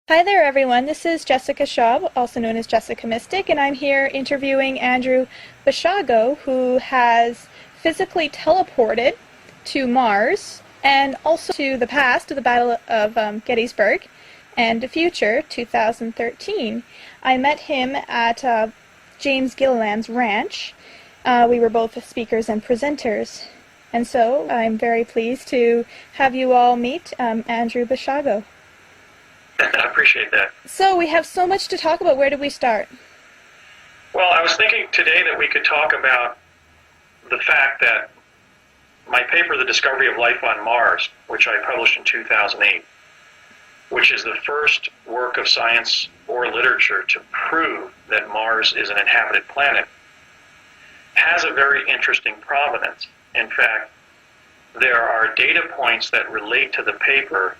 Hi there, everyone. This is Jessica Schaub, also known as Jessica Mystic, and I'm here interviewing Andrew Basiago, who has physically teleported to Mars and also to the past, to the Battle of Gettysburg, and the future, 2013. I met him at James Gilliland's ranch. We were both speakers and presenters, and so I'm very pleased to have you all meet Andrew Basiago. I appreciate that. So we have so much to talk about. Where do we start? Well, I was thinking today that we could talk about the fact that my paper, The Discovery of Life on Mars, which I published in 2008, which is the first work of science or literature to prove that Mars is an inhabited planet, has a very interesting provenance. In fact, there are data points that relate to the paper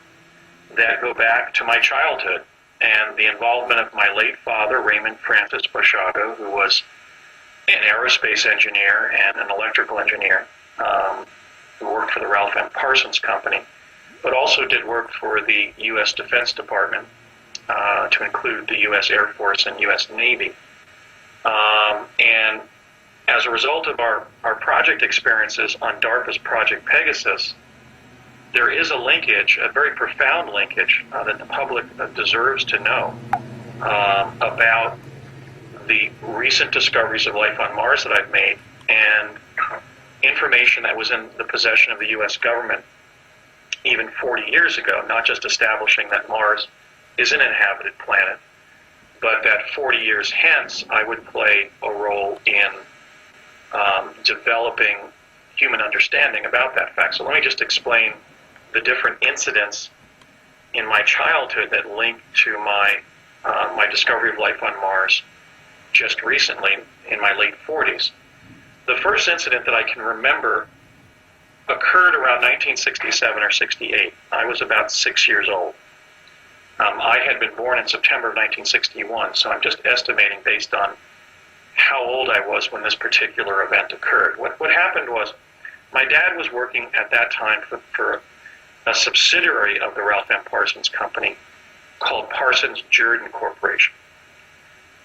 that go back to my childhood and the involvement of my late father, Raymond Francis Basiago, who was an aerospace engineer and an electrical engineer who worked for the Ralph M. Parsons Company, but also did work for the U.S. Defense Department, to include the U.S. Air Force and U.S. Navy. And as a result of our project experiences on DARPA's Project Pegasus, there is a linkage, a very profound linkage, that the public deserves to know about the recent discoveries of life on Mars that I've made and information that was in the possession of the U.S. government even 40 years ago, not just establishing that Mars is an inhabited planet, but that 40 years hence I would play a role in developing human understanding about that fact. So let me just explain the different incidents in my childhood that link to my discovery of life on Mars just recently in my late 40s. The first incident that I can remember occurred around 1967 or 68. I was about 6 years old. I had been born in September of 1961, so I'm just estimating based on how old I was when this particular event occurred. What happened was my dad was working at that time for a subsidiary of the Ralph M. Parsons Company called Parsons-Jordan Corporation.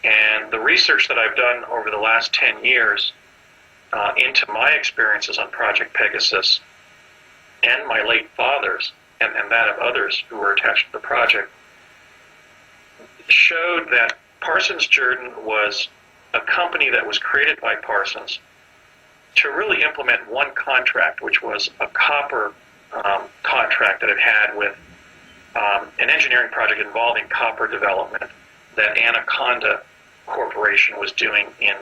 And the research that I've done over the last 10 years into my experiences on Project Pegasus and my late father's and that of others who were attached to the project showed that Parsons-Jordan was a company that was created by Parsons to really implement one contract, which was a copper contract that it had with an engineering project involving copper development that Anaconda Corporation was doing in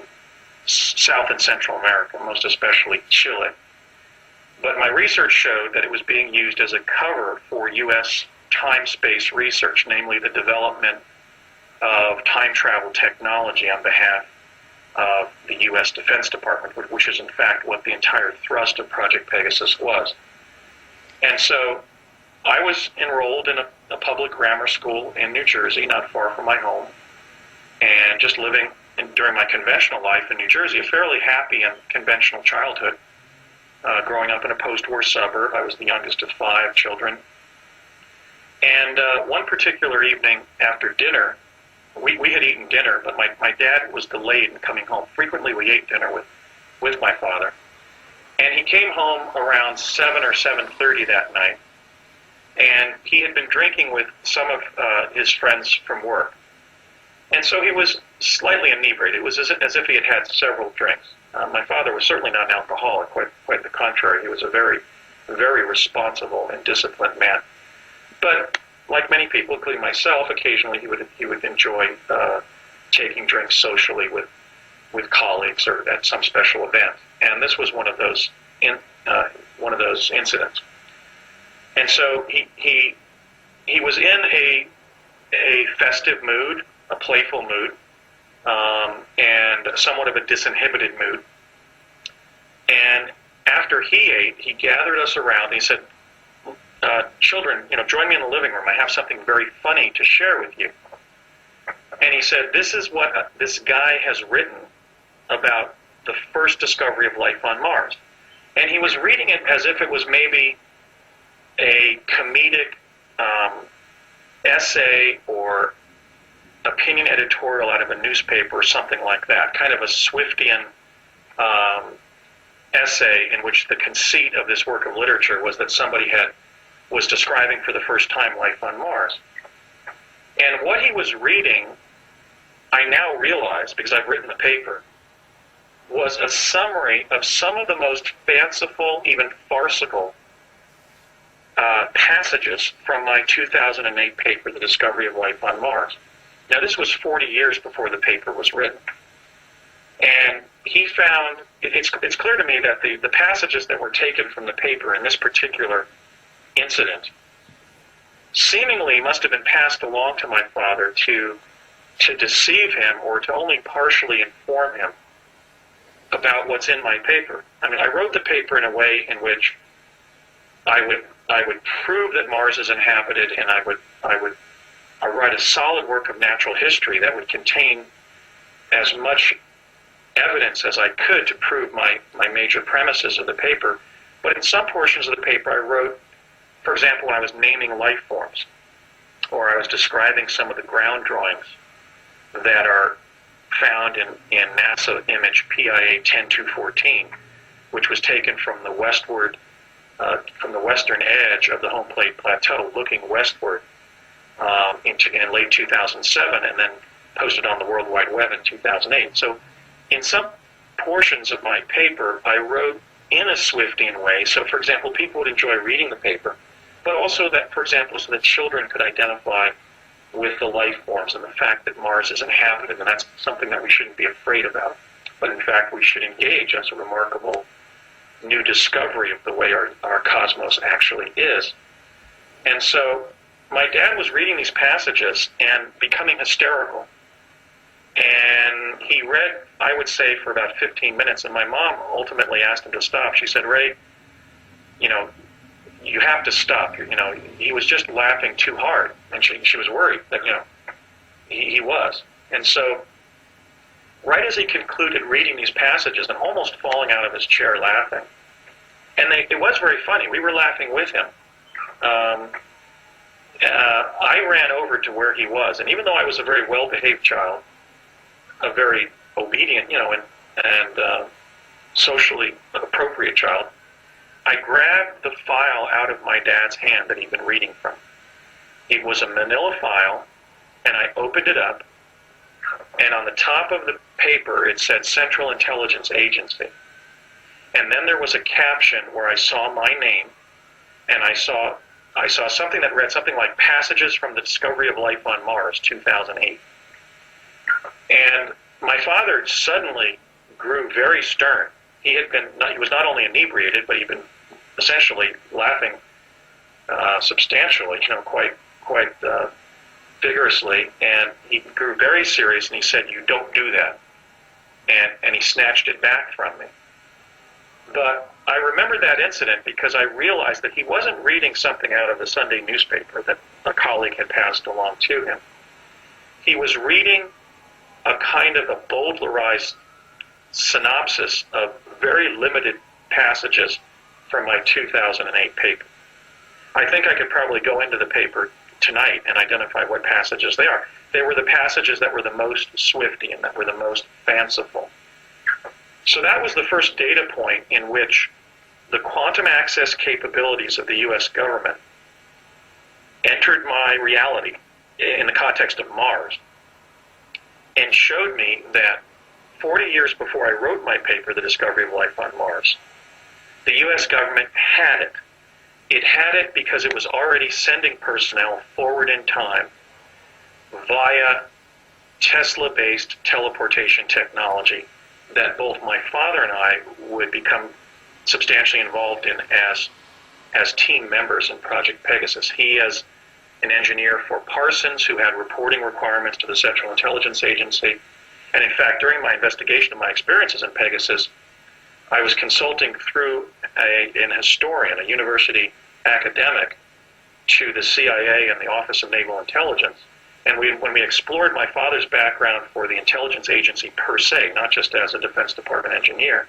South and Central America, most especially Chile. But my research showed that it was being used as a cover for U.S. time-space research, namely the development of time travel technology on behalf of the U.S. Defense Department, which is in fact what the entire thrust of Project Pegasus was. And so I was enrolled in a public grammar school in New Jersey, not far from my home, and just living during my conventional life in New Jersey, a fairly happy and conventional childhood, growing up in a post-war suburb. I was the youngest of 5 children. And one particular evening after dinner, we had eaten dinner, but my dad was delayed in coming home. Frequently we ate dinner with my father. And he came home around 7 or 7:30 that night, and he had been drinking with some of his friends from work. And so he was slightly inebriated. It was as if he had had several drinks. My father was certainly not an alcoholic, quite the contrary. He was a very, very responsible and disciplined man. But like many people, including myself, occasionally he would enjoy taking drinks socially with colleagues or at some special event. And this was one of those incidents. And so he was in a festive mood, a playful mood, and somewhat of a disinhibited mood. And after he ate, he gathered us around and he said, children, join me in the living room. I have something very funny to share with you. And he said, this is what this guy has written about the first discovery of life on Mars. And he was reading it as if it was maybe a comedic essay or opinion editorial out of a newspaper or something like that, kind of a Swiftian essay in which the conceit of this work of literature was that somebody was describing for the first time life on Mars. And what he was reading, I now realize, because I've written the paper, was a summary of some of the most fanciful, even farcical passages from my 2008 paper, The Discovery of Life on Mars. Now, this was 40 years before the paper was written. And he found, it's clear to me that the passages that were taken from the paper in this particular incident seemingly must have been passed along to my father to deceive him or to only partially inform him about what's in my paper. I mean, I wrote the paper in a way in which I would prove that Mars is inhabited, and I would write a solid work of natural history that would contain as much evidence as I could to prove my major premises of the paper. But in some portions of the paper I wrote, for example, when I was naming life forms, or I was describing some of the ground drawings that are found in NASA image PIA 10214, which was taken from the western edge of the home plate plateau, looking westward in late 2007, and then posted on the World Wide Web in 2008. So in some portions of my paper, I wrote in a Swiftian way. So, for example, people would enjoy reading the paper, but also that, for example, so that children could identify with the life forms and the fact that Mars is inhabited, and that's something that we shouldn't be afraid about. But in fact, we should engage as a remarkable new discovery of the way our cosmos actually is. And so my dad was reading these passages and becoming hysterical. And he read, I would say, for about 15 minutes, and my mom ultimately asked him to stop. She said, "Ray, you have to stop. He was just laughing too hard." And she was worried that, he was. And so right as he concluded reading these passages and almost falling out of his chair laughing, and it was very funny. We were laughing with him. I ran over to where he was, and even though I was a very well-behaved child, a very obedient, and socially appropriate child, I grabbed the file out of my dad's hand that he'd been reading from. It was a manila file, and I opened it up, and on the top of the paper it said Central Intelligence Agency. And then there was a caption where I saw my name, and I saw something that read something like Passages from the Discovery of Life on Mars, 2008. And my father suddenly grew very stern. He was not only inebriated, but he'd been essentially laughing substantially, quite vigorously. And he grew very serious, and he said, "You don't do that." And he snatched it back from me. But I remember that incident because I realized that he wasn't reading something out of the Sunday newspaper that a colleague had passed along to him. He was reading a kind of a bowdlerized synopsis of very limited passages from my 2008 paper. I think I could probably go into the paper tonight and identify what passages they are. They were the passages that were the most Swiftian, that were the most fanciful. So that was the first data point in which the quantum access capabilities of the U.S. government entered my reality in the context of Mars and showed me that 40 years before I wrote my paper, The Discovery of Life on Mars, the U.S. government had it. It had it because it was already sending personnel forward in time via Tesla-based teleportation technology that both my father and I would become substantially involved in as team members in Project Pegasus. He as an engineer for Parsons, who had reporting requirements to the Central Intelligence Agency. And in fact, during my investigation of my experiences in Pegasus, I was consulting through an historian, a university academic, to the CIA and the Office of Naval Intelligence. And when we explored my father's background for the intelligence agency per se, not just as a Defense Department engineer,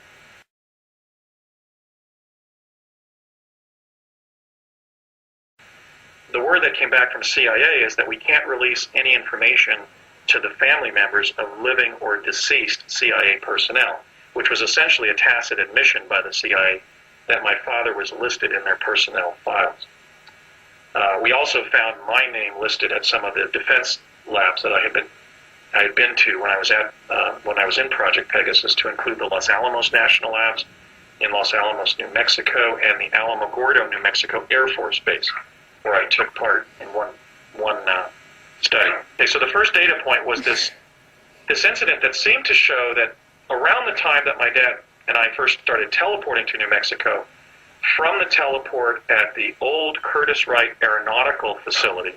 the word word that came back from CIA is that we can't release any information to the family members of living or deceased CIA personnel, which was essentially a tacit admission by the CIA that my father was listed in their personnel files. We also found my name listed at some of the defense labs that I had been to when I was in Project Pegasus, to include the Los Alamos National Labs in Los Alamos, New Mexico, and the Alamogordo, New Mexico Air Force Base, where I took part in one study. Okay, so the first data point was this incident that seemed to show that around the time that my dad and I first started teleporting to New Mexico, from the teleport at the old Curtiss Wright Aeronautical Facility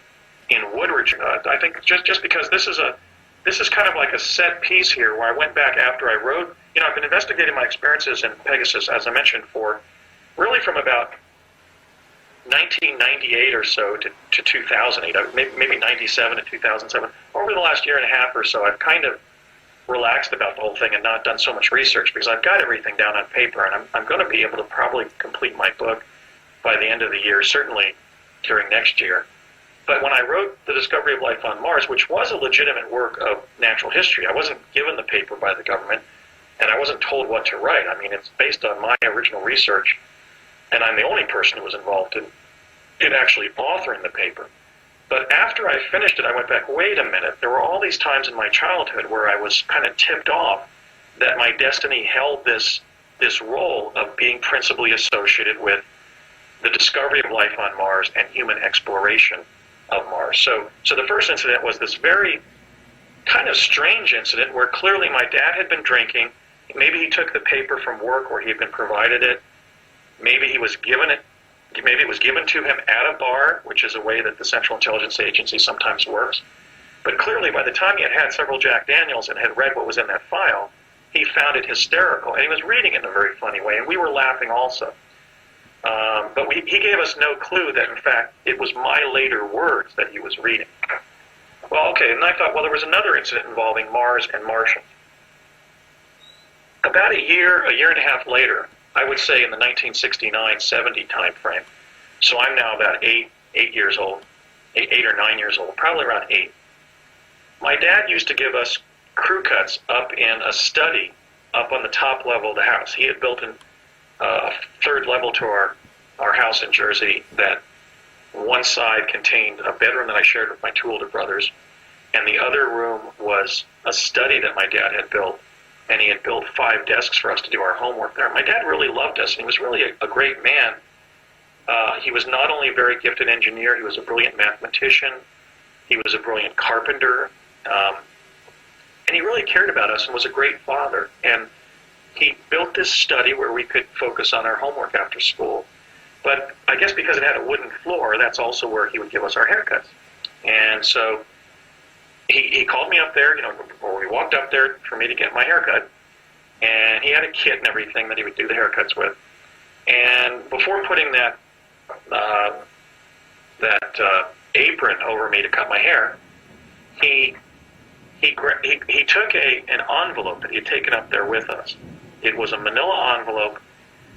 in Woodridge, I think just because this is kind of like a set piece here, where I went back after I wrote. I've been investigating my experiences in Pegasus, as I mentioned, for really from about 1998 or so to 2008, maybe 97 to 2007. Over the last year and a half or so, I've kind of relaxed about the whole thing and not done so much research, because I've got everything down on paper, and I'm going to be able to probably complete my book by the end of the year, certainly during next year. But when I wrote The Discovery of Life on Mars, which was a legitimate work of natural history, I wasn't given the paper by the government, and I wasn't told what to write. I mean, it's based on my original research, and I'm the only person who was involved in actually authoring the paper. But after I finished it, I went back, wait a minute, there were all these times in my childhood where I was kind of tipped off that my destiny held this role of being principally associated with the discovery of life on Mars and human exploration of Mars. So the first incident was this very kind of strange incident where clearly my dad had been drinking. Maybe he took the paper from work where he had been provided it. Maybe it was given to him at a bar, which is a way that the Central Intelligence Agency sometimes works. But clearly, by the time he had had several Jack Daniels and had read what was in that file, he found it hysterical, and he was reading it in a very funny way, and we were laughing also. But he gave us no clue that, in fact, it was my later words that he was reading. Well, okay, and I thought, well, there was another incident involving Mars and Martians. About a year and a half later, I would say in the 1969-70 time frame, so I'm now about 8 years old, 8 or 9 years old, probably around 8. My dad used to give us crew cuts up in a study up on the top level of the house. He had built a third level to our house in Jersey that one side contained a bedroom that I shared with my two older brothers, and the other room was a study that my dad had built, and he had built 5 desks for us to do our homework there. My dad really loved us, and he was really a great man. He was not only a very gifted engineer, he was a brilliant mathematician, he was a brilliant carpenter, and he really cared about us and was a great father. And he built this study where we could focus on our homework after school. But I guess because it had a wooden floor, that's also where he would give us our haircuts. And so he called me up there, or we walked up there for me to get my haircut. And he had a kit and everything that he would do the haircuts with. And before putting that apron over me to cut my hair, he took an envelope that he had taken up there with us. It was a manila envelope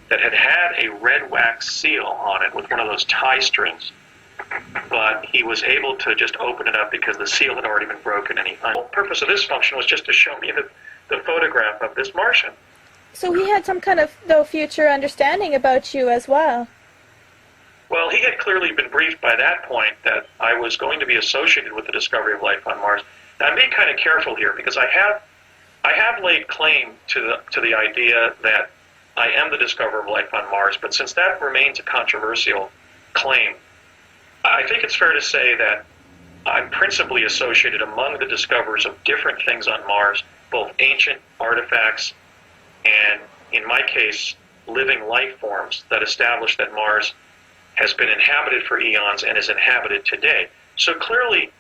that had a red wax seal on it with one of those tie strings. But he was able to just open it up because the seal had already been broken. And the purpose of this function was just to show me the photograph of this Martian. So he had some kind of, future understanding about you as well. Well, he had clearly been briefed by that point that I was going to be associated with the discovery of life on Mars. Now, I'm being kind of careful here because I have laid claim to the idea that I am the discoverer of life on Mars, but since that remains a controversial claim, I think it's fair to say that I'm principally associated among the discoverers of different things on Mars, both ancient artifacts and, in my case, living life forms that establish that Mars has been inhabited for eons and is inhabited today. So clearly,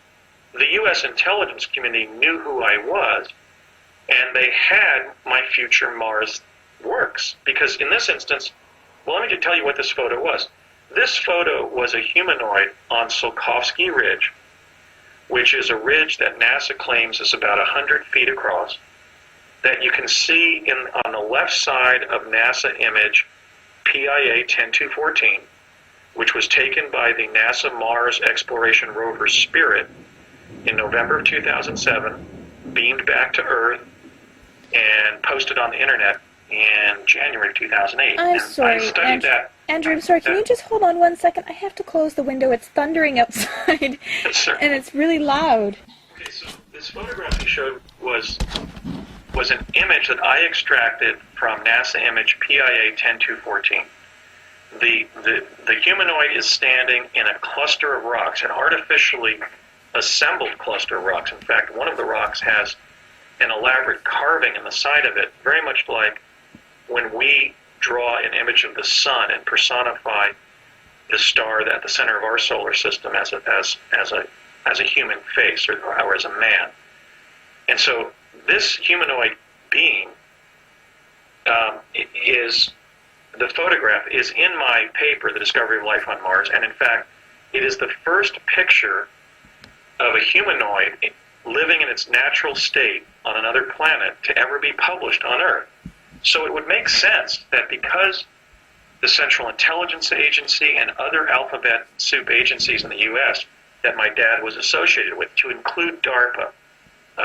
the U.S. intelligence community knew who I was, and they had my future Mars works. Because in this instance, well, let me just tell you what this photo was. This photo was a humanoid on Tsiolkovsky Ridge, which is a ridge that NASA claims is about 100 feet across, that you can see on the left side of NASA image PIA 10214, which was taken by the NASA Mars exploration rover Spirit in November of 2007, beamed back to Earth, and posted on the internet in January of 2008. I'm sorry, I studied that. Andrew, I'm sorry, can you just hold on one second? I have to close the window. It's thundering outside, and it's really loud. Okay, so this photograph you showed was an image that I extracted from NASA image PIA 10214. The humanoid is standing in a cluster of rocks, an artificially assembled cluster of rocks. In fact, one of the rocks has an elaborate carving in the side of it, very much like when we draw an image of the sun and personify the star at the center of our solar system as a human face or as a man. And so this humanoid being the photograph is in my paper, The Discovery of Life on Mars, and in fact, it is the first picture of a humanoid living in its natural state on another planet to ever be published on Earth. So it would make sense that because the Central Intelligence Agency and other alphabet soup agencies in the U.S. that my dad was associated with, to include DARPA,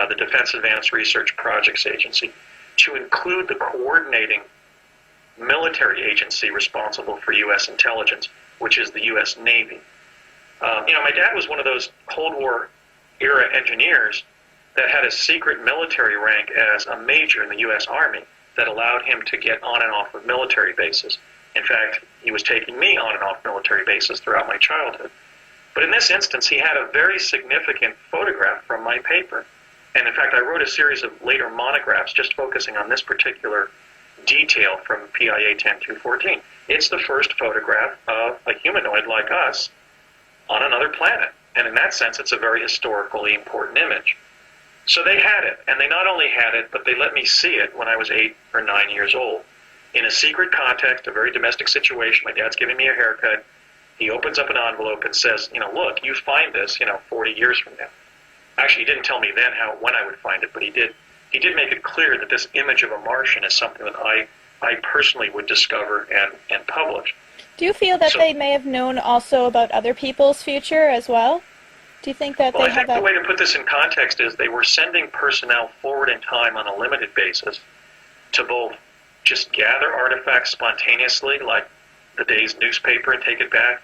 the Defense Advanced Research Projects Agency, to include the coordinating military agency responsible for U.S. intelligence, which is the U.S. Navy. My dad was one of those Cold War era engineers that had a secret military rank as a major in the U.S. Army that allowed him to get on and off of military bases. In fact, he was taking me on and off military bases throughout my childhood. But in this instance, he had a very significant photograph from my paper. And in fact, I wrote a series of later monographs just focusing on this particular detail from PIA 10214. It's the first photograph of a humanoid like us on another planet. And in that sense, it's a very historically important image. So they had it, and they not only had it, but they let me see it when I was 8 or 9 years old. In a secret context, a very domestic situation, my dad's giving me a haircut. He opens up an envelope and says, look, you find this, 40 years from now. Actually, he didn't tell me then when I would find it, but he did make it clear that this image of a Martian is something that I personally would discover and publish. Do you feel that they may have known also about other people's future as well? Do you think that they have that? The way to put this in context is they were sending personnel forward in time on a limited basis to both just gather artifacts spontaneously, like the day's newspaper, and take it back.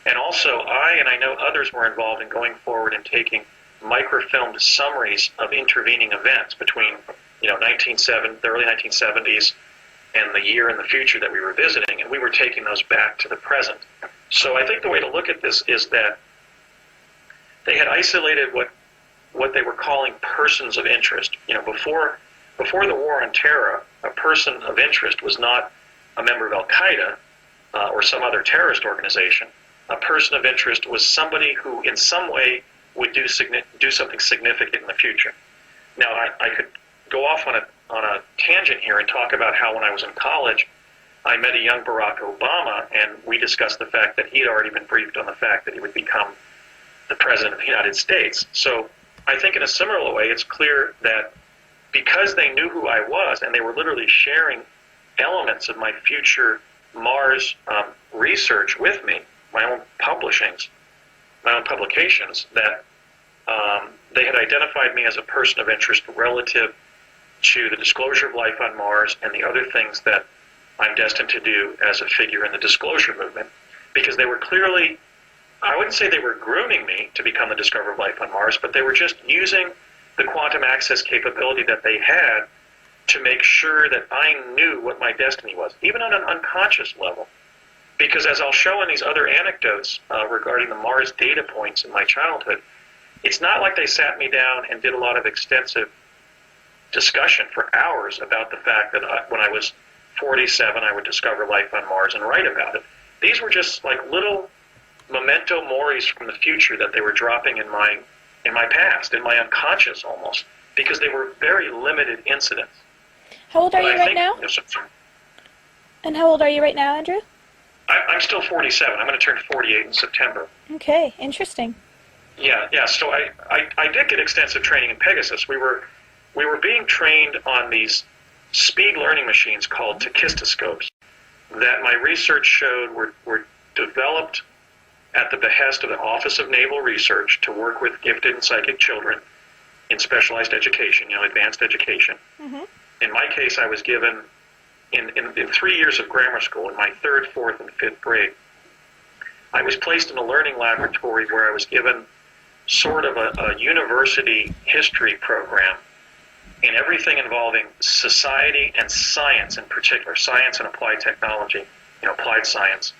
And also, I know others were involved in going forward and taking microfilmed summaries of intervening events between, the early 1970s and the year in the future that we were visiting, and we were taking those back to the present. So I think the way to look at this is that they had isolated what they were calling persons of interest. Before the war on terror, a person of interest was not a member of Al-Qaeda or some other terrorist organization. A person of interest was somebody who in some way would do something significant in the future. Now, I could go off on a tangent here and talk about how when I was in college, I met a young Barack Obama, and we discussed the fact that he had already been briefed on the fact that he would become the President of the United States. So I think in a similar way, it's clear that because they knew who I was, and they were literally sharing elements of my future Mars research with me, my own publications, that they had identified me as a person of interest relative to the disclosure of life on Mars and the other things that I'm destined to do as a figure in the disclosure movement. Because they were clearly, I wouldn't say they were grooming me to become the discoverer of life on Mars, but they were just using the quantum access capability that they had to make sure that I knew what my destiny was, even on an unconscious level. Because as I'll show in these other anecdotes regarding the Mars data points in my childhood, it's not like they sat me down and did a lot of extensive discussion for hours about the fact that when I was 47, I would discover life on Mars and write about it. These were just like little memento moris from the future that they were dropping in my past, in my unconscious almost, because they were very limited incidents. How old are you right now? And how old are you right now, Andrew? I'm still 47. I'm going to turn 48 in September. Okay, interesting. Yeah. So I did get extensive training in Pegasus. We were being trained on these speed learning machines called tachistoscopes that my research showed were developed at the behest of the Office of Naval Research to work with gifted and psychic children in specialized education, advanced education. Mm-hmm. In my case, I was given, in 3 years of grammar school, in my third, fourth, and fifth grade, I was placed in a learning laboratory where I was given sort of a university history program in everything involving society and science in particular, science and applied technology, applied science,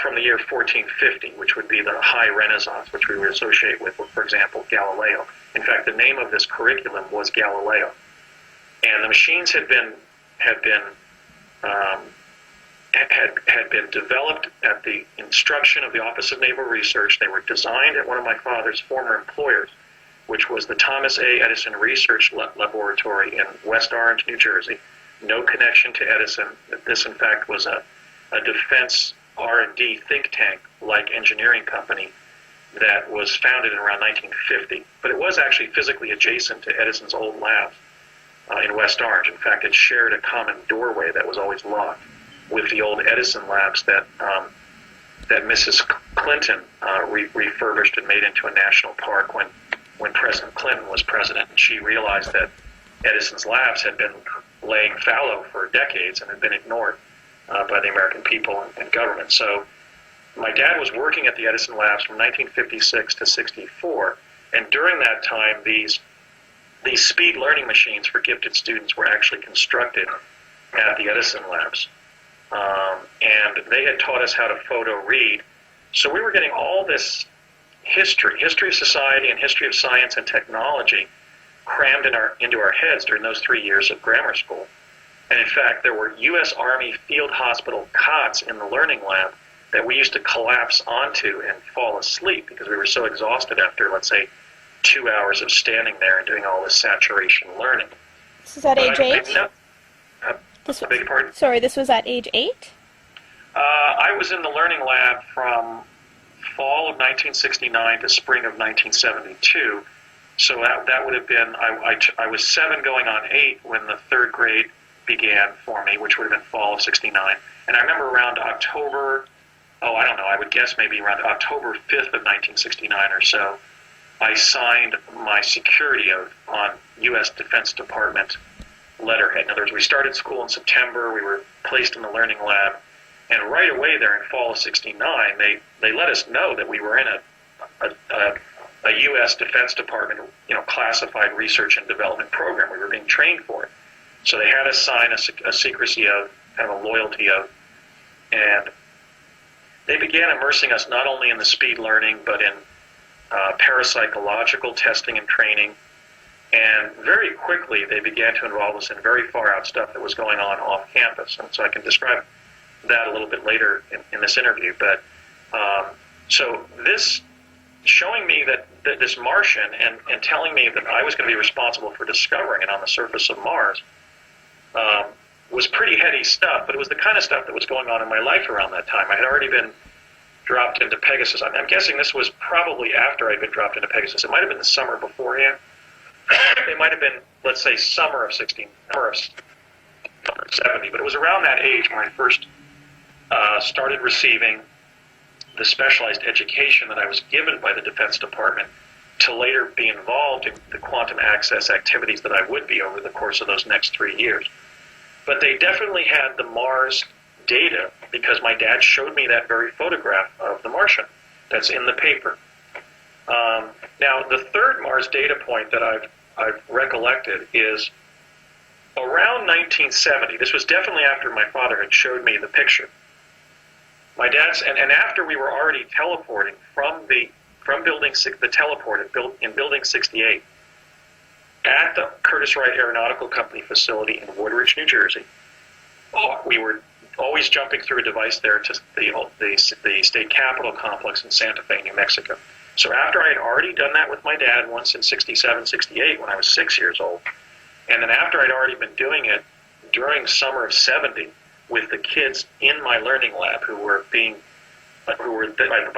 from the year 1450, which would be the High Renaissance, which we would associate with, for example, Galileo. In fact, the name of this curriculum was Galileo. And the machines had been developed at the instruction of the Office of Naval Research. They were designed at one of my father's former employers, which was the Thomas A. Edison Research Laboratory in West Orange, New Jersey. No connection to Edison. This, in fact, was a defense R&D think tank-like engineering company that was founded in around 1950. But it was actually physically adjacent to Edison's old labs in West Orange. In fact, it shared a common doorway that was always locked with the old Edison labs that Mrs. Clinton refurbished and made into a national park when President Clinton was president. And she realized that Edison's labs had been laying fallow for decades and had been ignored by the American people and government. So my dad was working at the Edison labs from 1956 to 64, and during that time, these speed learning machines for gifted students were actually constructed at the Edison labs. And they had taught us how to photo read. So we were getting all this history of society and history of science and technology crammed into our heads during those 3 years of grammar school. And in fact, there were U.S. Army field hospital cots in the learning lab that we used to collapse onto and fall asleep because we were so exhausted after, let's say, 2 hours of standing there and doing all this saturation learning. This is at age 8? I beg your pardon? Sorry, this was at age 8? I was in the learning lab from fall of 1969 to spring of 1972. So that would have been, I was 7 going on 8 when the third grade began for me, which would have been fall of 69. And I remember around October, I would guess maybe around October 5th of 1969 or so, I signed my security oath on U.S. Defense Department letterhead. In other words, we started school in September, we were placed in the learning lab, and right away there in fall of 69, they let us know that we were in a U.S. Defense Department, classified research and development program. We were being trained for it. So they had us sign a secrecy oath, kind of a loyalty oath, and they began immersing us not only in the speed learning, but in parapsychological testing and training. And very quickly, they began to involve us in very far-out stuff that was going on off campus. And so I can describe that a little bit later in this interview. But so this showing me that this Martian and telling me that I was going to be responsible for discovering it on the surface of Mars was pretty heady stuff, but it was the kind of stuff that was going on in my life around that time. I had already been dropped into Pegasus. I'm guessing this was probably after I'd been dropped into Pegasus. It might have been the summer beforehand. It might have been, let's say, summer of 70, but it was around that age when I first started receiving the specialized education that I was given by the Defense Department to later be involved in the quantum access activities that I would be over the course of those next 3 years. But they definitely had the Mars data because my dad showed me that very photograph of the Martian that's in the paper. Now, the third Mars data point that I've recollected is around 1970. This was definitely after my father had showed me the picture. My dad's, and after we were already teleporting from building the teleport in building 68 at the Curtiss-Wright Aeronautical Company facility in Woodridge, New Jersey. We were always jumping through a device there to the state capitol complex in Santa Fe, New Mexico. So after I had already done that with my dad once in 67, 68 when I was 6 years old, and then after I'd already been doing it during summer of 70 with the kids in my learning lab who were by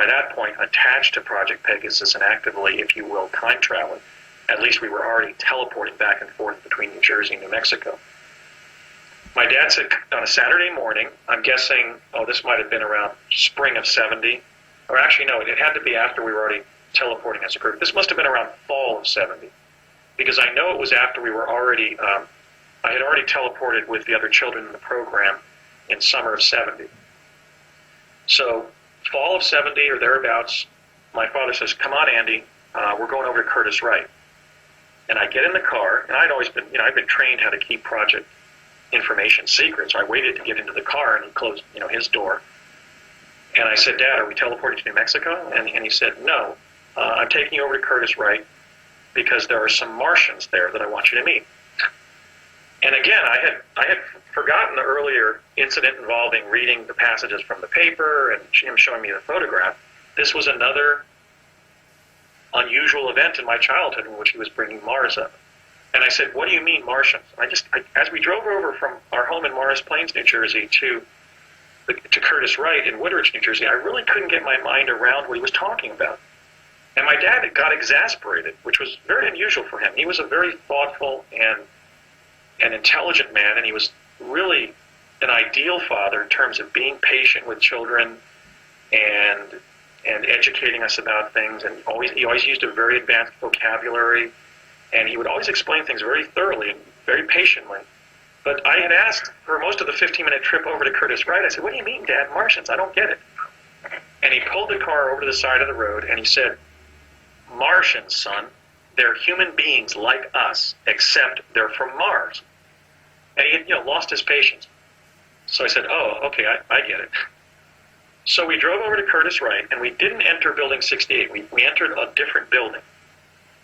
that point attached to Project Pegasus and actively, if you will, time traveling. At least we were already teleporting back and forth between New Jersey and New Mexico. My dad said on a Saturday morning, I'm guessing, this might have been around spring of 70, or actually no, it had to be after we were already teleporting as a group. This must have been around fall of 70, because I know it was after we were already, I had already teleported with the other children in the program in summer of 70. So fall of 70 or thereabouts, my father says, come on, Andy, we're going over to Curtis Wright. And I get in the car, and I'd always been, I'd been trained how to keep project information secret, so I waited to get into the car, and he closed, his door. And I said, Dad, are we teleporting to New Mexico? And he said, no, I'm taking you over to Curtis Wright because there are some Martians there that I want you to meet. And again, I had forgotten the earlier incident involving reading the passages from the paper and him showing me the photograph. This was another unusual event in my childhood in which he was bringing Mars up. And I said, what do you mean Martians? As we drove over from our home in Morris Plains, New Jersey, to Curtis Wright in Woodridge, New Jersey, I really couldn't get my mind around what he was talking about. And my dad got exasperated, which was very unusual for him. He was a very thoughtful and intelligent man, and he was really an ideal father in terms of being patient with children and educating us about things. And he always used a very advanced vocabulary, and he would always explain things very thoroughly and very patiently. But I had asked for most of the 15-minute trip over to Curtis Wright, I said, what do you mean, Dad, Martians? I don't get it. And he pulled the car over to the side of the road, and he said, Martians, son, they're human beings like us, except they're from Mars. And he had, lost his patience. So I said, oh, okay, I get it. So we drove over to Curtis Wright, and we didn't enter Building 68. We entered a different building.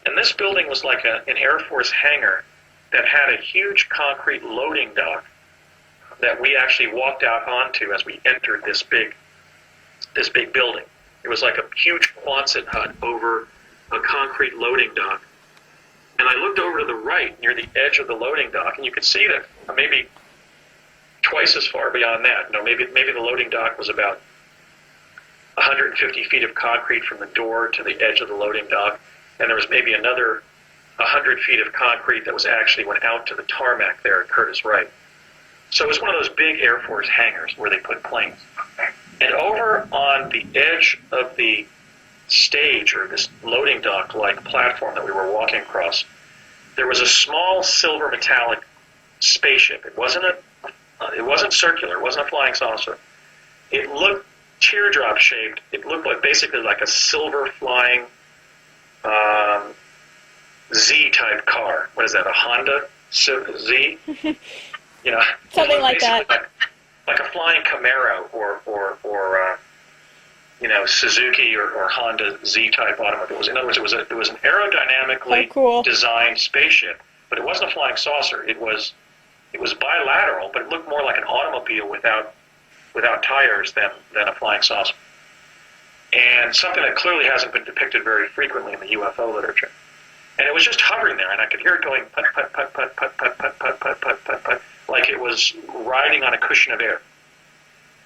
And this building was like an Air Force hangar that had a huge concrete loading dock that we actually walked out onto as we entered this big building. It was like a huge Quonset hut over a concrete loading dock. And I looked over to the right near the edge of the loading dock, and you could see that maybe twice as far beyond that. Maybe the loading dock was about 150 feet of concrete from the door to the edge of the loading dock, and there was maybe another 100 feet of concrete that went out to the tarmac there at Curtis Wright. So it was one of those big Air Force hangars where they put planes. And over on the edge of the stage, or this loading dock-like platform that we were walking across, there was a small silver metallic spaceship. It wasn't circular. It wasn't a flying saucer. It looked teardrop-shaped. It looked basically like a silver flying Z-type car. What is that, a Honda Z? Something like that. Like a flying Camaro or Suzuki or Honda Z-type automobile. In other words, it was an aerodynamically designed spaceship, but it wasn't a flying saucer. It was bilateral, but it looked more like an automobile without tires than a flying saucer. And something that clearly hasn't been depicted very frequently in the UFO literature. And it was just hovering there, and I could hear it going put, put, put, put, put, put, put, put, put, put, put, put, like it was riding on a cushion of air.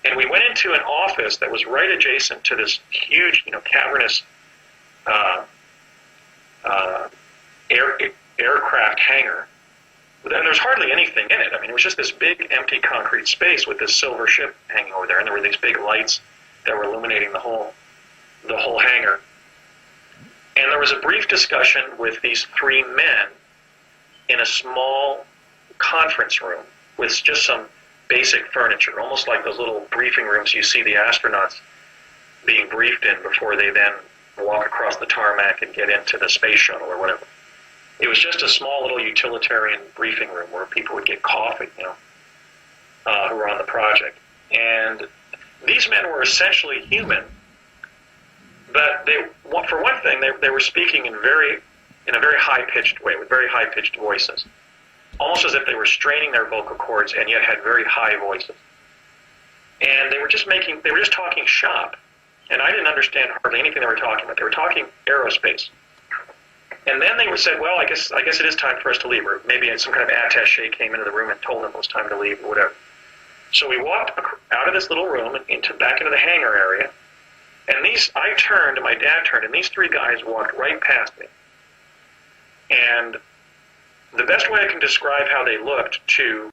And we went into an office that was right adjacent to this huge, cavernous aircraft hangar. And there was hardly anything in it. I mean, it was just this big, empty concrete space with this silver ship hanging over there, and there were these big lights that were illuminating the whole hangar. And there was a brief discussion with these three men in a small conference room with just some basic furniture, almost like those little briefing rooms you see the astronauts being briefed in before they then walk across the tarmac and get into the space shuttle or whatever. It was just a small little utilitarian briefing room where people would get coffee, who were on the project. And these men were essentially human, but for one thing, they were speaking in a very high-pitched way, with very high-pitched voices, almost as if they were straining their vocal cords and yet had very high voices. And they were just talking shop, and I didn't understand hardly anything they were talking about. They were talking aerospace. And then they said, well, I guess it is time for us to leave, or maybe some kind of attaché came into the room and told them it was time to leave, or whatever. So we walked out of this little room and back into the hangar area, and I turned, and my dad turned, and these three guys walked right past me. And the best way I can describe how they looked to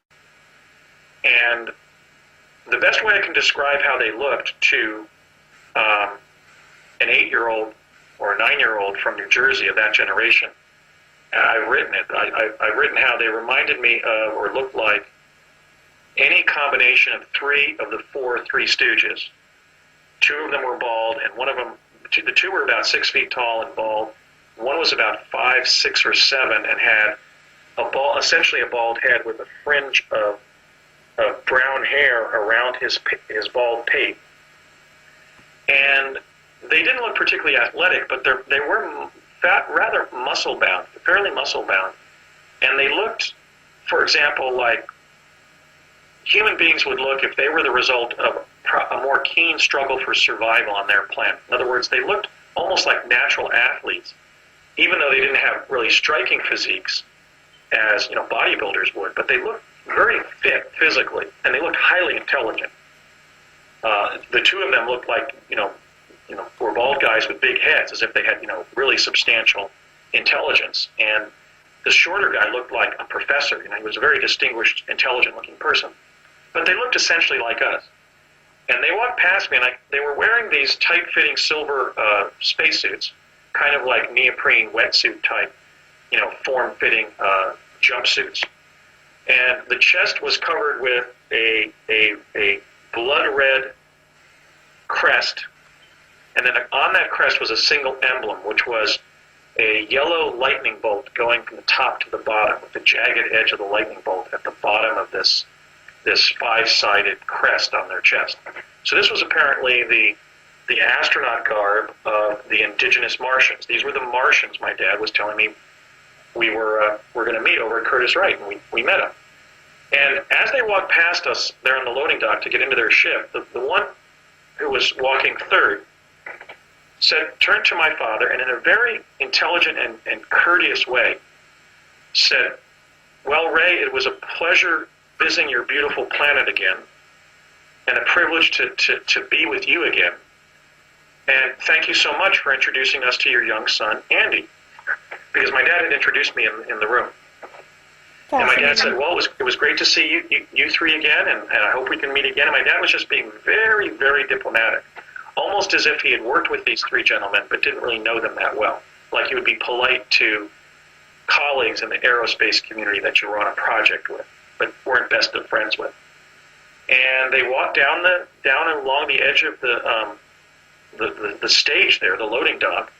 an 8-year-old or a 9-year-old from New Jersey of that generation. And I've written it. I've written how they reminded me of or looked like any combination of three of the four Three Stooges. Two of them were bald, and one of them, the two were about 6 feet tall and bald. One was about 5, 6, or 7 and had essentially a bald head with a fringe of brown hair around his bald pate. And they didn't look particularly athletic, but they were rather muscle-bound, fairly muscle-bound. And they looked, for example, like human beings would look if they were the result of a more keen struggle for survival on their planet. In other words, they looked almost like natural athletes, even though they didn't have really striking physiques as bodybuilders would. But they looked very fit physically, and they looked highly intelligent. The two of them looked like were bald guys with big heads, as if they had really substantial intelligence. And the shorter guy looked like a professor. He was a very distinguished, intelligent-looking person. But they looked essentially like us. And they walked past me, and they were wearing these tight-fitting silver spacesuits, kind of like neoprene wetsuit type, form-fitting jumpsuits. And the chest was covered with a blood-red crest. And then on that crest was a single emblem, which was a yellow lightning bolt going from the top to the bottom, with the jagged edge of the lightning bolt at the bottom of this five-sided crest on their chest. So this was apparently the astronaut garb of the indigenous Martians. These were the Martians, my dad was telling me, we're going to meet over at Curtis Wright, and we met them. And as they walked past us there on the loading dock to get into their ship, the one who was walking third turned to my father, and in a very intelligent and courteous way said, "Well, Ray, it was a pleasure visiting your beautiful planet again, and a privilege to be with you again. And thank you so much for introducing us to your young son, Andy," because my dad had introduced me in the room. And my dad said, "Well, it was great to see you three again, and I hope we can meet again." And my dad was just being very, very diplomatic, almost as if he had worked with these three gentlemen but didn't really know them that well. Like he would be polite to colleagues in the aerospace community that you were on a project with, but weren't best of friends with. And they walked down along the edge of the stage there, the loading dock,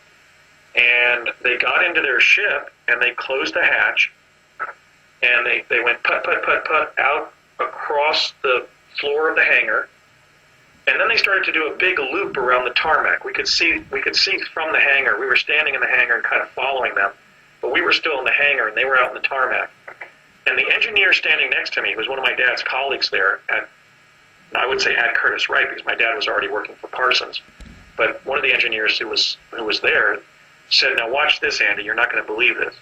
and they got into their ship, and they closed the hatch, and they went putt, putt, putt, putt out across the floor of the hangar, and then they started to do a big loop around the tarmac. We could see from the hangar. We were standing in the hangar and kind of following them, but we were still in the hangar, and they were out in the tarmac. And the engineer standing next to me was one of my dad's colleagues there I would say at Curtis Wright, because my dad was already working for Parsons. But one of the engineers who was there said, "Now watch this, Andy, you're not going to believe this."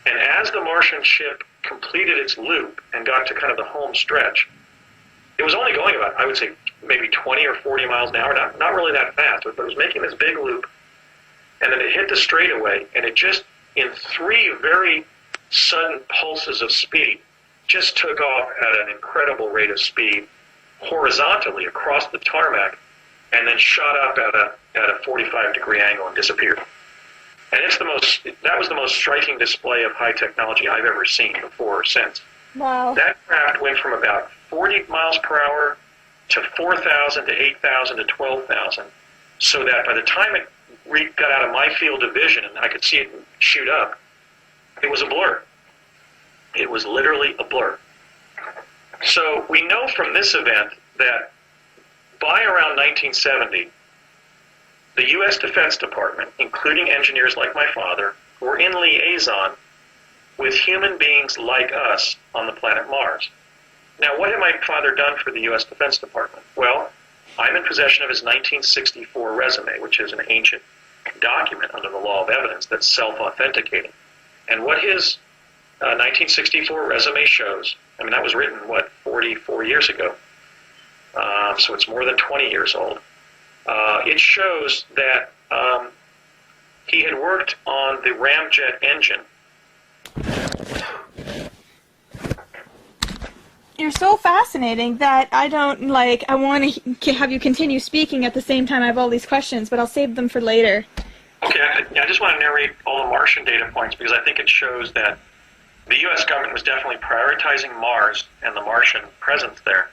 And as the Martian ship completed its loop and got to kind of the home stretch, it was only going about, I would say, maybe 20 or 40 miles an hour, not really that fast, but it was making this big loop. And then it hit the straightaway, and it just, in 3 very sudden pulses of speed, just took off at an incredible rate of speed horizontally across the tarmac, and then shot up at a 45-degree angle and disappeared. And that was the most striking display of high technology I've ever seen before or since. Wow. That craft went from about 40 miles per hour to 4,000 to 8,000 to 12,000, so that by the time it got out of my field of vision and I could see it shoot up, it was a blur. It was literally a blur. So we know from this event that by around 1970, the U.S. Defense Department, including engineers like my father, were in liaison with human beings like us on the planet Mars. Now, what had my father done for the U.S. Defense Department? Well, I'm in possession of his 1964 resume, which is an ancient document under the law of evidence that's self-authenticating. And what his 1964 resume shows, I mean, that was written, 44 years ago, so it's more than 20 years old. It shows that he had worked on the ramjet engine. you're so fascinating that I don't, like, I want to have you continue speaking at the same time I have all these questions, but I'll save them for later. Okay, I just want to narrate all the Martian data points because I think it shows that the U.S. government was definitely prioritizing Mars and the Martian presence there,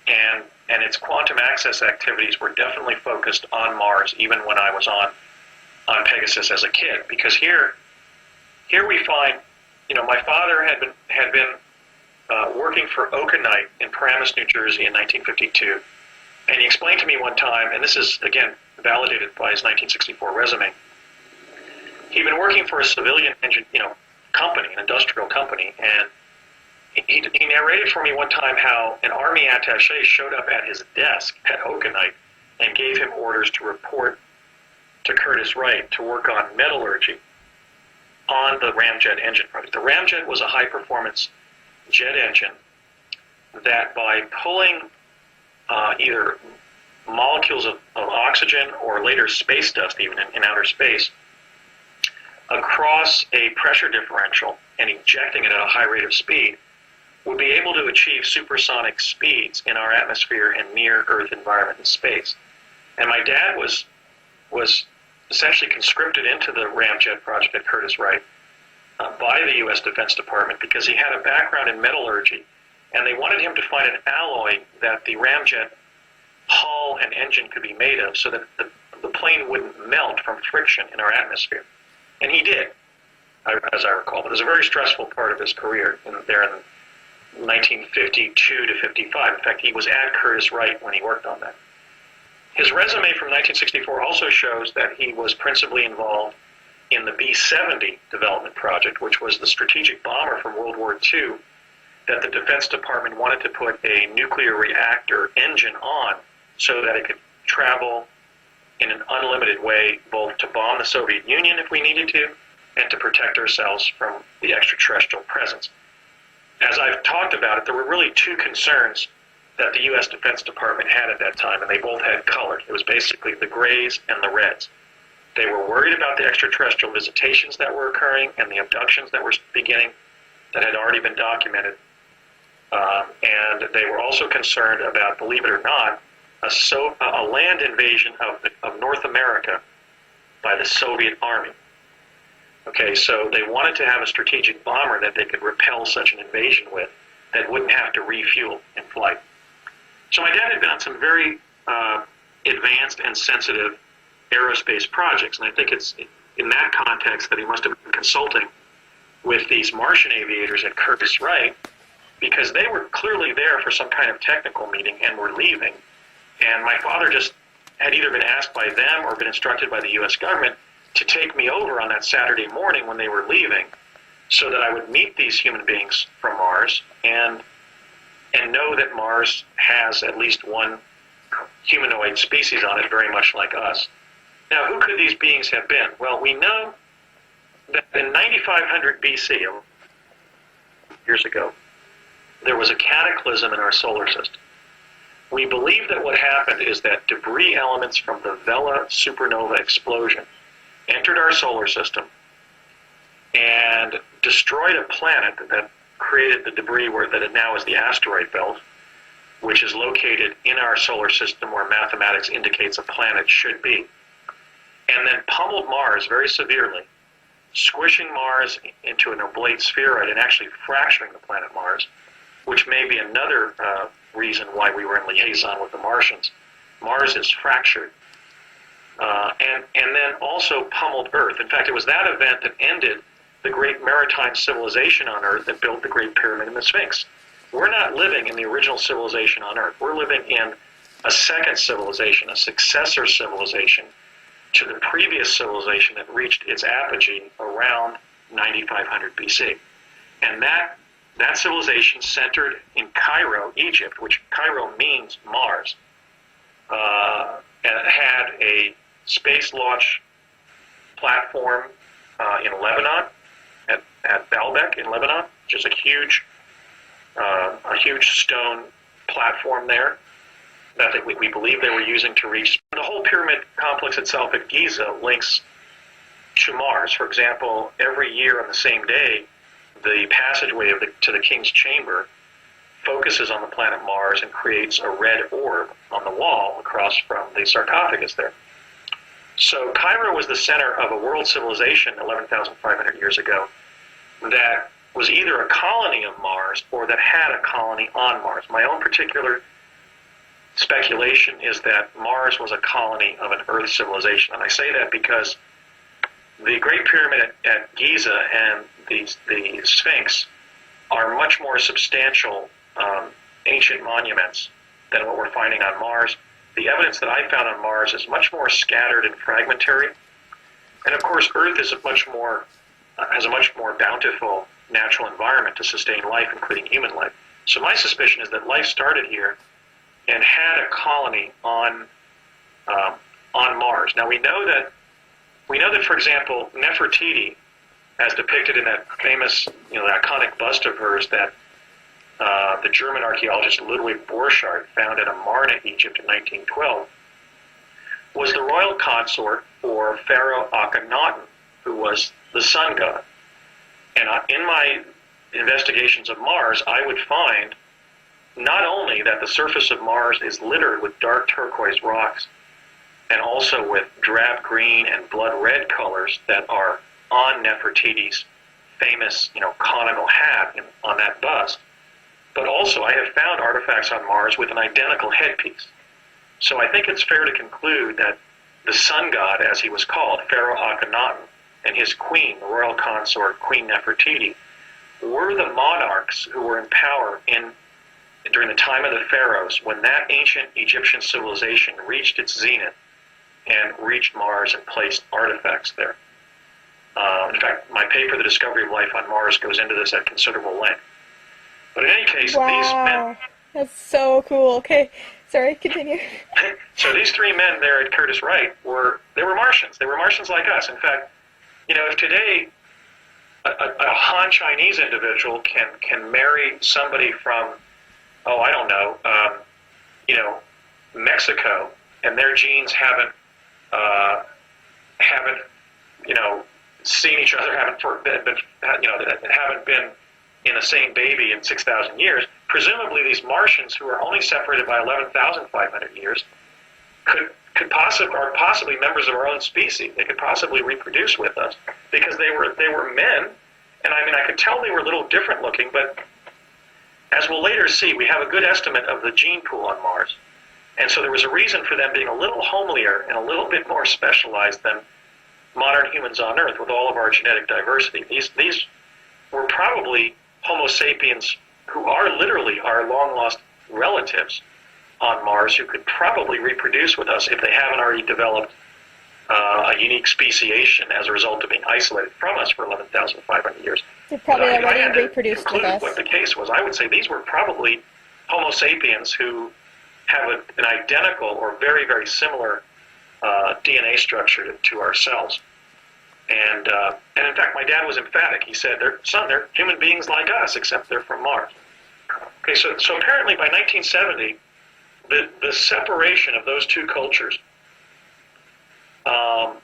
and its quantum access activities were definitely focused on Mars, even when I was on Pegasus as a kid. Because here we find, my father had been working for Okanite in Paramus, New Jersey in 1952, and he explained to me one time, and this is again validated by his 1964 resume. He'd been working for a civilian engine, company, an industrial company, and he narrated for me one time how an army attaché showed up at his desk at Okanite and gave him orders to report to Curtis Wright to work on metallurgy on the ramjet engine project. The ramjet was a high-performance jet engine that by pulling either molecules of oxygen or later space dust, even in outer space, across a pressure differential and ejecting it at a high rate of speed, would be able to achieve supersonic speeds in our atmosphere and near-Earth environment in space. And my dad was essentially conscripted into the ramjet project at Curtis Wright by the U.S. Defense Department because he had a background in metallurgy, and they wanted him to find an alloy that the ramjet hull and engine could be made of so that the plane wouldn't melt from friction in our atmosphere. And he did, as I recall. But it was a very stressful part of his career there in 1952 to 55. In fact, he was at Curtis Wright when he worked on that. His resume from 1964 also shows that he was principally involved in the B-70 development project, which was the strategic bomber from World War II that the Defense Department wanted to put a nuclear reactor engine on so that it could travel in an unlimited way, both to bomb the Soviet Union if we needed to, and to protect ourselves from the extraterrestrial presence. As I've talked about it, there were really two concerns that the U.S. Defense Department had at that time, and they both had color. It was basically the grays and the reds. They were worried about the extraterrestrial visitations that were occurring and the abductions that were beginning that had already been documented. And they were also concerned about, believe it or not, a land invasion of North America by the Soviet Army. Okay, so they wanted to have a strategic bomber that they could repel such an invasion with that wouldn't have to refuel in flight. So my dad had been on some very advanced and sensitive aerospace projects, and I think it's in that context that he must have been consulting with these Martian aviators at Curtis Wright, because they were clearly there for some kind of technical meeting and were leaving. And my father just had either been asked by them or been instructed by the U.S. government to take me over on that Saturday morning when they were leaving so that I would meet these human beings from Mars and know that Mars has at least one humanoid species on it, very much like us. Now, who could these beings have been? Well, we know that in 9500 BC, years ago, there was a cataclysm in our solar system. We believe that what happened is that debris elements from the Vela supernova explosion entered our solar system and destroyed a planet that created the debris that it now is the asteroid belt, which is located in our solar system where mathematics indicates a planet should be, and then pummeled Mars very severely, squishing Mars into an oblate spheroid and actually fracturing the planet Mars, which may be another reason why we were in liaison with the Martians. Mars is fractured. And then also pummeled Earth. In fact, it was that event that ended the great maritime civilization on Earth that built the Great Pyramid and the Sphinx. We're not living in the original civilization on Earth. We're living in a second civilization, a successor civilization to the previous civilization that reached its apogee around 9500 BC. And that civilization centered in Cairo, Egypt, which Cairo means Mars, and it had a space launch platform in Lebanon, at Baalbek in Lebanon, which is a huge stone platform there that we believe they were using to reach. The whole pyramid complex itself at Giza links to Mars. For example, every year on the same day, the passageway to the King's Chamber focuses on the planet Mars and creates a red orb on the wall across from the sarcophagus there. So Cairo was the center of a world civilization 11,500 years ago that was either a colony of Mars or that had a colony on Mars. My own particular speculation is that Mars was a colony of an Earth civilization. And I say that because the Great Pyramid at Giza and the Sphinx are much more substantial ancient monuments than what we're finding on Mars. The evidence that I found on Mars is much more scattered and fragmentary. And of course, Earth is has a much more bountiful natural environment to sustain life, including human life. So my suspicion is that life started here and had a colony on Mars. Now we know that, for example, Nefertiti, as depicted in that famous, the iconic bust of hers that the German archaeologist Ludwig Borchardt found in Amarna, Egypt in 1912, was the royal consort for Pharaoh Akhenaten, who was the sun god. And in my investigations of Mars, I would find not only that the surface of Mars is littered with dark turquoise rocks and also with drab green and blood red colors that are on Nefertiti's famous, conical hat on that bust, but also I have found artifacts on Mars with an identical headpiece. So I think it's fair to conclude that the sun god, as he was called, Pharaoh Akhenaten, and his queen, the royal consort, Queen Nefertiti, were the monarchs who were in power during the time of the pharaohs when that ancient Egyptian civilization reached its zenith and reached Mars and placed artifacts there. In fact, my paper, The Discovery of Life on Mars, goes into this at considerable length. But in any case, wow, these men... That's so cool. Okay, sorry, continue. So these three men there at Curtis Wright were Martians. They were Martians like us. In fact, if today a Han Chinese individual can marry somebody from, Mexico, and their genes haven't seen each other, haven't been in the same baby in 6,000 years. Presumably, these Martians, who are only separated by 11,500 years, are possibly members of our own species. They could possibly reproduce with us because they were men, and I could tell they were a little different looking. But as we'll later see, we have a good estimate of the gene pool on Mars, and so there was a reason for them being a little homelier and a little bit more specialized than modern humans on Earth with all of our genetic diversity. These were probably Homo sapiens who are literally our long-lost relatives on Mars who could probably reproduce with us if they haven't already developed a unique speciation as a result of being isolated from us for 11,500 years. They probably already reproduced with us. What the case was, I would say these were probably Homo sapiens who have an identical or very, very similar DNA structure to ourselves. And in fact, my dad was emphatic. He said, they're human beings like us, except they're from Mars. Okay, so apparently by 1970, the separation of those two cultures,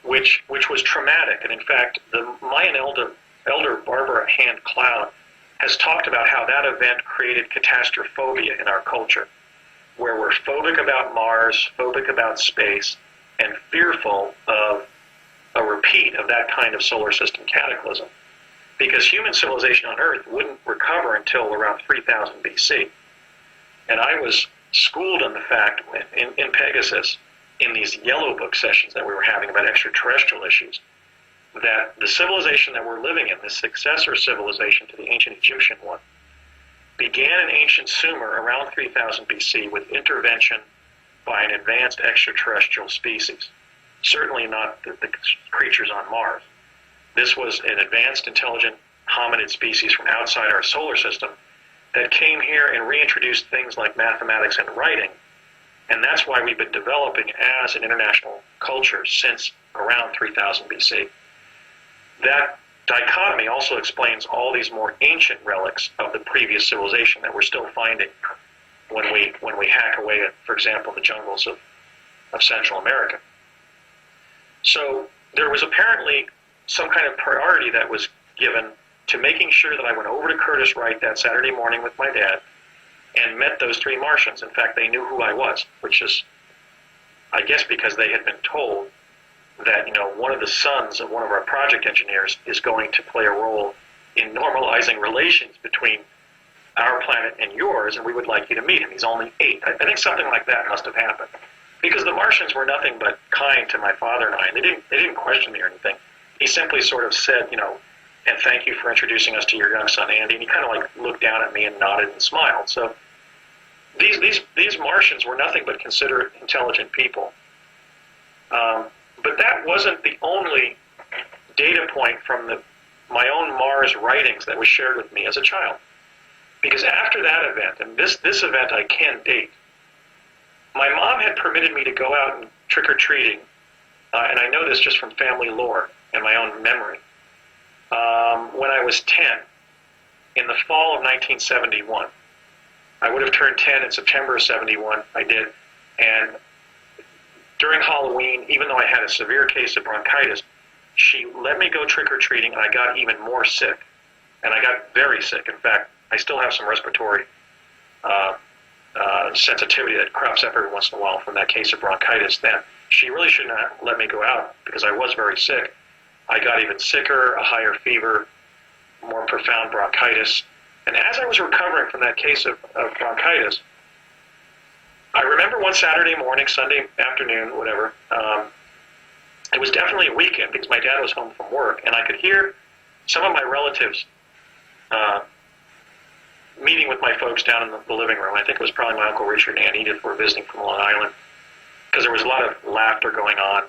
which was traumatic, and in fact, the Mayan elder Barbara Hand Cloud has talked about how that event created catastrophobia in our culture, where we're phobic about Mars, phobic about space, and fearful of a repeat of that kind of solar system cataclysm, because human civilization on Earth wouldn't recover until around 3000 BC. And I was schooled on the fact in Pegasus, in these yellow book sessions that we were having about extraterrestrial issues, that the civilization that we're living in, the successor civilization to the ancient Egyptian one, began in ancient Sumer around 3000 BC with intervention by an advanced extraterrestrial species. Certainly not the creatures on Mars. This was an advanced, intelligent hominid species from outside our solar system that came here and reintroduced things like mathematics and writing. And that's why we've been developing as an international culture since around 3000 BC. That dichotomy also explains all these more ancient relics of the previous civilization that we're still finding when we hack away at, for example, the jungles of Central America. So there was apparently some kind of priority that was given to making sure that I went over to Curtis Wright that Saturday morning with my dad and met those three Martians. In fact, they knew who I was, which is, I guess, because they had been told that, one of the sons of one of our project engineers is going to play a role in normalizing relations between our planet and yours, and we would like you to meet him. He's only 8. I think something like that must have happened, because the Martians were nothing but kind to my father and I. They didn't question me or anything. He simply sort of said, and thank you for introducing us to your young son Andy. And he kind of like looked down at me and nodded and smiled. So these Martians were nothing but considerate, intelligent people. But that wasn't the only data point from my own Mars writings that was shared with me as a child. Because after that event, and this event I can date, my mom had permitted me to go out and trick-or-treating, and I know this just from family lore and my own memory, when I was 10, in the fall of 1971. I would have turned 10 in September of 71, I did, and during Halloween, even though I had a severe case of bronchitis, she let me go trick-or-treating, and I got even more sick, and I got very sick. In fact, I still have some respiratory sensitivity that crops up every once in a while from that case of bronchitis then. She really shouldn't have let me go out because I was very sick. I got even sicker, a higher fever, more profound bronchitis. And as I was recovering from that case of bronchitis, I remember one Saturday morning, Sunday afternoon, whatever, it was definitely a weekend because my dad was home from work, and I could hear some of my relatives meeting with my folks down in the living room. I think it was probably my Uncle Richard and Aunt Edith were visiting from Long Island, because there was a lot of laughter going on.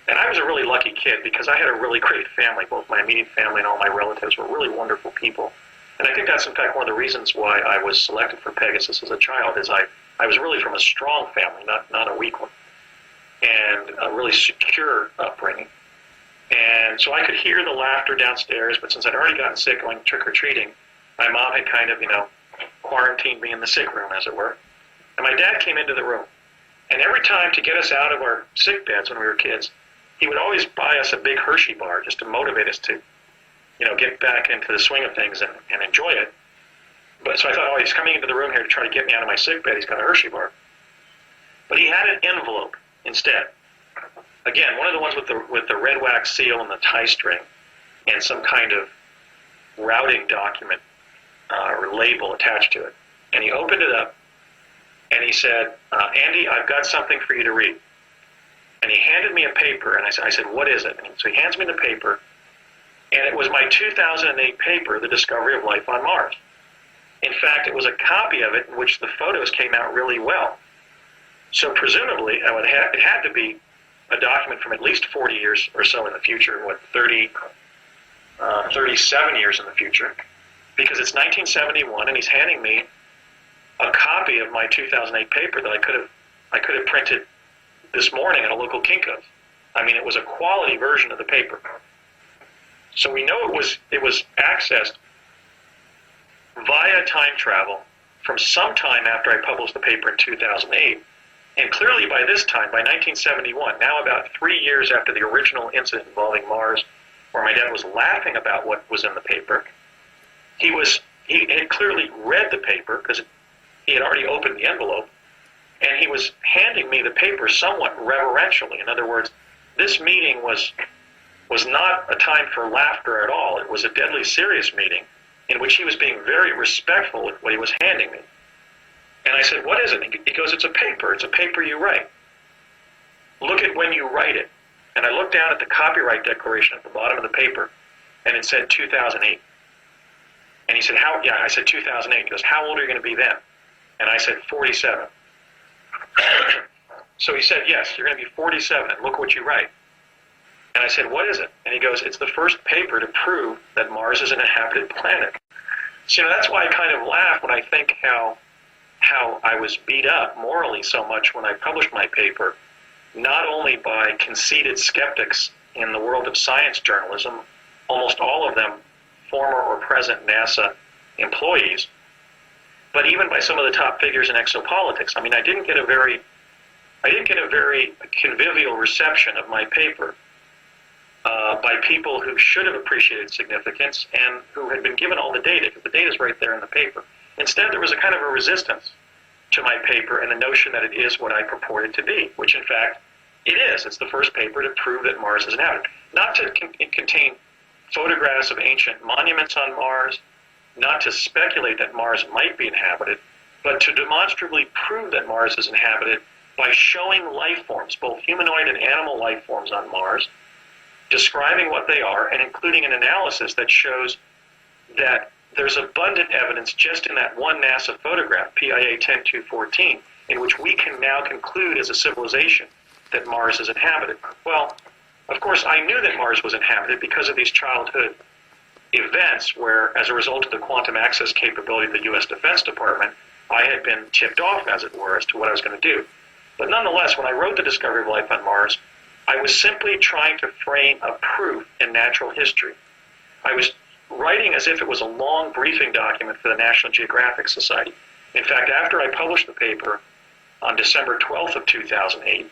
And I was a really lucky kid because I had a really great family. Both my immediate family and all my relatives were really wonderful people. And I think that's, in fact, one of the reasons why I was selected for Pegasus as a child, is I was really from a strong family, not a weak one, and a really secure upbringing. And so I could hear the laughter downstairs, but since I'd already gotten sick going trick-or-treating, my mom had kind of, quarantined me in the sick room, as it were. And my dad came into the room. And every time to get us out of our sick beds when we were kids, he would always buy us a big Hershey bar just to motivate us to, get back into the swing of things and enjoy it. But so I thought, he's coming into the room here to try to get me out of my sick bed. He's got a Hershey bar. But he had an envelope instead. Again, one of the ones with the red wax seal and the tie string and some kind of routing document or label attached to it. And he opened it up and he said, Andy, I've got something for you to read. And he handed me a paper, and I said, what is it? And so he hands me the paper, and it was my 2008 paper, The Discovery of Life on Mars. In fact, it was a copy of it in which the photos came out really well. So presumably, it had to be a document from at least 40 years or so in the future, 37 years in the future, because it's 1971, and he's handing me a copy of my 2008 paper that I could have printed this morning at a local Kinko's. I mean, it was a quality version of the paper. So we know it was accessed via time travel from some time after I published the paper in 2008. And clearly by this time, by 1971, now about 3 years after the original incident involving Mars, where my dad was laughing about what was in the paper, he had clearly read the paper because he had already opened the envelope, and he was handing me the paper somewhat reverentially. In other words, this meeting was not a time for laughter at all. It was a deadly serious meeting in which he was being very respectful with what he was handing me. And I said, what is it? He goes, it's a paper. It's a paper you write. Look at when you write it. And I looked down at the copyright declaration at the bottom of the paper, and it said 2008. And he said, how? Yeah, I said 2008. He goes, how old are you going to be then? And I said, 47. So he said, yes, you're going to be 47, and look what you write. And I said, what is it? And he goes, it's the first paper to prove that Mars is an inhabited planet. So, that's why I kind of laugh when I think how I was beat up morally so much when I published my paper, not only by conceited skeptics in the world of science journalism, almost all of them former or present NASA employees, but even by some of the top figures in exopolitics. I mean, I didn't get a very convivial reception of my paper by people who should have appreciated significance and who had been given all the data, because the data is right there in the paper. instead, there was a kind of a resistance to my paper and the notion that it is what I purport it to be, which in fact it is. It's the first paper to prove that Mars is inhabited. Not to contain photographs of ancient monuments on Mars, not to speculate that Mars might be inhabited, but to demonstrably prove that Mars is inhabited by showing life forms, both humanoid and animal life forms on Mars, describing what they are, and including an analysis that shows that there's abundant evidence just in that one NASA photograph, PIA 10214, in which we can now conclude as a civilization that Mars is inhabited. Well, of course, I knew that Mars was inhabited because of these childhood events where, as a result of the quantum access capability of the U.S. Defense Department, I had been tipped off, as it were, as to what I was going to do. But nonetheless, when I wrote The Discovery of Life on Mars, I was simply trying to frame a proof in natural history. I was writing as if it was a long briefing document for the National Geographic Society. In fact, after I published the paper on December 12th of 2008,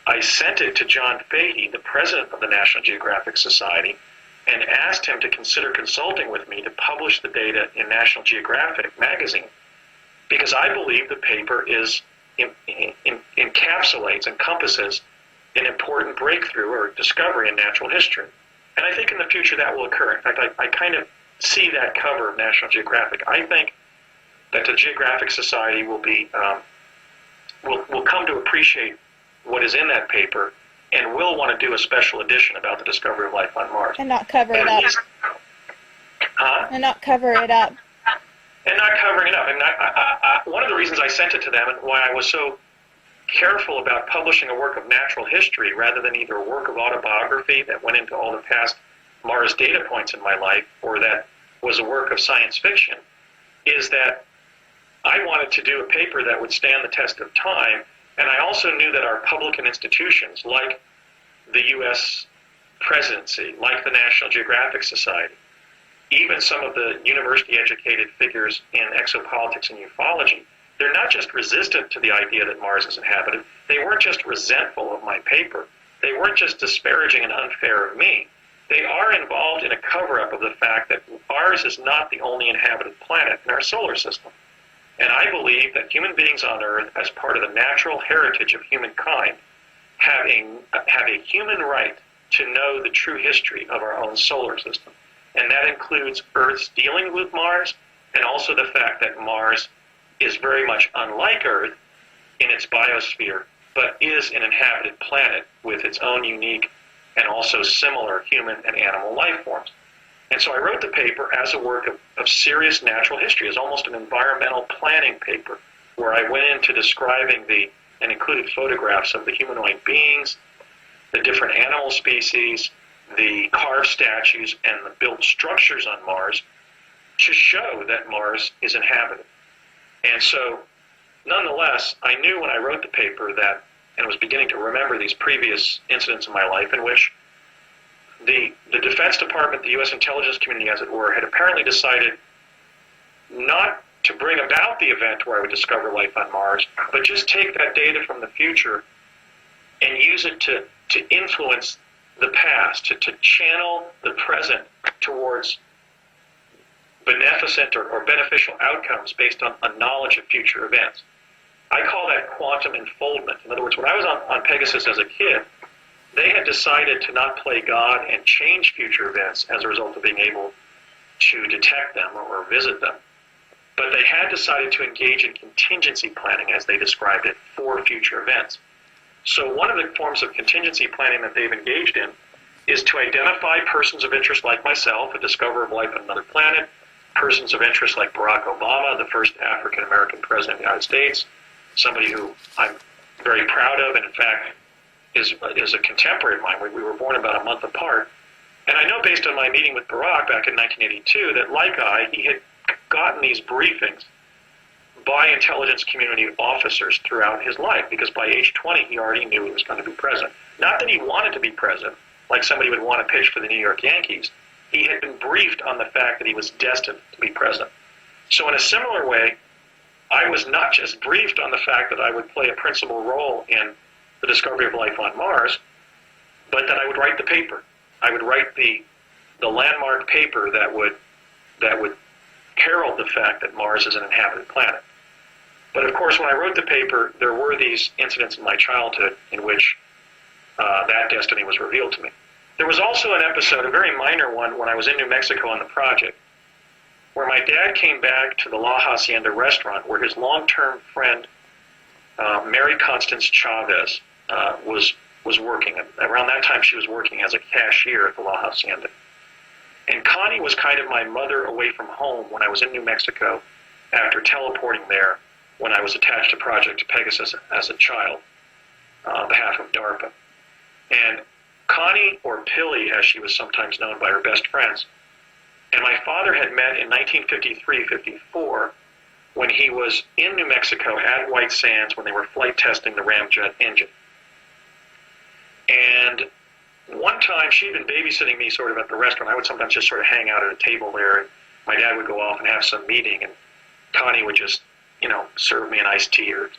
I sent it to John Fahey, the president of the National Geographic Society, and asked him to consider consulting with me to publish the data in National Geographic magazine, because I believe the paper encompasses an important breakthrough or discovery in natural history. And I think in the future that will occur. In fact, I kind of see that cover of National Geographic. I think that the Geographic Society will come to appreciate what is in that paper and will want to do a special edition about the discovery of life on Mars. And not cover it up. And not cover it up. And not covering it up. And one of the reasons I sent it to them and why I was so careful about publishing a work of natural history rather than either a work of autobiography that went into all the past Mars data points in my life or that was a work of science fiction is that I wanted to do a paper that would stand the test of time. And I also knew that our public institutions, like the U.S. presidency, like the National Geographic Society, even some of the university-educated figures in exopolitics and ufology, they're not just resistant to the idea that Mars is inhabited. They weren't just resentful of my paper. They weren't just disparaging and unfair of me. They are involved in a cover-up of the fact that ours is not the only inhabited planet in our solar system. And I believe that human beings on Earth, as part of the natural heritage of humankind, have a human right to know the true history of our own solar system. And that includes Earth's dealing with Mars, and also the fact that Mars is very much unlike Earth in its biosphere, but is an inhabited planet with its own unique and also similar human and animal life forms. And so I wrote the paper as a work of serious natural history, as almost an environmental planning paper, where I went into describing and included photographs of the humanoid beings, the different animal species, the carved statues, and the built structures on Mars to show that Mars is inhabited. And so, nonetheless, I knew when I wrote the paper that, and was beginning to remember these previous incidents in my life in which the Defense Department, the U.S. intelligence community, as it were, had apparently decided not to bring about the event where I would discover life on Mars, but just take that data from the future and use it to influence the past, to channel the present towards beneficent or beneficial outcomes based on a knowledge of future events. I call that quantum enfoldment. In other words, when I was on Pegasus as a kid, they had decided to not play God and change future events as a result of being able to detect them or visit them. But they had decided to engage in contingency planning, as they described it, for future events. So one of the forms of contingency planning that they've engaged in is to identify persons of interest like myself, a discoverer of life on another planet, persons of interest like Barack Obama, the first African-American president of the United States, somebody who I'm very proud of, and in fact is a contemporary of mine. We were born about a month apart. And I know based on my meeting with Barack back in 1982 that, like he had gotten these briefings by intelligence community officers throughout his life, because by age 20 he already knew he was going to be president. Not that he wanted to be president, like somebody would want to pitch for the New York Yankees. He had been briefed on the fact that he was destined to be president. So in a similar way, I was not just briefed on the fact that I would play a principal role in the discovery of life on Mars, but that I would write the paper. I would write the landmark paper that would herald the fact that Mars is an inhabited planet. But of course, when I wrote the paper, there were these incidents in my childhood in which that destiny was revealed to me. There was also an episode, a very minor one, when I was in New Mexico on the project, where my dad came back to the La Hacienda restaurant where his long-term friend, Mary Constance Chavez, was working. Around that time, she was working as a cashier at the La Hacienda. And Connie was kind of my mother away from home when I was in New Mexico after teleporting there when I was attached to Project Pegasus as a child on behalf of DARPA. And Connie, or Pilly, as she was sometimes known by her best friends, and my father had met in 1953-54 when he was in New Mexico at White Sands when they were flight testing the ramjet engine. And one time, she'd been babysitting me sort of at the restaurant. I would sometimes just sort of hang out at a table there, and my dad would go off and have some meeting, and Connie would just, serve me an iced tea or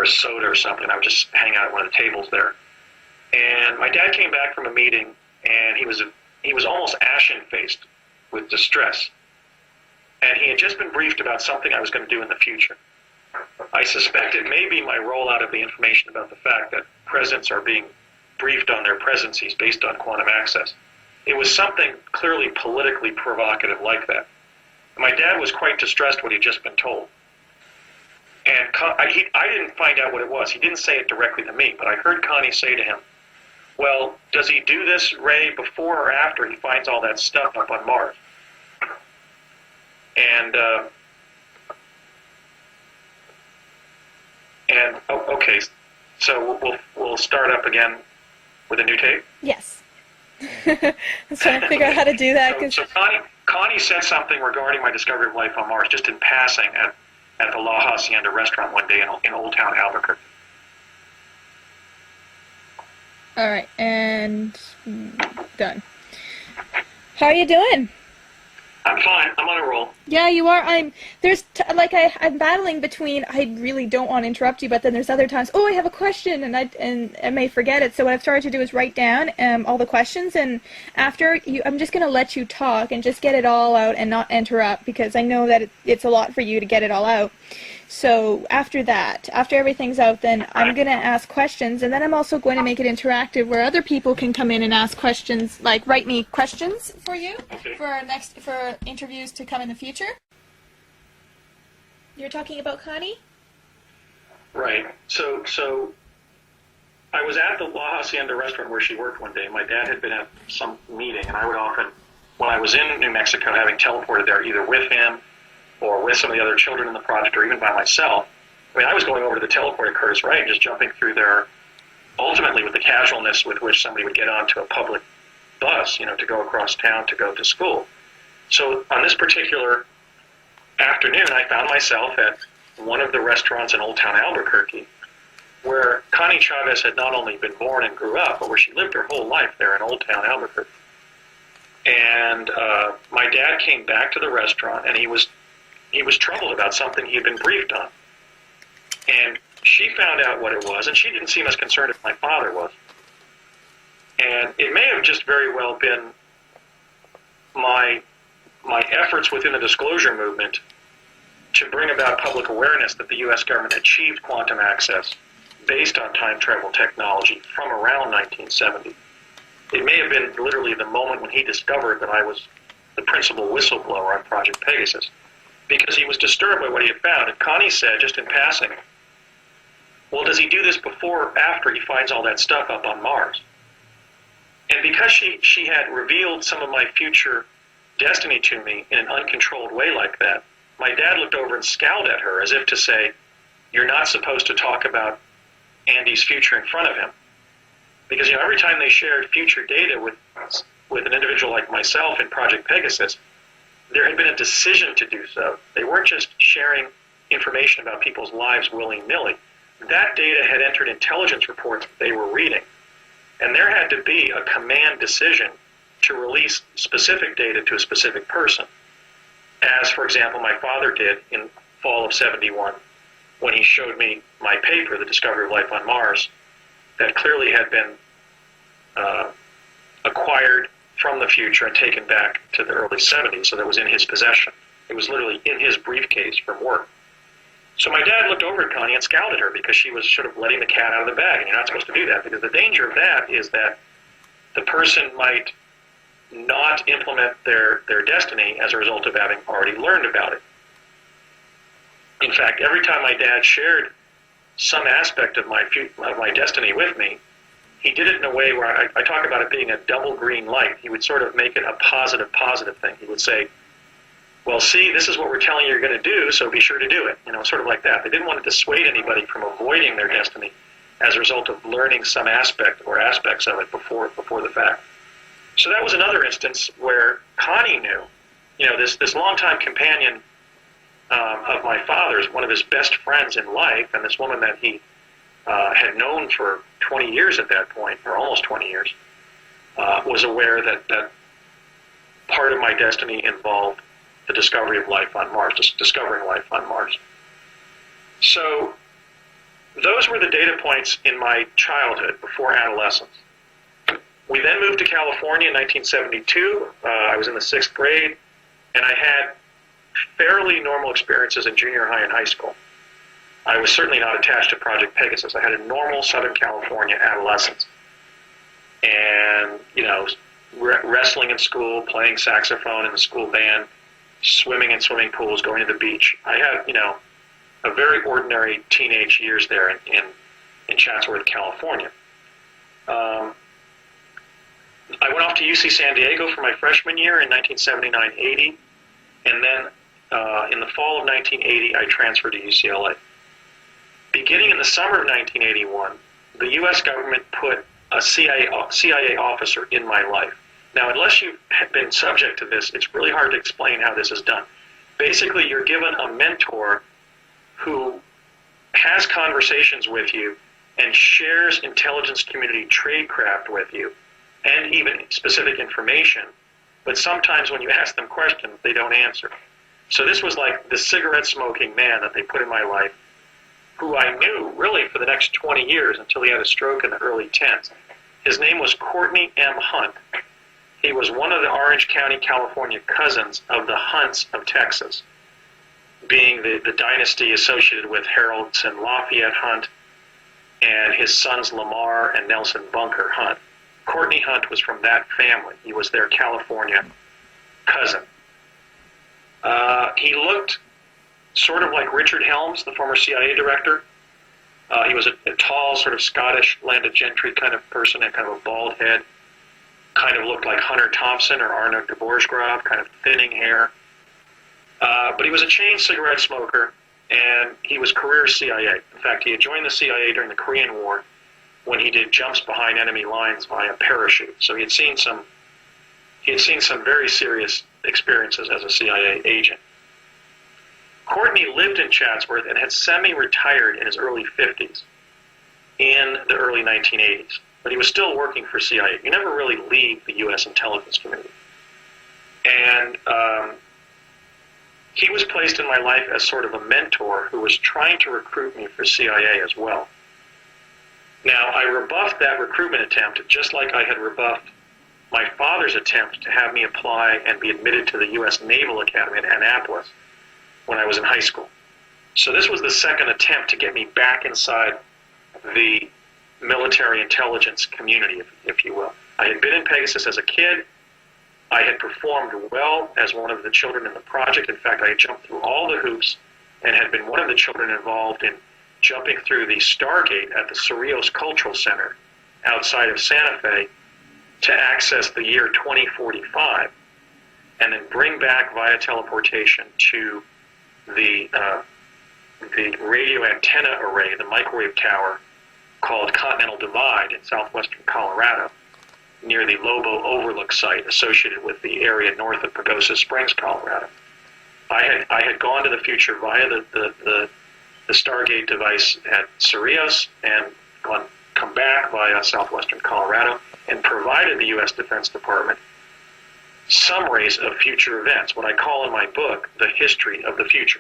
a soda or something. I would just hang out at one of the tables there. And my dad came back from a meeting, and he was almost ashen-faced with distress. And he had just been briefed about something I was going to do in the future. I suspect it may be my rollout of the information about the fact that presidents are being briefed on their presidencies based on quantum access. It was something clearly politically provocative like that. My dad was quite distressed what he'd just been told. And I didn't find out what it was. He didn't say it directly to me, but I heard Connie say to him, well, does he do this, Ray, before or after he finds all that stuff up on Mars? Okay, so we'll start up again with a new tape? Yes. I was trying to figure out how to do that. So Connie said something regarding my discovery of life on Mars, just in passing at the La Hacienda restaurant one day in Old Town Albuquerque. All right, and done. How are you doing? I'm fine. I'm on a roll. Yeah, you are. I'm battling between I really don't want to interrupt you, but then there's other times, I have a question, and I may forget it. So what I've started to do is write down all the questions, and after I'm just going to let you talk and just get it all out and not interrupt, because I know that it's a lot for you to get it all out. So after that, after everything's out, then I'm going to ask questions, and then I'm also going to make it interactive where other people can come in and ask questions, like write me questions for you for interviews to come in the future. You're talking about Connie? Right. So I was at the La Hacienda restaurant where she worked one day. My dad had been at some meeting, and I would often, when I was in New Mexico, having teleported there either with him or with some of the other children in the project, or even by myself. I was going over to the teleport at Curtis Wright, just jumping through there, ultimately with the casualness with which somebody would get onto a public bus, to go across town to go to school. So on this particular afternoon, I found myself at one of the restaurants in Old Town Albuquerque, where Connie Chavez had not only been born and grew up, but where she lived her whole life there in Old Town Albuquerque. And my dad came back to the restaurant, and he was troubled about something he had been briefed on. And she found out what it was, and she didn't seem as concerned as my father was. And it may have just very well been my efforts within the disclosure movement to bring about public awareness that the U.S. government achieved quantum access based on time travel technology from around 1970. It may have been literally the moment when he discovered that I was the principal whistleblower on Project Pegasus, because he was disturbed by what he had found. And Connie said, just in passing, well, does he do this before or after he finds all that stuff up on Mars? And because she had revealed some of my future destiny to me in an uncontrolled way like that, my dad looked over and scowled at her as if to say, you're not supposed to talk about Andy's future in front of him. Because every time they shared future data with an individual like myself in Project Pegasus, there had been a decision to do so. They weren't just sharing information about people's lives willy-nilly. That data had entered intelligence reports that they were reading. And there had to be a command decision to release specific data to a specific person. As, for example, my father did in fall of '71 when he showed me my paper, The Discovery of Life on Mars, that clearly had been acquired from the future and taken back to the early '70s, so that was in his possession. It was literally in his briefcase from work. So my dad looked over at Connie and scowled at her because she was sort of letting the cat out of the bag, and you're not supposed to do that, because the danger of that is that the person might not implement their destiny as a result of having already learned about it. In fact, every time my dad shared some aspect of my destiny with me, he did it in a way where I talk about it being a double green light. He would sort of make it a positive thing. He would say, well, see, this is what we're telling you you're going to do, so be sure to do it. Sort of like that. They didn't want to dissuade anybody from avoiding their destiny as a result of learning some aspect or aspects of it before the fact. So that was another instance where Connie knew, this longtime companion of my father's, one of his best friends in life, and this woman that he had known for 20 years at that point, or almost 20 years, was aware that part of my destiny involved the discovery of life on Mars, discovering life on Mars. So those were the data points in my childhood before adolescence. We then moved to California in 1972. I was in the 6th grade, and I had fairly normal experiences in junior high and high school. I was certainly not attached to Project Pegasus. I had a normal Southern California adolescence. And, wrestling in school, playing saxophone in the school band, swimming in swimming pools, going to the beach. I had, a very ordinary teenage years there in Chatsworth, California. I went off to UC San Diego for my freshman year in 1979-80, and then in the fall of 1980, I transferred to UCLA. Beginning in the summer of 1981, the U.S. government put a CIA officer in my life. Now, unless you've been subject to this, it's really hard to explain how this is done. Basically, you're given a mentor who has conversations with you and shares intelligence community tradecraft with you, and even specific information, but sometimes when you ask them questions, they don't answer. So this was like the cigarette-smoking man that they put in my life, who I knew really for the next 20 years until he had a stroke in the early 10s. His name was Courtney M. Hunt. He was one of the Orange County, California cousins of the Hunts of Texas, being the dynasty associated with Haroldson Lafayette Hunt and his sons Lamar and Nelson Bunker Hunt. Courtney Hunt was from that family. He was their California cousin. He looked sort of like Richard Helms, the former CIA director. He was a tall, sort of Scottish landed gentry kind of person, and kind of a bald head. Kind of looked like Hunter Thompson or Arnold de Borchgrave, kind of thinning hair. But he was a chain cigarette smoker, and he was career CIA. In fact, he had joined the CIA during the Korean War when he did jumps behind enemy lines via parachute. So he had seen some very serious experiences as a CIA agent. Courtney lived in Chatsworth and had semi-retired in his early 50s in the early 1980s. But he was still working for CIA. You never really leave the U.S. intelligence community. And he was placed in my life as sort of a mentor who was trying to recruit me for CIA as well. Now, I rebuffed that recruitment attempt just like I had rebuffed my father's attempt to have me apply and be admitted to the U.S. Naval Academy in Annapolis when I was in high school. So this was the second attempt to get me back inside the military intelligence community, if you will. I had been in Pegasus as a kid. I had performed well as one of the children in the project. In fact, I had jumped through all the hoops and had been one of the children involved in jumping through the Stargate at the Cerrillos Cultural Center outside of Santa Fe to access the year 2045 and then bring back via teleportation to the radio antenna array, the microwave tower called Continental Divide in southwestern Colorado, near the Lobo Overlook site associated with the area north of Pagosa Springs, Colorado. I had gone to the future via the Stargate device at Cerrillos and come back via southwestern Colorado and provided the U.S. Defense Department summaries of future events, what I call in my book the history of the future.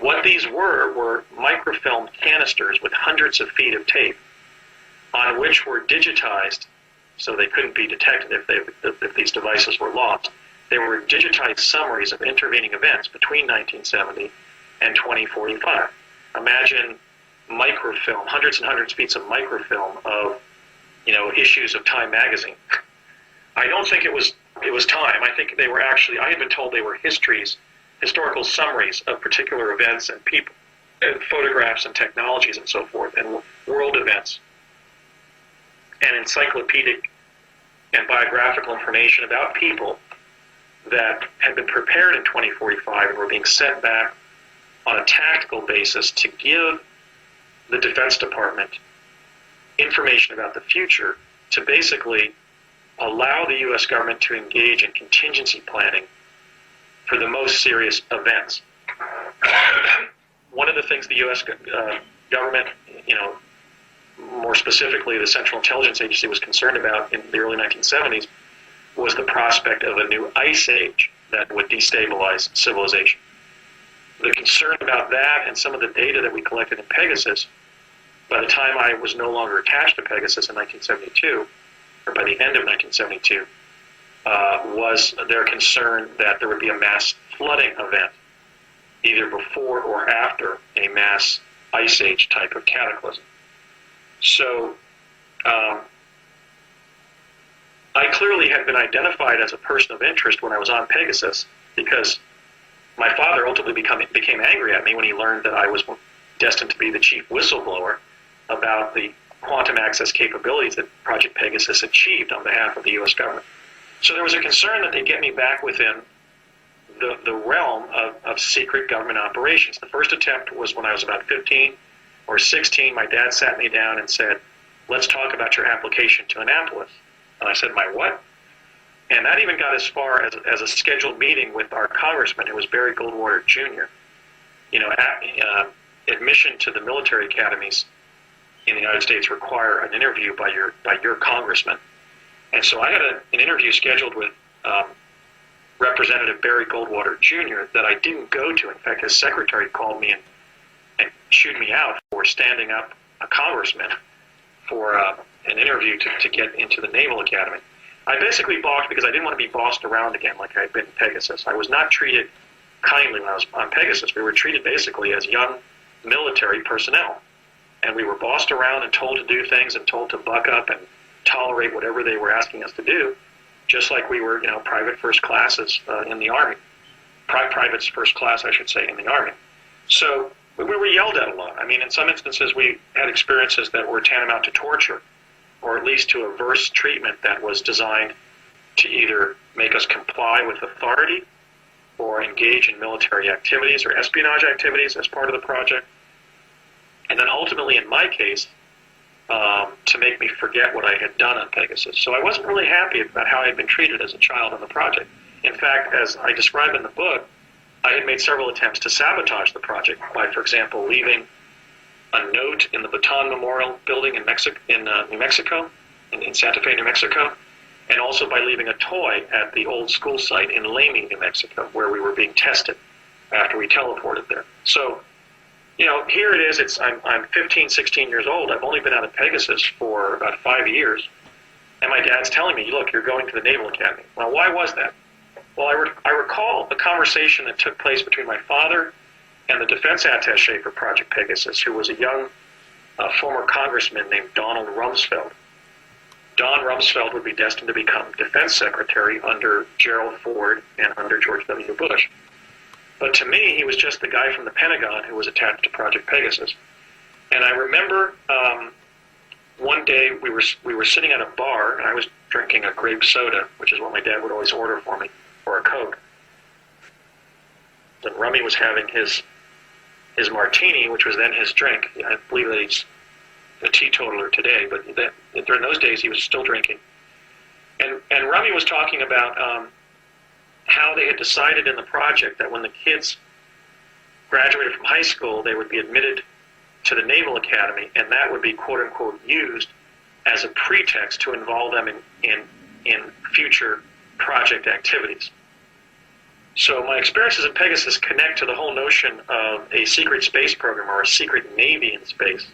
What these were microfilm canisters with hundreds of feet of tape on which were digitized so they couldn't be detected if these devices were lost. They were digitized summaries of intervening events between 1970 and 2045. Imagine microfilm, hundreds and hundreds of feet of microfilm of, issues of Time magazine. I don't think it was Time. I think they were actually, I had been told they were historical summaries of particular events and people, and photographs and technologies and so forth, and world events, and encyclopedic and biographical information about people that had been prepared in 2045 and were being sent back on a tactical basis to give the Defense Department information about the future to basically allow the U.S. government to engage in contingency planning for the most serious events. One of the things the U.S. Government, more specifically the Central Intelligence Agency, was concerned about in the early 1970s was the prospect of a new ice age that would destabilize civilization. The concern about that and some of the data that we collected in Pegasus, by the time I was no longer attached to Pegasus in 1972, or by the end of 1972, was their concern that there would be a mass flooding event, either before or after a mass ice age type of cataclysm. So I clearly had been identified as a person of interest when I was on Pegasus, because my father ultimately became angry at me when he learned that I was destined to be the chief whistleblower about the quantum access capabilities that Project Pegasus achieved on behalf of the U.S. government. So there was a concern that they'd get me back within the realm of secret government operations. The first attempt was when I was about 15 or 16. My dad sat me down and said, "Let's talk about your application to Annapolis." And I said, "My what?" And that even got as far as a scheduled meeting with our congressman, who was Barry Goldwater Jr. Admission to the military academies in the United States require an interview by your congressman. And so I had an interview scheduled with Representative Barry Goldwater Jr. that I didn't go to. In fact, his secretary called me and chewed me out for standing up a congressman for an interview to get into the Naval Academy. I basically balked because I didn't want to be bossed around again like I had been in Pegasus. I was not treated kindly when I was on Pegasus. We were treated basically as young military personnel. And we were bossed around and told to do things and told to buck up and tolerate whatever they were asking us to do, just like we were, private first classes in the Army. Privates first class, I should say, in the Army. So we were yelled at a lot. I mean, in some instances, we had experiences that were tantamount to torture, or at least to averse treatment that was designed to either make us comply with authority or engage in military activities or espionage activities as part of the project. And then ultimately, in my case, to make me forget what I had done on Pegasus. So I wasn't really happy about how I had been treated as a child on the project. In fact, as I describe in the book, I had made several attempts to sabotage the project by, for example, leaving a note in the Baton Memorial Building in New Mexico, in Santa Fe, New Mexico, and also by leaving a toy at the old school site in Lamy, New Mexico, where we were being tested after we teleported there. So, here it is. I'm 15, 16 years old. I've only been out of Pegasus for about 5 years, and my dad's telling me, "Look, you're going to the Naval Academy." Well, why was that? Well, I recall a conversation that took place between my father and the defense attaché for Project Pegasus, who was a young former congressman named Donald Rumsfeld. Don Rumsfeld would be destined to become defense secretary under Gerald Ford and under George W. Bush. But to me, he was just the guy from the Pentagon who was attached to Project Pegasus. And I remember one day we were sitting at a bar, and I was drinking a grape soda, which is what my dad would always order for me, or a Coke. And Rummy was having his martini, which was then his drink. I believe that he's a teetotaler today, but during those days he was still drinking. And Rummy was talking about how they had decided in the project that when the kids graduated from high school, they would be admitted to the Naval Academy, and that would be quote-unquote used as a pretext to involve them in future project activities. So my experiences in Pegasus connect to the whole notion of a secret space program or a secret Navy in space,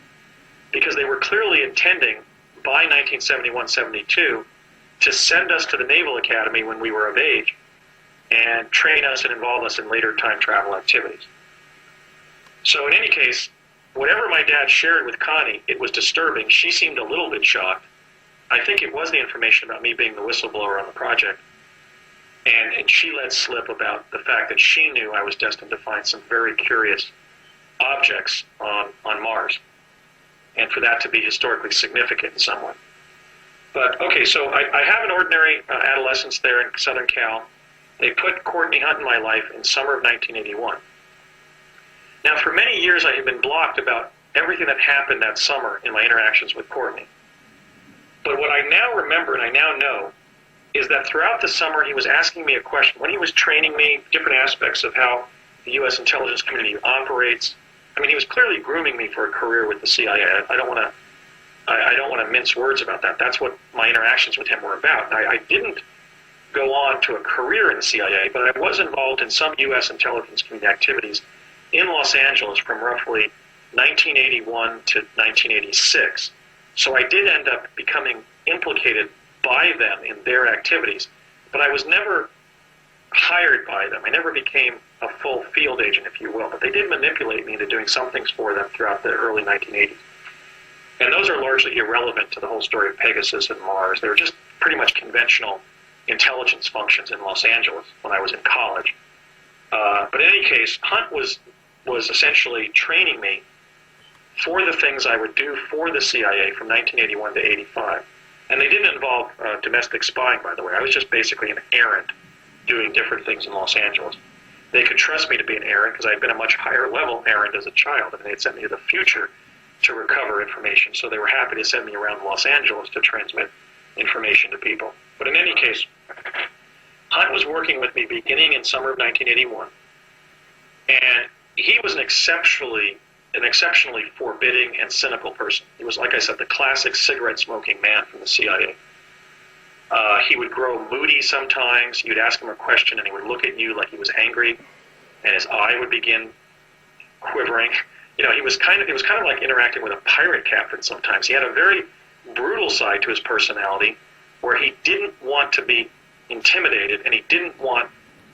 because they were clearly intending by 1971-72 to send us to the Naval Academy when we were of age and train us and involve us in later time travel activities. So in any case, whatever my dad shared with Connie, it was disturbing. She seemed a little bit shocked. I think it was the information about me being the whistleblower on the project. And she let slip about the fact that she knew I was destined to find some very curious objects on Mars, and for that to be historically significant in some way. But, okay, so I have an ordinary adolescence there in Southern Cal. They put Courtney Hunt in my life in summer of 1981. Now, for many years, I had been blocked about everything that happened that summer in my interactions with Courtney. But what I now remember and I now know is that throughout the summer, he was asking me a question. When he was training me, different aspects of how the U.S. intelligence community operates, I mean, he was clearly grooming me for a career with the CIA. I don't want to mince words about that. That's what my interactions with him were about. I didn't go on to a career in the CIA, but I was involved in some U.S. intelligence community activities in Los Angeles from roughly 1981 to 1986. So I did end up becoming implicated by them in their activities, but I was never hired by them. I never became a full field agent, if you will, but they did manipulate me into doing some things for them throughout the early 1980s. And those are largely irrelevant to the whole story of Pegasus and Mars. They were just pretty much conventional intelligence functions in Los Angeles when I was in college. But in any case, Hunt was essentially training me for the things I would do for the CIA from 1981 to 85. And they didn't involve domestic spying, by the way. I was just basically an errand doing different things in Los Angeles. They could trust me to be an errand because I had been a much higher level errand as a child, and they had sent me to the future to recover information. So they were happy to send me around Los Angeles to transmit information to people. But in any case, Hunt was working with me beginning in summer of 1981, and he was an exceptionally forbidding and cynical person. He was, like I said, the classic cigarette-smoking man from the CIA. He would grow moody sometimes. You'd ask him a question, and he would look at you like he was angry, and his eye would begin quivering. You know, it was kind of like interacting with a pirate captain sometimes. He had a very brutal side to his personality where he didn't want to be intimidated, and he didn't want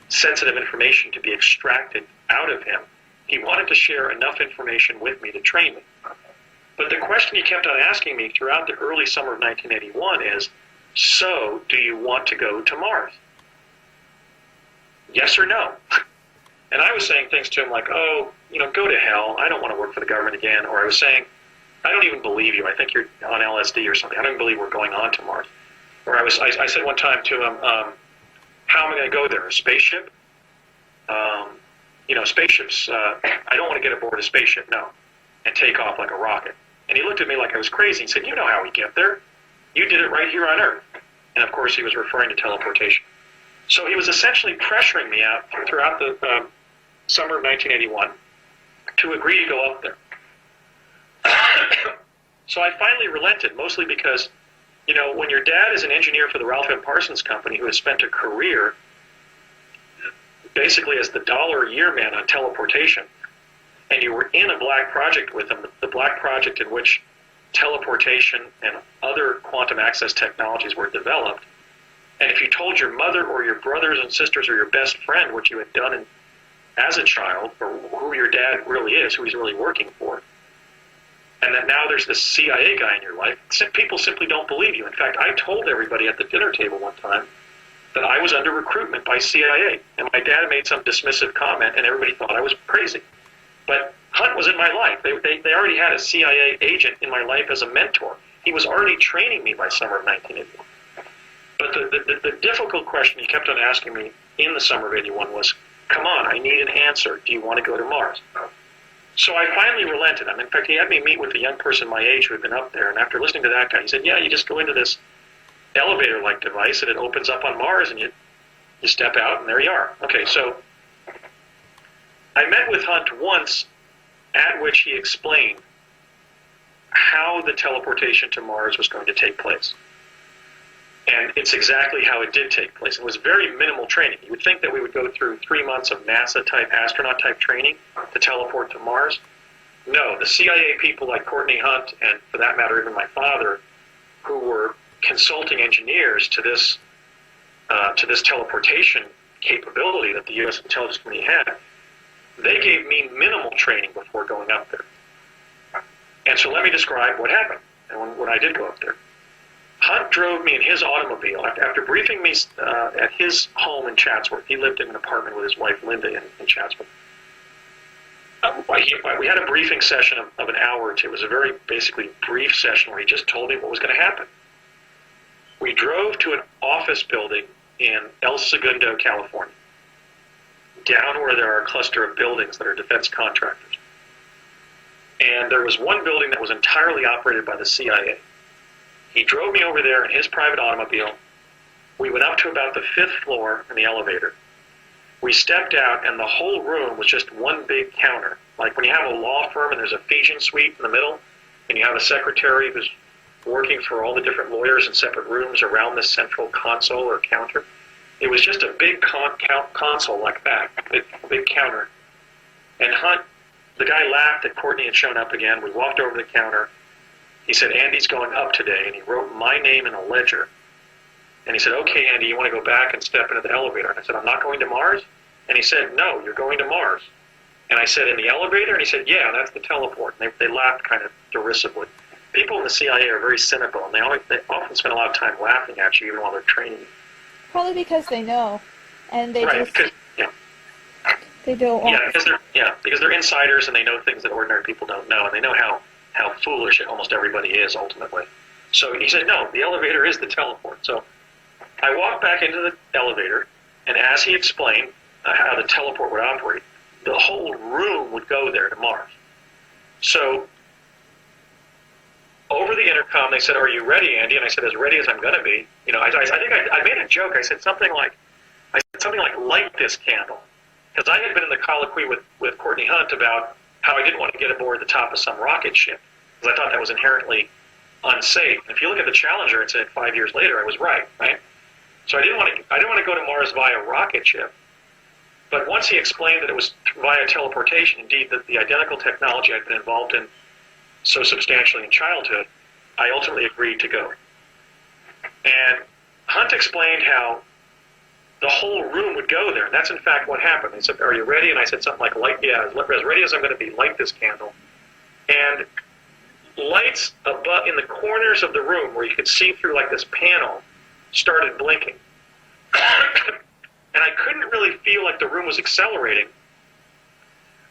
sensitive information to be extracted out of him. He wanted to share enough information with me to train me. But the question he kept on asking me throughout the early summer of 1981 is, so do you want to go to Mars? Yes or no? And I was saying things to him like, oh, go to hell. I don't want to work for the government again. Or I was saying, I don't even believe you. I think you're on LSD or something. I don't believe we're going on to Mars. Or I said one time to him, how am I going to go there? A spaceship? Spaceships, I don't want to get aboard a spaceship, no, and take off like a rocket. And he looked at me like I was crazy and said, you know how we get there. You did it right here on Earth. And of course he was referring to teleportation. So he was essentially pressuring me out throughout the summer of 1981 to agree to go up there. So I finally relented, mostly because, when your dad is an engineer for the Ralph M. Parsons Company who has spent a career basically as the $1-a-year man on teleportation, and you were in a black project with him, the black project in which teleportation and other quantum access technologies were developed, and if you told your mother or your brothers and sisters or your best friend what you had done as a child, or who your dad really is, who he's really working for, and that now there's this CIA guy in your life, people simply don't believe you. In fact, I told everybody at the dinner table one time that I was under recruitment by CIA, and my dad made some dismissive comment, and everybody thought I was crazy. But Hunt was in my life. They already had a CIA agent in my life as a mentor. He was already training me by summer of 1981. But the difficult question he kept on asking me in the summer of 81 was, come on, I need an answer. Do you want to go to Mars? So I finally relented. In fact, he had me meet with a young person my age who had been up there, and after listening to that guy, he said, yeah, you just go into this elevator-like device, and it opens up on Mars, and you step out, and there you are. Okay, so I met with Hunt once, at which he explained how the teleportation to Mars was going to take place. And it's exactly how it did take place. It was very minimal training. You would think that we would go through 3 months of NASA-type, astronaut-type training to teleport to Mars. No, the CIA people like Courtney Hunt, and for that matter, even my father, who were consulting engineers to this teleportation capability that the U.S. intelligence community had, they gave me minimal training before going up there. And so let me describe what happened and when I did go up there. Hunt drove me in his automobile after briefing me at his home in Chatsworth. He lived in an apartment with his wife, Linda, in Chatsworth. We had a briefing session of an hour or two. It was a very basically brief session where he just told me what was going to happen. We drove to an office building in El Segundo, California, down where there are a cluster of buildings that are defense contractors. And there was one building that was entirely operated by the CIA. He drove me over there in his private automobile. We went up to about the 5th floor in the elevator. We stepped out, and the whole room was just one big counter. Like when you have a law firm and there's a Ephesian suite in the middle, and you have a secretary who's working for all the different lawyers in separate rooms around this central console or counter. It was just a big console like that, big counter. And Hunt, the guy laughed that Courtney had shown up again. We walked over to the counter. He said, Andy's going up today, and he wrote my name in a ledger. And he said, okay, Andy, you want to go back and step into the elevator? And I said, I'm not going to Mars? And he said, no, you're going to Mars. And I said, in the elevator? And he said, yeah, that's the teleport. And they laughed kind of derisively. People in the CIA are very cynical, and they often spend a lot of time laughing at you even while they're training you. Probably because they know, and they right, just because, yeah. They don't want. Because they're insiders and they know things that ordinary people don't know, and they know how foolish almost everybody is ultimately. So he said, no, the elevator is the teleport. So I walked back into the elevator, and as he explained how the teleport would operate, the whole room would go there to Mars. So over the intercom, they said, are you ready, Andy? And I said, as ready as I'm going to be. You know, I think I made a joke. I said something like, light this candle. Because I had been in the colloquy with Courtney Hunt about how I didn't want to get aboard the top of some rocket ship, because I thought that was inherently unsafe. And if you look at the Challenger and said 5 years later, I was right? So I didn't want to go to Mars via rocket ship. But once he explained that it was via teleportation, indeed that the identical technology I'd been involved in so substantially in childhood, I ultimately agreed to go. And Hunt explained how the whole room would go there. And that's in fact what happened. They said, are you ready? And I said something like, as ready as I'm going to be, light this candle. And lights above in the corners of the room where you could see through like this panel started blinking. And I couldn't really feel like the room was accelerating.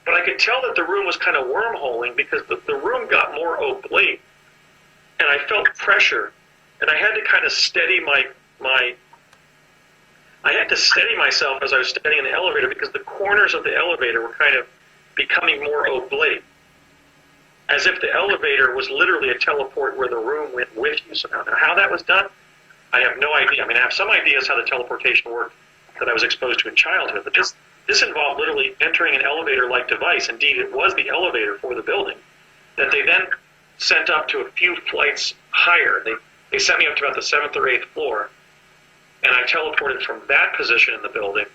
But I could tell that the room was kind of wormholing because the room got more oblique. And I felt pressure. And I had to kind of steady I had to steady myself as I was standing in the elevator because the corners of the elevator were kind of becoming more oblique. As if the elevator was literally a teleport where the room went with you somehow. Now, how that was done, I have no idea. I mean, I have some ideas how the teleportation worked that I was exposed to in childhood, but this involved literally entering an elevator-like device. Indeed, it was the elevator for the building that they then sent up to a few flights higher. They sent me up to about the 7th or 8th floor, and I teleported from that position in the building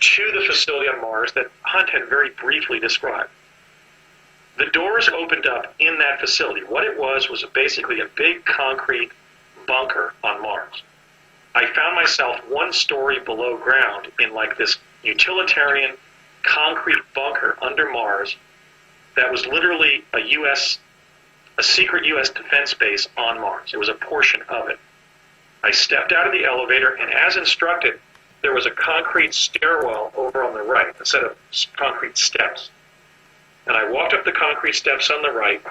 to the facility on Mars that Hunt had very briefly described. The doors opened up in that facility. What it was basically a big concrete bunker on Mars. I found myself 1 story below ground in like this utilitarian concrete bunker under Mars that was literally a secret U.S. defense base on Mars. It was a portion of it. I stepped out of the elevator, and as instructed, there was a concrete stairwell over on the right, a set of concrete steps. And I walked up the concrete steps on the right,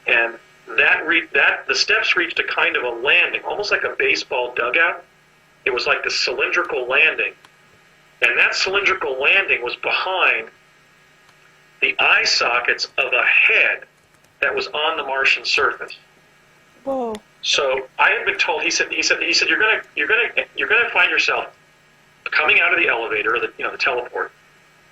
and the steps reached a kind of a landing, almost like a baseball dugout. It was like this cylindrical landing. And that cylindrical landing was behind the eye sockets of a head that was on the Martian surface. Whoa. So I had been told. He said you're gonna find yourself coming out of the elevator, or the teleport,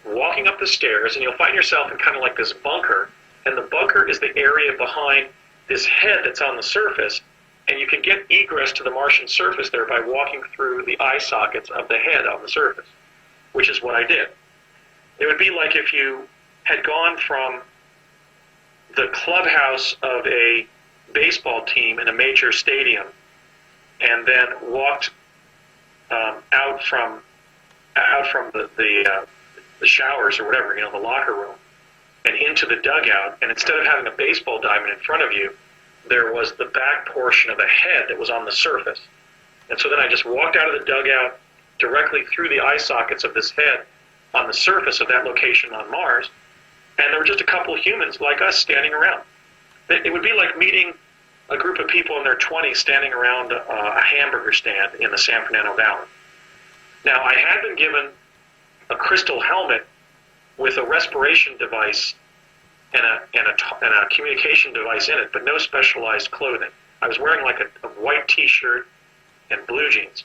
walking up the stairs, and you'll find yourself in kind of like this bunker. And the bunker is the area behind this head that's on the surface. And you can get egress to the Martian surface there by walking through the eye sockets of the head on the surface, which is what I did. It would be like if you had gone from the clubhouse of a baseball team in a major stadium and then walked out from out from the showers or whatever, the locker room, and into the dugout. And instead of having a baseball diamond in front of you, there was the back portion of a head that was on the surface. And so then I just walked out of the dugout directly through the eye sockets of this head on the surface of that location on Mars, and there were just a couple of humans like us standing around. It would be like meeting a group of people in their 20s standing around a hamburger stand in the San Fernando Valley. Now, I had been given a crystal helmet with a respiration device and a communication device in it, but no specialized clothing. I was wearing like a white T-shirt and blue jeans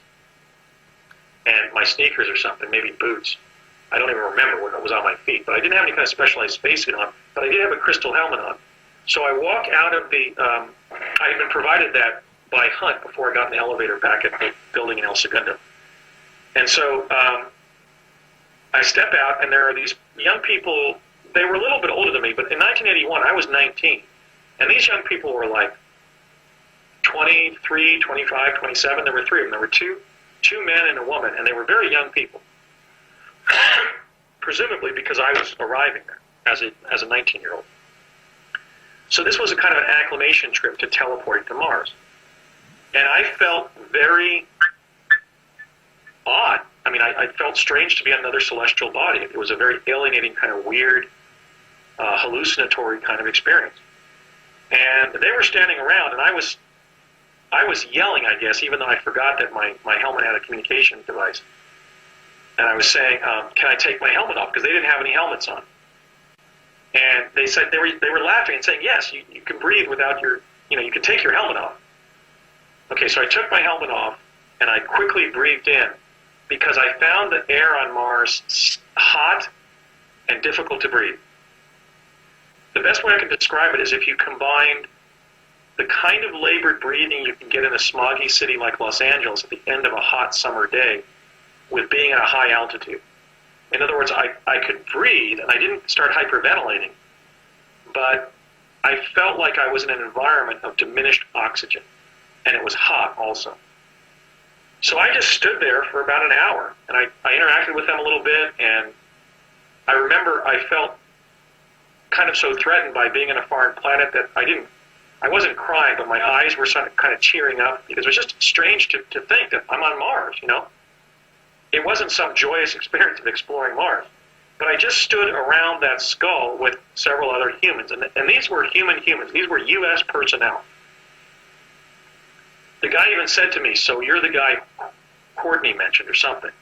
and my sneakers or something, maybe boots. I don't even remember what was on my feet, but I didn't have any kind of specialized spacesuit on, but I did have a crystal helmet on. So I walk out of the, I had been provided that by Hunt before I got in the elevator back at the building in El Segundo. And so I step out, and there are these young people. They were a little bit older than me, but in 1981, I was 19. And these young people were like 23, 25, 27. There were three of them. There were two men and a woman, and they were very young people. Presumably because I was arriving there as a 19-year-old. So this was a kind of an acclimation trip to teleporting to Mars. And I felt very odd. I mean, I felt strange to be on another celestial body. It was a very alienating, kind of weird, hallucinatory kind of experience. And they were standing around, and I was yelling, I guess, even though I forgot that my helmet had a communication device. And I was saying, can I take my helmet off? Because they didn't have any helmets on. And they said they were laughing and saying, yes, you can breathe without you can take your helmet off. Okay, so I took my helmet off, and I quickly breathed in, because I found the air on Mars hot and difficult to breathe. The best way I can describe it is if you combined the kind of labored breathing you can get in a smoggy city like Los Angeles at the end of a hot summer day with being at a high altitude. In other words, I could breathe, and I didn't start hyperventilating, but I felt like I was in an environment of diminished oxygen, and it was hot also. So I just stood there for about an hour, and I interacted with them a little bit, and I remember I felt kind of so threatened by being on a foreign planet that I wasn't crying, but my eyes were sort of kind of cheering up, because it was just strange to think that I'm on Mars, It wasn't some joyous experience of exploring Mars. But I just stood around that skull with several other humans, and these were humans. These were U.S. personnel. The guy even said to me, so you're the guy Courtney mentioned or something.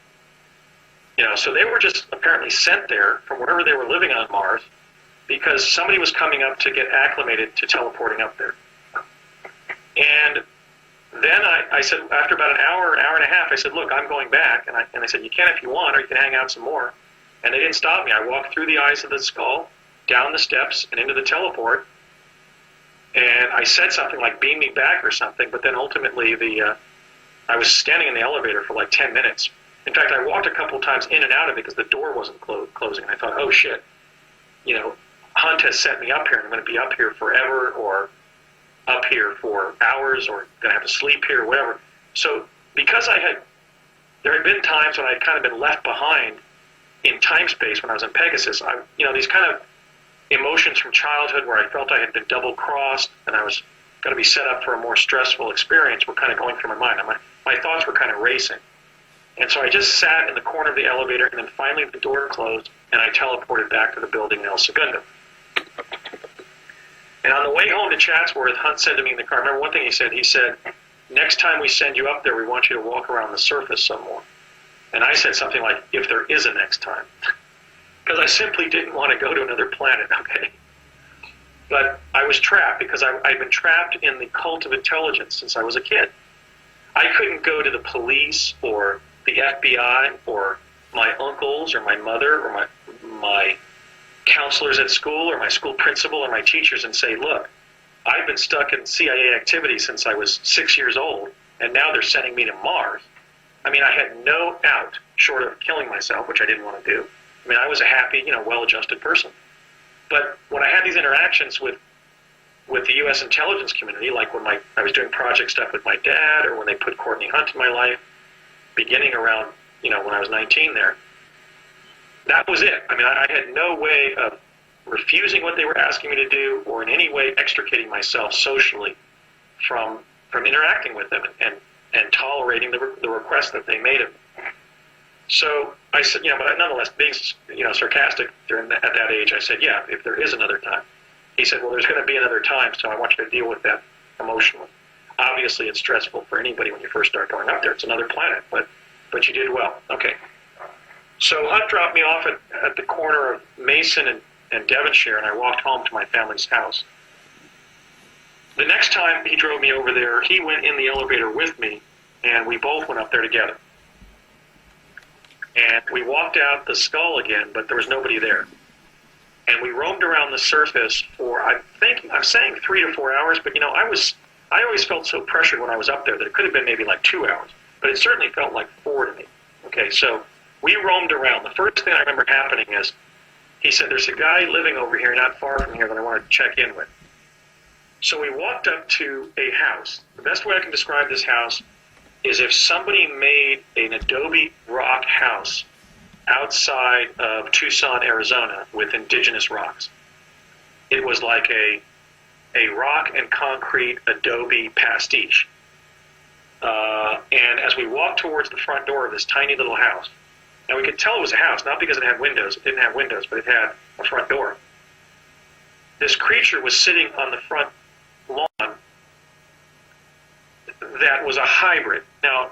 So they were just apparently sent there from wherever they were living on Mars because somebody was coming up to get acclimated to teleporting up there. And then I said, after about an hour and a half, I said, look, I'm going back. And I said, you can if you want, or you can hang out some more. And they didn't stop me. I walked through the eyes of the skull, down the steps, and into the teleport. And I said something like, beam me back or something. But then ultimately, I was standing in the elevator for like 10 minutes. In fact, I walked a couple times in and out of it because the door wasn't closing. And I thought, oh, shit. Hunt has set me up here, and I'm going to be up here forever, or up here for hours, or going to have to sleep here, or whatever. So because there had been times when I'd kind of been left behind in time-space when I was in Pegasus. These kind of emotions from childhood where I felt I had been double-crossed and I was going to be set up for a more stressful experience were kind of going through my mind. My thoughts were kind of racing. And so I just sat in the corner of the elevator, and then finally the door closed, and I teleported back to the building in El Segundo. And on the way home to Chatsworth, Hunt said to me in the car, I remember one thing he said, next time we send you up there, we want you to walk around the surface some more. And I said something like, if there is a next time. Because I simply didn't want to go to another planet, okay? But I was trapped, because I'd been trapped in the cult of intelligence since I was a kid. I couldn't go to the police or the FBI or my uncles or my mother or my counselors at school or my school principal or my teachers and say, look, I've been stuck in CIA activity since I was 6 years old, and now they're sending me to Mars. I mean, I had no out short of killing myself, which I didn't want to do. I mean, I was a happy, well-adjusted person. But when I had these interactions with the U.S. intelligence community, like when I was doing project stuff with my dad, or when they put Courtney Hunt in my life, beginning around when I was 19 there. That was it. I mean, I had no way of refusing what they were asking me to do or in any way extricating myself socially from interacting with them and tolerating the requests that they made of me. So I said, but nonetheless, being, sarcastic at that age, I said, yeah, if there is another time. He said, well, there's going to be another time, so I want you to deal with that emotionally. Obviously, it's stressful for anybody when you first start going up there. It's another planet, but you did well. Okay. So Hunt dropped me off at the corner of Mason and Devonshire, and I walked home to my family's house. The next time he drove me over there, he went in the elevator with me, and we both went up there together. And we walked out the skull again, but there was nobody there. And we roamed around the surface for, I'm saying 3 to 4 hours, but I always felt so pressured when I was up there that it could have been maybe like 2 hours, but it certainly felt like 4 to me. Okay, so we roamed around. The first thing I remember happening is he said, there's a guy living over here not far from here that I want to check in with. So we walked up to a house. The best way I can describe this house is if somebody made an adobe rock house outside of Tucson, Arizona, with indigenous rocks. It was like a rock and concrete adobe pastiche. And as we walked towards the front door of this tiny little house, and we could tell it was a house, not because it had windows. It didn't have windows, but it had a front door. This creature was sitting on the front lawn that was a hybrid. Now,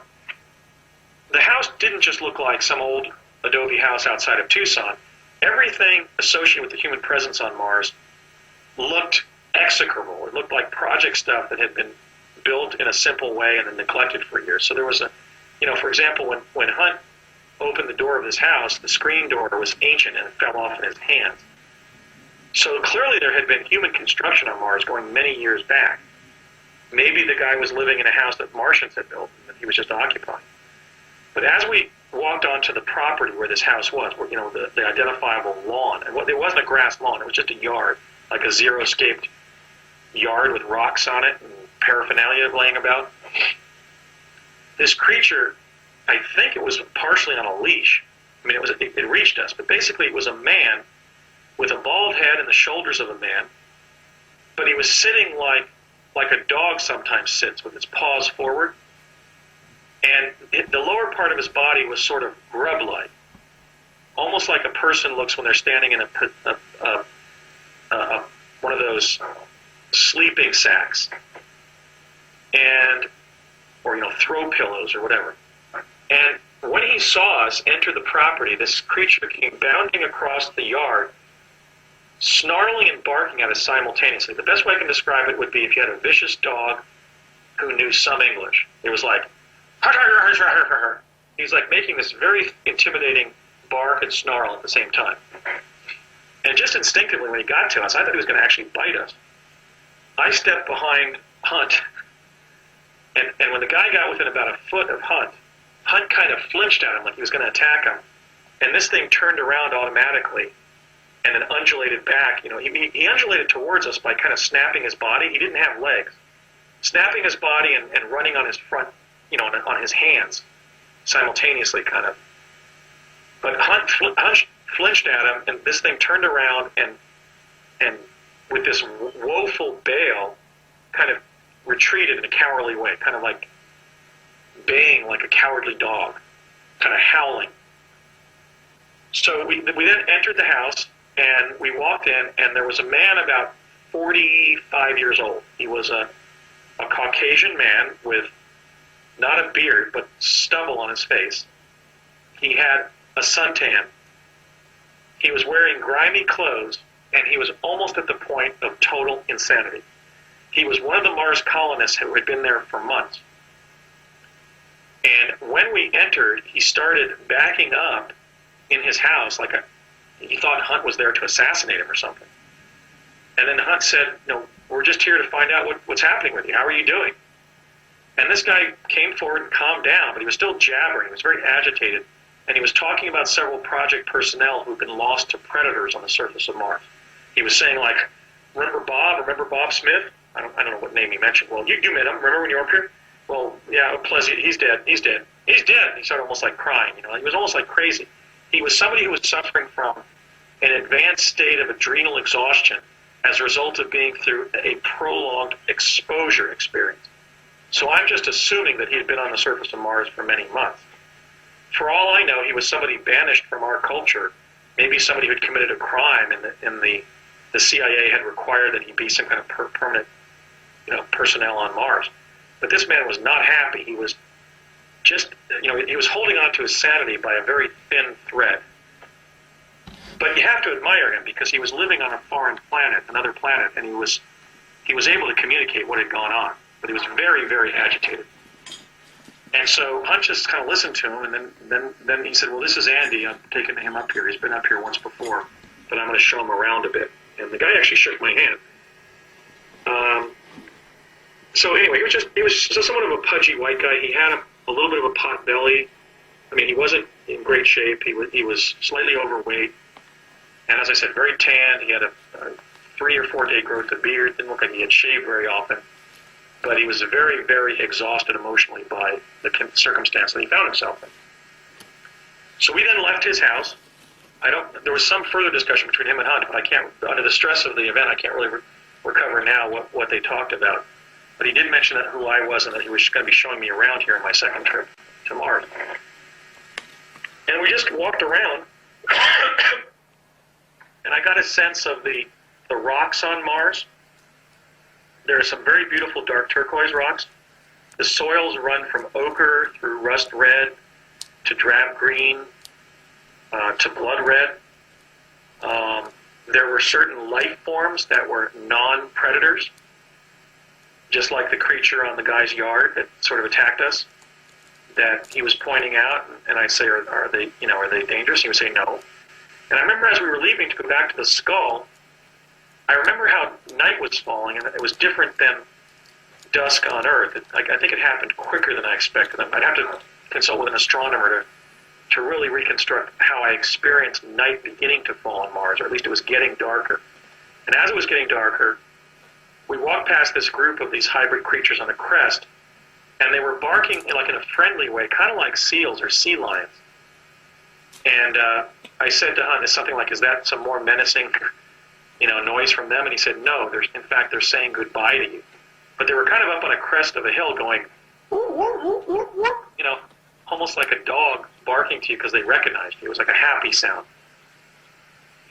the house didn't just look like some old adobe house outside of Tucson. Everything associated with the human presence on Mars looked execrable. It looked like project stuff that had been built in a simple way and then neglected for years. So there was for example, when Hunt opened the door of this house, the screen door was ancient and it fell off in his hands. So clearly there had been human construction on Mars going many years back. Maybe the guy was living in a house that Martians had built and that he was just occupying. But as we walked onto the property where this house was, the identifiable lawn, and it wasn't a grass lawn, it was just a yard, like a zero-scaped yard with rocks on it and paraphernalia laying about. This creature, I think it was partially on a leash. I mean, it reached us, but basically it was a man with a bald head and the shoulders of a man, but he was sitting like a dog sometimes sits with its paws forward, and the lower part of his body was sort of grub-like, almost like a person looks when they're standing in one of those sleeping sacks, or throw pillows or whatever. And when he saw us enter the property, this creature came bounding across the yard, snarling and barking at us simultaneously. The best way I can describe it would be if you had a vicious dog who knew some English. It was like, he was like making this very intimidating bark and snarl at the same time. And just instinctively, when he got to us, I thought he was going to actually bite us. I stepped behind Hunt, and when the guy got within about a foot of Hunt kind of flinched at him like he was going to attack him, and this thing turned around automatically and then undulated back. He undulated towards us by kind of snapping his body. He didn't have legs. Snapping his body and running on his front, on his hands simultaneously, kind of. But Hunt flinched at him, and this thing turned around and with this woeful bail, kind of retreated in a cowardly way, kind of like baying like a cowardly dog, kind of howling. So we then entered the house, and we walked in, and there was a man about 45 years old. He was a Caucasian man with not a beard, but stubble on his face. He had a suntan. He was wearing grimy clothes, and he was almost at the point of total insanity. He was one of the Mars colonists who had been there for months. And when we entered, he started backing up in his house like he thought Hunt was there to assassinate him or something. And then Hunt said, we're just here to find out what's happening with you. How are you doing? And this guy came forward and calmed down, but he was still jabbering. He was very agitated. And he was talking about several project personnel who'd been lost to predators on the surface of Mars. He was saying, like, remember Bob Smith? I don't know what name he mentioned. Well, you met him. Remember when you were up here? Well, yeah, Plessy, he's dead. he's dead. And he started almost like crying. He was almost like crazy. He was somebody who was suffering from an advanced state of adrenal exhaustion as a result of being through a prolonged exposure experience. So I'm just assuming that he had been on the surface of Mars for many months. For all I know, he was somebody banished from our culture, maybe somebody who had committed a crime, and the CIA had required that he be some kind of permanent, personnel on Mars. But this man was not happy. He was just, he was holding on to his sanity by a very thin thread. But you have to admire him because he was living on a foreign planet, another planet, and he was able to communicate what had gone on. But he was very, very agitated. And so Hunt just kind of listened to him, and then he said, well, this is Andy. I'm taking him up here. He's been up here once before, but I'm going to show him around a bit. And the guy actually shook my hand. So anyway, he was somewhat of a pudgy white guy. He had a little bit of a pot belly. I mean, he wasn't in great shape. He was slightly overweight. And as I said, very tan. He had a 3 or 4 day growth of beard. Didn't look like he had shaved very often. But he was very, very exhausted emotionally by the circumstance that he found himself in. So we then left his house. There was some further discussion between him and Hunt, but I can't, under the stress of the event, I can't really recover now what they talked about. But he did mention that who I was and that he was going to be showing me around here on my second trip to Mars. And we just walked around, and I got a sense of the rocks on Mars. There are some very beautiful dark turquoise rocks. The soils run from ochre through rust red to drab green to blood red. There were certain life forms that were non-predators, just like the creature on the guy's yard that sort of attacked us, that he was pointing out, and I'd say, are they dangerous? He would say no. And I remember as we were leaving to go back to the skull, I remember how night was falling, and it was different than dusk on Earth. I think it happened quicker than I expected. I'd have to consult with an astronomer to really reconstruct how I experienced night beginning to fall on Mars, or at least it was getting darker. And as it was getting darker, we walked past this group of these hybrid creatures on the crest, and they were barking in a friendly way, kind of like seals or sea lions. And I said to Hunt, something like, is that some more menacing noise from them? And he said, no, in fact, they're saying goodbye to you. But they were kind of up on a crest of a hill going, almost like a dog barking to you because they recognized you. It was like a happy sound.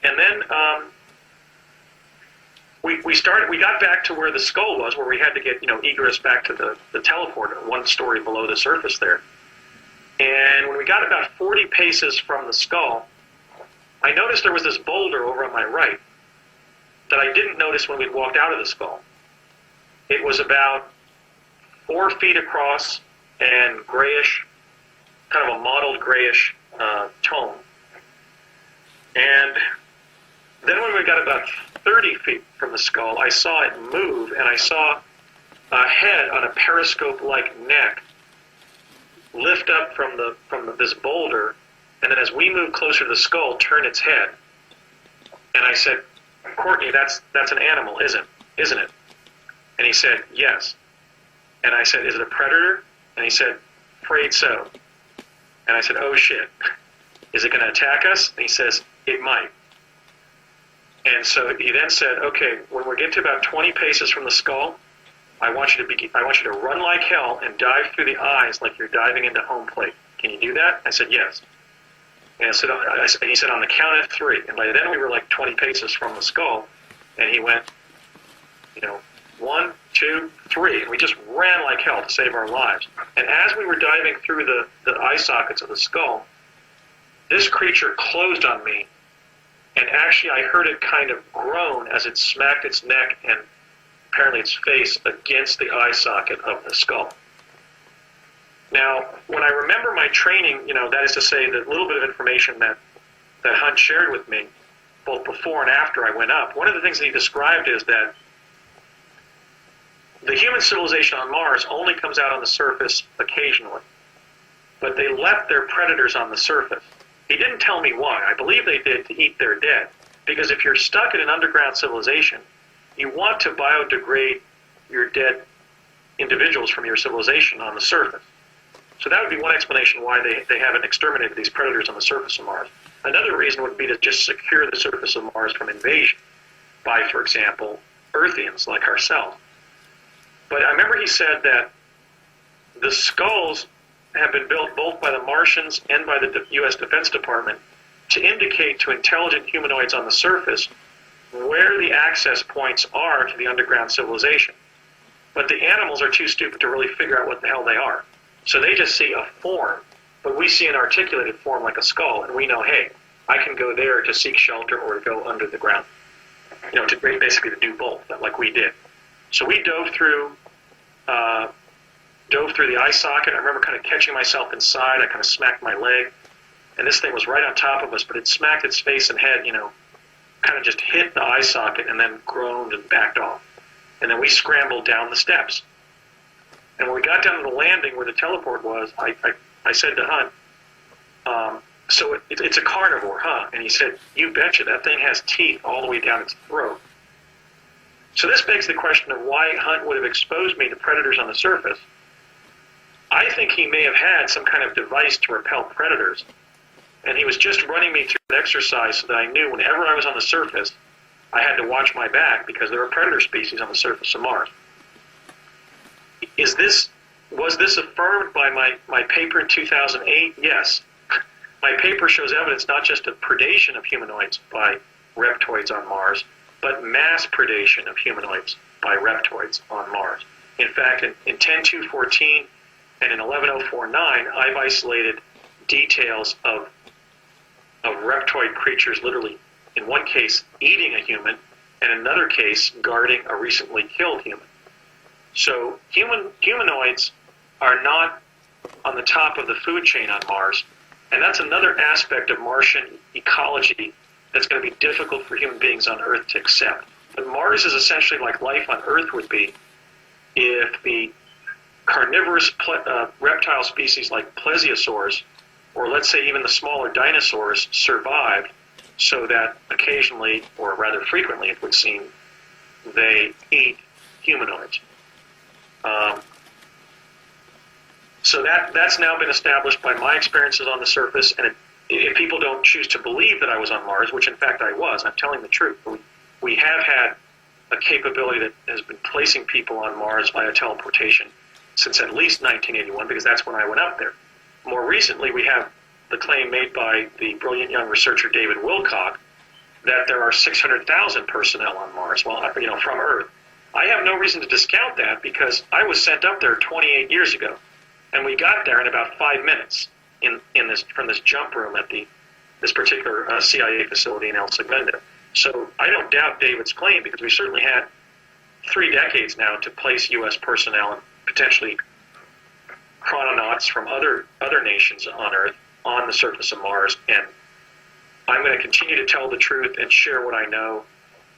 And then we got back to where the skull was, where we had to get, egress back to the teleporter, 1 story below the surface there. And when we got about 40 paces from the skull, I noticed there was this boulder over on my right that I didn't notice when we'd walked out of the skull. It was about 4 feet across and grayish, kind of a mottled grayish tone. And then when we got about 30 feet from the skull, I saw it move, and I saw a head on a periscope-like neck lift up from this boulder, and then as we moved closer to the skull, turn its head. And I said, Courtney, that's an animal, isn't it? And he said, yes. And I said, is it a predator? And he said, afraid so. And I said, oh shit. Is it going to attack us? And he says, it might. And so he then said, okay, when we get to about 20 paces from the skull, I want you to run like hell and dive through the eyes like you're diving into home plate. Can you do that? I said, yes. And he said, on the count of 3. And by then we were like 20 paces from the skull. And he went, 1, 2, 3. And we just ran like hell to save our lives. And as we were diving through the eye sockets of the skull, this creature closed on me. And actually I heard it kind of groan as it smacked its neck and apparently its face against the eye socket of the skull. Now, when I remember my training, that is to say, the little bit of information that Hunt shared with me, both before and after I went up, one of the things that he described is that the human civilization on Mars only comes out on the surface occasionally, but they left their predators on the surface. He didn't tell me why. I believe they did to eat their dead, because if you're stuck in an underground civilization, you want to biodegrade your dead individuals from your civilization on the surface. So that would be one explanation why they haven't exterminated these predators on the surface of Mars. Another reason would be to just secure the surface of Mars from invasion by, for example, Earthians like ourselves. But I remember he said that the skulls have been built both by the Martians and by the U.S. Defense Department to indicate to intelligent humanoids on the surface where the access points are to the underground civilization. But the animals are too stupid to really figure out what the hell they are. So they just see a form, but we see an articulated form like a skull, and we know, hey, I can go there to seek shelter or to go under the ground. You know, to basically to do both, like we did. So we dove through the eye socket. I remember kind of catching myself inside. I kind of smacked my leg, and this thing was right on top of us, but it smacked its face and head, kind of just hit the eye socket and then groaned and backed off. And then we scrambled down the steps. And when we got down to the landing where the teleport was, I said to Hunt, so it's a carnivore, huh? And he said, you betcha, that thing has teeth all the way down its throat. So this begs the question of why Hunt would have exposed me to predators on the surface. I think he may have had some kind of device to repel predators, and he was just running me through an exercise so that I knew whenever I was on the surface, I had to watch my back because there are predator species on the surface of Mars. Was this affirmed by my paper in 2008? Yes. My paper shows evidence not just of predation of humanoids by reptoids on Mars, but mass predation of humanoids by reptoids on Mars. In fact, in 10214 and in 11049, I've isolated details of reptoid creatures literally, in one case, eating a human, and in another case, guarding a recently killed human. So humanoids are not on the top of the food chain on Mars, and that's another aspect of Martian ecology that's going to be difficult for human beings on Earth to accept. But Mars is essentially like life on Earth would be if the carnivorous reptile species like plesiosaurs, or let's say even the smaller dinosaurs, survived so that occasionally, or rather frequently it would seem, they eat humanoids. So that's now been established by my experiences on the surface, and if people don't choose to believe that I was on Mars, which in fact I was, I'm telling the truth. We have had a capability that has been placing people on Mars via teleportation since at least 1981, because that's when I went up there. More recently, we have the claim made by the brilliant young researcher David Wilcock that there are 600,000 personnel on Mars, from Earth. I have no reason to discount that because I was sent up there 28 years ago, and we got there in about 5 minutes from this jump room at this particular CIA facility in El Segundo. So I don't doubt David's claim because we certainly had 3 decades now to place U.S. personnel and potentially chrononauts from other nations on Earth on the surface of Mars, and I'm going to continue to tell the truth and share what I know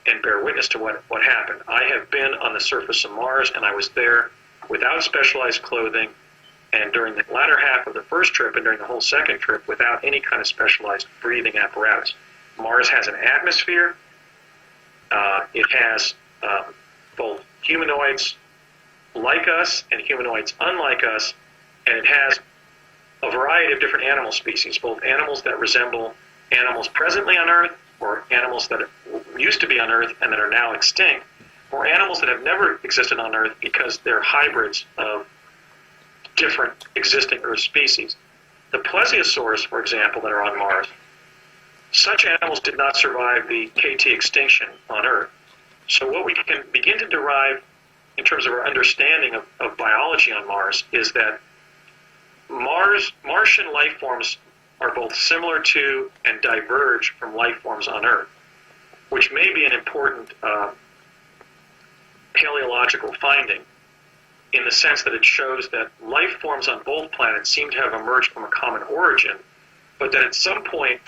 and bear witness to what happened. I have been on the surface of Mars, and I was there without specialized clothing, and during the latter half of the first trip and during the whole second trip without any kind of specialized breathing apparatus. Mars has an atmosphere. It has both humanoids like us and humanoids unlike us, and it has a variety of different animal species, both animals that resemble animals presently on Earth, or animals that used to be on Earth and that are now extinct, or animals that have never existed on Earth because they're hybrids of different existing Earth species. The plesiosaurs, for example, that are on Mars, such animals did not survive the KT extinction on Earth. So what we can begin to derive in terms of our understanding of biology on Mars is that Martian life forms are both similar to and diverge from life forms on Earth, which may be an important paleological finding in the sense that it shows that life forms on both planets seem to have emerged from a common origin, but that at some point,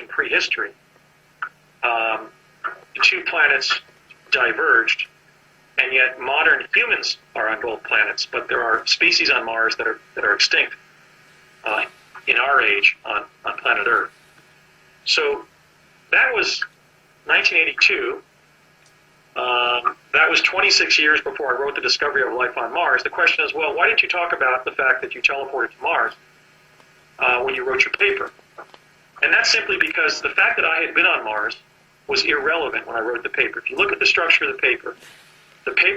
in prehistory, the 2 planets diverged, and yet modern humans are on both planets, but there are species on Mars that are extinct in our age on planet Earth. So that was 1982. That was 26 years before I wrote The Discovery of Life on Mars. The question is, well, why didn't you talk about the fact that you teleported to Mars when you wrote your paper? And that's simply because the fact that I had been on Mars was irrelevant when I wrote the paper. If you look at the structure of the paper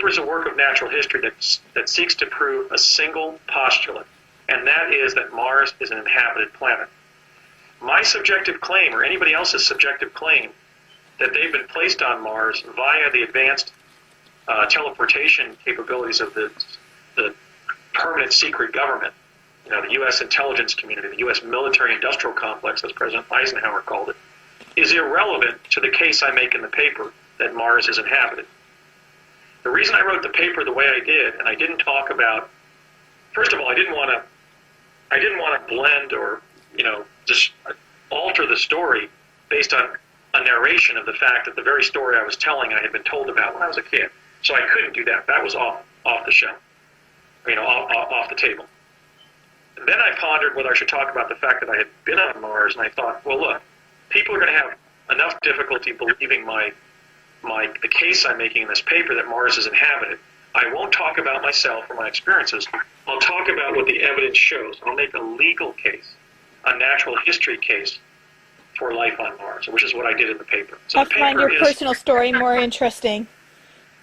is a work of natural history that seeks to prove a single postulate, and that is that Mars is an inhabited planet. My subjective claim, or anybody else's subjective claim, that they've been placed on Mars via the advanced teleportation capabilities of the permanent secret government, the U.S. intelligence community, the U.S. military-industrial complex, as President Eisenhower called it, is irrelevant to the case I make in the paper that Mars is inhabited. The reason I wrote the paper the way I did, and I didn't talk about, first of all, I didn't want to blend or just alter the story based on a narration of the fact that the very story I was telling I had been told about when I was a kid. So I couldn't do that. That was off the shelf, off the table. And then I pondered whether I should talk about the fact that I had been on Mars, and I thought, well, look, people are going to have enough difficulty believing the case I'm making in this paper that Mars is inhabited. I won't talk about myself or my experiences. I'll talk about what the evidence shows. I'll make a legal case, a natural history case for life on Mars, which is what I did in the paper. So I find your personal story more interesting.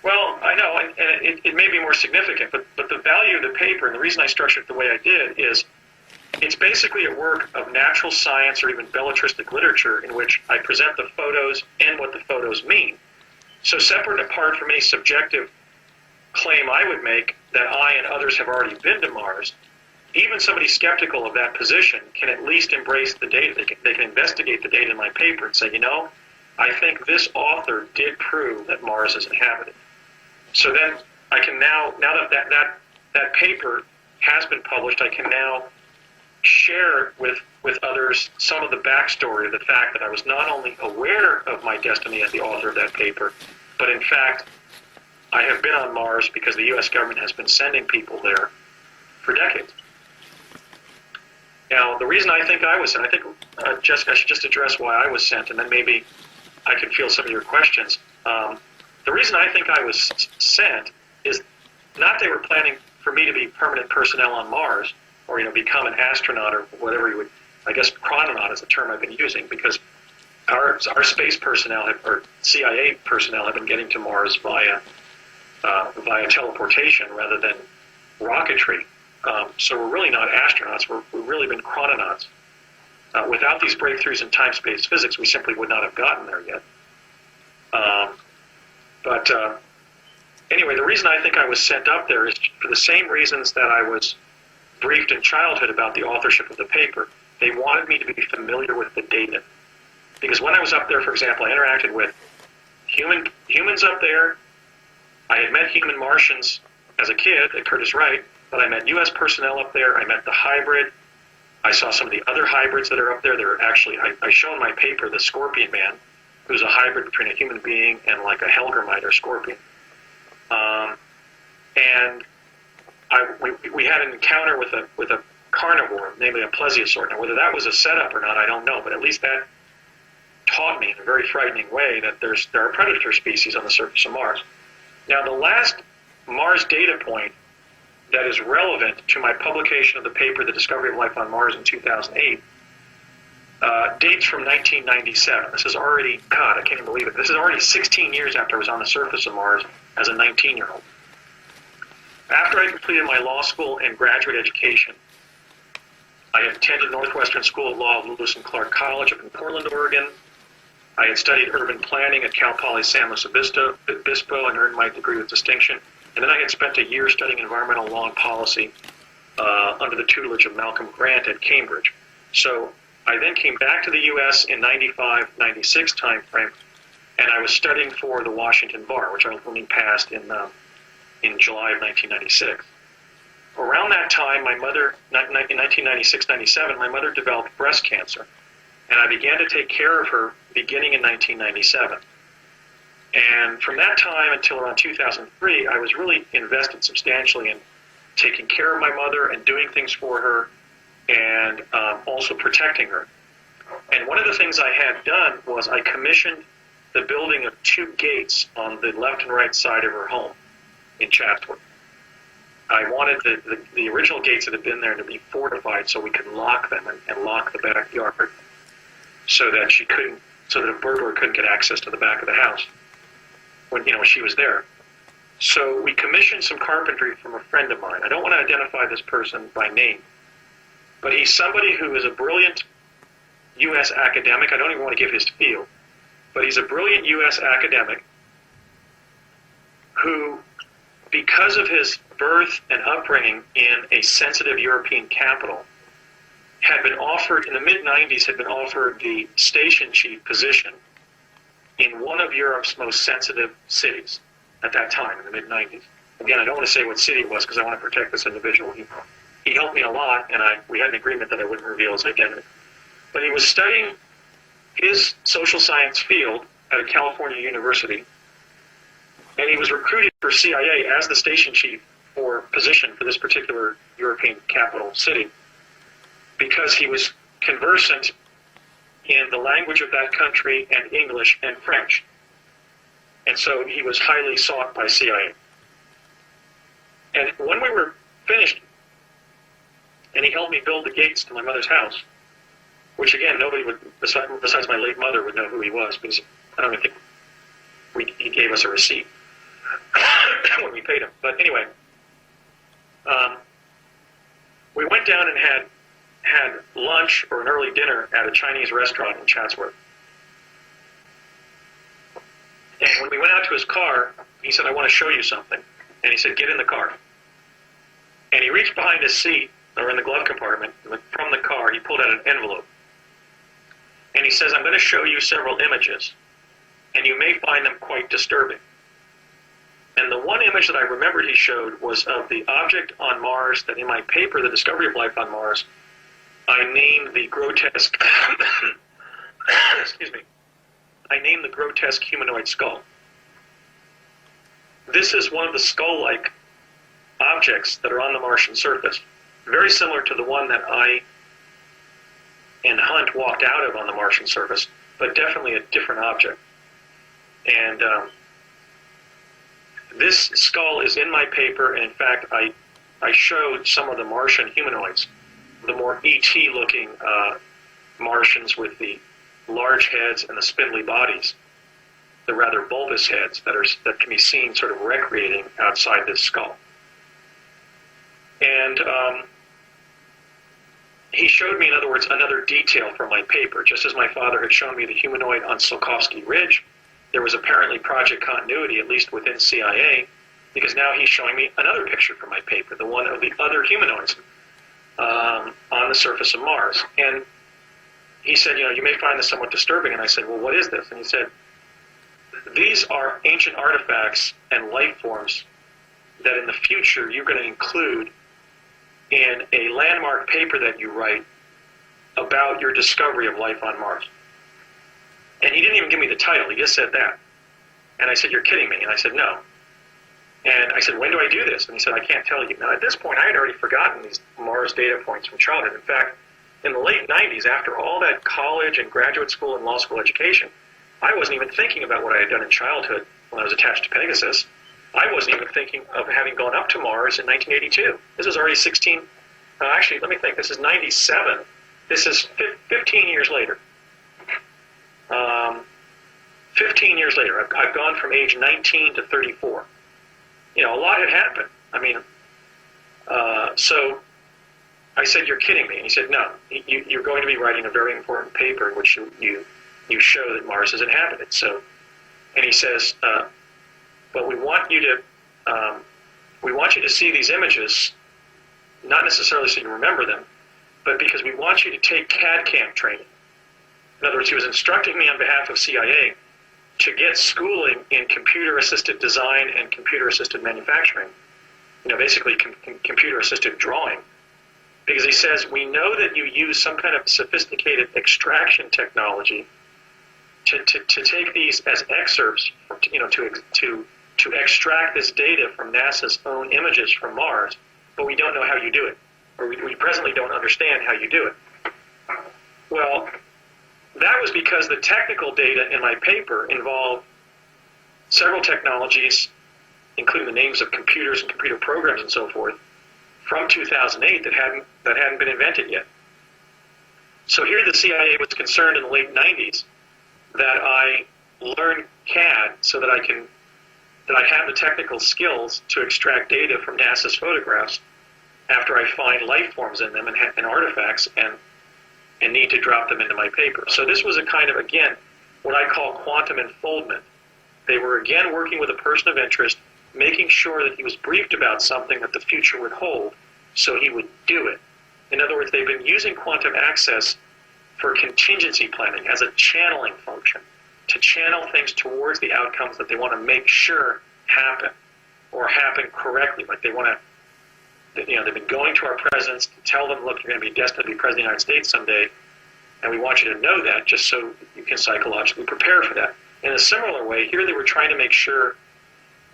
Well, I know, and it may be more significant, but the value of the paper, and the reason I structured it the way I did, is it's basically a work of natural science or even belletristic literature in which I present the photos and what the photos mean. So separate and apart from any subjective claim I would make that I and others have already been to Mars, even somebody skeptical of that position can at least embrace the data. They can investigate the data in my paper and say, I think this author did prove that Mars is inhabited. So then I can now that paper has been published, I can now share with others some of the backstory of the fact that I was not only aware of my destiny as the author of that paper, but in fact, I have been on Mars because the U.S. government has been sending people there for decades. Now, the reason I think I was sent, I think, Jessica, I should just address why I was sent, and then maybe I could field some of your questions. The reason I think I was sent is not they were planning for me to be permanent personnel on Mars, or become an astronaut or whatever you would, I guess chrononaut is the term I've been using, because our space personnel or CIA personnel have been getting to Mars via teleportation rather than rocketry. So we're really not astronauts. We've really been chrononauts. Without these breakthroughs in time-space physics, we simply would not have gotten there yet. But anyway, the reason I think I was sent up there is for the same reasons that I was briefed in childhood about the authorship of the paper. They wanted me to be familiar with the data. Because when I was up there, for example, I interacted with humans up there. I had met human Martians as a kid at Curtis Wright, but I met U.S. personnel up there. I met the hybrid. I saw some of the other hybrids that are up there. They're actually, I show in my paper the Scorpion Man, who's a hybrid between a human being and like a Helgermite or scorpion. And we had an encounter with a carnivore, namely a plesiosaur. Now, whether that was a setup or not, I don't know, but at least that taught me in a very frightening way that there are predator species on the surface of Mars. Now, the last Mars data point that is relevant to my publication of the paper, The Discovery of Life on Mars in 2008, dates from 1997. This is already, God, I can't even believe it. This is already 16 years after I was on the surface of Mars as a 19-year-old. After I completed my law school and graduate education, I had attended Northwestern School of Law of Lewis and Clark College up in Portland, Oregon. I had studied urban planning at Cal Poly San Luis Obispo and earned my degree with distinction. And then I had spent a year studying environmental law and policy under the tutelage of Malcolm Grant at Cambridge. So I then came back to the U.S. in 95, 96 timeframe, and I was studying for the Washington Bar, which I only passed in July of 1996. Around that time, my mother, in 1996-97, my mother developed breast cancer, and I began to take care of her beginning in 1997. And from that time until around 2003, I was really invested substantially in taking care of my mother and doing things for her and also protecting her. And one of the things I had done was I commissioned the building of 2 gates on the left and right side of her home in Chatsworth. I wanted the original gates that had been there to be fortified so we could lock them and lock the backyard so that a burglar couldn't get access to the back of the house when she was there. So we commissioned some carpentry from a friend of mine. I don't want to identify this person by name, but he's somebody who is a brilliant U.S. academic. I don't even want to give his field, but he's a brilliant U.S. academic who, because of his birth and upbringing in a sensitive European capital, had been offered, in the mid-90s, had been offered the station chief position in one of Europe's most sensitive cities at that time, in the mid-90s. Again, I don't want to say what city it was because I want to protect this individual. He helped me a lot, and we had an agreement that I wouldn't reveal his identity. But he was studying his social science field at a California university, and he was recruited for CIA as the station chief for position for this particular European capital city because he was conversant in the language of that country and English and French. And so he was highly sought by CIA. And when we were finished, and he helped me build the gates to my mother's house, which again, nobody would, besides my late mother, would know who he was because I don't even think he gave us a receipt when we paid him. But anyway, we went down and had lunch or an early dinner at a Chinese restaurant in Chatsworth. And when we went out to his car, he said, "I want to show you something." And he said, "Get in the car." And he reached behind his seat, or in the glove compartment, from the car, he pulled out an envelope. And he says, "I'm going to show you several images, and you may find them quite disturbing." And the one image that I remembered he showed was of the object on Mars that in my paper, The Discovery of Life on Mars, I named the grotesque, excuse me, I named the grotesque humanoid skull. This is one of the skull-like objects that are on the Martian surface, very similar to the one that I and Hunt walked out of on the Martian surface, but definitely a different object. And this skull is in my paper, and in fact, I showed some of the Martian humanoids, the more ET-looking Martians with the large heads and the spindly bodies, the rather bulbous heads that can be seen sort of recreating outside this skull. And he showed me, in other words, another detail from my paper. Just as my father had shown me the humanoid on Tsiolkovsky Ridge, there was apparently project continuity, at least within CIA, because now he's showing me another picture from my paper, the one of the other humanoids on the surface of Mars. And he said, you may find this somewhat disturbing. And I said, well, what is this? And he said, these are ancient artifacts and life forms that in the future you're going to include in a landmark paper that you write about your discovery of life on Mars. And he didn't even give me the title. He just said that. And I said, you're kidding me. And I said, no. And I said, when do I do this? And he said, I can't tell you. Now, at this point, I had already forgotten these Mars data points from childhood. In fact, in the late 90s, after all that college and graduate school and law school education, I wasn't even thinking about what I had done in childhood when I was attached to Pegasus. I wasn't even thinking of having gone up to Mars in 1982. This is already 16, actually, let me think, this is 97. This is 15 years later. 15 years later, I've gone from age 19 to 34. A lot had happened. I mean, so I said, you're kidding me. And he said, no, you're going to be writing a very important paper in which you show that Mars is inhabited. So, and he says, but we want you to see these images, not necessarily so you remember them, but because we want you to take CAD/CAM training. In other words, he was instructing me on behalf of CIA to get schooling in computer-assisted design and computer-assisted manufacturing, basically computer-assisted drawing, because he says, we know that you use some kind of sophisticated extraction technology to take these as excerpts, to extract this data from NASA's own images from Mars, but we don't know how you do it, or we presently don't understand how you do it. Well, that was because the technical data in my paper involved several technologies, including the names of computers and computer programs and so forth, from 2008 that hadn't been invented yet. So here the CIA was concerned in the late 90s that I learn CAD so that I have the technical skills to extract data from NASA's photographs after I find life forms in them and artifacts and need to drop them into my paper. So this was a kind of, again, what I call quantum enfoldment. They were again working with a person of interest, making sure that he was briefed about something that the future would hold, so he would do it. In other words, they've been using quantum access for contingency planning as a channeling function, to channel things towards the outcomes that they want to make sure happen, or happen correctly. Like they want to, they've been going to our presidents to tell them, look, you're going to be destined to be president of the United States someday, and we want you to know that just so you can psychologically prepare for that. In a similar way, here they were trying to make sure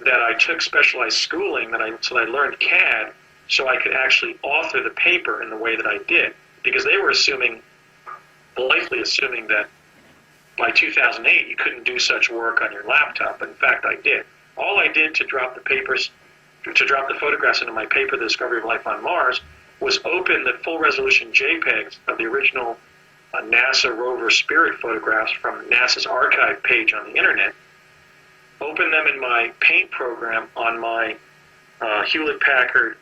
that I took specialized schooling, so that I learned CAD, so I could actually author the paper in the way that I did. Because they were blithely assuming that by 2008 you couldn't do such work on your laptop. In fact, I did. All I did to drop the photographs into my paper, The Discovery of Life on Mars, was open the full-resolution JPEGs of the original NASA rover Spirit photographs from NASA's archive page on the internet, open them in my paint program on my Hewlett-Packard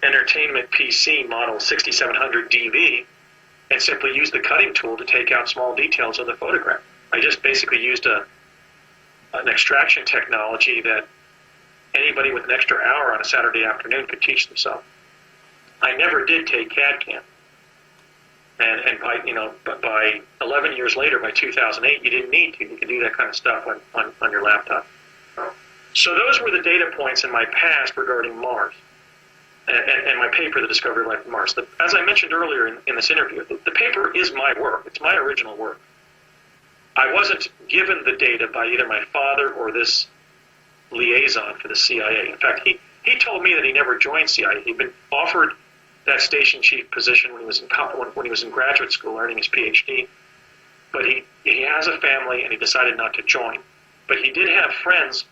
Entertainment PC model 6700 DV, and simply use the cutting tool to take out small details of the photograph. I just basically used an extraction technology that anybody with an extra hour on a Saturday afternoon could teach themselves. I never did take CAD CAM. But by 11 years later, by 2008, you didn't need to. You could do that kind of stuff on your laptop. So those were the data points in my past regarding Mars and my paper, The Discovery of Life on Mars. As I mentioned earlier in this interview, the paper is my work. It's my original work. I wasn't given the data by either my father or this liaison for the CIA. In fact, he told me that he never joined CIA. He'd been offered that station chief position when he was in graduate school earning his PhD, but he has a family and he decided not to join. But he did have friends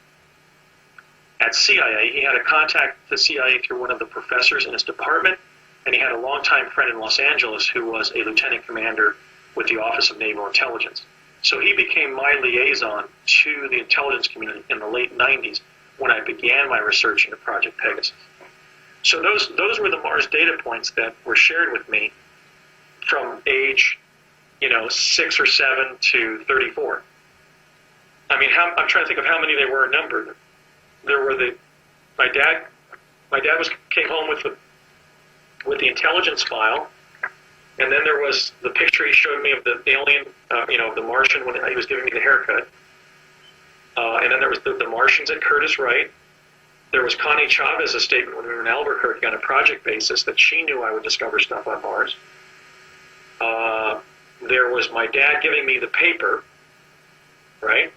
at CIA. He had a contact with the CIA through one of the professors in his department, and he had a longtime friend in Los Angeles who was a lieutenant commander with the Office of Naval Intelligence. So he became my liaison to the intelligence community in the late 90s when I began my research into Project Pegasus. So those were the Mars data points that were shared with me from age, 6 or 7 to 34. I mean, I'm trying to think of how many they were numbered. There were my dad came home with the intelligence file, and then there was the picture he showed me of the alien, of the Martian when he was giving me the haircut. And then there was the Martians at Curtis Wright. There was Connie Chavez's statement when we were in Albuquerque on a project basis that she knew I would discover stuff on Mars. There was my dad giving me the paper, right?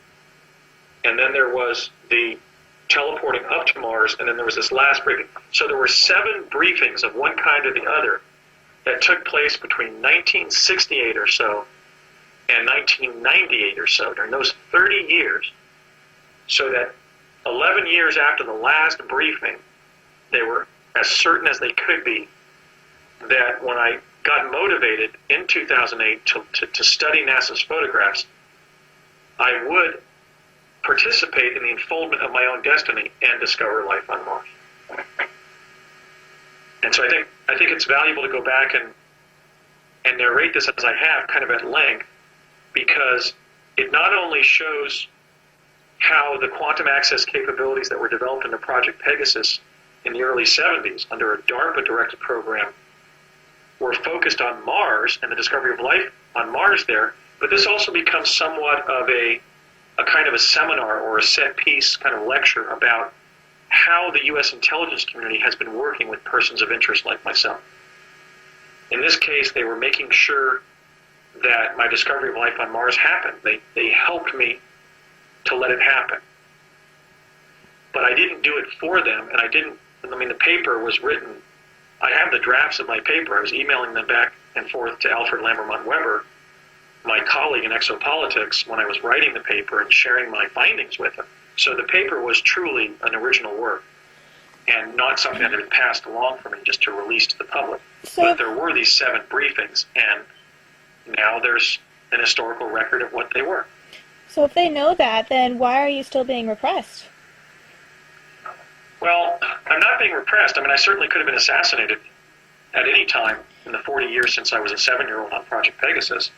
And then there was the teleporting up to Mars, and then there was this last briefing. So there were 7 briefings of one kind or the other that took place between 1968 or so and 1998 or so, during those 30 years, so that 11 years after the last briefing, they were as certain as they could be that when I got motivated in 2008 to study NASA's photographs, I would participate in the unfoldment of my own destiny and discover life on Mars. And so I think it's valuable to go back and narrate this as I have, kind of at length, because it not only shows how the quantum access capabilities that were developed into Project Pegasus in the early 70s under a DARPA-directed program were focused on Mars and the discovery of life on Mars there, but this also becomes somewhat of a kind of a seminar or a set piece kind of lecture about how the U.S. intelligence community has been working with persons of interest like myself. In this case, they were making sure that my discovery of life on Mars happened. They helped me to let it happen. But I didn't do it for them, and the paper was written. I have the drafts of my paper. I was emailing them back and forth to Alfred Lambermont Weber colleague in exopolitics when I was writing the paper and sharing my findings with him. So the paper was truly an original work and not something that had been passed along for me just to release to the public. But there were these 7 briefings, and now there's an historical record of what they were. So if they know that, then why are you still being repressed? Well, I'm not being repressed. I mean, I certainly could have been assassinated at any time in the 40 years since I was a 7-year-old on Project Pegasus.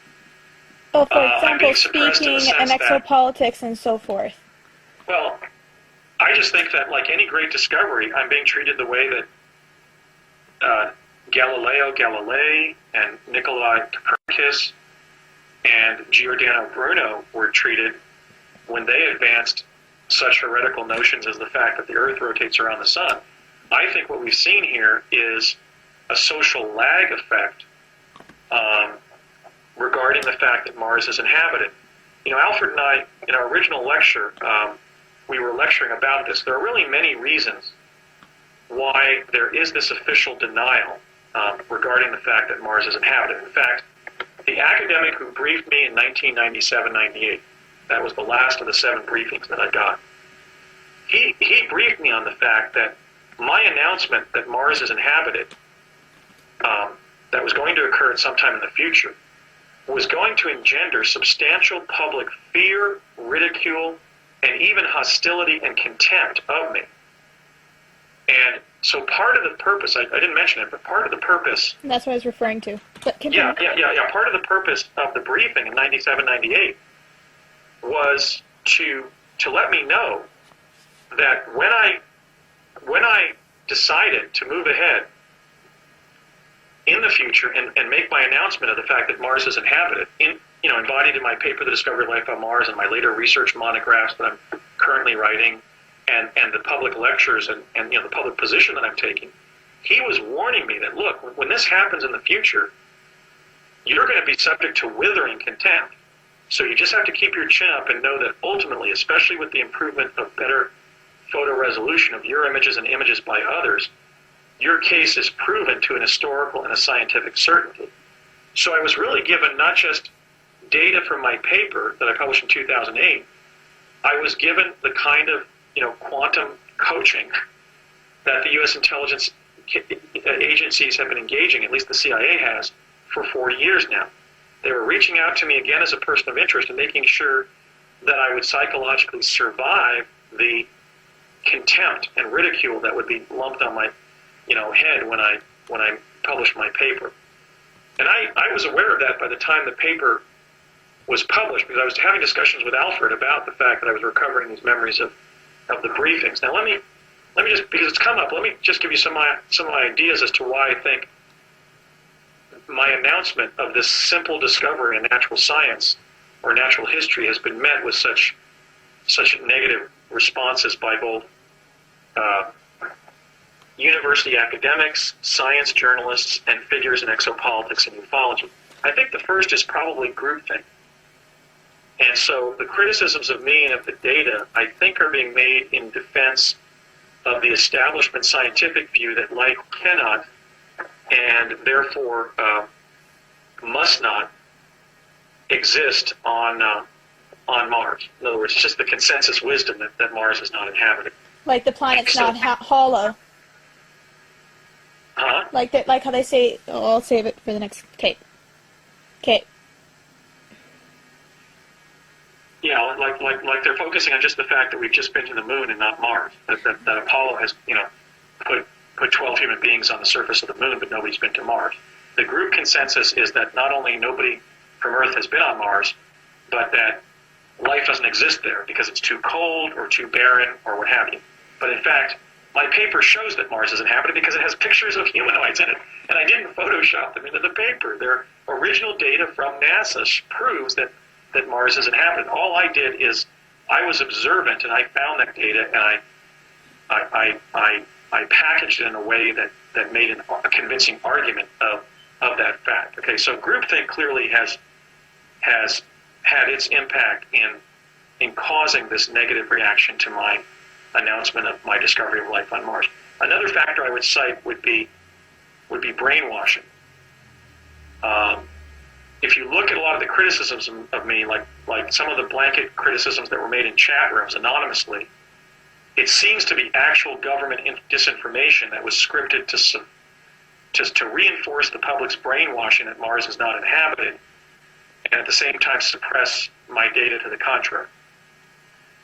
Oh, for example, speaking and exopolitics and so forth. Well, I just think that, like any great discovery, I'm being treated the way that Galileo Galilei and Nikolai Copernicus and Giordano Bruno were treated when they advanced such heretical notions as the fact that the Earth rotates around the sun. I think what we've seen here is a social lag effect regarding the fact that Mars is inhabited. You know, Alfred and I, in our original lecture, we were lecturing about this. There are really many reasons why there is this official denial regarding the fact that Mars is inhabited. In fact, the academic who briefed me in 1997-98, that was the last of the 7 briefings that I got, he briefed me on the fact that my announcement that Mars is inhabited, that was going to occur at some time in the future, was going to engender substantial public fear, ridicule, and even hostility and contempt of me. And so part of the purpose, I didn't mention it, but part of the purpose... That's what I was referring to. But yeah. Part of the purpose of the briefing in 97-98 was to let me know that when I decided to move ahead in the future and make my announcement of the fact that Mars is inhabited, embodied in my paper, The Discovery of Life on Mars, and my later research monographs that I'm currently writing, and the public lectures and the public position that I'm taking, he was warning me that, look, when this happens in the future, you're going to be subject to withering contempt. So you just have to keep your chin up and know that ultimately, especially with the improvement of better photo resolution of your images and images by others, your case is proven to an historical and a scientific certainty. So I was really given not just data from my paper that I published in 2008, I was given the kind of quantum coaching that the U.S. intelligence agencies have been engaging, at least the CIA has, for 40 years now. They were reaching out to me again as a person of interest and making sure that I would psychologically survive the contempt and ridicule that would be lumped on my head when I published my paper. And I was aware of that by the time the paper was published, because I was having discussions with Alfred about the fact that I was recovering these memories of the briefings. Now let me just, because it's come up, let me just give you some ideas as to why I think my announcement of this simple discovery in natural science or natural history has been met with such negative responses by both university academics, science journalists, and figures in exopolitics and ufology. I think the first is probably groupthink. And so the criticisms of me and of the data, I think, are being made in defense of the establishment scientific view that life cannot and therefore must not exist on Mars. In other words, it's just the consensus wisdom that Mars is not inhabited. Like the planet's not hollow. Huh? Like how they say, I'll save it for the next tape. Okay. Yeah, like they're focusing on just the fact that we've just been to the moon and not Mars. That Apollo has, put 12 human beings on the surface of the moon, but nobody's been to Mars. The group consensus is that not only nobody from Earth has been on Mars, but that life doesn't exist there because it's too cold or too barren or what have you. But in fact, my paper shows that Mars is inhabited because it has pictures of humanoids in it, and I didn't Photoshop them into the paper. Their original data from NASA proves that Mars is inhabited. All I did is I was observant, and I found that data, and I packaged it in a way that made a convincing argument of that fact. Okay, so groupthink clearly has had its impact in causing this negative reaction to my announcement of my discovery of life on Mars. Another factor I would cite would be brainwashing. if you look at a lot of the criticisms of me, like some of the blanket criticisms that were made in chat rooms anonymously, it seems to be actual government disinformation that was scripted to reinforce the public's brainwashing that Mars is not inhabited, and at the same time suppress my data to the contrary.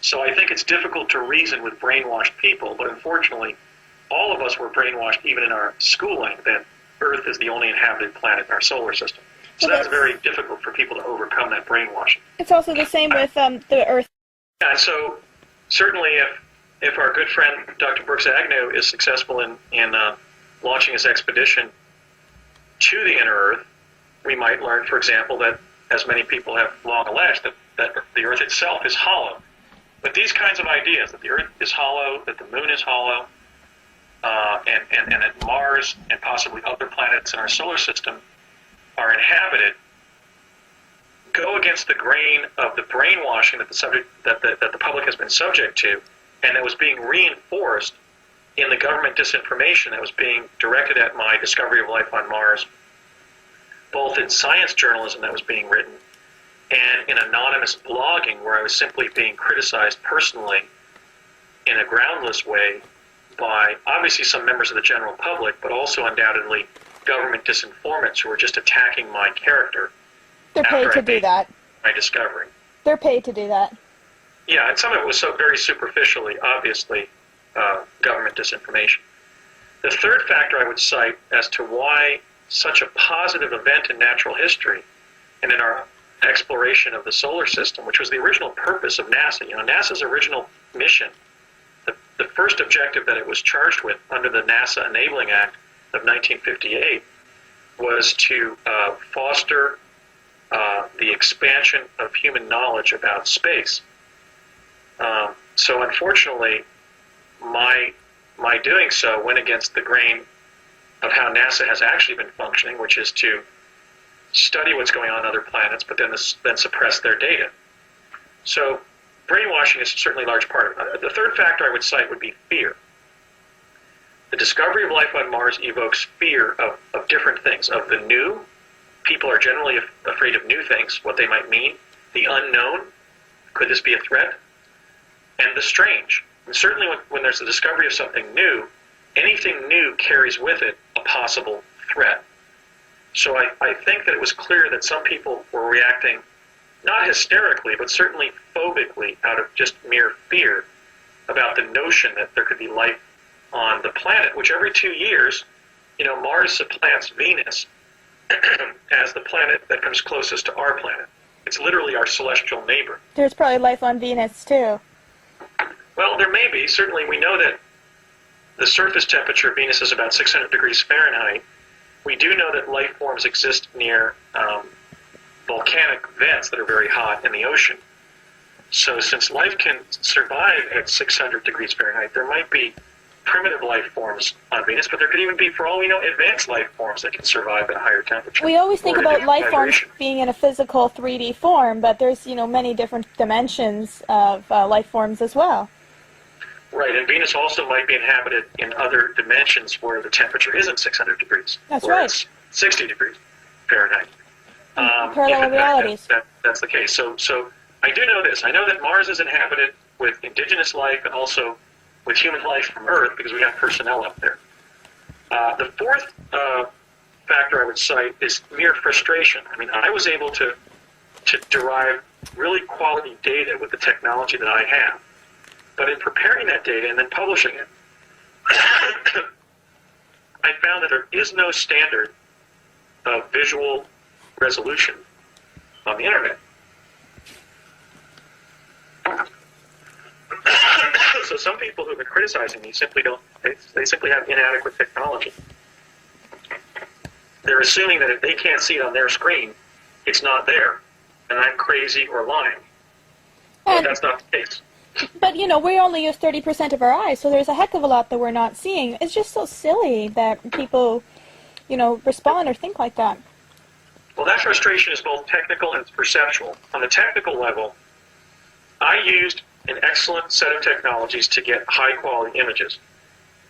So I think it's difficult to reason with brainwashed people, but unfortunately, all of us were brainwashed even in our schooling that Earth is the only inhabited planet in our solar system. So that's very difficult for people to overcome that brainwashing. It's also the same with the Earth. And so certainly if our good friend Dr. Brooks Agnew is successful in launching his expedition to the inner Earth, we might learn, for example, that, as many people have long alleged, that the Earth itself is hollow. But these kinds of ideas, that the Earth is hollow, that the Moon is hollow, and that Mars and possibly other planets in our solar system are inhabited, go against the grain of the brainwashing that the public has been subject to, and that was being reinforced in the government disinformation that was being directed at my discovery of life on Mars, both in science journalism that was being written and in anonymous blogging where I was simply being criticized personally in a groundless way by obviously some members of the general public, but also undoubtedly government disinformants who were just attacking my character. They're paid to do that. My discovery. They're paid to do that. Yeah, and some of it was so very superficially, obviously, government disinformation. The third factor I would cite as to why such a positive event in natural history and in our exploration of the solar system, which was the original purpose of NASA. You know, NASA's original mission, the first objective that it was charged with under the NASA Enabling Act of 1958 was to foster the expansion of human knowledge about space. So unfortunately, my doing so went against the grain of how NASA has actually been functioning, which is to study what's going on other planets, but then suppress their data. So brainwashing is certainly a large part of it. The third factor I would cite would be fear. The discovery of life on Mars evokes fear of different things, of the new. People are generally afraid of new things, what they might mean. The unknown, could this be a threat? And the strange. And certainly when there's the discovery of something new, anything new carries with it a possible threat. So I think that it was clear that some people were reacting, not hysterically, but certainly phobically, out of just mere fear about the notion that there could be life on the planet, which every 2 years, Mars supplants Venus as the planet that comes closest to our planet. It's literally our celestial neighbor. There's probably life on Venus, too. Well, there may be. Certainly we know that the surface temperature of Venus is about 600 degrees Fahrenheit. We do know that life forms exist near volcanic vents that are very hot in the ocean. So since life can survive at 600 degrees Fahrenheit, there might be primitive life forms on Venus, but there could even be, for all we know, advanced life forms that can survive at a higher temperature. We always think about life forms being in a physical 3D form, but there's, many different dimensions of life forms as well. Right, and Venus also might be inhabited in other dimensions where the temperature isn't 600 degrees. That's where right. It's 60 degrees Fahrenheit. Parallel realities. That's the case. So I do know this. I know that Mars is inhabited with indigenous life and also with human life from Earth because we have personnel up there. The fourth factor I would cite is mere frustration. I mean, I was able to derive really quality data with the technology that I have. But in preparing that data and then publishing it, I found that there is no standard of visual resolution on the internet. So some people who have been criticizing me simply they simply have inadequate technology. They're assuming that if they can't see it on their screen, it's not there, and I'm crazy or lying. But that's not the case. But, we only use 30% of our eyes, so there's a heck of a lot that we're not seeing. It's just so silly that people, respond or think like that. Well, that frustration is both technical and it's perceptual. On the technical level, I used an excellent set of technologies to get high-quality images.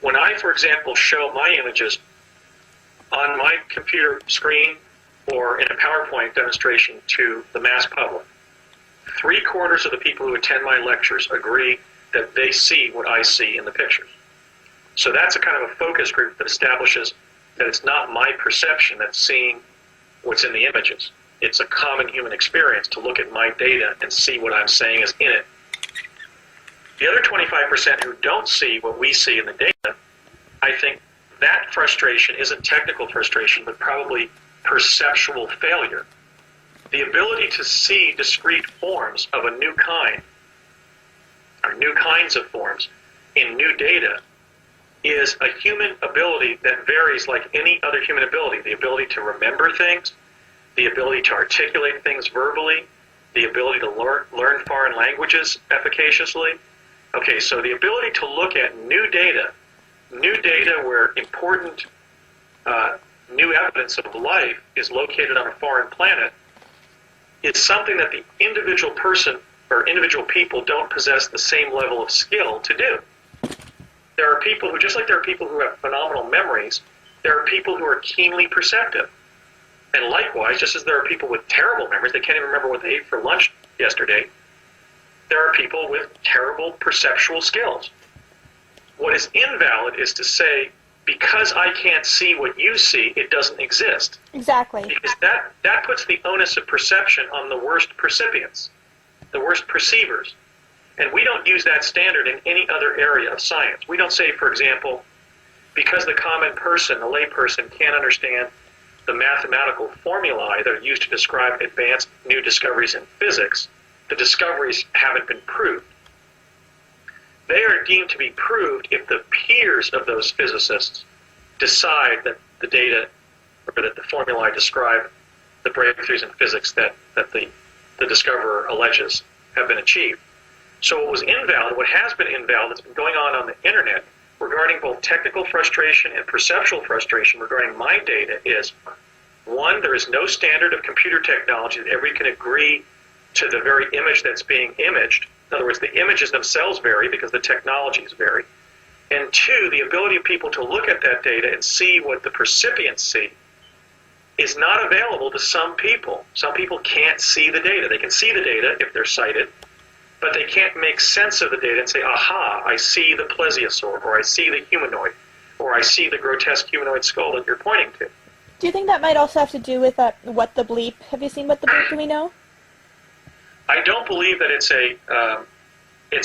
When I, for example, show my images on my computer screen or in a PowerPoint demonstration to the mass public. 3/4 of the people who attend my lectures agree that they see what I see in the pictures. So that's a kind of a focus group that establishes that it's not my perception that's seeing what's in the images. It's a common human experience to look at my data and see what I'm saying is in it. The other 25% who don't see what we see in the data, I think that frustration isn't technical frustration, but probably perceptual failure. The ability to see discrete forms of a new kind, or new kinds of forms, in new data is a human ability that varies like any other human ability. The ability to remember things, the ability to articulate things verbally, the ability to learn foreign languages efficaciously. Okay, so the ability to look at new data where important new evidence of life is located on a foreign planet, is something that the individual person or individual people don't possess the same level of skill to do. There are people who, just like there are people who have phenomenal memories, there are people who are keenly perceptive. And likewise, just as there are people with terrible memories, they can't even remember what they ate for lunch yesterday, there are people with terrible perceptual skills. What is invalid is to say, because I can't see what you see, it doesn't exist. Exactly. Because that puts the onus of perception on the worst percipients, the worst perceivers. And we don't use that standard in any other area of science. We don't say, for example, because the common person, the layperson, can't understand the mathematical formulae that are used to describe advanced new discoveries in physics, the discoveries haven't been proved. They are deemed to be proved if the peers of those physicists decide that the data, or that the formulae describe the breakthroughs in physics that the discoverer alleges have been achieved. So what was invalid, what has been invalid, that's been going on the internet regarding both technical frustration and perceptual frustration regarding my data is, one, there is no standard of computer technology that everybody can agree to the very image that's being imaged. In other words, the images themselves vary because the technologies vary. And two, the ability of people to look at that data and see what the percipients see is not available to some people. Some people can't see the data. They can see the data if they're sighted, but they can't make sense of the data and say, aha, I see the plesiosaur, or I see the humanoid, or I see the grotesque humanoid skull that you're pointing to. Do you think that might also have to do with What the Bleep? Have you seen What the Bleep, do we know? I don't believe that it's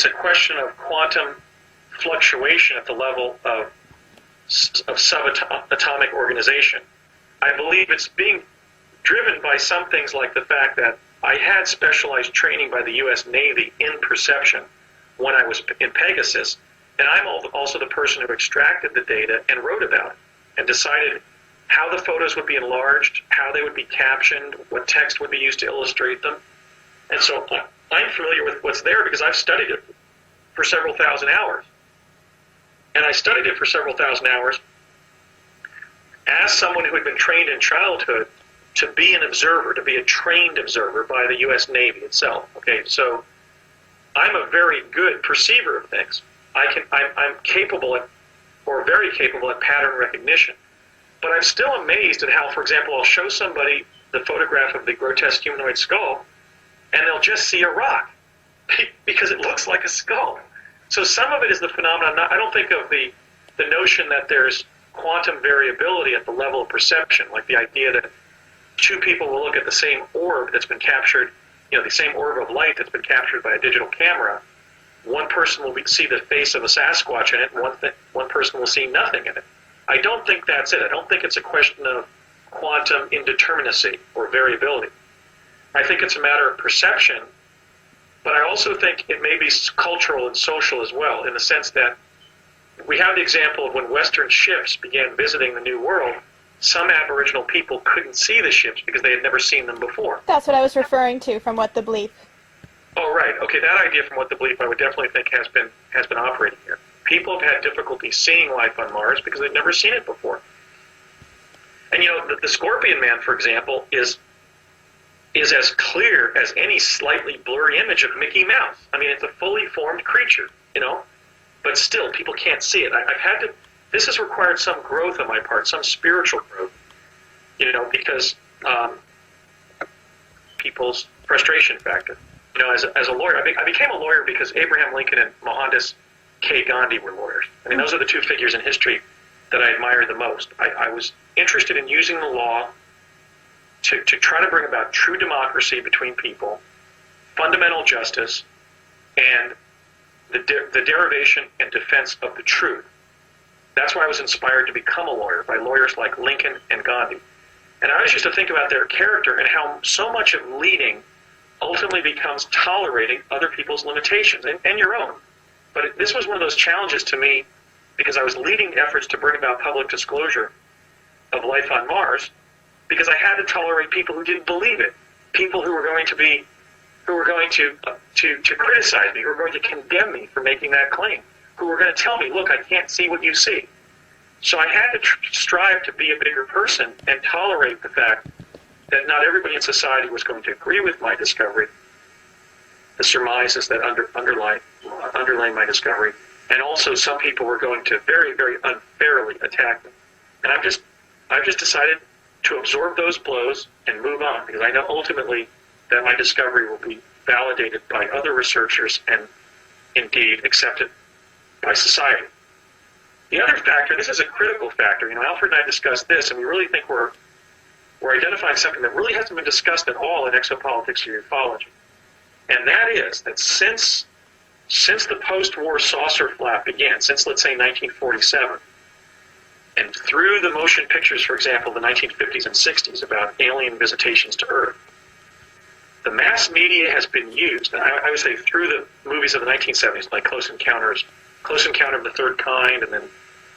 a question of quantum fluctuation at the level of subatomic organization. I believe it's being driven by some things like the fact that I had specialized training by the U.S. Navy in perception when I was in Pegasus, and I'm also the person who extracted the data and wrote about it and decided how the photos would be enlarged, how they would be captioned, what text would be used to illustrate them. And so I'm familiar with what's there because I've studied it for several thousand hours. And I studied it for several thousand hours as someone who had been trained in childhood to be an observer, to be a trained observer by the U.S. Navy itself. Okay, so I'm a very good perceiver of things. I'm capable at, or very capable at pattern recognition. But I'm still amazed at how, for example, I'll show somebody the photograph of the grotesque humanoid skull, and they'll just see a rock because it looks like a skull. So some of it is the phenomenon. I don't think of the notion that there's quantum variability at the level of perception, like the idea that two people will look at the same orb that's been captured, the same orb of light that's been captured by a digital camera. One person will see the face of a Sasquatch in it, and one person will see nothing in it. I don't think that's it. I don't think it's a question of quantum indeterminacy or variability. I think it's a matter of perception, but I also think it may be cultural and social as well, in the sense that we have the example of when Western ships began visiting the New World, some Aboriginal people couldn't see the ships because they had never seen them before. That's what I was referring to from What the Bleep. Oh, right. Okay, that idea from What the Bleep I would definitely think has been operating here. People have had difficulty seeing life on Mars because they've never seen it before. And the Scorpion Man, for example, is as clear as any slightly blurry image of Mickey Mouse. I mean, it's a fully formed creature, but still, people can't see it. This has required some growth on my part, some spiritual growth, because um, people's frustration factor. As a lawyer, I became a lawyer because Abraham Lincoln and Mohandas K. Gandhi were lawyers. I mean, those are the two figures in history that I admire the most. I was interested in using the law to try to bring about true democracy between people, fundamental justice, and the derivation and defense of the truth. That's why I was inspired to become a lawyer, by lawyers like Lincoln and Gandhi. And I always used to think about their character and how so much of leading ultimately becomes tolerating other people's limitations and your own. But this was one of those challenges to me because I was leading efforts to bring about public disclosure of life on Mars because I had to tolerate people who didn't believe it, people who were going to criticize me, who were going to condemn me for making that claim, who were going to tell me, look, I can't see what you see. So I had to strive to be a bigger person and tolerate the fact that not everybody in society was going to agree with my discovery, the surmises that underlie my discovery, and also some people were going to very, very unfairly attack me. And I've just decided to absorb those blows and move on because I know ultimately that my discovery will be validated by other researchers and indeed accepted by society. The other factor, this is a critical factor, Alfred and I discussed this, and we really think we're identifying something that really hasn't been discussed at all in exopolitics or ufology. And that is that since the post-war saucer flap began, since let's say 1947, and through the motion pictures, for example, the 1950s and 60s about alien visitations to Earth, the mass media has been used, and I would say through the movies of the 1970s, like Close Encounter of the Third Kind, and then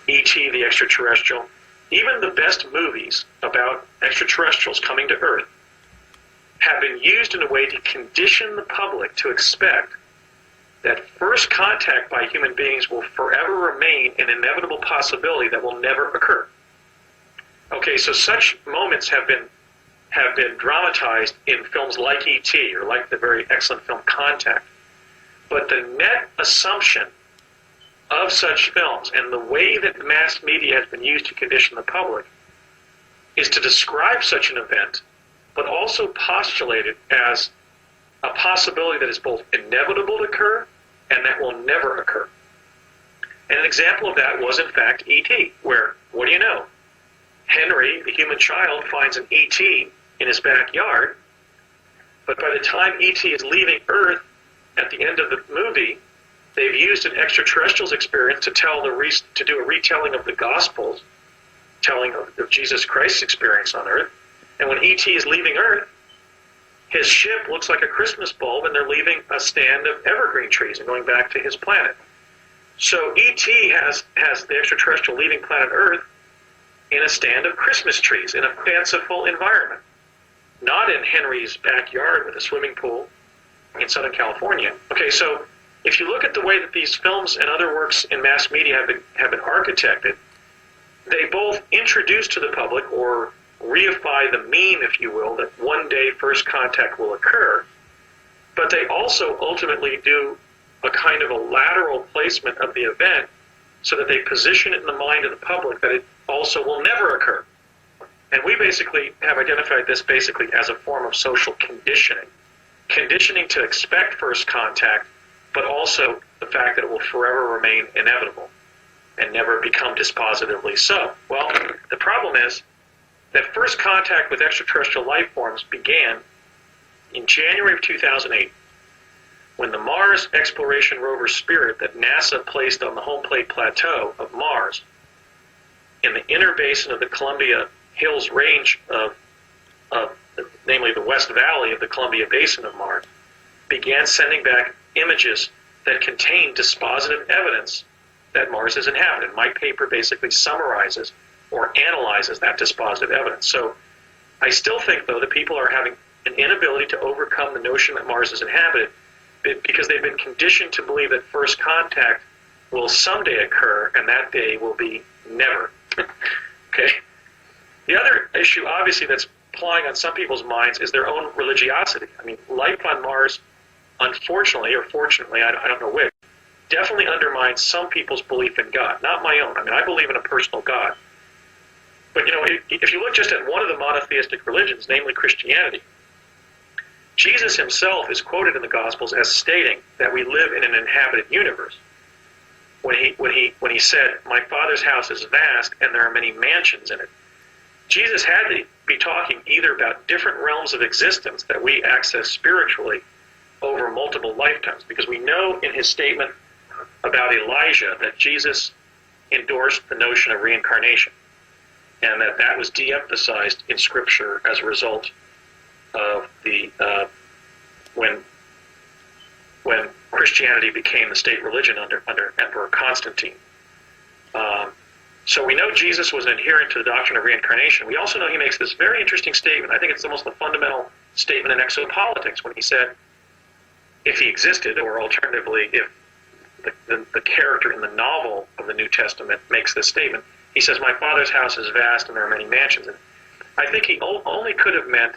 E.T. the Extraterrestrial, even the best movies about extraterrestrials coming to Earth have been used in a way to condition the public to expect that first contact by human beings will forever remain an inevitable possibility that will never occur. Okay, so such moments have been dramatized in films like E.T. or like the very excellent film Contact. But the net assumption of such films and the way that mass media has been used to condition the public is to describe such an event, but also postulate it as a possibility that is both inevitable to occur and that will never occur. And an example of that was, in fact, E.T., where, what do you know? Henry, the human child, finds an E.T. in his backyard, but by the time E.T. is leaving Earth at the end of the movie, they've used an extraterrestrial's experience to do a retelling of the Gospels, telling of Jesus Christ's experience on Earth. And when E.T. is leaving Earth, his ship looks like a Christmas bulb, and they're leaving a stand of evergreen trees and going back to his planet. So E.T. has the extraterrestrial leaving planet Earth in a stand of Christmas trees in a fanciful environment, not in Henry's backyard with a swimming pool in Southern California. Okay, so if you look at the way that these films and other works in mass media have been architected, they both introduce to the public or reify the meme, if you will, that one day first contact will occur, but they also ultimately do a kind of a lateral placement of the event so that they position it in the mind of the public that it also will never occur. And we basically have identified this basically as a form of social conditioning to expect first contact, but also the fact that it will forever remain inevitable and never become dispositively so. Well, the problem is that first contact with extraterrestrial life forms began in January of 2008 when the Mars exploration rover Spirit that NASA placed on the home plate plateau of Mars in the inner basin of the Columbia Hills range of namely the West Valley of the Columbia Basin of Mars, began sending back images that contained dispositive evidence that Mars is inhabited. My paper basically summarizes or analyzes that dispositive evidence. So I still think, though, that people are having an inability to overcome the notion that Mars is inhabited because they've been conditioned to believe that first contact will someday occur, and that day will be never. Okay? The other issue, obviously, that's plying on some people's minds is their own religiosity. I mean, life on Mars, unfortunately, or fortunately, I don't know which, definitely undermines some people's belief in God, not my own. I mean, I believe in a personal God. But, if you look just at one of the monotheistic religions, namely Christianity, Jesus himself is quoted in the Gospels as stating that we live in an inhabited universe. When he said, "My Father's house is vast, and there are many mansions in it," Jesus had to be talking either about different realms of existence that we access spiritually over multiple lifetimes, because we know in his statement about Elijah that Jesus endorsed the notion of reincarnation, and that was de-emphasized in Scripture as a result of the when Christianity became the state religion under Emperor Constantine. So we know Jesus was an adherent to the doctrine of reincarnation. We also know he makes this very interesting statement. I think it's almost the fundamental statement in exopolitics when he said, if he existed, or alternatively, if the character in the novel of the New Testament makes this statement, he says, "My Father's house is vast and there are many mansions in it." I think he only could have meant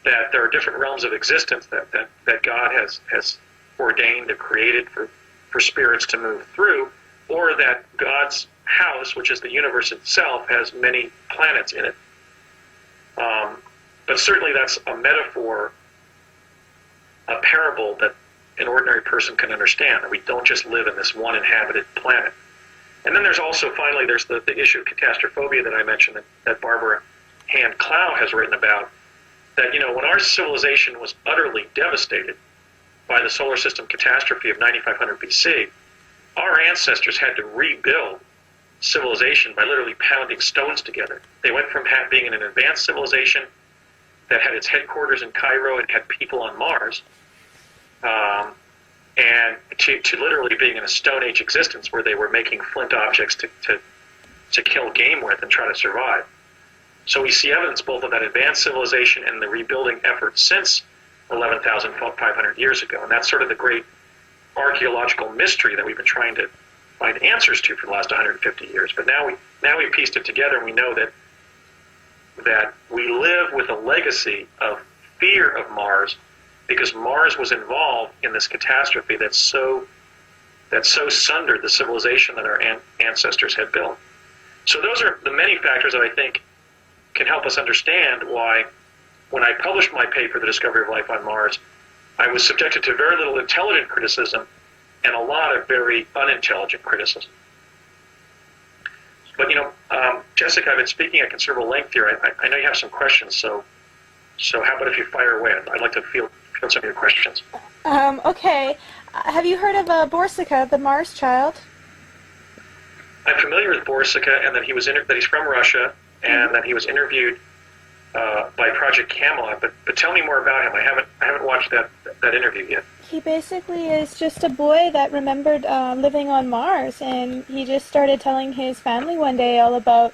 that there are different realms of existence that God has ordained and created for spirits to move through, or that God's house, which is the universe itself, has many planets in it. But certainly that's a metaphor, a parable that an ordinary person can understand, that we don't just live in this one inhabited planet. And then there's also, finally, there's the issue of catastrophobia that I mentioned that Barbara Hand Clow has written about, that, when our civilization was utterly devastated by the solar system catastrophe of 9500 BC, our ancestors had to rebuild civilization by literally pounding stones together. They went from being an advanced civilization that had its headquarters in Cairo and had people on Mars, and to literally being in a Stone Age existence where they were making flint objects to kill game with and try to survive. So we see evidence both of that advanced civilization and the rebuilding effort since 11,500 years ago. And that's sort of the great archaeological mystery that we've been trying to find answers to for the last 150 years. But now we pieced it together, and we know that we live with a legacy of fear of Mars, because Mars was involved in this catastrophe that so sundered the civilization that our ancestors had built. So those are the many factors that I think can help us understand why, when I published my paper, The Discovery of Life on Mars, I was subjected to very little intelligent criticism and a lot of very unintelligent criticism. But, Jessica, I've been speaking at considerable length here. I know you have some questions, so how about if you fire away? I'd like to field some of your questions. Okay. Have you heard of Borsica, the Mars child? I'm familiar with Borsica, and that that he's from Russia, and that he was interviewed by Project Camelot. But tell me more about him. I haven't watched that interview yet. He basically is just a boy that remembered living on Mars, and he just started telling his family one day all about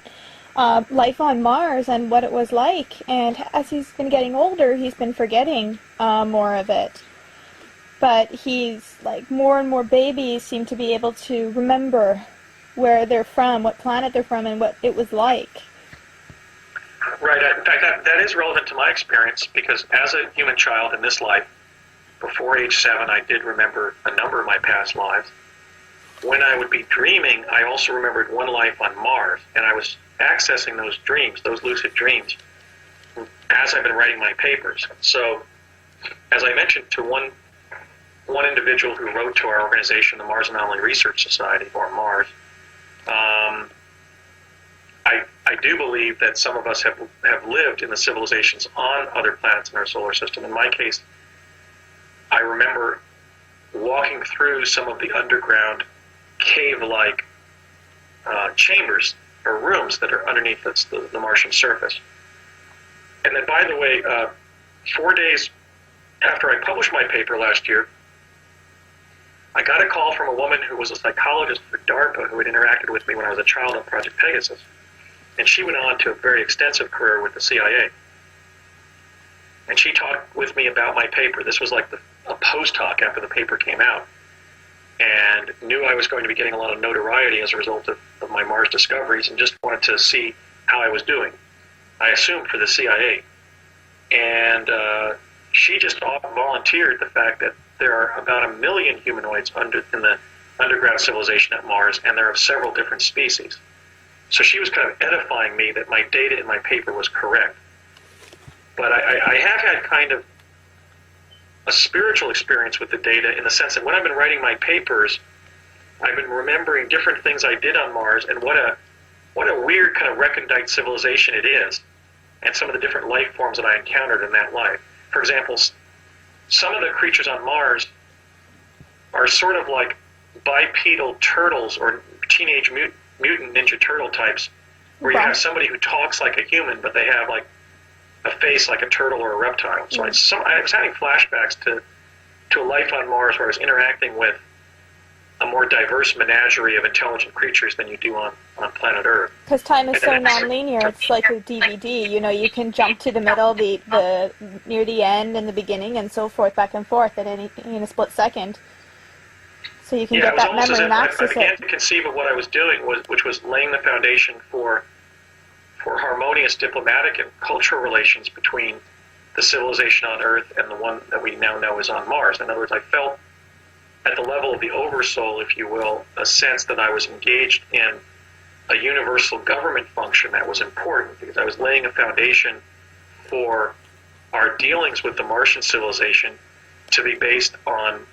life on Mars and what it was like. And as he's been getting older, he's been forgetting more of it. But he's like, more and more babies seem to be able to remember where they're from, what planet they're from, and what it was like. Right. In fact, that is relevant to my experience, because as a human child in this life, before age 7, I did remember a number of my past lives. When I would be dreaming, I also remembered one life on Mars, and I was accessing those dreams, those lucid dreams, as I've been writing my papers. So, as I mentioned to one individual who wrote to our organization, the Mars Anomaly Research Society, or MARS, I do believe that some of us have lived in the civilizations on other planets in our solar system. In my case, I remember walking through some of the underground cave-like chambers or rooms that are underneath the Martian surface. And then, by the way, 4 days after I published my paper last year, I got a call from a woman who was a psychologist for DARPA who had interacted with me when I was a child on Project Pegasus. And she went on to a very extensive career with the CIA. And she talked with me about my paper. This was like a post-hoc after the paper came out. And knew I was going to be getting a lot of notoriety as a result of my Mars discoveries, and just wanted to see how I was doing. I assumed for the CIA. And she just volunteered the fact that there are about 1 million humanoids in the underground civilization at Mars, and they're of several different species. So she was kind of edifying me that my data in my paper was correct. But I have had kind of a spiritual experience with the data in the sense that when I've been writing my papers, I've been remembering different things I did on Mars and what a weird kind of recondite civilization it is, and some of the different life forms that I encountered in that life. For example, some of the creatures on Mars are sort of like bipedal turtles or teenage mutant ninja turtle types, where you have somebody who talks like a human, but they have like a face like a turtle or a reptile. So I was having flashbacks to a life on Mars where I was interacting with a more diverse menagerie of intelligent creatures than you do on planet Earth. Because time is so non-linear, it's like a DVD. You know, you can jump to the middle, the near the end and the beginning, and so forth, back and forth in a split second. So you can get that memory and access it. I began to conceive of what I was doing, which was laying the foundation for harmonious diplomatic and cultural relations between the civilization on Earth and the one that we now know is on Mars. In other words, I felt at the level of the oversoul, if you will, a sense that I was engaged in a universal government function that was important, because I was laying a foundation for our dealings with the Martian civilization to be based on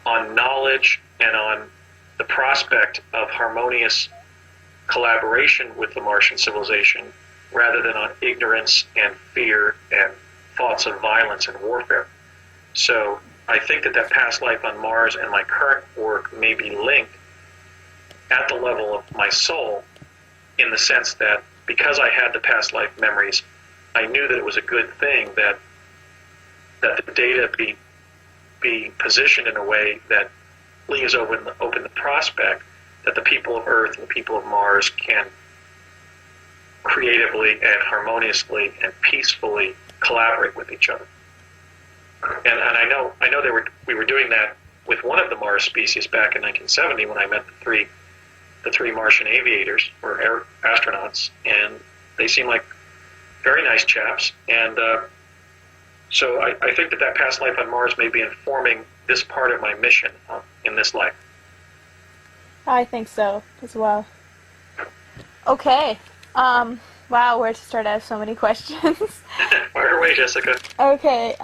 knowledge and on the prospect of harmonious collaboration with the Martian civilization rather than on ignorance and fear and thoughts of violence and warfare. So I think that past life on Mars and my current work may be linked at the level of my soul, in the sense that because I had the past life memories, I knew that it was a good thing that the data be positioned in a way that leaves open the prospect that the people of Earth and the people of Mars can creatively and harmoniously and peacefully collaborate with each other. And I know we were doing that with one of the Mars species back in 1970 when I met the three Martian aviators or astronauts, and they seem like very nice chaps. And so I think that past life on Mars may be informing this part of my mission in this life. I think so as well. Okay. Wow, where to start? I have so many questions. Fire away, Jessica. Okay.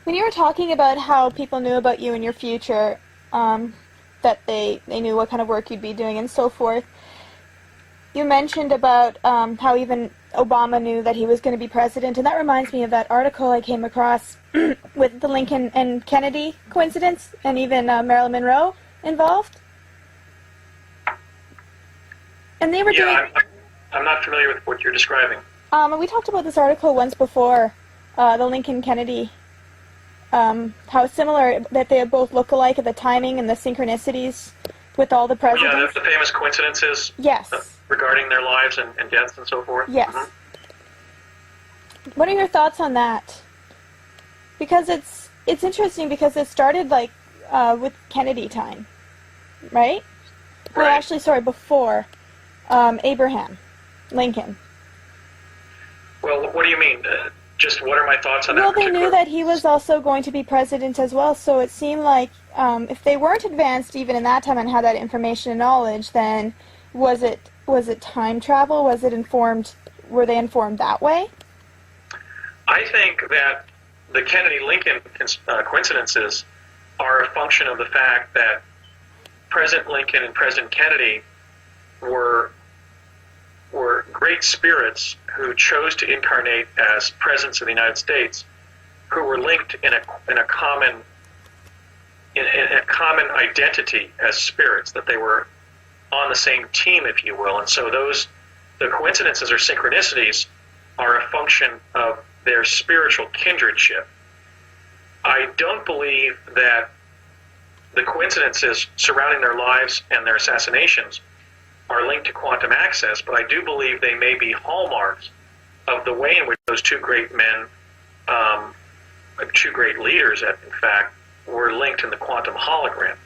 When you were talking about how people knew about you in your future, that they knew what kind of work you'd be doing and so forth, you mentioned about how even Obama knew that he was going to be president, and that reminds me of that article I came across with the Lincoln and Kennedy coincidence, and even Marilyn Monroe involved. And they were doing... I'm not familiar with what you're describing. We talked about this article once before, the Lincoln-Kennedy, how similar that they both look alike at the timing and the synchronicities with all the presidents. Yeah, the famous coincidences. Yes. Regarding their lives and deaths and so forth. Yes. Mm-hmm. What are your thoughts on that? Because it's interesting because it started like with Kennedy time, right? Well, actually, sorry, before Abraham Lincoln. Well, what do you mean? Just what are my thoughts on that? Well, they knew that he was also going to be president as well, so it seemed like if they weren't advanced even in that time and had that information and knowledge, then was it time travel? Was it informed? Were they informed that way? I think that the Kennedy-Lincoln coincidences are a function of the fact that President Lincoln and President Kennedy were great spirits who chose to incarnate as presidents of the United States, who were linked in a common identity as spirits, that they were on the same team, if you will. And so the coincidences or synchronicities are a function of their spiritual kindredship. I don't believe that the coincidences surrounding their lives and their assassinations are linked to quantum access, but I do believe they may be hallmarks of the way in which those two great men, two great leaders, in fact, were linked in the quantum hologram.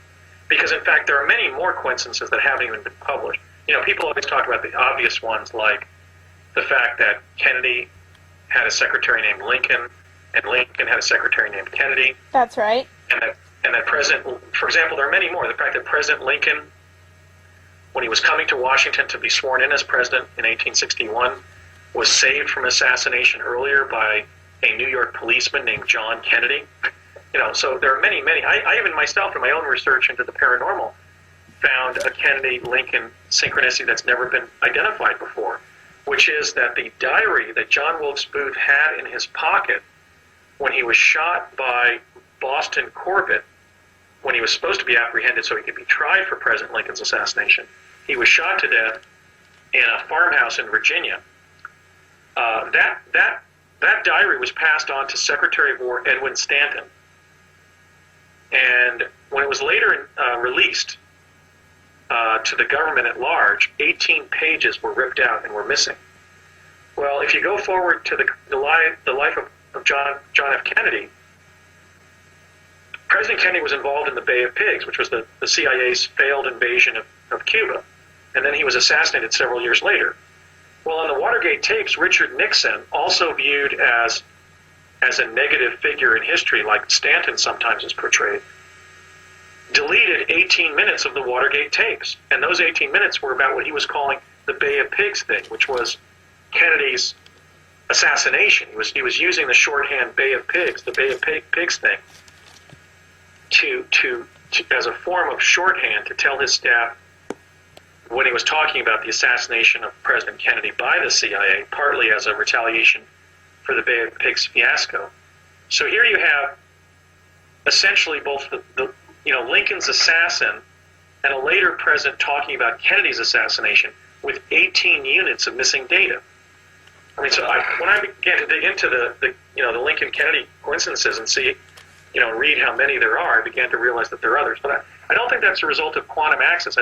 Because, in fact, there are many more coincidences that haven't even been published. You know, people always talk about the obvious ones, like the fact that Kennedy had a secretary named Lincoln, and Lincoln had a secretary named Kennedy. That's right. And that President, for example, there are many more. The fact that President Lincoln when he was coming to Washington to be sworn in as president in 1861, was saved from assassination earlier by a New York policeman named John Kennedy. So there are many. I even myself, in my own research into the paranormal, found a Kennedy-Lincoln synchronicity that's never been identified before, which is that the diary that John Wilkes Booth had in his pocket when he was shot by Boston Corbett, when he was supposed to be apprehended so he could be tried for President Lincoln's assassination, he was shot to death in a farmhouse in Virginia. That diary was passed on to Secretary of War Edwin Stanton. And when it was later released to the government at large, 18 pages were ripped out and were missing. Well, if you go forward to the life of John F. Kennedy, President Kennedy was involved in the Bay of Pigs, which was the CIA's failed invasion of Cuba. And then he was assassinated several years later. Well, on the Watergate tapes, Richard Nixon, also viewed as a negative figure in history, like Stanton sometimes is portrayed, deleted 18 minutes of the Watergate tapes. And those 18 minutes were about what he was calling the Bay of Pigs thing, which was Kennedy's assassination. He was using the shorthand Bay of Pigs, the Bay of Pigs thing, to as a form of shorthand to tell his staff when he was talking about the assassination of President Kennedy by the CIA, partly as a retaliation for the Bay of Pigs fiasco. So here you have essentially both the Lincoln's assassin and a later president talking about Kennedy's assassination with 18 units of missing data. I mean, so when I began to dig into the Lincoln-Kennedy coincidences and see, read how many there are, I began to realize that there are others. But I don't think that's a result of quantum access.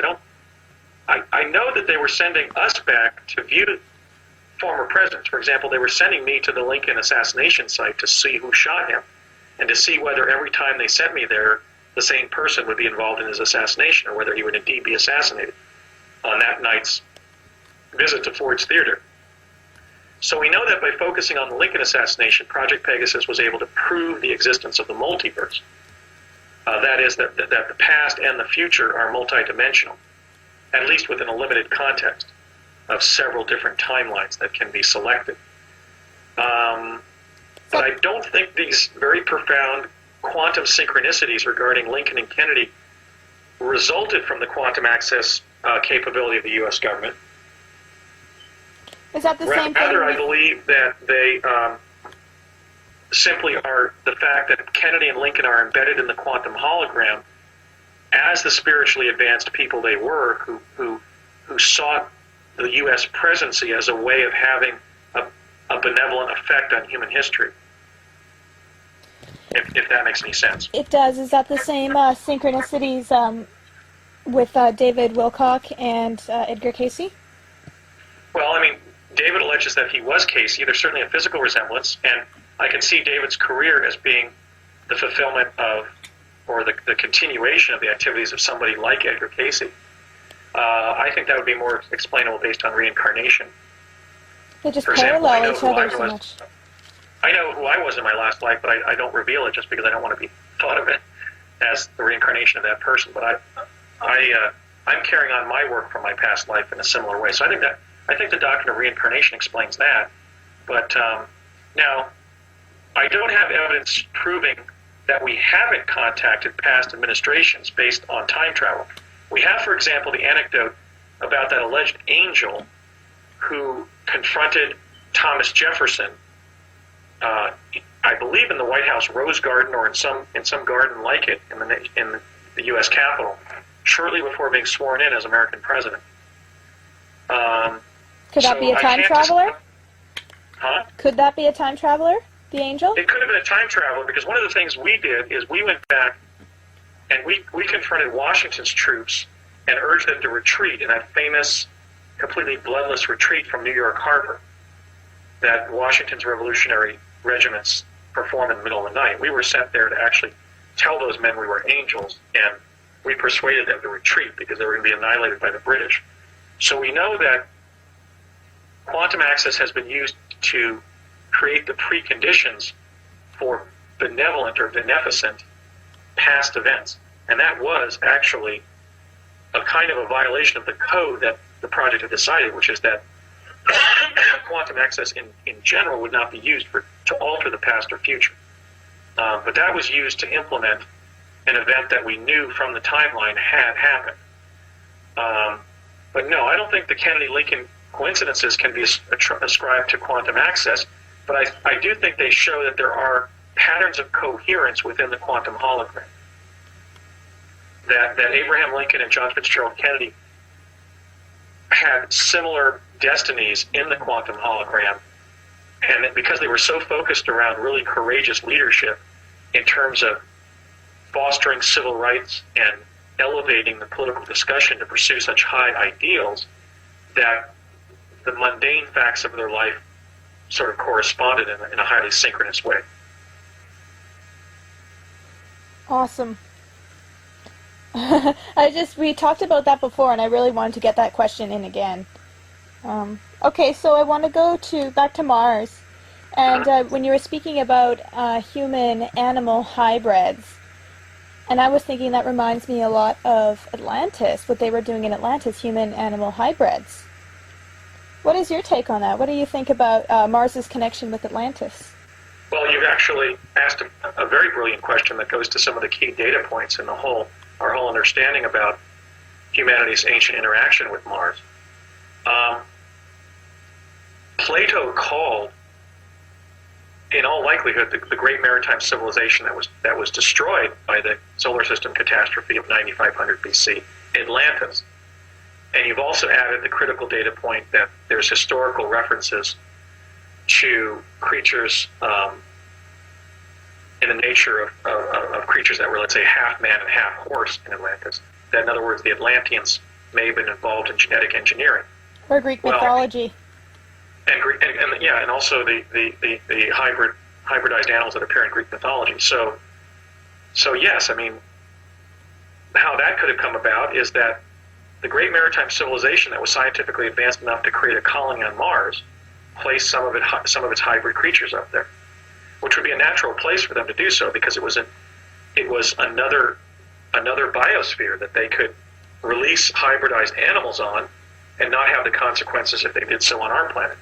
I know that they were sending us back to view former presidents. For example, they were sending me to the Lincoln assassination site to see who shot him and to see whether every time they sent me there, the same person would be involved in his assassination or whether he would indeed be assassinated on that night's visit to Ford's Theater. So we know that by focusing on the Lincoln assassination, Project Pegasus was able to prove the existence of the multiverse. That is, that the past and the future are multidimensional, at least within a limited context of several different timelines that can be selected. But I don't think these very profound quantum synchronicities regarding Lincoln and Kennedy resulted from the quantum access capability of the U.S. government. Is that the same thing? Rather, I believe that they simply are the fact that Kennedy and Lincoln are embedded in the quantum hologram as the spiritually advanced people they were, who sought the U.S. presidency as a way of having a benevolent effect on human history. If that makes any sense. It does. Is that the same synchronicities with David Wilcock and Edgar Casey? Well, I mean, David alleges that he was Casey. There's certainly a physical resemblance, and I can see David's career as being the fulfillment of, or the continuation of the activities of somebody like Edgar Casey. I think that would be more explainable based on reincarnation. They just For example, parallel each other so much. I know who I was in my last life, but I don't reveal it just because I don't want to be thought of it as the reincarnation of that person. But I'm carrying on my work from my past life in a similar way. So I think the doctrine of reincarnation explains that. But now, I don't have evidence proving that we haven't contacted past administrations based on time travel. We have, for example, the anecdote about that alleged angel who confronted Thomas Jefferson, I believe in the White House Rose Garden or in some garden like it in the U.S. Capitol, shortly before being sworn in as American president. Could that be a time traveler? Huh? Could that be a time traveler, the angel? It could have been a time traveler, because one of the things we did is we went back and we confronted Washington's troops and urged them to retreat in that famous, completely bloodless retreat from New York Harbor that Washington's revolutionary regiments performed in the middle of the night. We were sent there to actually tell those men we were angels, and we persuaded them to retreat because they were going to be annihilated by the British. So we know that quantum access has been used to create the preconditions for benevolent or beneficent past events. And that was actually a kind of a violation of the code that the project had decided, which is that quantum access in general would not be used to alter the past or future. But that was used to implement an event that we knew from the timeline had happened. But no, I don't think the Kennedy-Lincoln coincidences can be ascribed to quantum access, but I do think they show that there are patterns of coherence within the quantum hologram. That Abraham Lincoln and John Fitzgerald Kennedy had similar destinies in the quantum hologram, and that because they were so focused around really courageous leadership in terms of fostering civil rights and elevating the political discussion to pursue such high ideals, that the mundane facts of their life sort of corresponded in a highly synchronous way. Awesome. We talked about that before, and I really wanted to get that question in again. Okay, so I want to go back to Mars, and when you were speaking about human-animal hybrids, and I was thinking that reminds me a lot of Atlantis, what they were doing in Atlantis, human-animal hybrids. What is your take on that? What do you think about Mars's connection with Atlantis? Well, you've actually asked a very brilliant question that goes to some of the key data points in our whole understanding about humanity's ancient interaction with Mars. Plato called, in all likelihood, the great maritime civilization that was destroyed by the solar system catastrophe of 9500 BC, Atlantis. And you've also added the critical data point that there's historical references to creatures in the nature of creatures that were, let's say, half man and half horse in Atlantis. That, in other words, the Atlanteans may have been involved in genetic engineering. Or Greek mythology. And also the hybridized animals that appear in Greek mythology. So yes, I mean, how that could have come about is that the great maritime civilization that was scientifically advanced enough to create a colony on Mars placed some of its hybrid creatures up there, which would be a natural place for them to do so because it was another biosphere that they could release hybridized animals on and not have the consequences if they did so on our planet.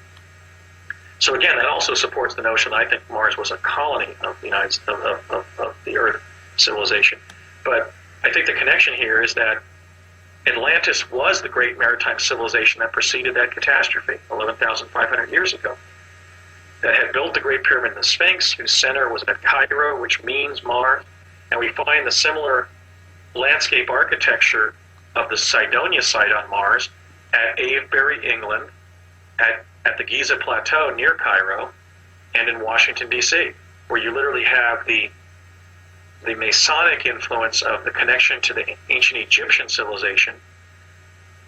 So again, that also supports the notion I think Mars was a colony of the of the Earth civilization. But I think the connection here is that Atlantis was the great maritime civilization that preceded that catastrophe 11,500 years ago, that had built the Great Pyramid and the Sphinx, whose center was at Cairo, which means Mars. And we find the similar landscape architecture of the Cydonia site on Mars at Avebury, England, at the Giza Plateau near Cairo, and in Washington, D.C., where you literally have the Masonic influence of the connection to the ancient Egyptian civilization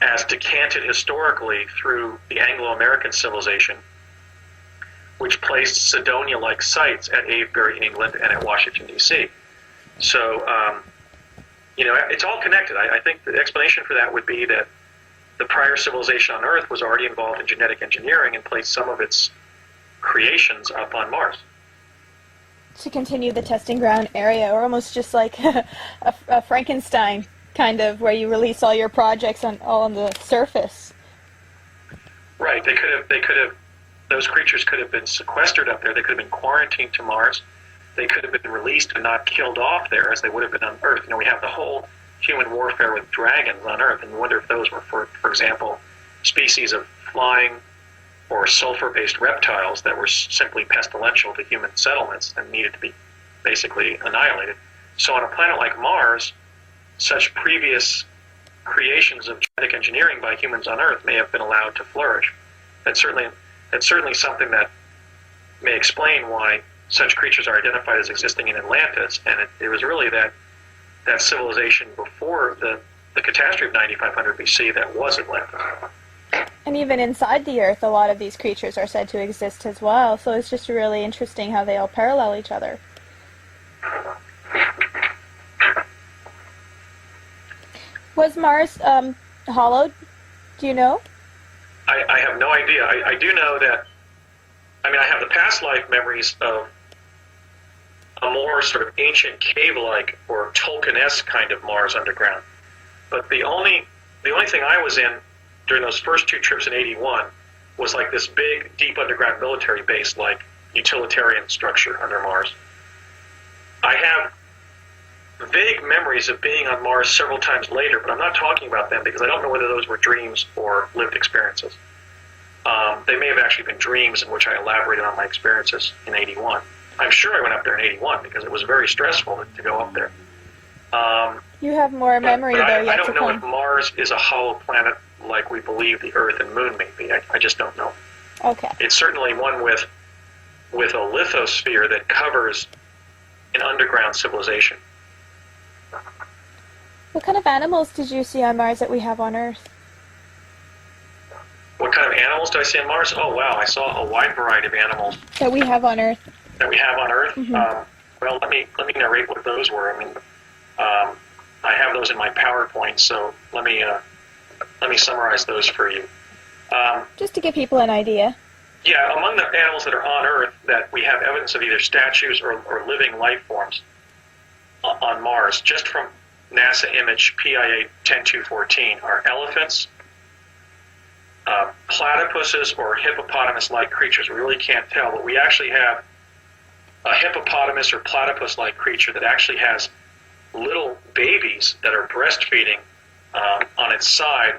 as decanted historically through the Anglo-American civilization, which placed Cydonia-like sites at Avebury, England, and at Washington, D.C. So, it's all connected. I think the explanation for that would be that the prior civilization on Earth was already involved in genetic engineering and placed some of its creations up on Mars. To continue the testing ground area, or almost just like a Frankenstein kind of, where you release all your projects all on the surface. Right. They could have. Those creatures could have been sequestered up there. They could have been quarantined to Mars. They could have been released and not killed off there as they would have been on Earth. We have the whole human warfare with dragons on Earth, and we wonder if those were, for example, species of flying or sulfur-based reptiles that were simply pestilential to human settlements and needed to be basically annihilated. So on a planet like Mars, such previous creations of genetic engineering by humans on Earth may have been allowed to flourish. That's certainly something that may explain why such creatures are identified as existing in Atlantis, and it was really that civilization before the catastrophe of 9500 BC that was Atlantis. And even inside the Earth, a lot of these creatures are said to exist as well, so it's just really interesting how they all parallel each other. Was Mars hollowed? Do you know? I have no idea. I do know that, I have the past life memories of a more sort of ancient cave-like or Tolkien-esque kind of Mars underground. But the only The only thing I was in during those first 2 trips in '81 was like this big, deep underground military base, like utilitarian structure under Mars. I have vague memories of being on Mars several times later, but I'm not talking about them because I don't know whether those were dreams or lived experiences. They may have actually been dreams in which I elaborated on my experiences in '81. I'm sure I went up there in '81 because it was very stressful to go up there. You have more memory but there yet I don't to know come. if Mars is a hollow planet like we believe the Earth and Moon may be. I just don't know. Okay. It's certainly one with a lithosphere that covers an underground civilization. What kind of animals did you see on Mars that we have on Earth? What kind of animals do I see on Mars? Oh, wow, I saw a wide variety of animals That we have on Earth. that we have on Earth. Mm-hmm. Well, let me narrate what those were. I mean, I have those in my PowerPoint, so let me summarize those for you. Just to give people an idea. Yeah, among the animals that are on Earth that we have evidence of either statues or living life forms on Mars, just from NASA image PIA 10214, are elephants, platypuses, or hippopotamus-like creatures. We really can't tell, but we actually have a hippopotamus or platypus-like creature that actually has little babies that are breastfeeding on its side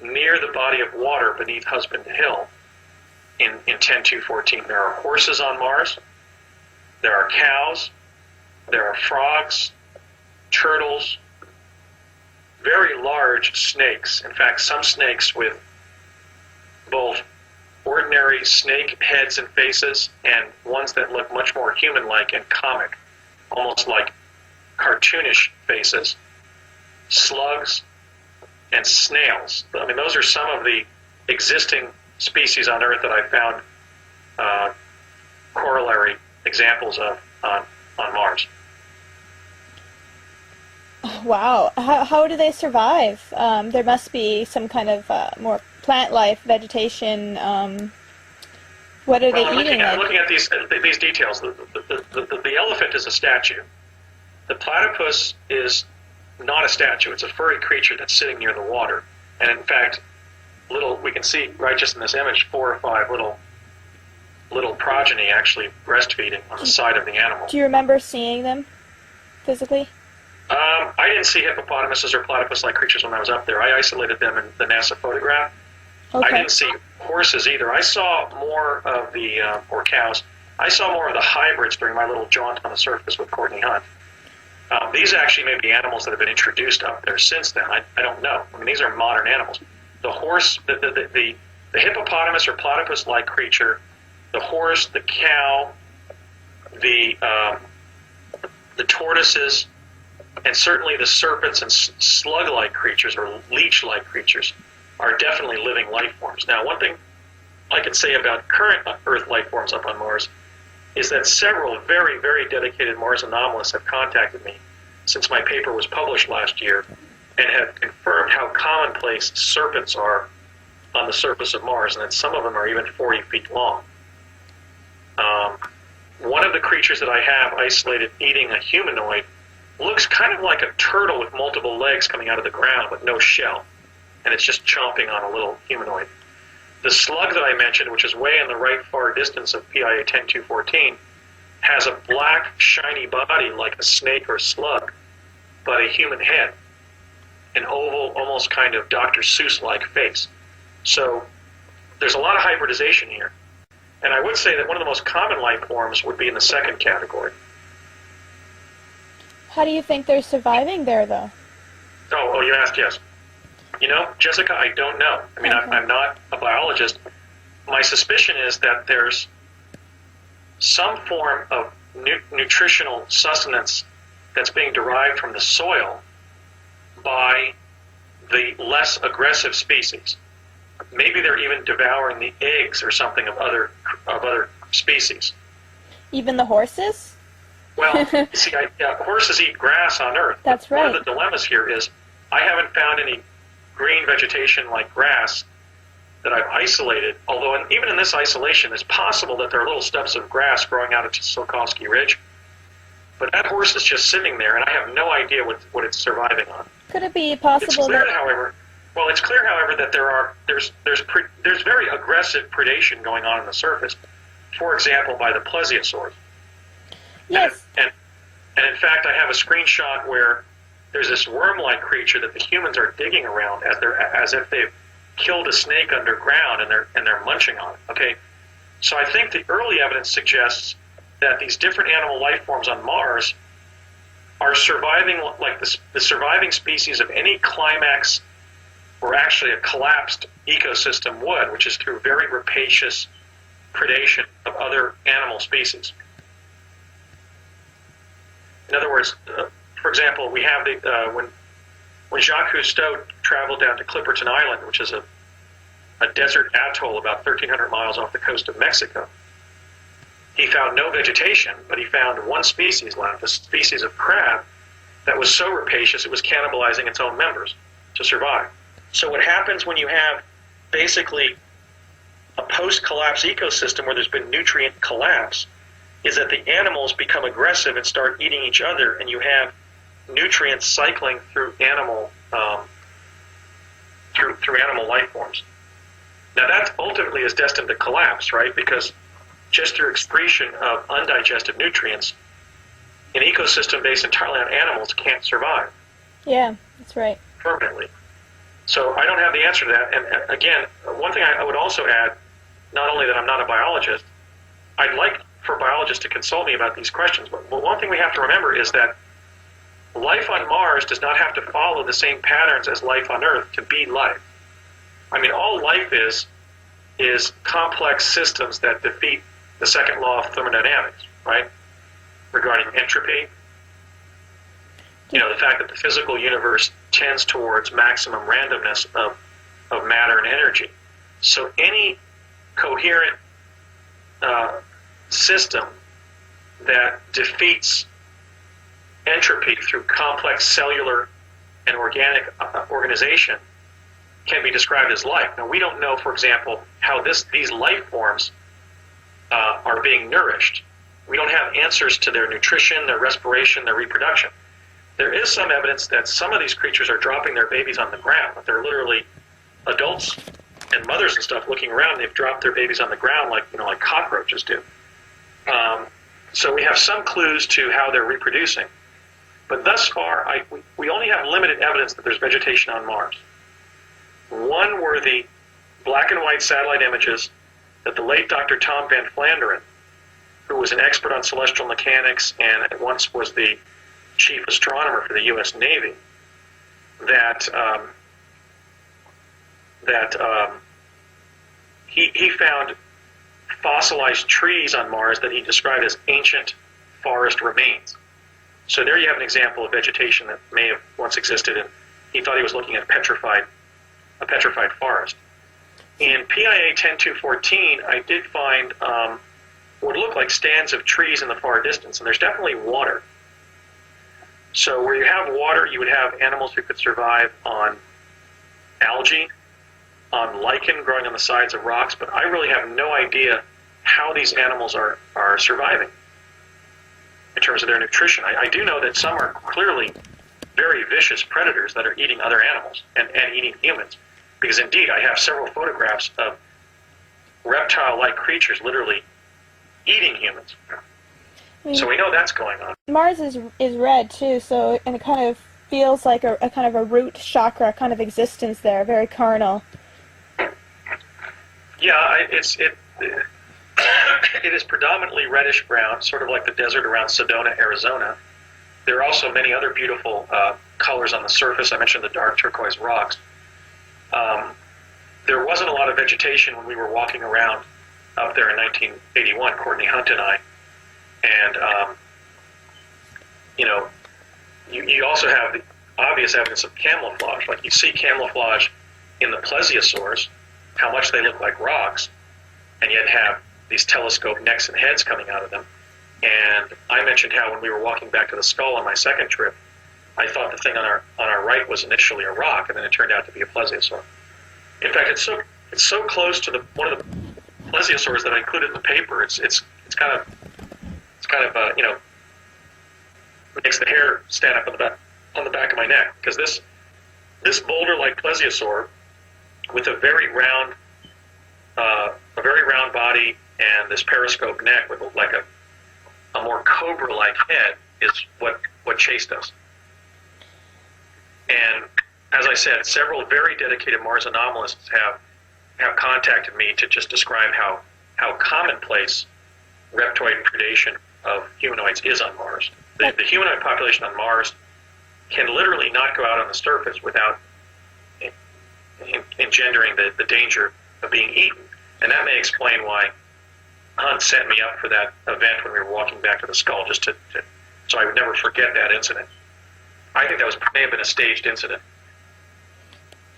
near the body of water beneath Husband Hill in 10214. There are horses on Mars. There are cows. There are frogs, turtles, very large snakes. In fact, some snakes with both ordinary snake heads and faces and ones that look much more human-like and comic, almost like cartoonish faces, slugs, and snails. I mean, those are some of the existing species on Earth that I found corollary examples of on Mars. Wow. How do they survive? There must be some kind of more plant life, vegetation. What are they eating? I'm looking at these details. The elephant is a statue. The platypus is not a statue. It's a furry creature that's sitting near the water. And in fact, we can see right just in this image 4 or 5 little progeny actually breastfeeding on the side of the animal. Do you remember seeing them physically? I didn't see hippopotamuses or platypus-like creatures when I was up there. I isolated them in the NASA photograph. Okay. I didn't see horses either. I saw more of the, or cows, I saw more of the hybrids during my little jaunt on the surface with Courtney Hunt. These actually may be animals that have been introduced up there since then. I don't know. I mean, these are modern animals. The horse, the hippopotamus or platypus-like creature, the horse, the cow, the tortoises, and certainly the serpents and slug-like creatures or leech-like creatures are definitely living life forms. Now, one thing I can say about current Earth life forms up on Mars is that several very, very dedicated Mars anomalists have contacted me since my paper was published last year and have confirmed how commonplace serpents are on the surface of Mars, and that some of them are even 40 feet long. One of the creatures that I have isolated eating a humanoid looks kind of like a turtle with multiple legs coming out of the ground with no shell, and it's just chomping on a little humanoid. The slug that I mentioned, which is way in the right far distance of PIA 10214, has a black, shiny body like a snake or slug, but a human head, an oval, almost kind of Dr. Seuss-like face. So there's a lot of hybridization here. And I would say that one of the most common life forms would be in the second category. How do you think they're surviving there, though? Oh, you asked, yes. You know, Jessica, I don't know. I mean, Okay. I'm not a biologist. My suspicion is that there's some form of nutritional sustenance that's being derived from the soil by the less aggressive species. Maybe they're even devouring the eggs or something of other species. Even the horses? Well, see, horses eat grass on Earth. That's right. One of the dilemmas here is I haven't found any green vegetation like grass that I've isolated, although even in this isolation, it's possible that there are little stubs of grass growing out of Tsiolkovsky Ridge. But that horse is just sitting there, and I have no idea what it's surviving on. Could it be It's possible clear, that... however, Well, it's clear, however, that there's very aggressive predation going on the surface. For example, by the plesiosaurs. Yes. And in fact, I have a screenshot where there's this worm-like creature that the humans are digging around as if they've killed a snake underground and they're munching on it. Okay, so I think the early evidence suggests that these different animal life forms on Mars are surviving like the surviving species of any climax or actually a collapsed ecosystem would, which is through very rapacious predation of other animal species. In other words, for example, we have when Jacques Cousteau traveled down to Clipperton Island, which is a desert atoll about 1,300 miles off the coast of Mexico, he found no vegetation, but he found one species left, a species of crab that was so rapacious it was cannibalizing its own members to survive. So what happens when you have basically a post-collapse ecosystem where there's been nutrient collapse is that the animals become aggressive and start eating each other, and you have nutrients cycling through animal through animal life forms. Now that ultimately is destined to collapse, right? Because just through excretion of undigested nutrients, an ecosystem based entirely on animals can't survive. Yeah, that's right. Permanently. So I don't have the answer to that. And again, one thing I would also add, not only that I'm not a biologist, I'd like for biologists to consult me about these questions, but one thing we have to remember is that life on Mars does not have to follow the same patterns as life on Earth to be life. I mean, all life is complex systems that defeat the second law of thermodynamics, right? Regarding entropy. You know, the fact that the physical universe tends towards maximum randomness of matter and energy. So any coherent system that defeats entropy through complex cellular and organic organization can be described as life. Now, we don't know, for example, how these life forms are being nourished. We don't have answers to their nutrition, their respiration, their reproduction. There is some evidence that some of these creatures are dropping their babies on the ground. They're literally adults and mothers and stuff looking around. They've dropped their babies on the ground like cockroaches do. So we have some clues to how they're reproducing. But thus far, we only have limited evidence that there's vegetation on Mars. One were the black and white satellite images that the late Dr. Tom Van Flanderen, who was an expert on celestial mechanics and at once was the chief astronomer for the U.S. Navy, he found fossilized trees on Mars that he described as ancient forest remains. So there you have an example of vegetation that may have once existed, and he thought he was looking at a petrified forest. In PIA 10214, I did find what looked like stands of trees in the far distance, and there's definitely water. So where you have water, you would have animals who could survive on algae, on lichen growing on the sides of rocks, but I really have no idea how these animals are surviving in terms of their nutrition. I do know that some are clearly very vicious predators that are eating other animals and eating humans, because indeed I have several photographs of reptile-like creatures literally eating humans. So we know that's going on. Mars is red too, so and it kind of feels like a kind of a root chakra kind of existence there, very carnal. Yeah, it is predominantly reddish brown, sort of like the desert around Sedona, Arizona. There are also many other beautiful colors on the surface. I mentioned the dark turquoise rocks. There wasn't a lot of vegetation when we were walking around up there in 1981, Courtney Hunt and I. And, you also have the obvious evidence of camouflage. Like you see camouflage in the plesiosaurs, how much they look like rocks, and yet have these telescope necks and heads coming out of them. And I mentioned how when we were walking back to the skull on my second trip, I thought the thing on our right was initially a rock, and then it turned out to be a plesiosaur. In fact, it's so close to one of the plesiosaurs that I included in the paper. It's kind of makes the hair stand up on the back of my neck, because this this boulder-like plesiosaur with a very round body and this periscope neck with like a more cobra-like head is what chased us. And as I said, several very dedicated Mars anomalists have contacted me to just describe how commonplace reptoid predation of humanoids is on Mars. The humanoid population on Mars can literally not go out on the surface without engendering the danger of being eaten. And that may explain why Hunt set me up for that event when we were walking back to the skull, just so I would never forget that incident. I think that may have been a staged incident.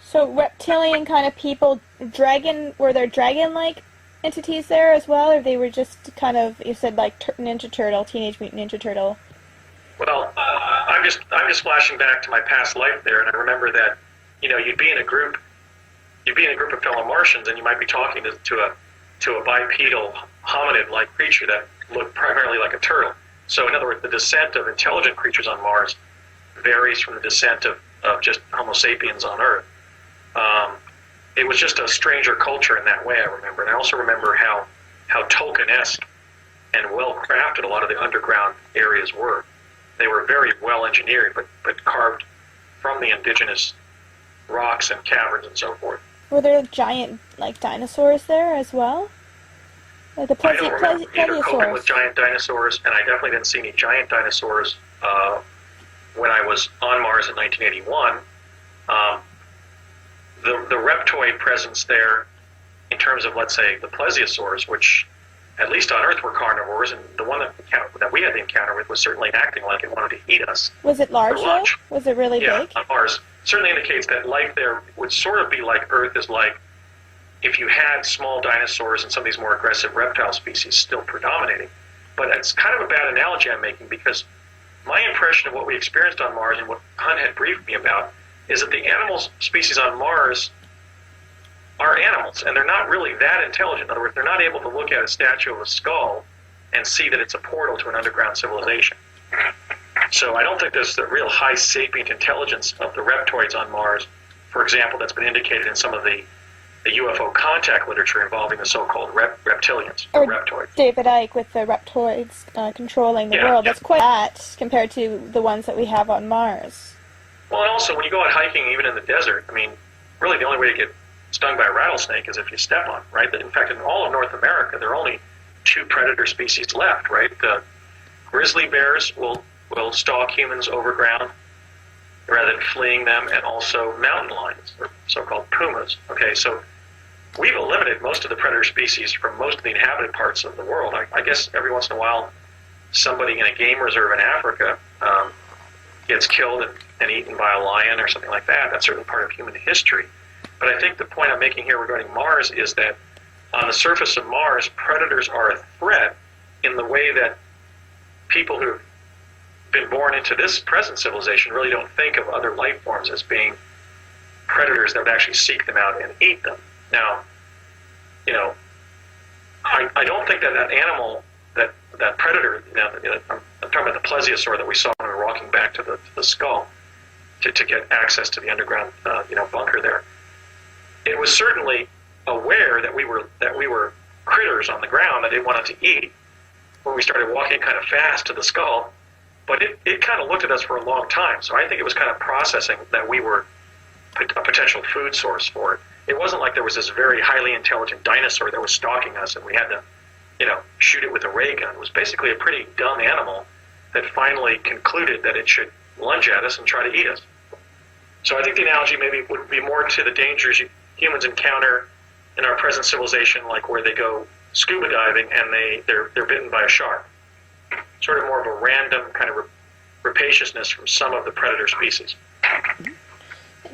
So reptilian kind of people, were there dragon-like entities there as well, or they were just kind of, you said like Ninja Turtle, Teenage Mutant Ninja Turtle? Well, I'm just flashing back to my past life there, and I remember that, you'd be in a group of fellow Martians, and you might be talking to a bipedal hominid-like creature that looked primarily like a turtle. So in other words, the descent of intelligent creatures on Mars varies from the descent of just Homo sapiens on Earth. It was just a stranger culture in that way, I remember. And I also remember how Tolkien-esque and well-crafted a lot of the underground areas were. They were very well-engineered, but carved from the indigenous rocks and caverns and so forth. Were there giant, dinosaurs there as well? Like the I don't remember either coping with giant dinosaurs, and I definitely didn't see any giant dinosaurs when I was on Mars in 1981. The reptoid presence there, in terms of, let's say, the plesiosaurs, which at least on Earth were carnivores, and the one that we had the encounter with was certainly acting like it wanted to eat us. Was it large, though? Was it really big? Yeah, on Mars. Certainly indicates that life there would sort of be like Earth is like if you had small dinosaurs and some of these more aggressive reptile species still predominating. But it's kind of a bad analogy I'm making, because my impression of what we experienced on Mars and what Hunt had briefed me about is that the animal species on Mars are animals, and they're not really that intelligent. In other words, they're not able to look at a statue of a skull and see that it's a portal to an underground civilization. So I don't think there's the real high sapient intelligence of the reptoids on Mars, for example, that's been indicated in some of the UFO contact literature involving the so-called reptilians, or reptoids. David Icke with the reptoids controlling the world. That's quite that compared to the ones that we have on Mars. Well, and also when you go out hiking, even in the desert, I mean, really the only way to get stung by a rattlesnake is if you step on, right? In fact, in all of North America, there are only 2 predator species left, right? The grizzly bears will stalk humans overground rather than fleeing them, and also mountain lions, or so-called pumas. Okay, so we've eliminated most of the predator species from most of the inhabited parts of the world. I guess every once in a while, somebody in a game reserve in Africa gets killed and eaten by a lion or something like that. That's certainly part of human history. But I think the point I'm making here regarding Mars is that on the surface of Mars, predators are a threat in the way that people who've been born into this present civilization really don't think of other life forms as being predators that would actually seek them out and eat them. Now, I don't think that animal, that predator, I'm talking about the plesiosaur that we saw when we were walking back to the skull to get access to the underground bunker there. It was certainly aware that we were critters on the ground that it wanted to eat when we started walking kind of fast to the skull, but it kind of looked at us for a long time. So I think it was kind of processing that we were a potential food source for it. It wasn't like there was this very highly intelligent dinosaur that was stalking us and we had to, shoot it with a ray gun. It was basically a pretty dumb animal that finally concluded that it should lunge at us and try to eat us. So I think the analogy maybe would be more to the dangers humans encounter in our present civilization, like where they go scuba diving and they're bitten by a shark. Sort of more of a random kind of rapaciousness from some of the predator species.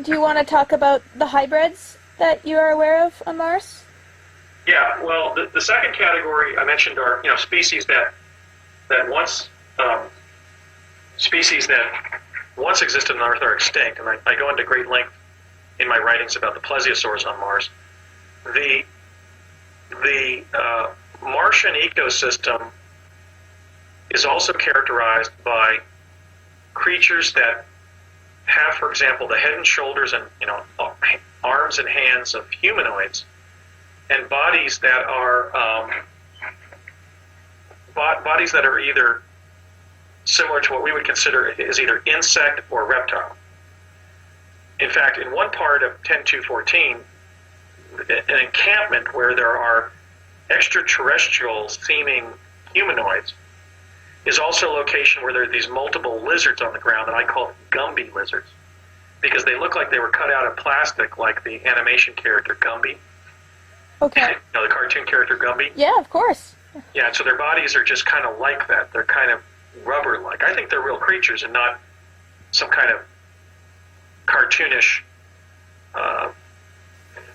Do you want to talk about the hybrids that you are aware of on Mars? Yeah, well, the second category I mentioned are species that once existed on Earth are extinct, and I go into great length in my writings about the plesiosaurs on Mars. The Martian ecosystem is also characterized by creatures that have, for example, the head and shoulders and arms and hands of humanoids, and bodies that are either similar to what we would consider is either insect or reptile. In fact, in one part of 10.2.14, an encampment where there are extraterrestrial seeming humanoids is also a location where there are these multiple lizards on the ground that I call Gumby lizards, because they look like they were cut out of plastic, like the animation character Gumby. Okay. The cartoon character Gumby. Yeah, of course. Yeah, so their bodies are just kind of like that. They're kind of rubber-like. I think they're real creatures and not some kind of cartoonish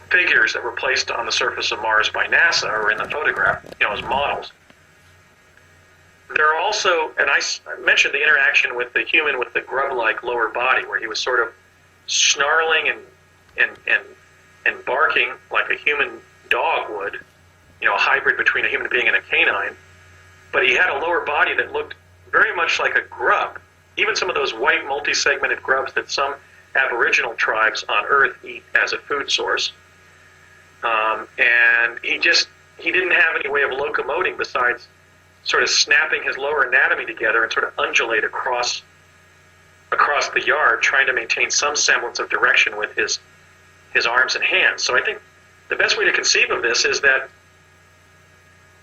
figures that were placed on the surface of Mars by NASA or in the photograph, as models. There are also, and I mentioned the interaction with the human with the grub-like lower body, where he was sort of snarling and barking like a human dog would, a hybrid between a human being and a canine. But he had a lower body that looked very much like a grub, even some of those white multi-segmented grubs that some Aboriginal tribes on Earth eat as a food source. And he didn't have any way of locomoting besides sort of snapping his lower anatomy together and sort of undulate across the yard, trying to maintain some semblance of direction with his arms and hands. So I think the best way to conceive of this is that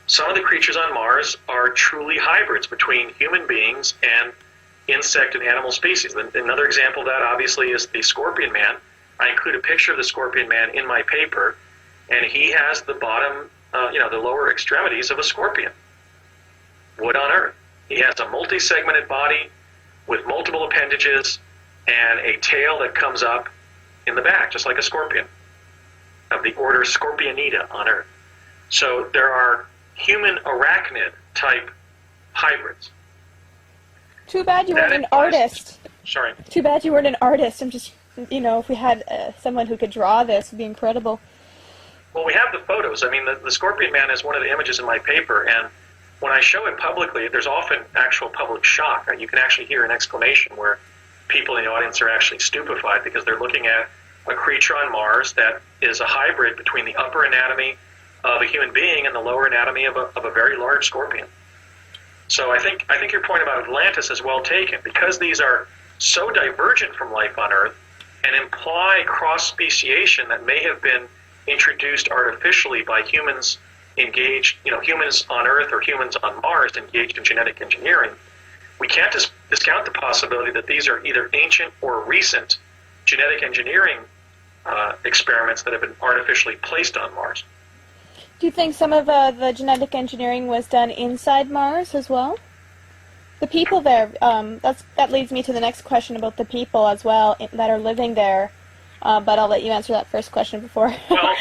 some of the creatures on Mars are truly hybrids between human beings and insect and animal species. Another example of that, obviously, is the Scorpion Man. I include a picture of the Scorpion Man in my paper, and he has the bottom, the lower extremities of a scorpion. Wood on Earth. He has a multi-segmented body with multiple appendages and a tail that comes up in the back, just like a scorpion, of the order Scorpionida on Earth. So there are human arachnid type hybrids. Too bad you weren't an artist. Sorry. Too bad you weren't an artist. I'm just, if we had someone who could draw this, it would be incredible. Well, we have the photos. I mean, the Scorpion Man is one of the images in my paper, and when I show it publicly, there's often actual public shock. You can actually hear an exclamation where people in the audience are actually stupefied because they're looking at a creature on Mars that is a hybrid between the upper anatomy of a human being and the lower anatomy of a very large scorpion. So I think your point about Atlantis is well taken, because these are so divergent from life on Earth and imply cross-speciation that may have been introduced artificially by humans engaged, humans on Earth or humans on Mars engaged in genetic engineering. We can't discount the possibility that these are either ancient or recent genetic engineering experiments that have been artificially placed on Mars. Do you think some of the genetic engineering was done inside Mars as well? The people there, that leads me to the next question about the people as well that are living there, but I'll let you answer that first question before. Well,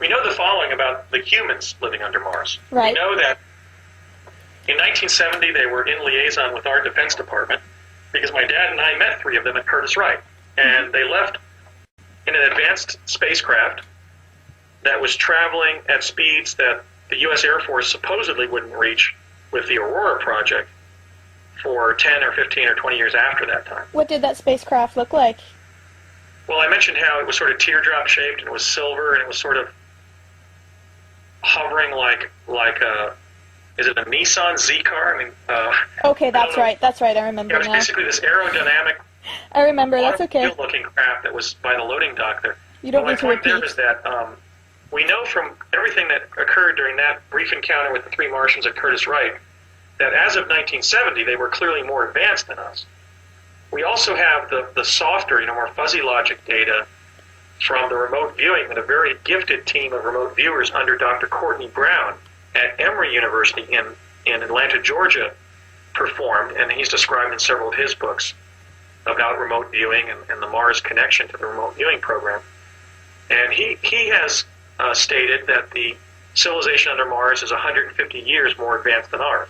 we know the following about the humans living under Mars. Right. We know that in 1970 they were in liaison with our Defense Department because my dad and I met three of them at Curtiss-Wright, and they left in an advanced spacecraft that was traveling at speeds that the U.S. Air Force supposedly wouldn't reach with the Aurora project for 10 or 15 or 20 years after that time. What did that spacecraft look like? Well, I mentioned how it was sort of teardrop shaped and it was silver and it was sort of hovering like a, is it a Nissan Z car? I mean, okay, that's right. I remember it was now. basically this aerodynamic, I remember. That's okay. looking craft that was by the loading dock there. You don't need to repeat. My point there is that we know from everything that occurred during that brief encounter with the three Martians at Curtiss-Wright that as of 1970 they were clearly more advanced than us. We also have the softer, more fuzzy logic data from the remote viewing that a very gifted team of remote viewers under Dr. Courtney Brown at Emory University in Atlanta, Georgia, performed, and he's described in several of his books about remote viewing and the Mars connection to the remote viewing program. And he has stated that the civilization under Mars is 150 years more advanced than ours.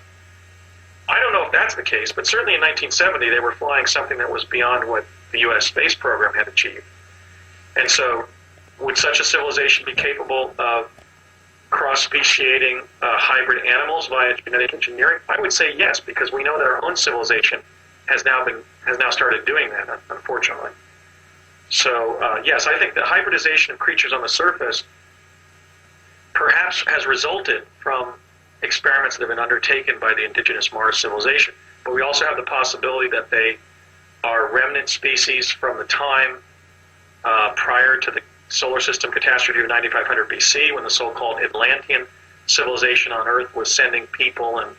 I don't know if that's the case, but certainly in 1970 they were flying something that was beyond what the U.S. space program had achieved. And so would such a civilization be capable of cross-speciating hybrid animals via genetic engineering? I would say yes, because we know that our own civilization has now started doing that, unfortunately. So yes, I think the hybridization of creatures on the surface perhaps has resulted from experiments that have been undertaken by the indigenous Mars civilization. But we also have the possibility that they are remnant species from the time prior to the solar system catastrophe of 9500 BC, when the so-called Atlantean civilization on Earth was sending people and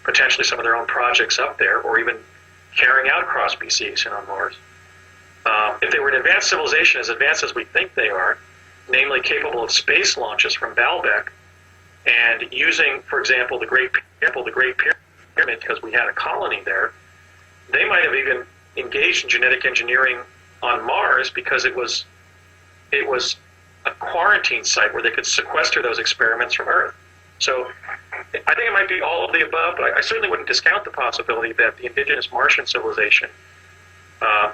potentially some of their own projects up there, or even carrying out cross-speciation on Mars. If they were an advanced civilization, as advanced as we think they are, namely capable of space launches from Baalbek, and using, for example, the Great Pyramid, because we had a colony there, they might have even engaged in genetic engineering on Mars because it was a quarantine site where they could sequester those experiments from Earth. So I think it might be all of the above, but I certainly wouldn't discount the possibility that the indigenous Martian civilization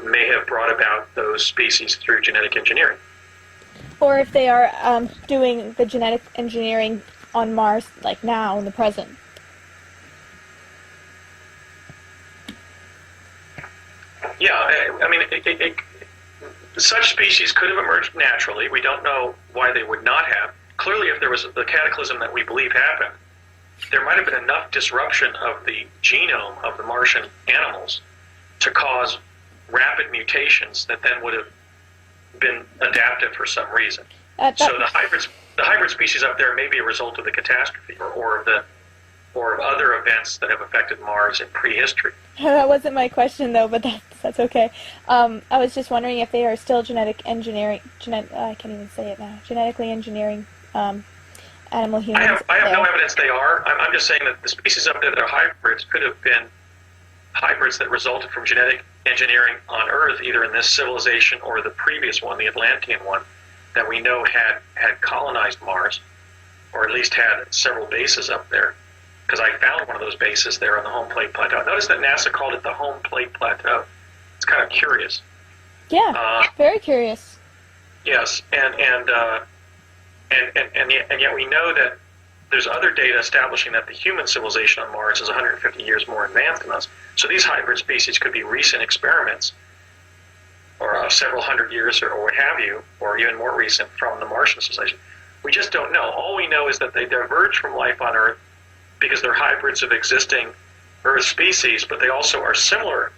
may have brought about those species through genetic engineering. Or if they are doing the genetic engineering on Mars, like now, in the present. Yeah, I mean, such species could have emerged naturally. We don't know why they would not have. Clearly, if there was the cataclysm that we believe happened, there might have been enough disruption of the genome of the Martian animals to cause rapid mutations that then would have been adaptive for some reason. So the hybrid species up there may be a result of the catastrophe or of other events that have affected Mars in prehistory. That wasn't my question, though, but that's okay. I was just wondering if they are still genetically engineering animal humans. I have no evidence they are. I'm just saying that the species up there that are hybrids could have been hybrids that resulted from genetic engineering on Earth, either in this civilization or the previous one, the Atlantean one, that we know had colonized Mars, or at least had several bases up there. Because I found one of those bases there on the home plate plateau. Notice that NASA called it the home plate plateau. It's kind of curious. Yeah, very curious. Yes, and yet we know that there's other data establishing that the human civilization on Mars is 150 years more advanced than us. So these hybrid species could be recent experiments, or several hundred years or what have you, or even more recent from the Martian civilization. We just don't know. All we know is that they diverge from life on Earth because they're hybrids of existing Earth species, but they also are similar,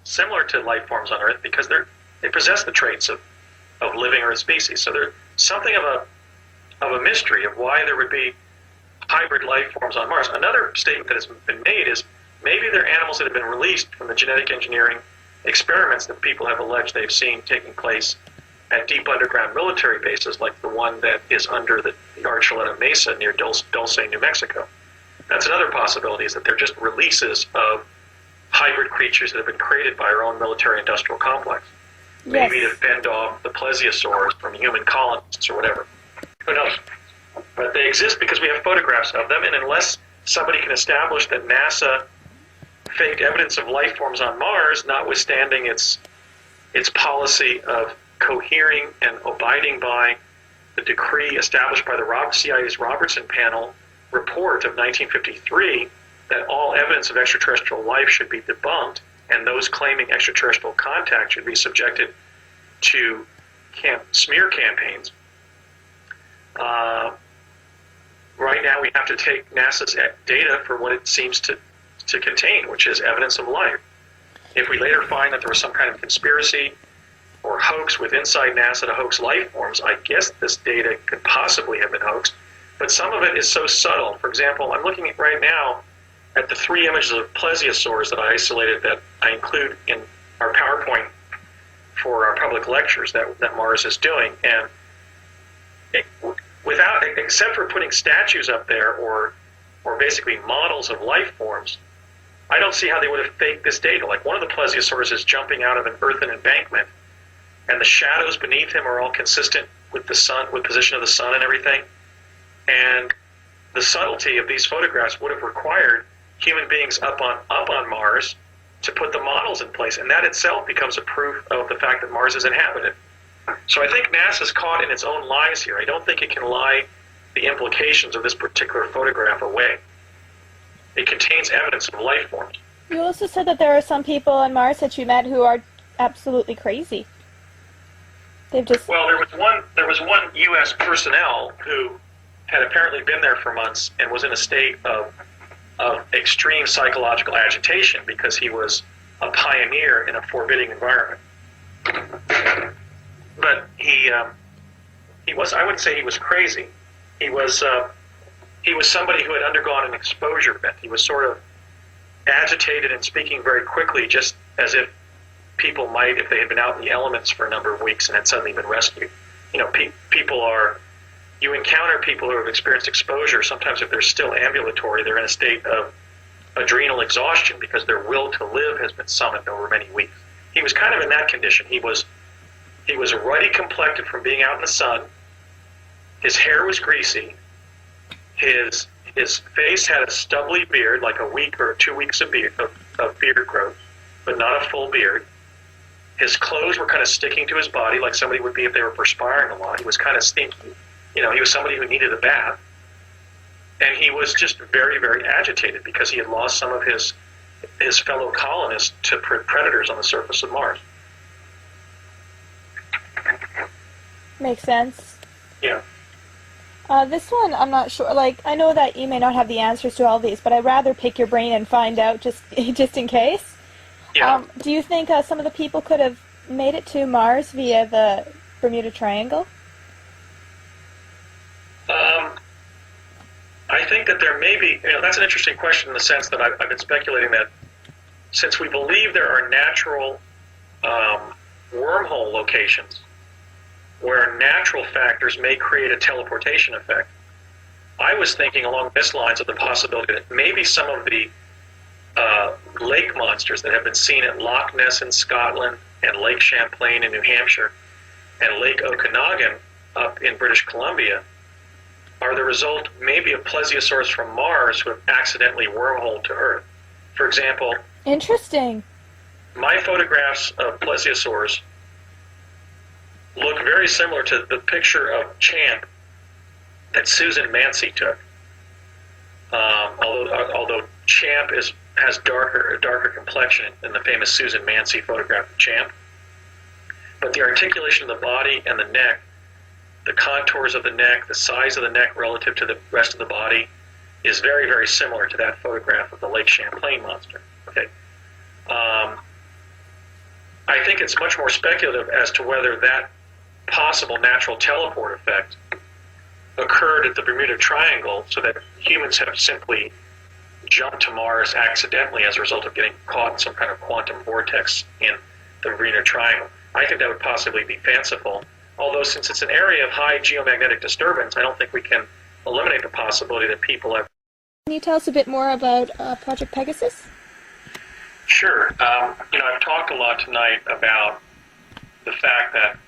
similar to life forms on Earth because they possess the traits of living Earth species. So there's something of a mystery of why there would be hybrid life forms on Mars. Another statement that has been made is maybe they're animals that have been released from the genetic engineering experiments that people have alleged they've seen taking place at deep underground military bases like the one that is under the Archuleta Mesa near Dulce, New Mexico. That's another possibility, is that they're just releases of hybrid creatures that have been created by our own military-industrial complex. Maybe to fend off the plesiosaurs from human colonists or whatever. Who knows? But they exist because we have photographs of them, and unless somebody can establish that NASA faked evidence of life forms on Mars, notwithstanding its policy of cohering and abiding by the decree established by the CIA's Robertson Panel report of 1953 that all evidence of extraterrestrial life should be debunked and those claiming extraterrestrial contact should be subjected to smear campaigns. Right now we have to take NASA's data for what it seems to contain, which is evidence of life. If we later find that there was some kind of conspiracy or hoax with inside NASA to hoax life forms, I guess this data could possibly have been hoaxed. But some of it is so subtle. For example, I'm looking at right now at the 3 images of plesiosaurs that I isolated that I include in our PowerPoint for our public lectures that Mars is doing. And except for putting statues up there or basically models of life forms, I don't see how they would have faked this data. Like one of the plesiosaurs is jumping out of an earthen embankment, and the shadows beneath him are all consistent with the sun, with position of the sun and everything. And the subtlety of these photographs would have required human beings up on Mars to put the models in place, and that itself becomes a proof of the fact that Mars is inhabited. So I think NASA's caught in its own lies here. I don't think it can lie the implications of this particular photograph away. it contains evidence of life forms. You also said that there are some people on Mars that you met who are absolutely crazy. They've just... Well, there was one U.S. personnel who had apparently been there for months and was in a state of extreme psychological agitation because he was a pioneer in a forbidding environment. But he was, I wouldn't say he was crazy. He was somebody who had undergone an exposure event. He was sort of agitated and speaking very quickly, just as if people might if they had been out in the elements for a number of weeks and had suddenly been rescued. You know, you encounter people who have experienced exposure. Sometimes if they're still ambulatory, they're in a state of adrenal exhaustion because their will to live has been summoned over many weeks. He was kind of in that condition. He was ruddy complected from being out in the sun. His hair was greasy. His face had a stubbly beard, like a week or 2 weeks of beard growth, but not a full beard. His clothes were kind of sticking to his body like somebody would be if they were perspiring a lot. He was kind of stinky. You know, he was somebody who needed a bath. And he was just very, very agitated because he had lost some of his fellow colonists to predators on the surface of Mars. Makes sense. Yeah. This one, I'm not sure. Like, I know that you may not have the answers to all these, but I'd rather pick your brain and find out just in case. Yeah. Do you think some of the people could have made it to Mars via the Bermuda Triangle? I think that there may be, that's an interesting question in the sense that I've been speculating that since we believe there are natural wormhole locations where natural factors may create a teleportation effect, I was thinking along this lines of the possibility that maybe some of the lake monsters that have been seen at Loch Ness in Scotland and Lake Champlain in New Hampshire and Lake Okanagan up in British Columbia are the result maybe of plesiosaurs from Mars who have accidentally wormholed to Earth. For example, interesting. My photographs of plesiosaurs look very similar to the picture of Champ that Susan Mancy took. Although Champ has a darker complexion in the famous Susan Mancy photograph of Champ. But the articulation of the body and the neck, the contours of the neck, the size of the neck relative to the rest of the body is very, very similar to that photograph of the Lake Champlain monster. Okay. I think it's much more speculative as to whether that possible natural teleport effect occurred at the Bermuda Triangle so that humans have simply jumped to Mars accidentally as a result of getting caught in some kind of quantum vortex in the Bermuda Triangle. I think that would possibly be fanciful, although since it's an area of high geomagnetic disturbance, I don't think we can eliminate the possibility that people have... Can you tell us a bit more about Project Pegasus? Sure. I've talked a lot tonight about the fact that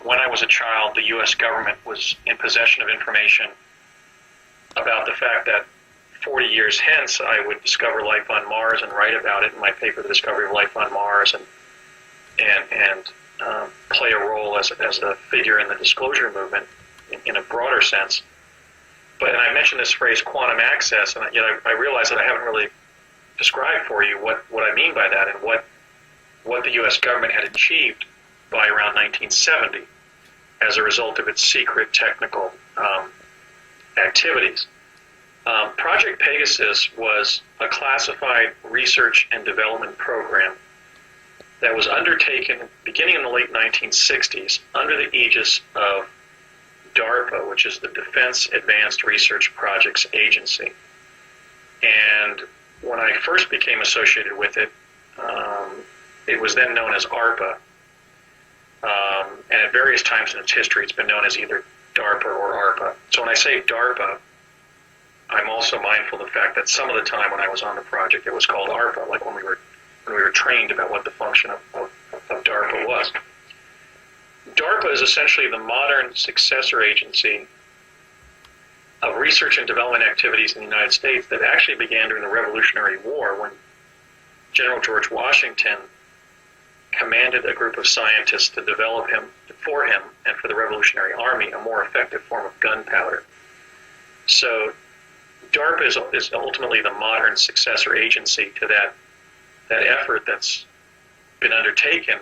when I was a child, the U.S. government was in possession of information about the fact that 40 years hence I would discover life on Mars and write about it in my paper, The Discovery of Life on Mars, and play a role as a figure in the disclosure movement in a broader sense. And I mentioned this phrase quantum access, and I realize that I haven't really described for you what I mean by that and what the U.S. government had achieved by around 1970 as a result of its secret technical activities. Project Pegasus was a classified research and development program that was undertaken beginning in the late 1960s under the aegis of DARPA, which is the Defense Advanced Research Projects Agency. And when I first became associated with it, it was then known as ARPA. And at various times in its history, it's been known as either DARPA or ARPA. So when I say DARPA, I'm also mindful of the fact that some of the time when I was on the project, it was called ARPA, like when we were trained about what the function of DARPA was. DARPA is essentially the modern successor agency of research and development activities in the United States that actually began during the Revolutionary War when General George Washington commanded a group of scientists to develop for him and for the Revolutionary Army a more effective form of gunpowder. So DARPA is ultimately the modern successor agency to that effort that's been undertaken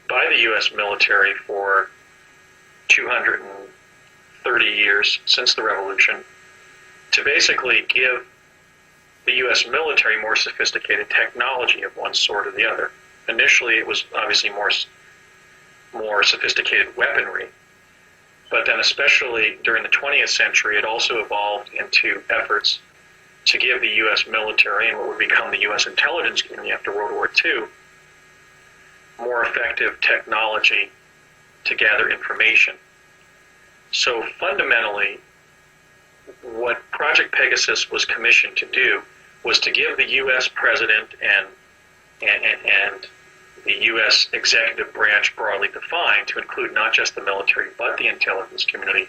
by the U.S. military for 230 years since the revolution to basically give the U.S. military more sophisticated technology of one sort or the other. Initially, it was obviously more sophisticated weaponry, but then especially during the 20th century, it also evolved into efforts to give the U.S. military and what would become the U.S. intelligence community after World War II more effective technology to gather information. So fundamentally, what Project Pegasus was commissioned to do was to give the U.S. president and the U.S. executive branch, broadly defined, to include not just the military but the intelligence community,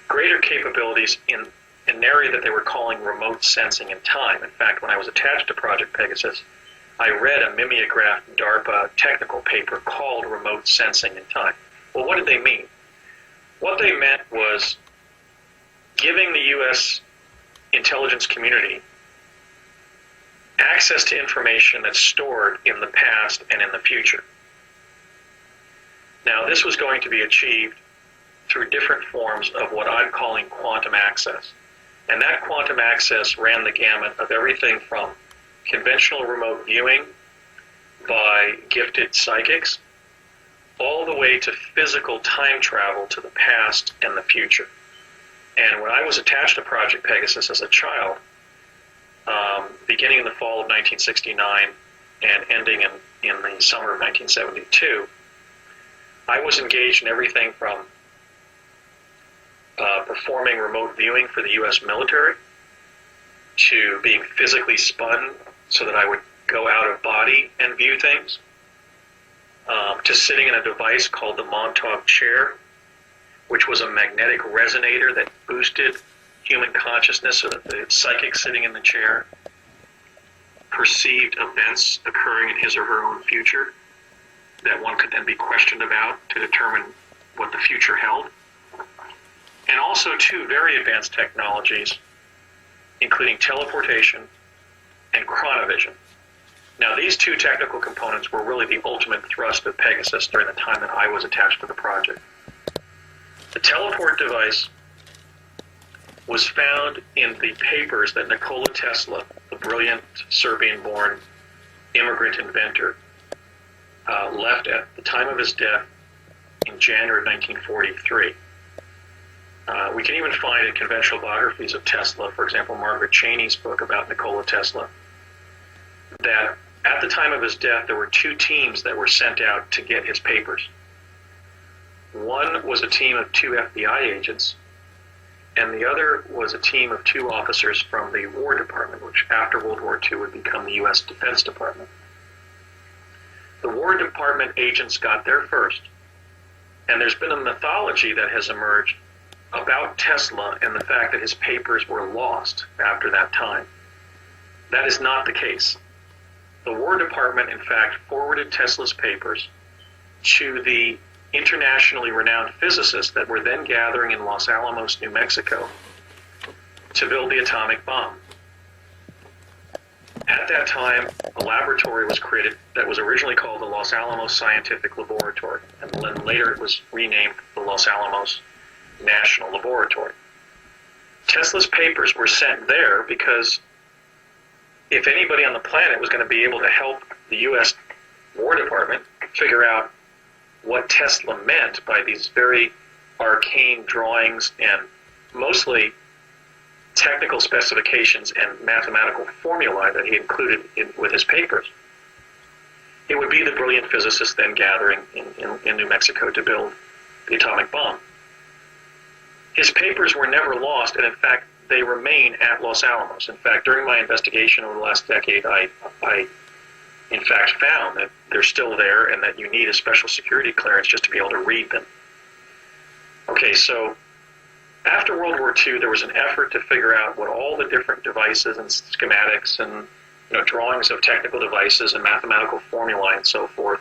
greater capabilities in an area that they were calling remote sensing in time. In fact, when I was attached to Project Pegasus, I read a mimeographed DARPA technical paper called Remote Sensing in Time. Well, what did they mean? What they meant was giving the U.S. intelligence community access to information that's stored in the past and in the future. Now, this was going to be achieved through different forms of what I'm calling quantum access. And that quantum access ran the gamut of everything from conventional remote viewing by gifted psychics all the way to physical time travel to the past and the future. And when I was attached to Project Pegasus as a child, beginning in the fall of 1969 and ending in the summer of 1972, I was engaged in everything from performing remote viewing for the U.S. military to being physically spun so that I would go out of body and view things, to sitting in a device called the Montauk chair, which was a magnetic resonator that boosted human consciousness so that the psychic sitting in the chair perceived events occurring in his or her own future that one could then be questioned about to determine what the future held. And also two very advanced technologies, including teleportation and chronovision. Now, these two technical components were really the ultimate thrust of Pegasus during the time that I was attached to the project. The teleport device was found in the papers that Nikola Tesla, the brilliant Serbian-born immigrant inventor, left at the time of his death in January of 1943. We can even find in conventional biographies of Tesla, for example, Margaret Cheney's book about Nikola Tesla, that at the time of his death, there were two teams that were sent out to get his papers. One was a team of 2 FBI agents, and the other was a team of 2 officers from the War Department, which after World War II would become the U.S. Defense Department. The War Department agents got there first, and there's been a mythology that has emerged about Tesla and the fact that his papers were lost after that time. That is not the case. The War Department, in fact, forwarded Tesla's papers to the internationally renowned physicists that were then gathering in Los Alamos, New Mexico, to build the atomic bomb. At that time, a laboratory was created that was originally called the Los Alamos Scientific Laboratory, and then later it was renamed the Los Alamos National Laboratory. Tesla's papers were sent there because if anybody on the planet was going to be able to help the U.S. War Department figure out what Tesla meant by these very arcane drawings and mostly technical specifications and mathematical formulae that he included with his papers, it would be the brilliant physicists then gathering in New Mexico to build the atomic bomb. His papers were never lost, and in fact, they remain at Los Alamos. In fact, during my investigation over the last decade, I in fact found that they're still there and that you need a special security clearance just to be able to read them. Okay, so after World War II, there was an effort to figure out what all the different devices and schematics and drawings of technical devices and mathematical formulae and so forth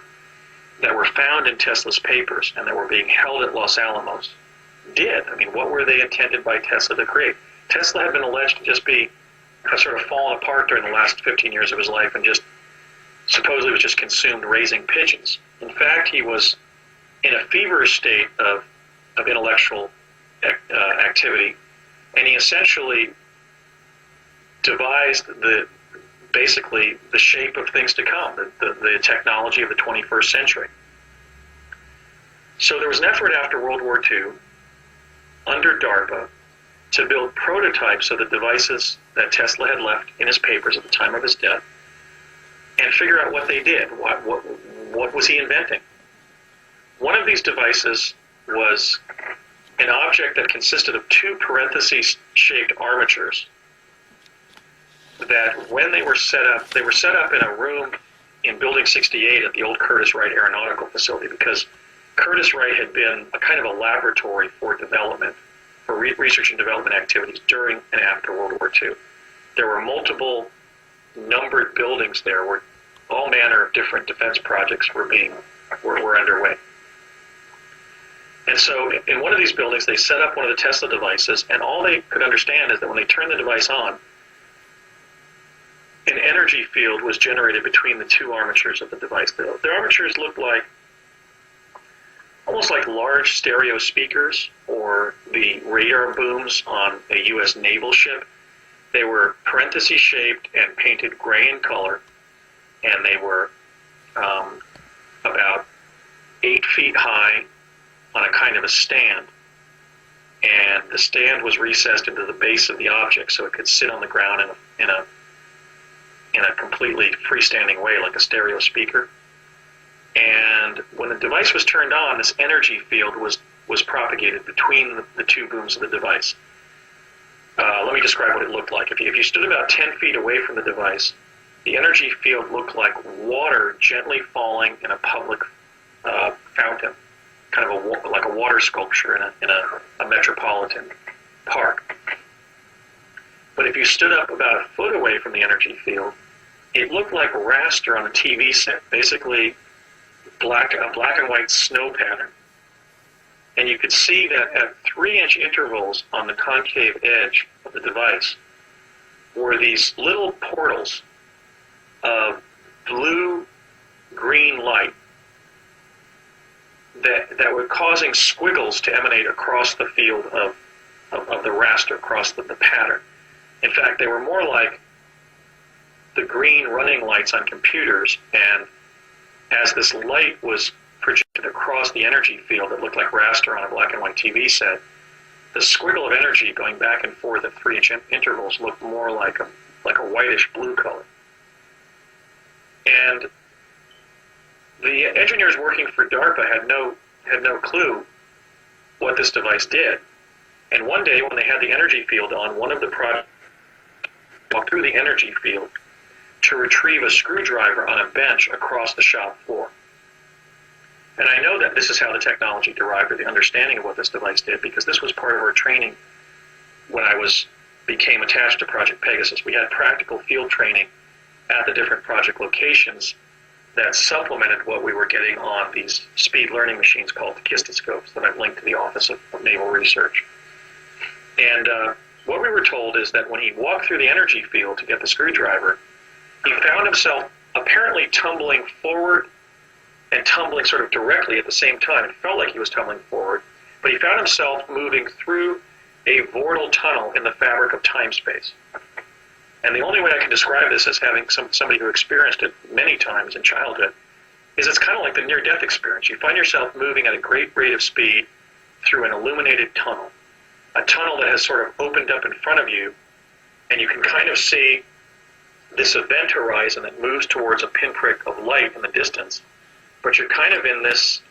that were found in Tesla's papers and that were being held at Los Alamos did. I mean, what were they intended by Tesla to create? Tesla had been alleged to just be sort of fallen apart during the last 15 years of his life and just supposedly was just consumed raising pigeons. In fact, he was in a feverish state of intellectual activity, and he essentially devised basically the shape of things to come, the technology of the 21st century. So there was an effort after World War II under DARPA to build prototypes of the devices that Tesla had left in his papers at the time of his death and figure out what they did. What was he inventing? One of these devices was an object that consisted of two parentheses-shaped armatures that when they were set up in a room in Building 68 at the old Curtiss-Wright Aeronautical Facility, because Curtiss-Wright had been a kind of a laboratory for development, for research and development activities during and after World War II. There were multiple numbered buildings there where all manner of different defense projects were underway. And so in one of these buildings, they set up one of the Tesla devices, and all they could understand is that when they turned the device on, an energy field was generated between the two armatures of the device. The armatures looked almost like large stereo speakers or the radar booms on a U.S. naval ship. They were parenthesis-shaped and painted gray in color, and they were about 8 feet high on a kind of a stand. And the stand was recessed into the base of the object so it could sit on the ground in a completely freestanding way, like a stereo speaker. And when the device was turned on, this energy field was propagated between the two booms of the device. Let me describe what it looked like. If you stood about 10 feet away from the device, the energy field looked like water gently falling in a public fountain, kind of like a water sculpture in a metropolitan park. But if you stood up about a foot away from the energy field, it looked like raster on a TV set, basically a black and white snow pattern. And you could see that at 3-inch intervals on the concave edge of the device were these little portals of blue-green light that were causing squiggles to emanate across the field of the raster, across the pattern. In fact, they were more like the green running lights on computers, and as this light was projected across the energy field that looked like raster on a black and white TV set, the squiggle of energy going back and forth at 3-inch intervals looked more like a whitish blue color. And the engineers working for DARPA had no clue what this device did. And one day when they had the energy field on, one of the projects walked through the energy field to retrieve a screwdriver on a bench across the shop floor. And I know that this is how the technology derived, or the understanding of what this device did, because this was part of our training when I became attached to Project Pegasus. We had practical field training at the different project locations that supplemented what we were getting on these speed learning machines called tachistoscopes that I've linked to the Office of Naval Research. And what we were told is that when he walked through the energy field to get the screwdriver, he found himself apparently tumbling forward and tumbling sort of directly at the same time. It felt like he was tumbling forward, but he found himself moving through a vortal tunnel in the fabric of time-space. And the only way I can describe this as having somebody who experienced it many times in childhood is it's kind of like the near-death experience. You find yourself moving at a great rate of speed through an illuminated tunnel, a tunnel that has sort of opened up in front of you, and you can kind of see this event horizon that moves towards a pinprick of light in the distance, but you're kind of in this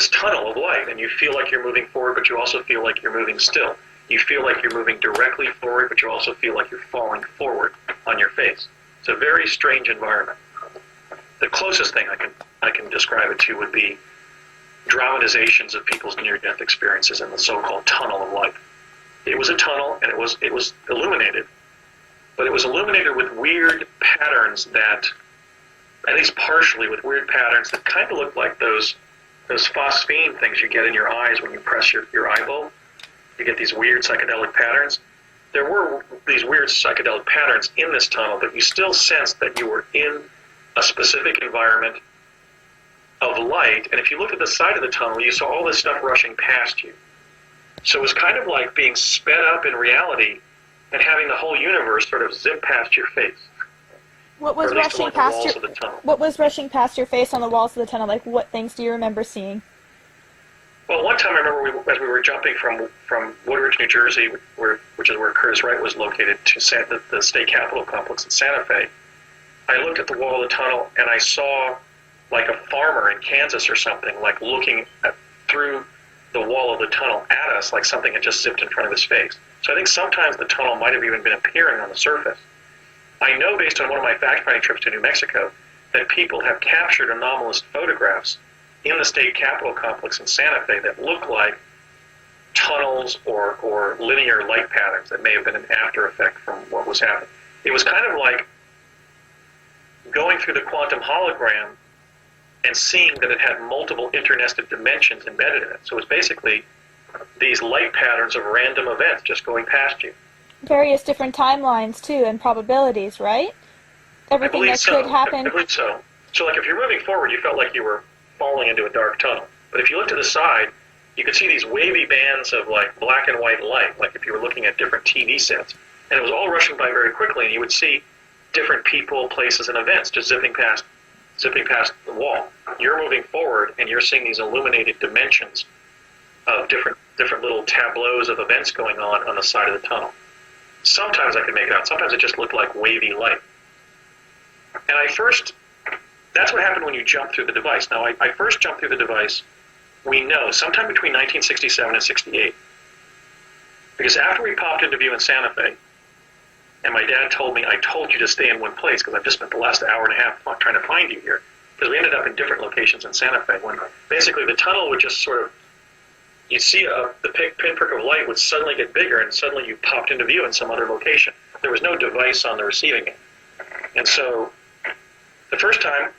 tunnel of light, and you feel like you're moving forward, but you also feel like you're moving still. You feel like you're moving directly forward, but you also feel like you're falling forward on your face. It's a very strange environment. The closest thing I can describe it to would be dramatizations of people's near-death experiences in the so-called tunnel of light. It was a tunnel, and it was illuminated, but it was illuminated with weird patterns that, at least partially with weird patterns that kind of looked like those phosphine things you get in your eyes when you press your eyeball. You get these weird psychedelic patterns. there were these weird psychedelic patterns in this tunnel, but you still sensed that you were in a specific environment of light. And if you looked at the side of the tunnel, you saw all this stuff rushing past you. So it was kind of like being sped up in reality and having the whole universe sort of zip past your face. What was rushing past your What was rushing past your face on the walls of the tunnel? Like, what things do you remember seeing? Well, one time I remember as we were jumping from Woodridge, New Jersey, which is where Curtis Wright was located, to the state capitol complex in Santa Fe. I looked at the wall of the tunnel and I saw like a farmer in Kansas or something, like looking through the wall of the tunnel at us, like something had just zipped in front of his face. So I think sometimes the tunnel might have even been appearing on the surface. I know, based on one of my fact-finding trips to New Mexico, that people have captured anomalous photographs in the state capitol complex in Santa Fe that look like tunnels or linear light patterns that may have been an after effect from what was happening. It was kind of like going through the quantum hologram and seeing that it had multiple internested dimensions embedded in it. So it was basically these light patterns of random events just going past you. Various different timelines, too, and probabilities, right? Everything that could happen. I believe so. So, like, if you're moving forward, you felt like you were falling into a dark tunnel. But if you look to the side, you could see these wavy bands of, like, black and white light, like if you were looking at different TV sets. And it was all rushing by very quickly, and you would see different people, places, and events just zipping past the wall. You're moving forward, and you're seeing these illuminated dimensions of different little tableaus of events going on the side of the tunnel. Sometimes I could make it out. Sometimes it just looked like wavy light. And that's what happened when you jump through the device. Now, I first jumped through the device, we know, sometime between 1967 and 68. Because after we popped into view in Santa Fe, and my dad told me, I told you to stay in one place because I've just spent the last hour and a half trying to find you here. Because we ended up in different locations in Santa Fe when basically the tunnel would just sort of, you see the pinprick of light would suddenly get bigger and suddenly you popped into view in some other location. There was no device on the receiving end. And so the first time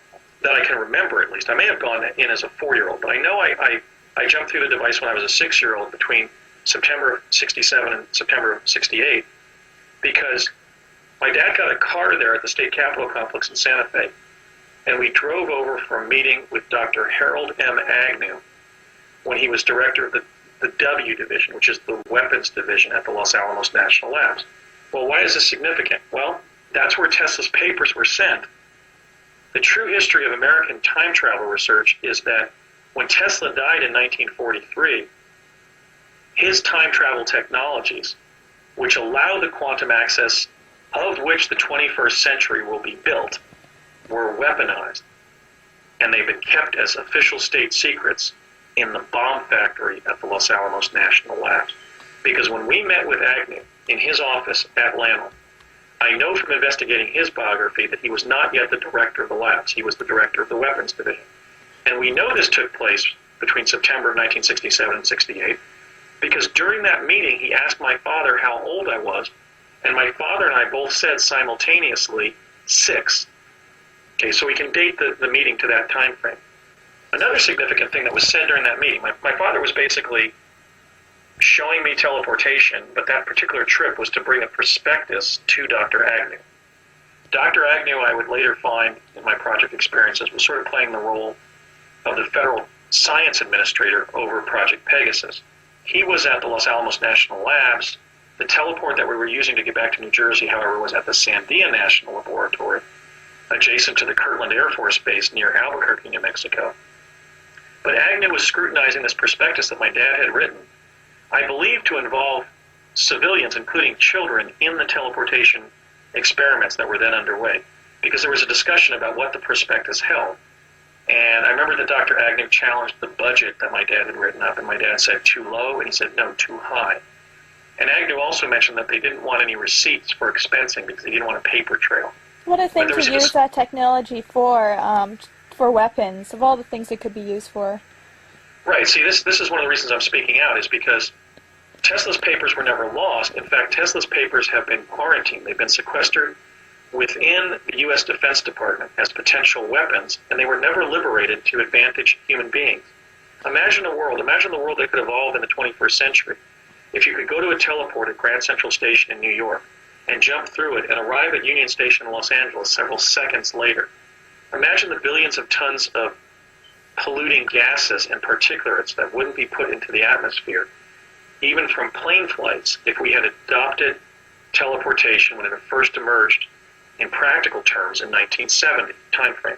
that I can remember, at least, I may have gone in as a 4-year-old, but I know I jumped through the device when I was a 6-year-old between September of 67 and September of 68 because my dad got a car there at the state capitol complex in Santa Fe, and we drove over for a meeting with Dr. Harold M. Agnew when he was director of the W Division, which is the weapons division at the Los Alamos National Labs. Well, why is this significant? Well, that's where Tesla's papers were sent. The true history of American time travel research is that when Tesla died in 1943, his time travel technologies, which allow the quantum access of which the 21st century will be built, were weaponized. And they've been kept as official state secrets in the bomb factory at the Los Alamos National Labs. Because when we met with Agnew in his office at Lano, I know from investigating his biography that he was not yet the director of the labs. He was the director of the weapons division. And we know this took place between September of 1967 and 68 because during that meeting he asked my father how old I was, and my father and I both said simultaneously 6. Okay, so we can date the meeting to that time frame. Another significant thing that was said during that meeting, my father was basically showing me teleportation, but that particular trip was to bring a prospectus to Dr. Agnew. Dr. Agnew, I would later find in my project experiences, was sort of playing the role of the federal science administrator over Project Pegasus. He was at the Los Alamos National Labs. The teleport that we were using to get back to New Jersey, however, was at the Sandia National Laboratory, adjacent to the Kirtland Air Force Base near Albuquerque, New Mexico. But Agnew was scrutinizing this prospectus that my dad had written, I believe to involve civilians, including children, in the teleportation experiments that were then underway, because there was a discussion about what the prospectus held. And I remember that Dr. Agnew challenged the budget that my dad had written up, and my dad said too low, and he said no, too high. And Agnew also mentioned that they didn't want any receipts for expensing because they didn't want a paper trail. What a thing to use that technology for weapons, of all the things it could be used for. Right. See, this is one of the reasons I'm speaking out, is because Tesla's papers were never lost. In fact, Tesla's papers have been quarantined. They've been sequestered within the U.S. Defense Department as potential weapons, and they were never liberated to advantage human beings. Imagine the world that could evolve in the 21st century if you could go to a teleport at Grand Central Station in New York and jump through it and arrive at Union Station in Los Angeles several seconds later, imagine the billions of tons of polluting gases and particulates that wouldn't be put into the atmosphere, even from plane flights, if we had adopted teleportation when it first emerged in practical terms in 1970 timeframe.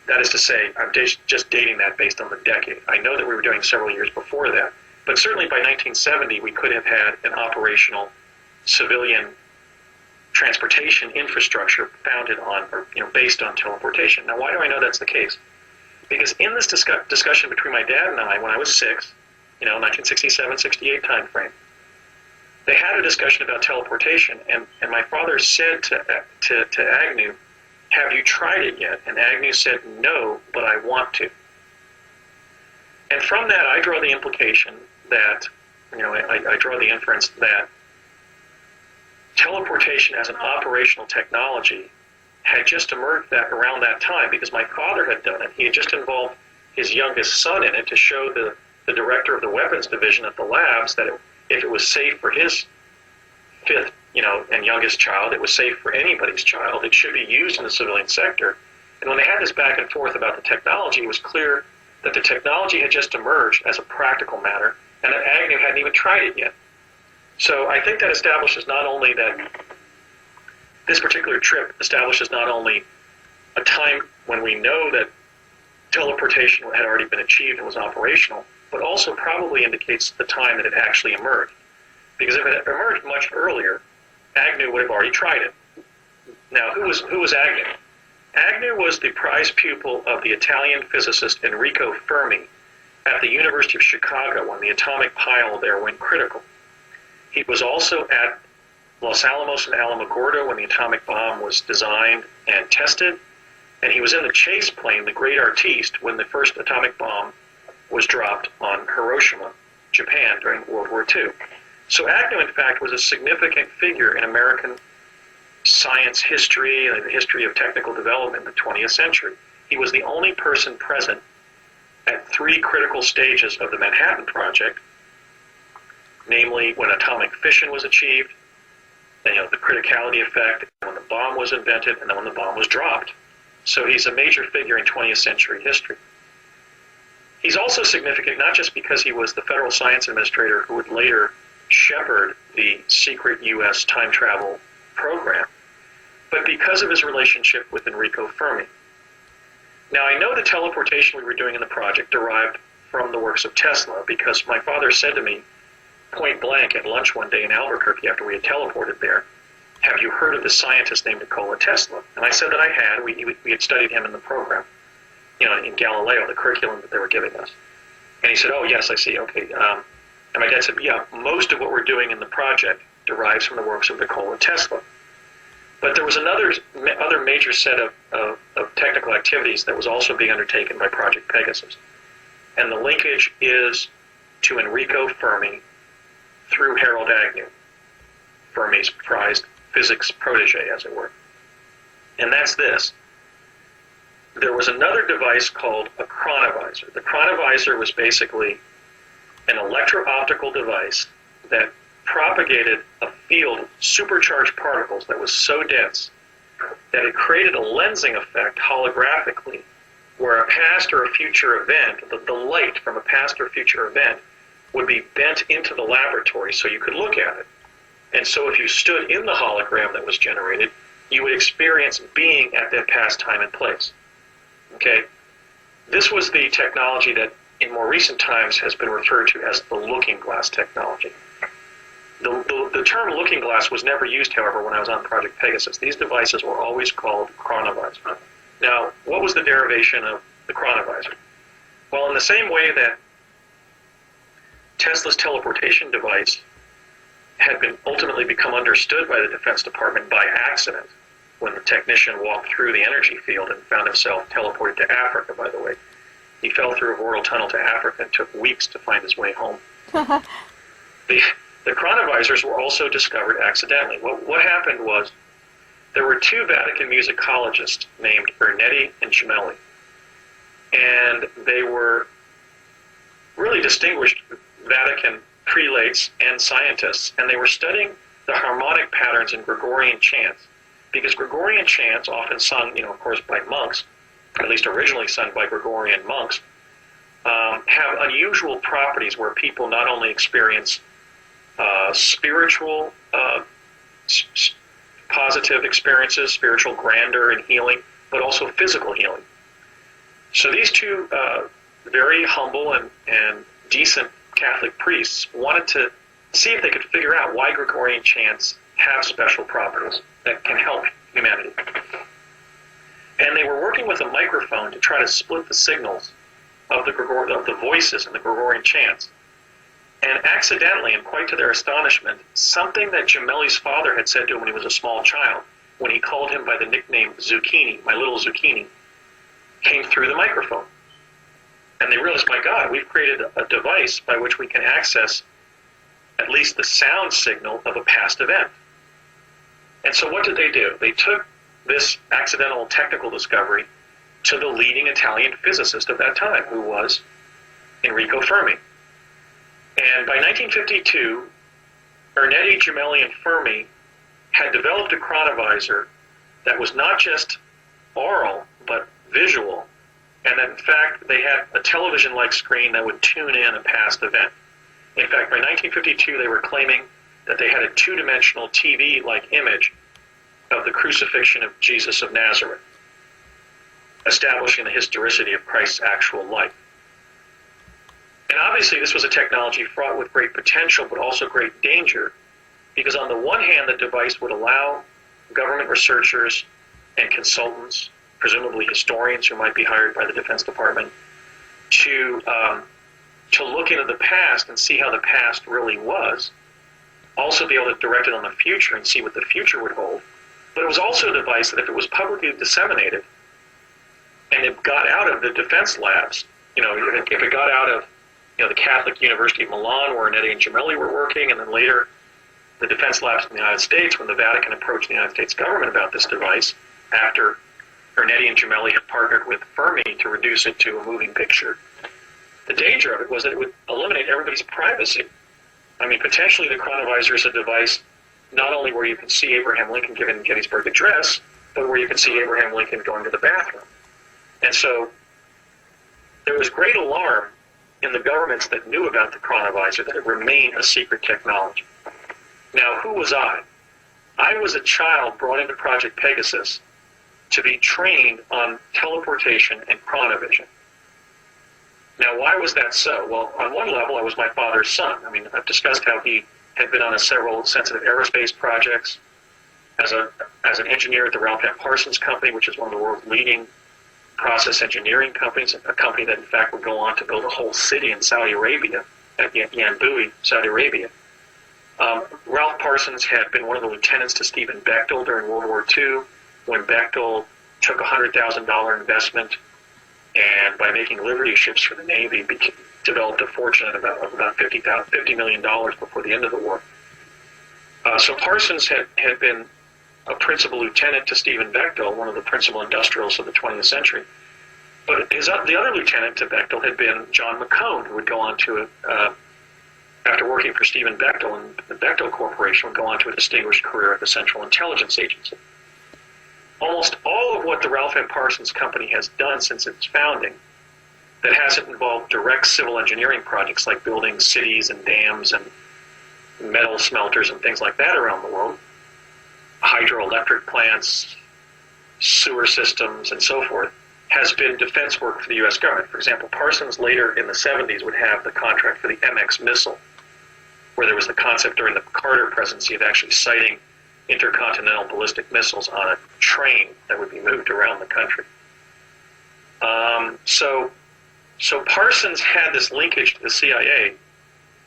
That is to say, I'm just dating that based on the decade. I know that we were doing several years before that, but certainly by 1970 we could have had an operational civilian transportation infrastructure founded on, or based on teleportation. Now, why do I know that's the case? Because in this discussion between my dad and I, when I was 6, 1967, 68 time frame, they had a discussion about teleportation, and my father said to Agnew, "Have you tried it yet?" And Agnew said, "No, but I want to." And from that, I draw the implication that, I draw the inference that teleportation as an operational technology had just emerged around that time, because my father had done it. He had just involved his youngest son in it to show the director of the weapons division at the labs that if it was safe for his fifth, and youngest child, it was safe for anybody's child. It should be used in the civilian sector. And when they had this back and forth about the technology, it was clear that the technology had just emerged as a practical matter, and that Agnew hadn't even tried it yet. So I think that establishes not only that this particular trip establishes not only a time when we know that teleportation had already been achieved and was operational, but also probably indicates the time that it actually emerged. Because if it had emerged much earlier, Agnew would have already tried it. Now, who was Agnew? Agnew was the prize pupil of the Italian physicist Enrico Fermi at the University of Chicago when the atomic pile there went critical. He was also at Los Alamos and Alamogordo when the atomic bomb was designed and tested, and he was in the chase plane, the Great Artiste, when the first atomic bomb was dropped on Hiroshima, Japan, during World War II. So Agnew, in fact, was a significant figure in American science history and the history of technical development in the 20th century. He was the only person present at 3 critical stages of the Manhattan Project, namely when atomic fission was achieved, the criticality effect, when the bomb was invented, and then when the bomb was dropped. So he's a major figure in 20th century history. He's also significant not just because he was the federal science administrator who would later shepherd the secret U.S. time travel program, but because of his relationship with Enrico Fermi. Now, I know the teleportation we were doing in the project derived from the works of Tesla, because my father said to me point blank at lunch one day in Albuquerque after we had teleported there, "Have you heard of the scientist named Nikola Tesla?" And I said that I had. We had studied him in the program, in Galileo, the curriculum that they were giving us. And he said, "Oh, yes, I see, okay." And my dad said, "Yeah, most of what we're doing in the project derives from the works of Nikola Tesla." But there was other major set of technical activities that was also being undertaken by Project Pegasus. And the linkage is to Enrico Fermi through Harold Agnew, Fermi's prized physics protege, as it were. And that's this. There was another device called a chronovisor. The chronovisor was basically an electro-optical device that propagated a field of supercharged particles that was so dense that it created a lensing effect holographically, where a past or a future event, the light from a past or future event, would be bent into the laboratory so you could look at it. And so if you stood in the hologram that was generated, you would experience being at that past time and place. Okay? This was the technology that in more recent times has been referred to as the looking glass technology. The term looking glass was never used, however, when I was on Project Pegasus. These devices were always called chronovisor. Now, what was the derivation of the chronovisor? Well, in the same way that Tesla's teleportation device had been ultimately become understood by the Defense Department by accident, when the technician walked through the energy field and found himself teleported to Africa, by the way. He fell through a vortal tunnel to Africa and took weeks to find his way home. The chronovisors were also discovered accidentally. What happened was there were 2 Vatican musicologists named Ernetti and Gemelli, and they were really distinguished Vatican prelates and scientists, and they were studying the harmonic patterns in Gregorian chants, because Gregorian chants, often sung, of course, by monks, at least originally sung by Gregorian monks, have unusual properties where people not only experience spiritual positive experiences, spiritual grandeur and healing, but also physical healing. So these two very humble and decent Catholic priests wanted to see if they could figure out why Gregorian chants have special properties that can help humanity. And they were working with a microphone to try to split the signals of the voices in the Gregorian chants. And accidentally, and quite to their astonishment, something that Gemelli's father had said to him when he was a small child, when he called him by the nickname Zucchini, my little zucchini, came through the microphone. And they realized, my God, we've created a device by which we can access at least the sound signal of a past event. And so what did they do? They took this accidental technical discovery to the leading Italian physicist of that time, who was Enrico Fermi. And by 1952, Ernetti, Gemelli, and Fermi had developed a chronovisor that was not just aural, but visual, and that in fact they had a television-like screen that would tune in a past event. In fact, by 1952, they were claiming that they had a two-dimensional TV-like image of the crucifixion of Jesus of Nazareth, establishing the historicity of Christ's actual life. And obviously this was a technology fraught with great potential, but also great danger, because on the one hand, the device would allow government researchers and consultants, presumably historians who might be hired by the Defense Department, to look into the past and see how the past really was, also be able to direct it on the future and see what the future would hold. But it was also a device that if it was publicly disseminated and it got out of the defense labs, if it got out of the Catholic University of Milan where Ernetti and Gemelli were working, and then later the defense labs in the United States, when the Vatican approached the United States government about this device, after Ernetti and Gemelli had partnered with Fermi to reduce it to a moving picture, the danger of it was that it would eliminate everybody's privacy. I mean, potentially the chronovisor is a device not only where you can see Abraham Lincoln giving the Gettysburg Address, but where you can see Abraham Lincoln going to the bathroom. And so there was great alarm in the governments that knew about the chronovisor that it remained a secret technology. Now, who was I? I was a child brought into Project Pegasus to be trained on teleportation and chronovision. Now, why was that so? Well, on one level, I was my father's son. I mean, I've discussed how he had been on several sensitive aerospace projects as an engineer at the Ralph M. Parsons Company, which is one of the world's leading process engineering companies, a company that in fact would go on to build a whole city in Saudi Arabia, at Yanbu, Saudi Arabia. Ralph Parsons had been one of the lieutenants to Stephen Bechtel during World War II, when Bechtel took a $100,000 investment and by making Liberty ships for the Navy, developed a fortune at about $50 million before the end of the war. So Parsons had been a principal lieutenant to Stephen Bechtel, one of the principal industrialists of the 20th century. But the other lieutenant to Bechtel had been John McCone, who would go on to, after working for Stephen Bechtel and the Bechtel Corporation, would go on to a distinguished career at the Central Intelligence Agency. Almost all of what the Ralph M. Parsons Company has done since its founding that hasn't involved direct civil engineering projects like building cities and dams and metal smelters and things like that around the world, hydroelectric plants, sewer systems, and so forth, has been defense work for the U.S. government. For example, Parsons later in the 70s would have the contract for the MX missile, where there was the concept during the Carter presidency of actually sighting intercontinental ballistic missiles on a train that would be moved around the country. So Parsons had this linkage to the CIA,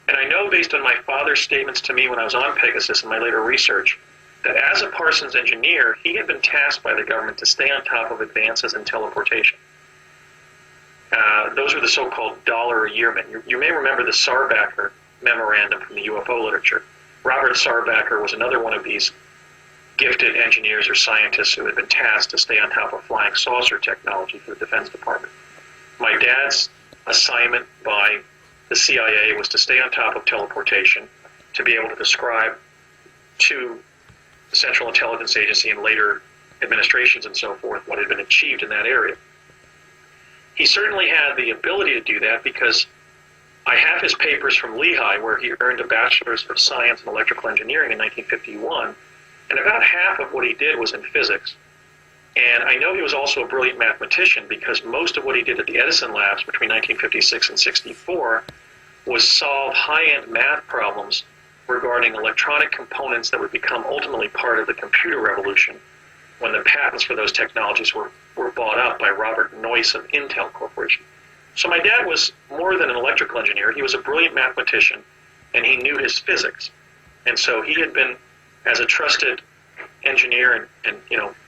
and I know based on my father's statements to me when I was on Pegasus and my later research, that as a Parsons engineer, he had been tasked by the government to stay on top of advances in teleportation. Those were the so-called dollar-a-year men. You may remember the Sarbacker memorandum from the UFO literature. Robert Sarbacker was another one of these gifted engineers or scientists who had been tasked to stay on top of flying saucer technology for the Defense Department. My dad's assignment by the CIA was to stay on top of teleportation, to be able to describe to the Central Intelligence Agency and later administrations and so forth what had been achieved in that area. He certainly had the ability to do that because I have his papers from Lehigh where he earned a Bachelor's of Science in Electrical Engineering in 1951, and about half of what he did was in physics. And I know he was also a brilliant mathematician because most of what he did at the Edison labs between 1956 and 64 was solve high-end math problems regarding electronic components that would become ultimately part of the computer revolution when the patents for those technologies were bought up by Robert Noyce of Intel Corporation. So my dad was more than an electrical engineer. He was a brilliant mathematician, and he knew his physics. And so he had been, as a trusted engineer and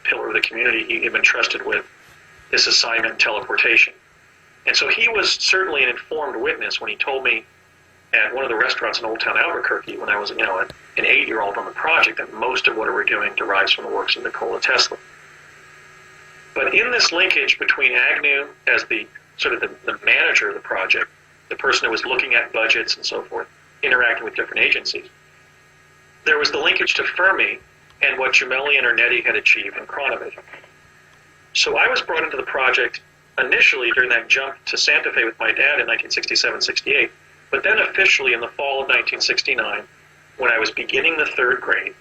pillar of the community, he had been trusted with this assignment in teleportation. And so he was certainly an informed witness when he told me at one of the restaurants in Old Town Albuquerque when I was, an 8-year-old on the project, that most of what we're doing derives from the works of Nikola Tesla. But in this linkage between Agnew as the manager of the project, the person who was looking at budgets and so forth, interacting with different agencies, there was the linkage to Fermi and what Gemelli and Ernetti had achieved in chronovision. So I was brought into the project initially during that jump to Santa Fe with my dad in 1967-68, but then officially in the fall of 1969 when I was beginning the 3rd grade,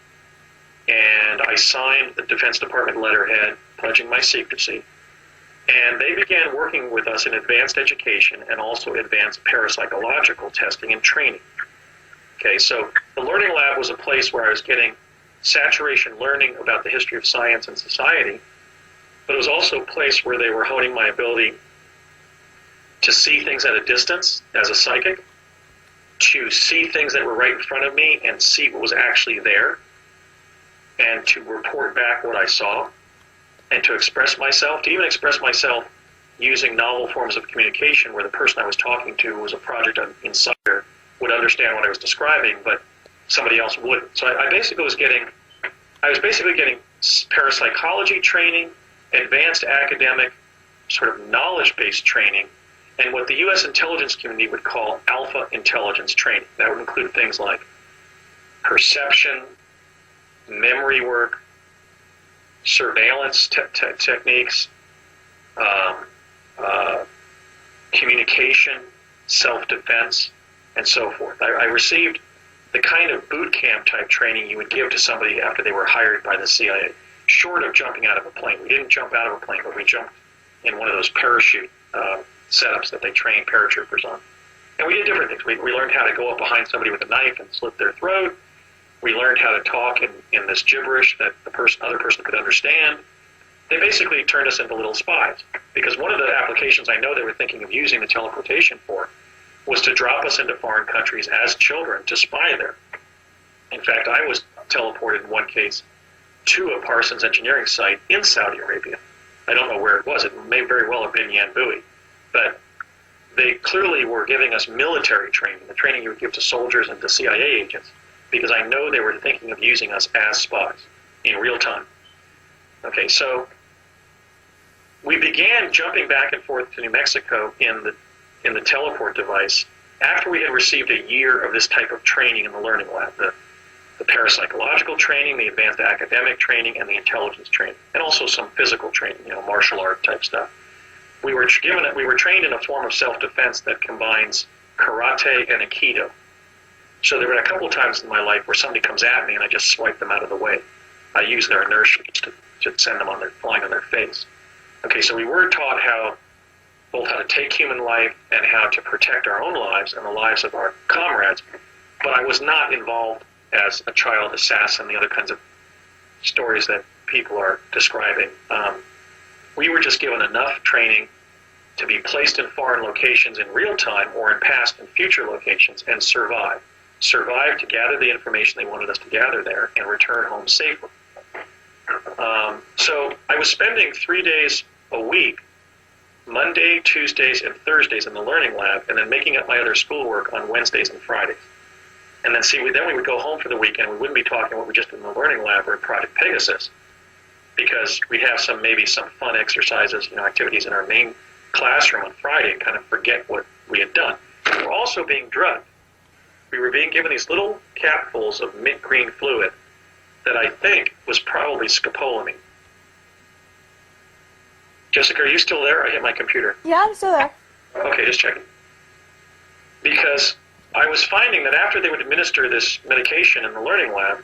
and I signed the Defense Department letterhead pledging my secrecy, and they began working with us in advanced education and also advanced parapsychological testing and training. Okay, so the Learning Lab was a place where I was getting saturation learning about the history of science and society, but it was also a place where they were honing my ability to see things at a distance as a psychic, to see things that were right in front of me and see what was actually there, and to report back what I saw, and to express myself, to even express myself using novel forms of communication where the person I was talking to was a project insider, would understand what I was describing, but somebody else wouldn't. So I was basically getting parapsychology training, advanced academic sort of knowledge-based training, and what the U.S. intelligence community would call alpha intelligence training. That would include things like perception, memory work, surveillance techniques, communication, self-defense, and so forth. I received the kind of boot camp type training you would give to somebody after they were hired by the CIA, short of jumping out of a plane. We didn't jump out of a plane, but we jumped in one of those parachute setups that they train paratroopers on. And we did different things. We learned how to go up behind somebody with a knife and slit their throat. We learned how to talk in this gibberish that the other person could understand. They basically turned us into little spies, because one of the applications I know they were thinking of using the teleportation for was to drop us into foreign countries as children to spy there. In fact, I was teleported in one case to a Parsons engineering site in Saudi Arabia. I don't know where it was. It may very well have been Yanbui. But they clearly were giving us military training, the training you would give to soldiers and to CIA agents, because I know they were thinking of using us as spies in real time. Okay, so we began jumping back and forth to New Mexico in the teleport device after we had received a year of this type of training in the Learning Lab, the parapsychological training, the advanced academic training, and the intelligence training, and also some physical training, martial art type stuff. We were trained in a form of self-defense that combines karate and aikido. So there were a couple of times in my life where somebody comes at me and I just swipe them out of the way. I use their inertia to send them flying on their face. Okay, so we were taught both how to take human life and how to protect our own lives and the lives of our comrades, but I was not involved as a child assassin, the other kinds of stories that people are describing. We were just given enough training to be placed in foreign locations in real time or in past and future locations and survive. Survive to gather the information they wanted us to gather there and return home safely. So I was spending 3 days a week, Monday, Tuesdays, and Thursdays in the Learning Lab, and then making up my other schoolwork on Wednesdays and Fridays. And then we would go home for the weekend. We wouldn't be talking what we just did in the Learning Lab or at Project Pegasus, because we'd have some fun exercises, activities in our main classroom on Friday and kind of forget what we had done. We're also being drugged. We were being given these little capfuls of mint green fluid that I think was probably scopolamine. Jessica, are you still there? I hit my computer. Yeah, I'm still there. Okay, just checking. Because I was finding that after they would administer this medication in the learning lab,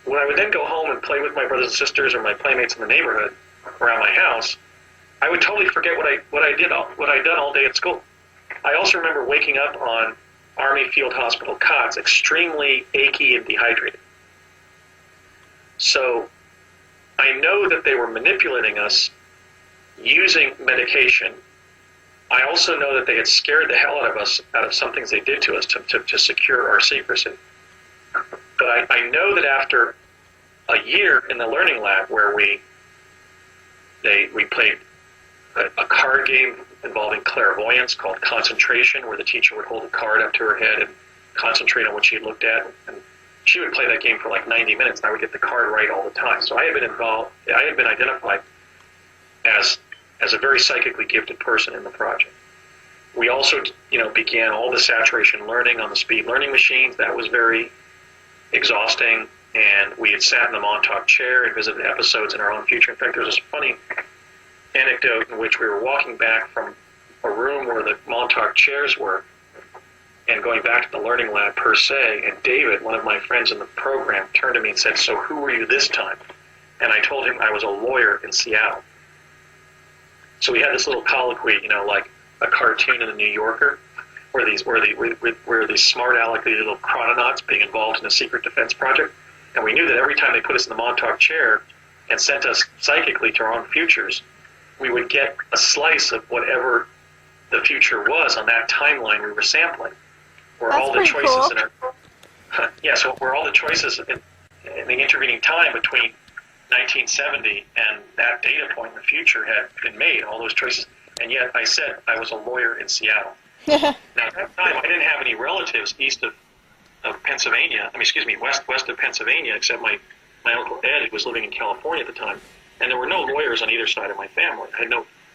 when I would then go home and play with my brothers and sisters or my playmates in the neighborhood around my house, I would totally forget what I'd done all day at school. I also remember waking up on Army Field Hospital cots, extremely achy and dehydrated. So I know that they were manipulating us using medication. I also know that they had scared the hell out of us, out of some things they did to us to secure our secrecy. But I know that after a year in the learning lab where we played a card game involving clairvoyance called concentration, where the teacher would hold a card up to her head and concentrate on what she had looked at, and she would play that game for like 90 minutes, and I would get the card right all the time. So I had been identified as a very psychically gifted person in the project. We also, began all the saturation learning on the speed learning machines. That was very exhausting, and we had sat in the Montauk chair and visited episodes in our own future. In fact, there was this funny anecdote in which we were walking back from a room where the Montauk chairs were and going back to the learning lab per se, and David, one of my friends in the program, turned to me and said, "So who were you this time?" And I told him I was a lawyer in Seattle. So we had this little colloquy, like a cartoon in the New Yorker, where these smart alecky little chrononauts being involved in a secret defense project. And we knew that every time they put us in the Montauk chair and sent us psychically to our own futures, we would get a slice of whatever the future was on that timeline we were sampling. Where That's all the choices cool. in our where all the choices in the intervening time between 1970 and that data point in the future had been made, all those choices. And yet I said I was a lawyer in Seattle. Now, at that time, I didn't have any relatives east of Pennsylvania, west of Pennsylvania, except my Uncle Ed, who was living in California at the time. And there were no lawyers on either side of my family. I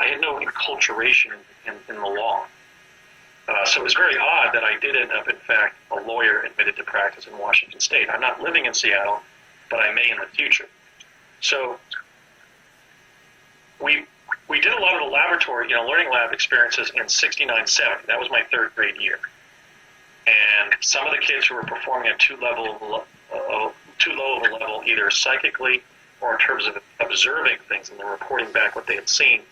had no enculturation in the law. So it was very odd that I did end up, in fact, a lawyer admitted to practice in Washington State. I'm not living in Seattle, but I may in the future. So we did a lot of the laboratory, learning lab experiences in 69-70. That was my third grade year. And some of the kids who were performing at too low of a level, either psychically or in terms of observing things and then reporting back what they had seen,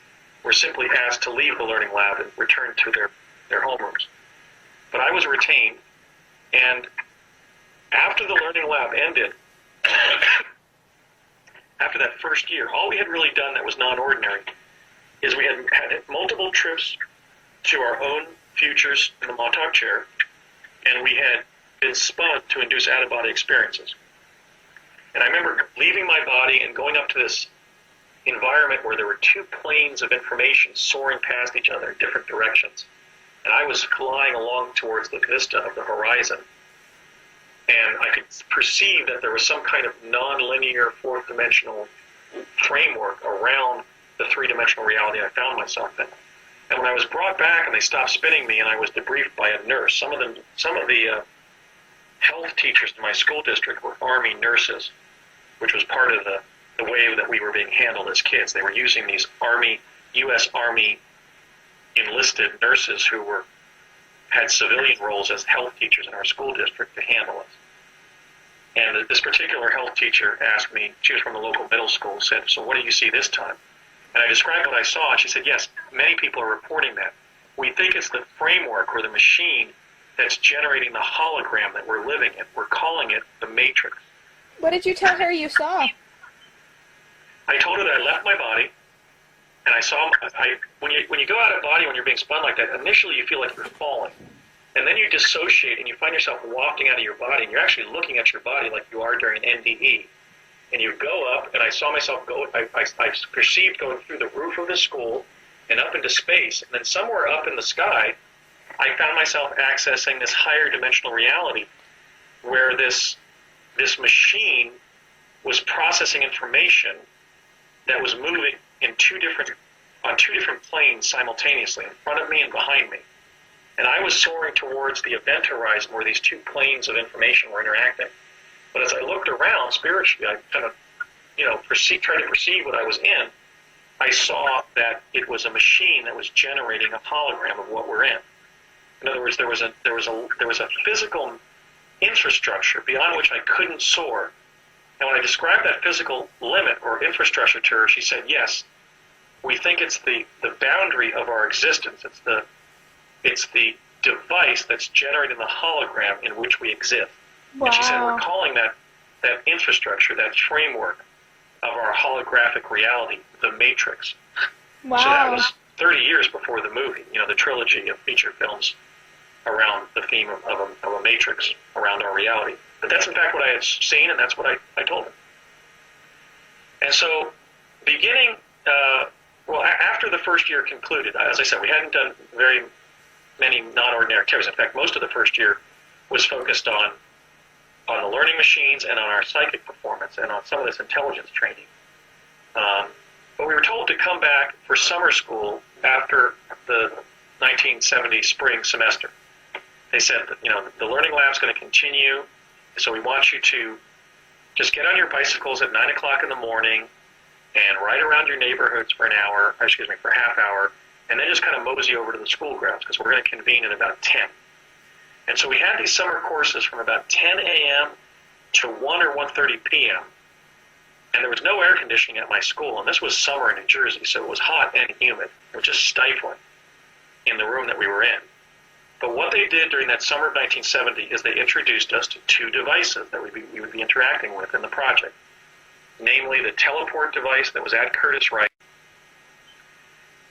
were simply asked to leave the learning lab and return to their homerooms. But I was retained, and after the learning lab ended, after that first year, all we had really done that was non-ordinary is we had multiple trips to our own futures in the Montauk chair, and we had been spun to induce out-of-body experiences. And I remember leaving my body and going up to this environment where there were two planes of information soaring past each other in different directions. And I was flying along towards the vista of the horizon. And I could perceive that there was some kind of non-linear fourth-dimensional framework around the three-dimensional reality I found myself in. And when I was brought back and they stopped spinning me and I was debriefed by a nurse, some of the health teachers in my school district were Army nurses, which was part of the way that we were being handled as kids. They were using these U.S. Army enlisted nurses who had civilian roles as health teachers in our school district to handle us. And this particular health teacher asked me, she was from the local middle school, said, "So what do you see this time?" And I described what I saw, and she said, "Yes, many people are reporting that. We think it's the framework or the machine that's generating the hologram that we're living in. We're calling it the Matrix." What did you tell her you saw? I told her that I left my body, and I saw, when you go out of body, when you're being spun like that, initially you feel like you're falling. And then you dissociate, and you find yourself wafting out of your body, and you're actually looking at your body like you are during NDE. And you go up, and I saw myself go, I perceived going through the roof of the school and up into space. And then somewhere up in the sky, I found myself accessing this higher dimensional reality where this machine was processing information that was moving on two different planes simultaneously, in front of me and behind me. And I was soaring towards the event horizon where these two planes of information were interacting. But as I looked around spiritually, I kind of, tried to perceive what I was in. I saw that it was a machine that was generating a hologram of what we're in. In other words, there was a physical infrastructure beyond which I couldn't soar. And when I described that physical limit or infrastructure to her, she said, yes, we think it's the boundary of our existence. It's the device that's generating the hologram in which we exist. Wow. And she said, we're calling that infrastructure, that framework of our holographic reality, the Matrix. Wow. So that was 30 years before the movie, the trilogy of feature films around the theme of a matrix around our reality. But that's in fact what I had seen, and that's what I told him. And so, beginning, after the first year concluded, as I said, we hadn't done very many non-ordinary activities. In fact, most of the first year was focused on the learning machines and on our psychic performance and on some of this intelligence training. But we were told to come back for summer school after the 1970 spring semester. They said that, the learning lab's going to continue, so we want you to just get on your bicycles at 9 o'clock in the morning and ride around your neighborhoods for a half hour, and then just kind of mosey over to the school grounds, because we're going to convene at about 10. And so we had these summer courses from about 10 a.m. to 1 or 1:30 p.m., and there was no air conditioning at my school, and this was summer in New Jersey, so it was hot and humid. It was just stifling in the room that we were in. But what they did during that summer of 1970 is they introduced us to two devices that we would be interacting with in the project, namely the teleport device that was at Curtis Wright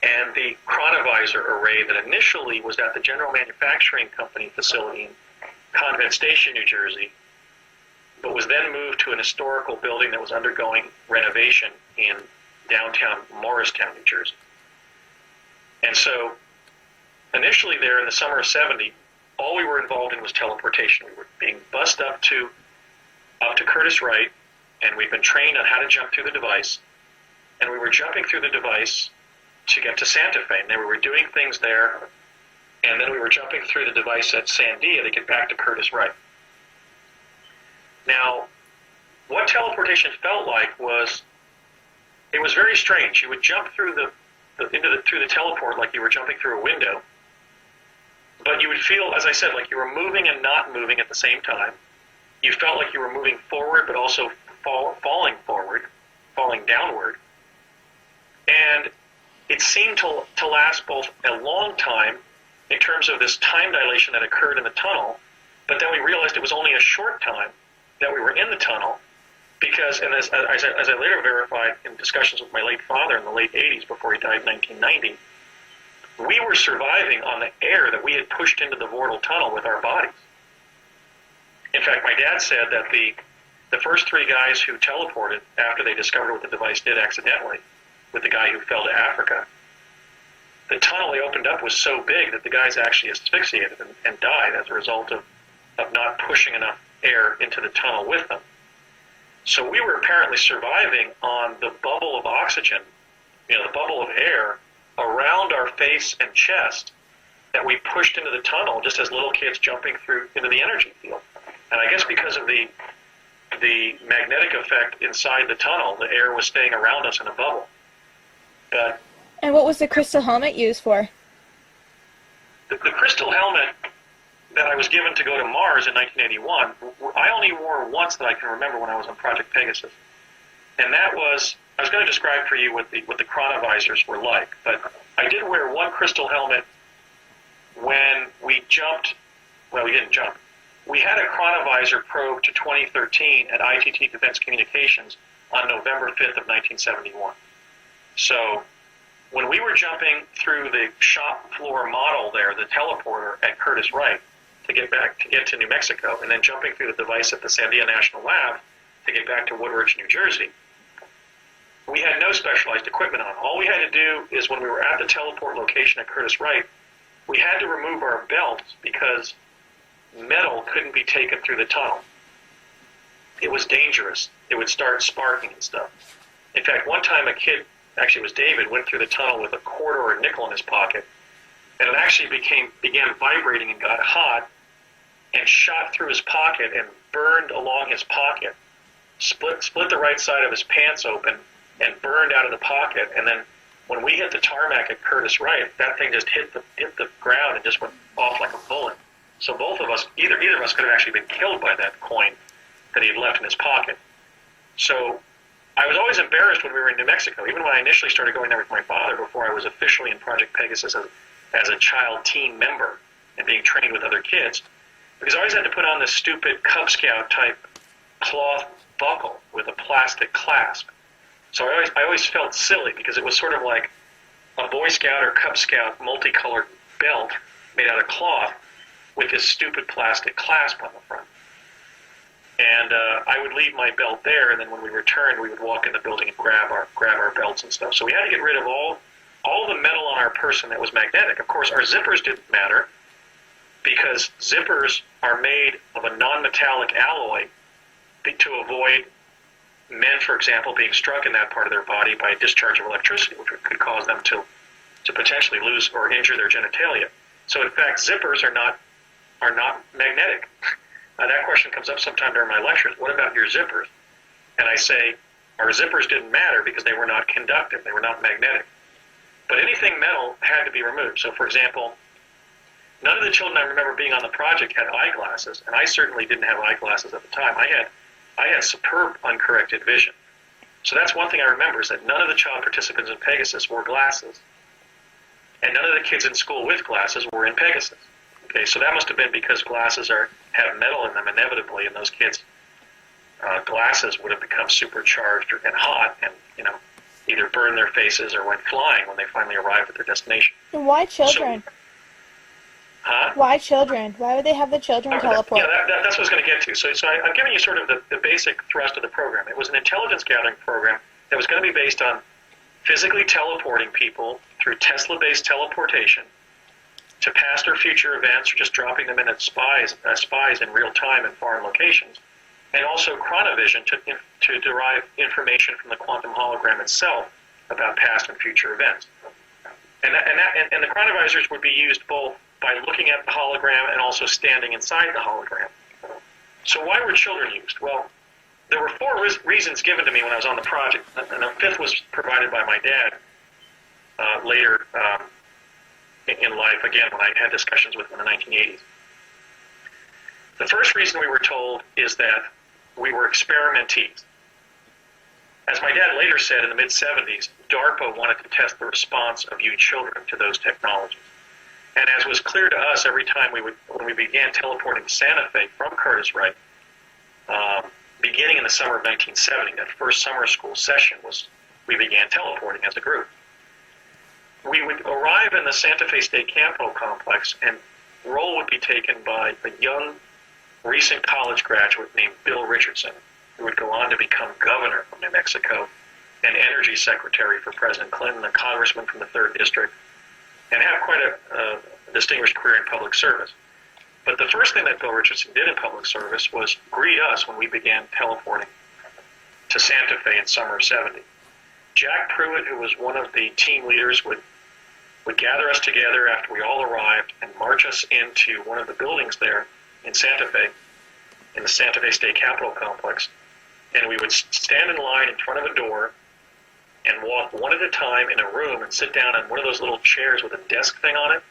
and the chronovisor array that initially was at the General Manufacturing Company facility in Convent Station, New Jersey, but was then moved to an historical building that was undergoing renovation in downtown Morristown, New Jersey. And so initially there in the summer of 70, all we were involved in was teleportation. We were being bussed up to Curtis Wright, and we'd been trained on how to jump through the device. And we were jumping through the device to get to Santa Fe. And then we were doing things there, and then we were jumping through the device at Sandia to get back to Curtis Wright. Now, what teleportation felt like was, it was very strange. You would jump through through the teleport like you were jumping through a window, but you would feel, as I said, like you were moving and not moving at the same time. You felt like you were moving forward, but also falling downward. And it seemed to last both a long time in terms of this time dilation that occurred in the tunnel, but then we realized it was only a short time that we were in the tunnel, because, and as I later verified in discussions with my late father in the late 80s before he died in 1990, we were surviving on the air that we had pushed into the Vortal tunnel with our bodies. In fact, my dad said that the first three guys who teleported after they discovered what the device did accidentally, with the guy who fell to Africa, the tunnel they opened up was so big that the guys actually asphyxiated and died as a result of not pushing enough air into the tunnel with them. So we were apparently surviving on the bubble of oxygen, the bubble of air around our face and chest that we pushed into the tunnel just as little kids jumping through into the energy field. And I guess because of the magnetic effect inside the tunnel, the air was staying around us in a bubble. And what was the crystal helmet used for? The crystal helmet that I was given to go to Mars in 1981, I only wore once that I can remember when I was on Project Pegasus. And that was, I was going to describe for you what the chronovisors were like, but I did wear one crystal helmet when we jumped, well, we didn't jump. We had a chronovisor probe to 2013 at ITT Defense Communications on November 5th of 1971. So when we were jumping through the shop floor model there, the teleporter at Curtis Wright, to get to New Mexico, and then jumping through the device at the Sandia National Lab to get back to Woodridge, New Jersey, we had no specialized equipment on. All we had to do is when we were at the teleport location at Curtis Wright, we had to remove our belts because metal couldn't be taken through the tunnel. It was dangerous. It would start sparking and stuff. In fact, one time a kid, actually it was David, went through the tunnel with a quarter or a nickel in his pocket, and it actually began vibrating and got hot and shot through his pocket and burned along his pocket, split the right side of his pants open and burned out of the pocket. And then when we hit the tarmac at Curtis Wright, that thing just hit the ground and just went off like a bullet. So both of us, either of us could have actually been killed by that coin that he had left in his pocket. So I was always embarrassed when we were in New Mexico, even when I initially started going there with my father before I was officially in Project Pegasus as a child team member and being trained with other kids, because I always had to put on this stupid Cub Scout type cloth buckle with a plastic clasp. So I always felt silly because it was sort of like a Boy Scout or Cub Scout multicolored belt made out of cloth with this stupid plastic clasp on the front. And I would leave my belt there, and then when we returned, we would walk in the building and grab our belts and stuff. So we had to get rid of all the metal on our person that was magnetic. Of course, our zippers didn't matter because zippers are made of a non-metallic alloy to avoid men, for example, being struck in that part of their body by a discharge of electricity, which could cause them to potentially lose or injure their genitalia. So, in fact, zippers are not magnetic. That question comes up sometime during my lectures. What about your zippers? And I say, our zippers didn't matter because they were not conductive. They were not magnetic. But anything metal had to be removed. So, for example, none of the children I remember being on the project had eyeglasses, and I certainly didn't have eyeglasses at the time. I had superb uncorrected vision. So that's one thing I remember, is that none of the child participants in Pegasus wore glasses, and none of the kids in school with glasses were in Pegasus. Okay, so that must have been because glasses have metal in them inevitably, and those kids' glasses would have become supercharged and hot, and either burned their faces or went flying when they finally arrived at their destination. And why children? Why children? Why would they have the children teleport? That's what I was going to get to. So I'm giving you sort of the basic thrust of the program. It was an intelligence gathering program that was going to be based on physically teleporting people through Tesla-based teleportation to past or future events, or just dropping them in as spies in real time in foreign locations, and also chronovision to derive information from the quantum hologram itself about past and future events. And the chronovisors would be used both by looking at the hologram and also standing inside the hologram. So why were children used? Well, there were four reasons given to me when I was on the project, and the fifth was provided by my dad later in life, again, when I had discussions with him in the 1980s. The first reason we were told is that we were experimentees. As my dad later said in the mid-70s, DARPA wanted to test the response of you children to those technologies. And as was clear to us every time when we began teleporting to Santa Fe from Curtis-Wright, beginning in the summer of 1970, that first summer school session we began teleporting as a group. We would arrive in the Santa Fe State Capitol complex, and roll would be taken by a young, recent college graduate named Bill Richardson, who would go on to become governor of New Mexico and energy secretary for President Clinton, a congressman from the 3rd District, and have quite a distinguished career in public service. But the first thing that Bill Richardson did in public service was greet us when we began teleporting to Santa Fe in summer of 70. Jack Pruitt, who was one of the team leaders, would gather us together after we all arrived and march us into one of the buildings there in Santa Fe, in the Santa Fe State Capitol complex, and we would stand in line in front of a door and walk one at a time in a room and sit down on one of those little chairs with a desk thing on it,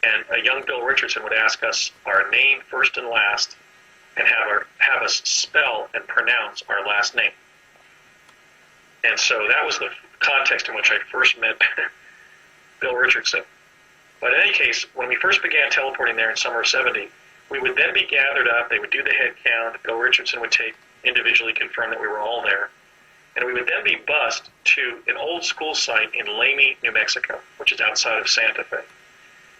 and a young Bill Richardson would ask us our name first and last and have us spell and pronounce our last name. And so that was the context in which I first met Bill Richardson. But in any case, when we first began teleporting there in summer of 70, we would then be gathered up, they would do the head count, Bill Richardson would individually confirm that we were all there, and we would then be bused to an old school site in Lamy, New Mexico, which is outside of Santa Fe.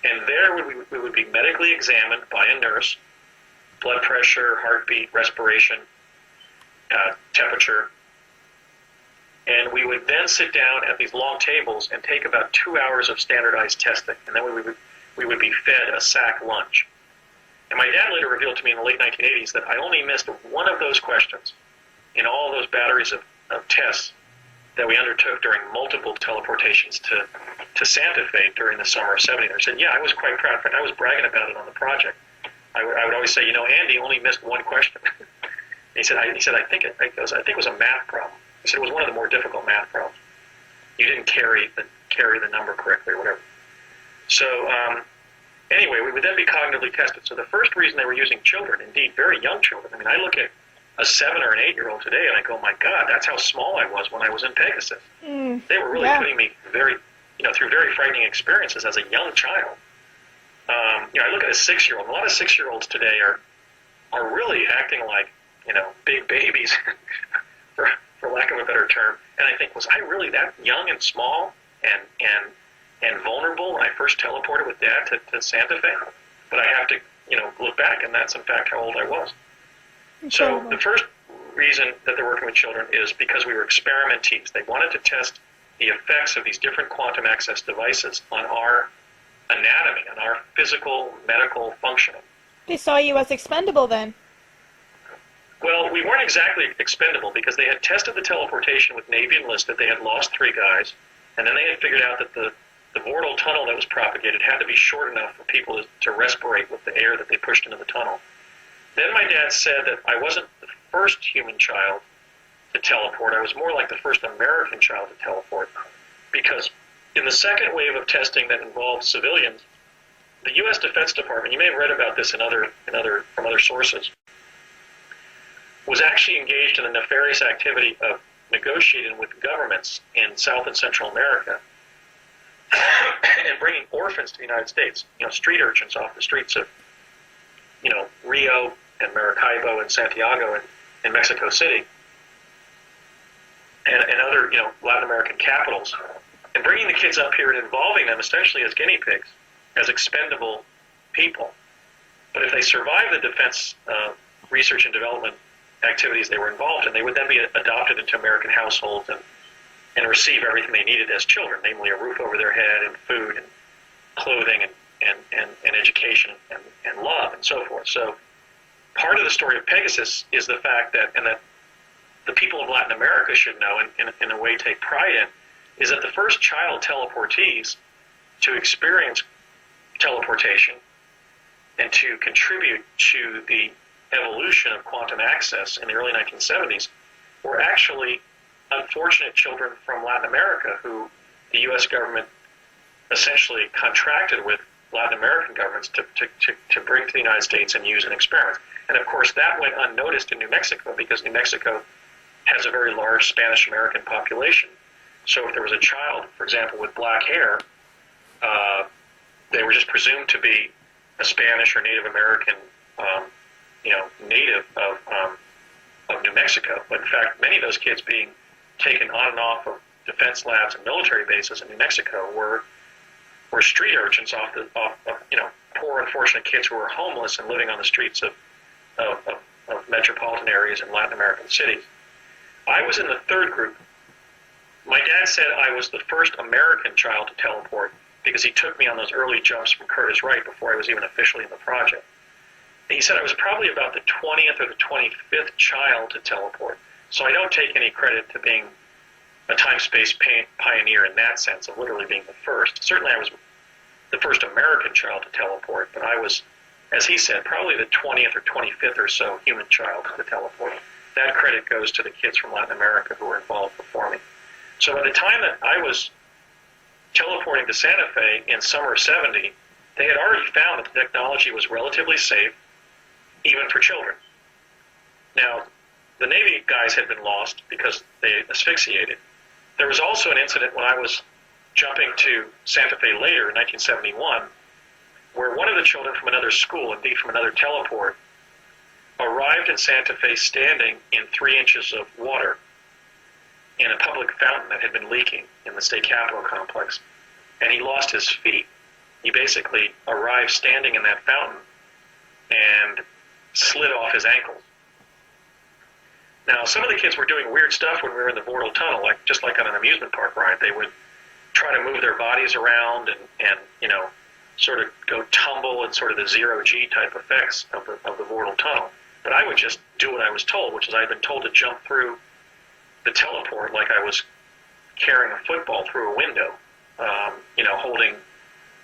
And there we would be medically examined by a nurse, blood pressure, heartbeat, respiration, temperature, and we would then sit down at these long tables and take about 2 hours of standardized testing, and then we would be fed a sack lunch. And my dad later revealed to me in the late 1980s that I only missed one of those questions in all those batteries of tests that we undertook during multiple teleportations to Santa Fe during the summer of '70. They said, yeah, I was quite proud. In fact, I was bragging about it on the project. I would always say, Andy only missed one question. He said, I think it was a math problem. He said it was one of the more difficult math problems. You didn't carry the number correctly or whatever. So anyway, we would then be cognitively tested. So the first reason they were using children, indeed very young children. I mean, I look at a 7 or an 8-year-old today, and I go, my God, that's how small I was when I was in Pegasus. They were really putting me through very frightening experiences as a young child. I look at a 6-year-old. A lot of 6-year-olds today are really acting like, big babies, for lack of a better term. And I think, was I really that young and small and vulnerable when I first teleported with Dad to Santa Fe? But I have to, look back, and that's in fact how old I was. So the first reason that they're working with children is because we were experimentees. They wanted to test the effects of these different quantum access devices on our anatomy, on our physical, medical functioning. They saw you as expendable then. Well, we weren't exactly expendable because they had tested the teleportation with Navy enlisted. They had lost 3 guys, and then they had figured out that the vortal tunnel that was propagated had to be short enough for people to respirate with the air that they pushed into the tunnel. Then my dad said that I wasn't the first human child to teleport. I was more like the first American child to teleport, because in the second wave of testing that involved civilians, the U.S. Defense Department, you may have read about this from other sources, was actually engaged in the nefarious activity of negotiating with governments in South and Central America and bringing orphans to the United States, street urchins off the streets of, Rio and Maracaibo and Santiago and Mexico City and other, Latin American capitals, and bringing the kids up here and involving them essentially as guinea pigs, as expendable people. But if they survived the defense research and development activities they were involved in, they would then be adopted into American households and receive everything they needed as children, namely a roof over their head and food and clothing and education and love and so forth. So part of the story of Pegasus is the fact that, and that the people of Latin America should know and in a way take pride in, is that the first child teleportees to experience teleportation and to contribute to the evolution of quantum access in the early 1970s were actually unfortunate children from Latin America who the U.S. government essentially contracted with Latin American governments to bring to the United States and use in experiments. And of course that went unnoticed in New Mexico because New Mexico has a very large Spanish American population. So if there was a child, for example, with black hair, they were just presumed to be a Spanish or Native American native of New Mexico. But in fact, many of those kids being taken on and off of defense labs and military bases in New Mexico were street urchins off poor, unfortunate kids who were homeless and living on the streets of metropolitan areas in Latin American cities. I was in the third group. My dad said I was the first American child to teleport because he took me on those early jumps from Curtis Wright before I was even officially in the project. And he said I was probably about the 20th or the 25th child to teleport. So I don't take any credit to being a time-space pioneer in that sense of literally being the first. Certainly I was the first American child to teleport, but I was, as he said, probably the 20th or 25th or so human child to teleport. That credit goes to the kids from Latin America who were involved before me. So by the time that I was teleporting to Santa Fe in summer of '70, they had already found that the technology was relatively safe, even for children. Now, the Navy guys had been lost because they asphyxiated. There was also an incident when I was jumping to Santa Fe later in 1971, where one of the children from another school, indeed from another teleport, arrived in Santa Fe standing in 3 inches of water in a public fountain that had been leaking in the state capitol complex, and he lost his feet. He basically arrived standing in that fountain and slid off his ankles. Now, some of the kids were doing weird stuff when we were in the Vortal Tunnel, just like on an amusement park ride. They would try to move their bodies around and sort of go tumble and sort of the zero-G type effects of the Vortal Tunnel. But I would just do what I was told, which is I had been told to jump through the teleport like I was carrying a football through a window,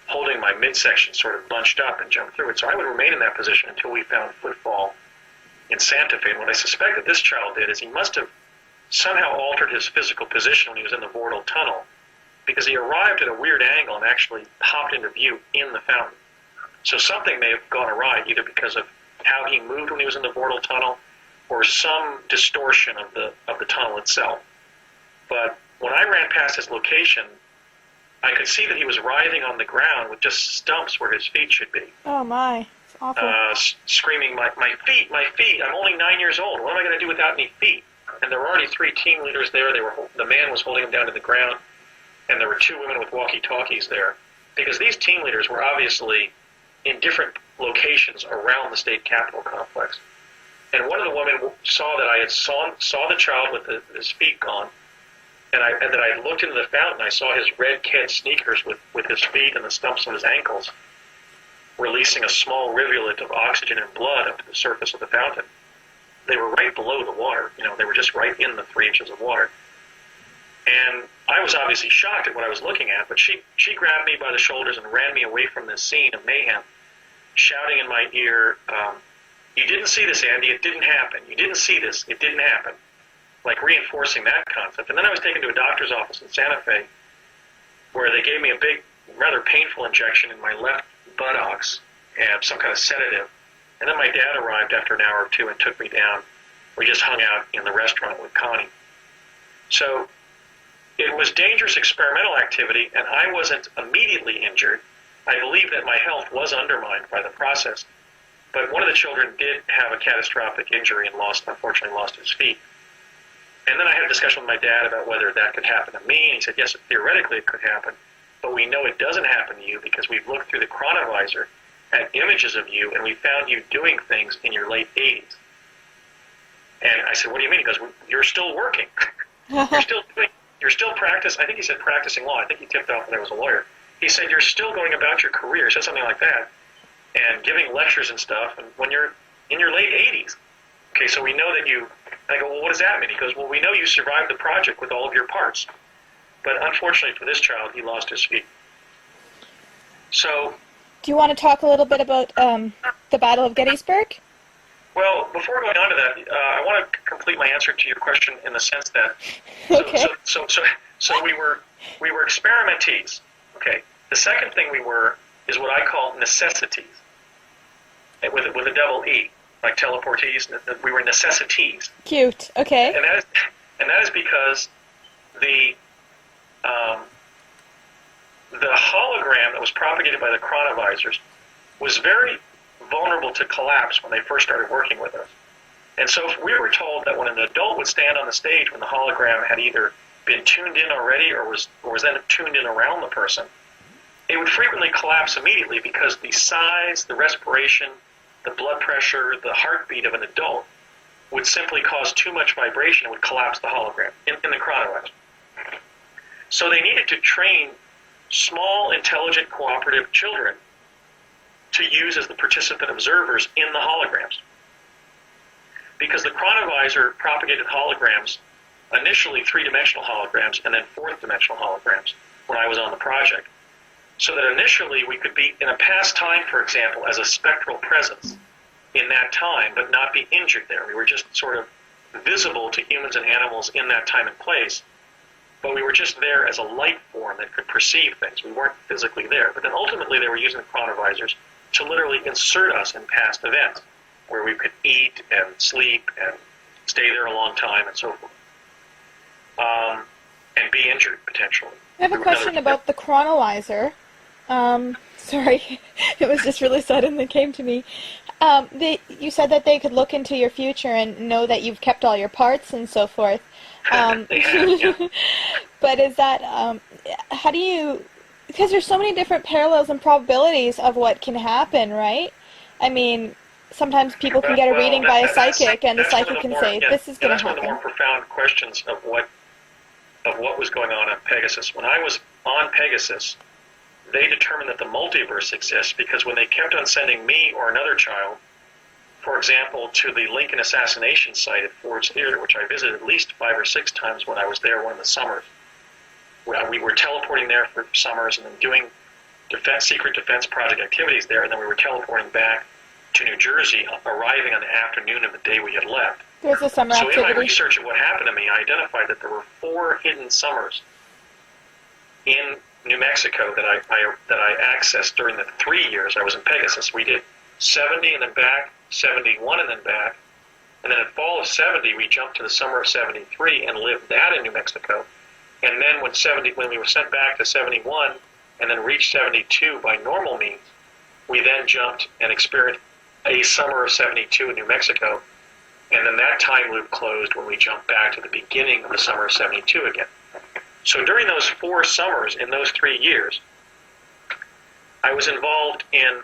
holding my midsection sort of bunched up and jump through it. So I would remain in that position until we found footfall in Santa Fe. And what I suspect that this child did is he must have somehow altered his physical position when he was in the Vortal Tunnel, because he arrived at a weird angle and actually popped into view in the fountain. So something may have gone awry, either because of how he moved when he was in the Vortal Tunnel or some distortion of the tunnel itself. But when I ran past his location, I could see that he was writhing on the ground with just stumps where his feet should be. Oh my, it's awful. Screaming, my feet, I'm only 9 years old. What am I going to do without any feet? And there were already 3 team leaders there. The man was holding him down to the ground, and there were 2 women with walkie-talkies there, because these team leaders were obviously in different locations around the state capitol complex. And one of the women saw that I had saw the child with his feet gone, and that I looked into the fountain. I saw his red kid sneakers with his feet and the stumps of his ankles, releasing a small rivulet of oxygen and blood up to the surface of the fountain. They were right below the water. They were just right in the 3 inches of water. And I was obviously shocked at what I was looking at, but she grabbed me by the shoulders and ran me away from this scene of mayhem, shouting in my ear, "You didn't see this, Andy. It didn't happen. You didn't see this. It didn't happen." Like reinforcing that concept. And then I was taken to a doctor's office in Santa Fe, where they gave me a big, rather painful injection in my left buttocks and some kind of sedative. And then my dad arrived after an hour or 2 and took me down. We just hung out in the restaurant with Connie. So it was dangerous experimental activity, and I wasn't immediately injured. I believe that my health was undermined by the process. But one of the children did have a catastrophic injury and unfortunately lost his feet. And then I had a discussion with my dad about whether that could happen to me, and he said, yes, theoretically it could happen, but we know it doesn't happen to you because we've looked through the chronovisor at images of you, and we found you doing things in your late 80s. And I said, what do you mean? He goes, well, you're still working. You're still practicing. I think he said practicing law. I think he tipped off that I was a lawyer. He said, you're still going about your career. He said something like that, and giving lectures and stuff, and when you're in your late 80s. Okay, so we know that you... I go, well, what does that mean? He goes, well, we know you survived the project with all of your parts. But unfortunately for this child, he lost his feet. So... Do you want to talk a little bit about the Battle of Gettysburg? Well, before going on to that, I want to complete my answer to your question in the sense that... Okay. So we were experimentees. Okay. The second thing we were is what I call necessities, with a double E. Like teleportees, we were necessities. Cute. Okay. And that is because the hologram that was propagated by the chronovisors was very vulnerable to collapse when they first started working with us. And so if we were told that when an adult would stand on the stage when the hologram had either been tuned in already or was then tuned in around the person, it would frequently collapse immediately because the size, the respiration, the blood pressure, the heartbeat of an adult would simply cause too much vibration and would collapse the hologram in the chronovisor. So they needed to train small, intelligent, cooperative children to use as the participant observers in the holograms. Because the chronovisor propagated holograms, initially 3-dimensional holograms and then 4th-dimensional holograms when I was on the project. So that initially we could be in a past time, for example, as a spectral presence in that time, but not be injured there. We were just sort of visible to humans and animals in that time and place, but we were just there as a light form that could perceive things. We weren't physically there. But then ultimately they were using the chronovisors to literally insert us in past events, where we could eat and sleep and stay there a long time and so forth, and be injured potentially. I have a question about the chronovisor. Sorry, it was just really sudden that came to me. You said that they could look into your future and know that you've kept all your parts and so forth. They have, yeah. But is that, how do you, because there's so many different parallels and probabilities of what can happen, right? I mean, sometimes people can get a reading by a psychic, and the psychic can say, this is going to happen. That's one of the more profound questions of what was going on Pegasus. When I was on Pegasus, they determined that the multiverse exists because when they kept on sending me or another child, for example, to the Lincoln assassination site at Ford's Theater, which I visited at least 5 or 6 times when I was there one of the summers, we were teleporting there for summers and then doing secret defense project activities there, and then we were teleporting back to New Jersey, arriving on the afternoon of the day we had left. There's a summer So activity. in my research of what happened to me, I identified that there were 4 hidden summers in New Mexico that I accessed during the 3 years I was in Pegasus. We did 70 and then back, 71 and then back, and then in fall of 70 we jumped to the summer of 73 and lived that in New Mexico. And then when we were sent back to 71 and then reached 72 by normal means, we then jumped and experienced a summer of 72 in New Mexico, and then that time loop closed when we jumped back to the beginning of the summer of 72 again. So during those 4 summers in those 3 years, I was involved in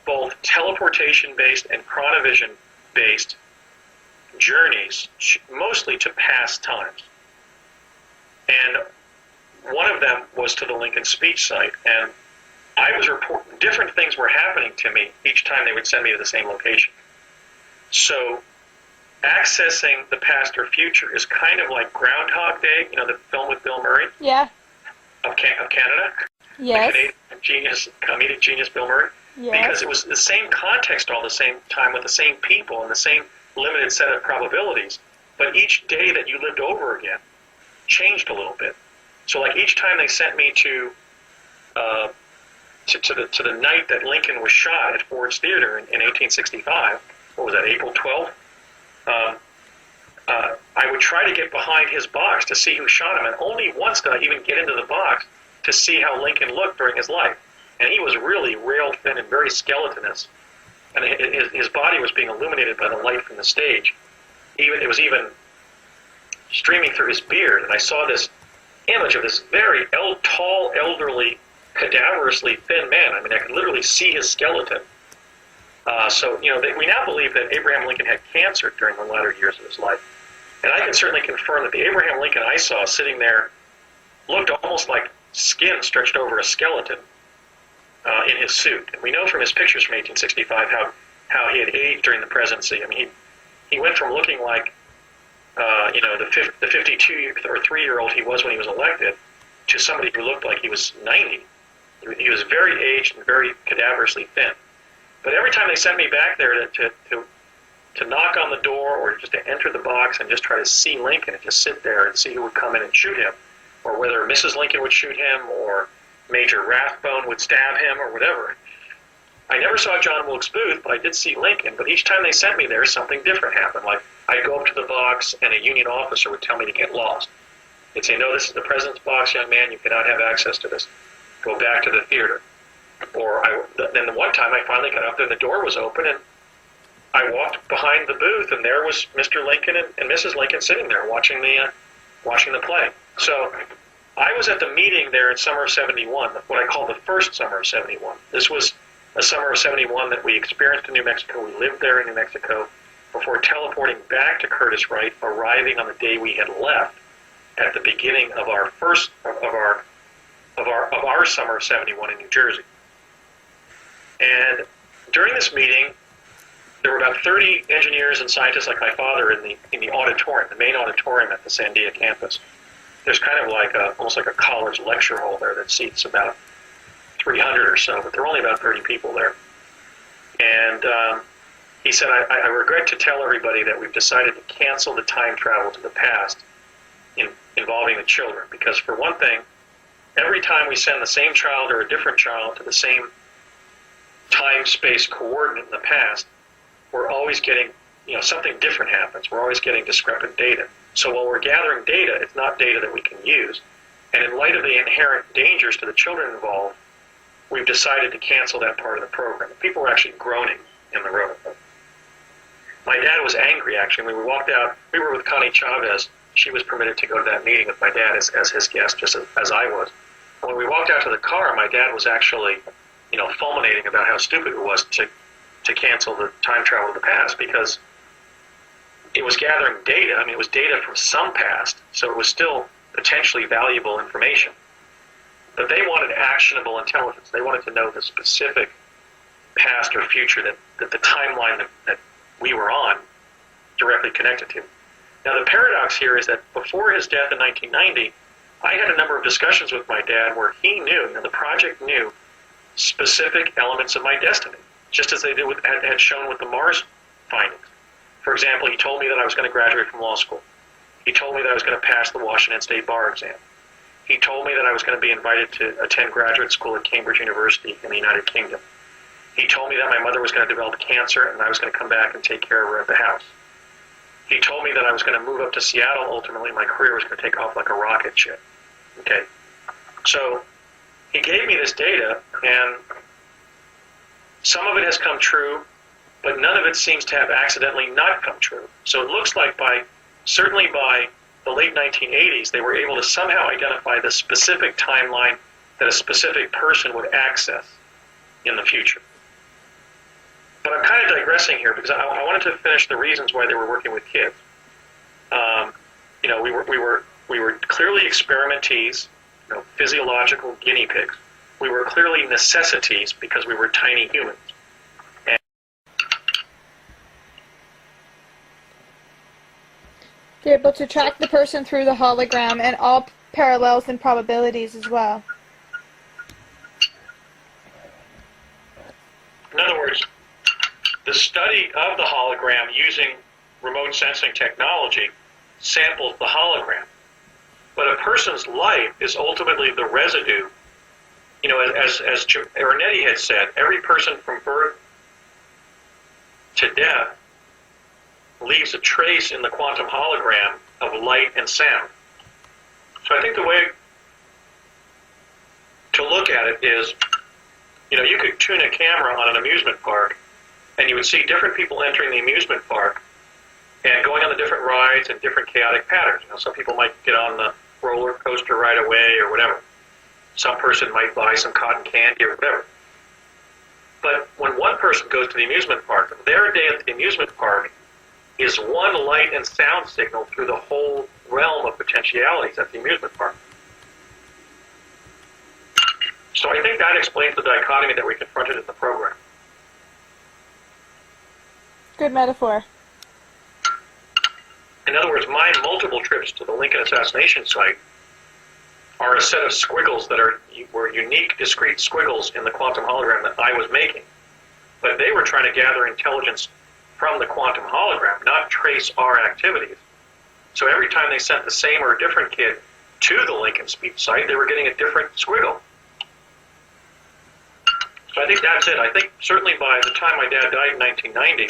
both teleportation-based and chronovision-based journeys, mostly to past times. And one of them was to the Lincoln speech site, and I was reporting different things were happening to me each time they would send me to the same location. So accessing the past or future is kind of like Groundhog Day, the film with Bill Murray Yeah. of Canada. Yes. The Canadian comedic genius Bill Murray. Yes. Because it was the same context all the same time with the same people and the same limited set of probabilities, but each day that you lived over again changed a little bit. So like each time they sent me to the night that Lincoln was shot at Ford's Theater in 1865, what was that, April 12th? I would try to get behind his box to see who shot him, and only once did I even get into the box to see how Lincoln looked during his life. And he was really rail thin and very skeletonous, and his body was being illuminated by the light from the stage. It was even streaming through his beard, and I saw this image of this very tall, elderly, cadaverously thin man. I mean, I could literally see his skeleton. We now believe that Abraham Lincoln had cancer during the latter years of his life. And I can certainly confirm that the Abraham Lincoln I saw sitting there looked almost like skin stretched over a skeleton in his suit. And we know from his pictures from 1865 how he had aged during the presidency. I mean, he went from looking like the 52 or 3-year-old he was when he was elected to somebody who looked like he was 90. He was very aged and very cadaverously thin. But every time they sent me back there to knock on the door or just to enter the box and just try to see Lincoln and just sit there and see who would come in and shoot him, or whether Mrs. Lincoln would shoot him or Major Rathbone would stab him or whatever. I never saw John Wilkes Booth, but I did see Lincoln. But each time they sent me there, something different happened. Like I'd go up to the box and a Union officer would tell me to get lost. They'd say, "No, this is the president's box, young man. You cannot have access to this. Go back to the theater." Or then the one time I finally got up there, the door was open, and I walked behind the booth, and there was Mr. Lincoln and Mrs. Lincoln sitting there watching the play. So I was at the meeting there in summer of 71, what I call the first summer of 71. This was a summer of 71 that we experienced in New Mexico. We lived there in New Mexico before teleporting back to Curtis Wright, arriving on the day we had left at the beginning of our summer of 71 in New Jersey. And during this meeting, there were about 30 engineers and scientists like my father in the auditorium, the main auditorium at the Sandia campus. There's kind of like almost like a college lecture hall there that seats about 300 or so, but there are only about 30 people there. And he said, I regret to tell everybody that we've decided to cancel the time travel to the past involving the children, because for one thing, every time we send the same child or a different child to the same time-space coordinate in the past, we're always getting, something different happens. We're always getting discrepant data. So while we're gathering data, it's not data that we can use. And in light of the inherent dangers to the children involved, we've decided to cancel that part of the program. People were actually groaning in the room. My dad was angry, actually. When we walked out, we were with Connie Chavez. She was permitted to go to that meeting with my dad as his guest, just as I was. When we walked out to the car, my dad was actually, fulminating about how stupid it was to cancel the time travel to the past, because it was gathering data. I mean, it was data from some past, so it was still potentially valuable information. But they wanted actionable intelligence. They wanted to know the specific past or future that the timeline that we were on directly connected to. Now, the paradox here is that before his death in 1990, I had a number of discussions with my dad where he knew, and the project knew, specific elements of my destiny, just as they did had shown with the Mars findings. For example, he told me that I was going to graduate from law school. He told me that I was going to pass the Washington State bar exam. He told me that I was going to be invited to attend graduate school at Cambridge University in the United Kingdom. He told me that my mother was going to develop cancer and I was going to come back and take care of her at the house. He told me that I was going to move up to Seattle. Ultimately, my career was going to take off like a rocket ship. Okay, so he gave me this data, and some of it has come true, but none of it seems to have accidentally not come true. So it looks like certainly by the late 1980s, they were able to somehow identify the specific timeline that a specific person would access in the future. But I'm kind of digressing here because I wanted to finish the reasons why they were working with kids. We were clearly experimentees, physiological guinea pigs. We were clearly necessities because we were tiny humans. They're able to track the person through the hologram and all parallels and probabilities as well. In other words, the study of the hologram using remote sensing technology samples the hologram. But a person's life is ultimately the residue. As Ernetti had said, every person from birth to death leaves a trace in the quantum hologram of light and sound. So I think the way to look at it is, you could tune a camera on an amusement park, and you would see different people entering the amusement park and going on the different rides in different chaotic patterns. Some people might get on the roller coaster right away or whatever. Some person might buy some cotton candy or whatever. But when one person goes to the amusement park, their day at the amusement park is one light and sound signal through the whole realm of potentialities at the amusement park. So I think that explains the dichotomy that we confronted in the program. Good metaphor. In other words, my multiple trips to the Lincoln assassination site are a set of squiggles that were unique, discrete squiggles in the quantum hologram that I was making. But they were trying to gather intelligence from the quantum hologram, not trace our activities. So every time they sent the same or a different kid to the Lincoln speech site, they were getting a different squiggle. So I think that's it. I think certainly by the time my dad died in 1990,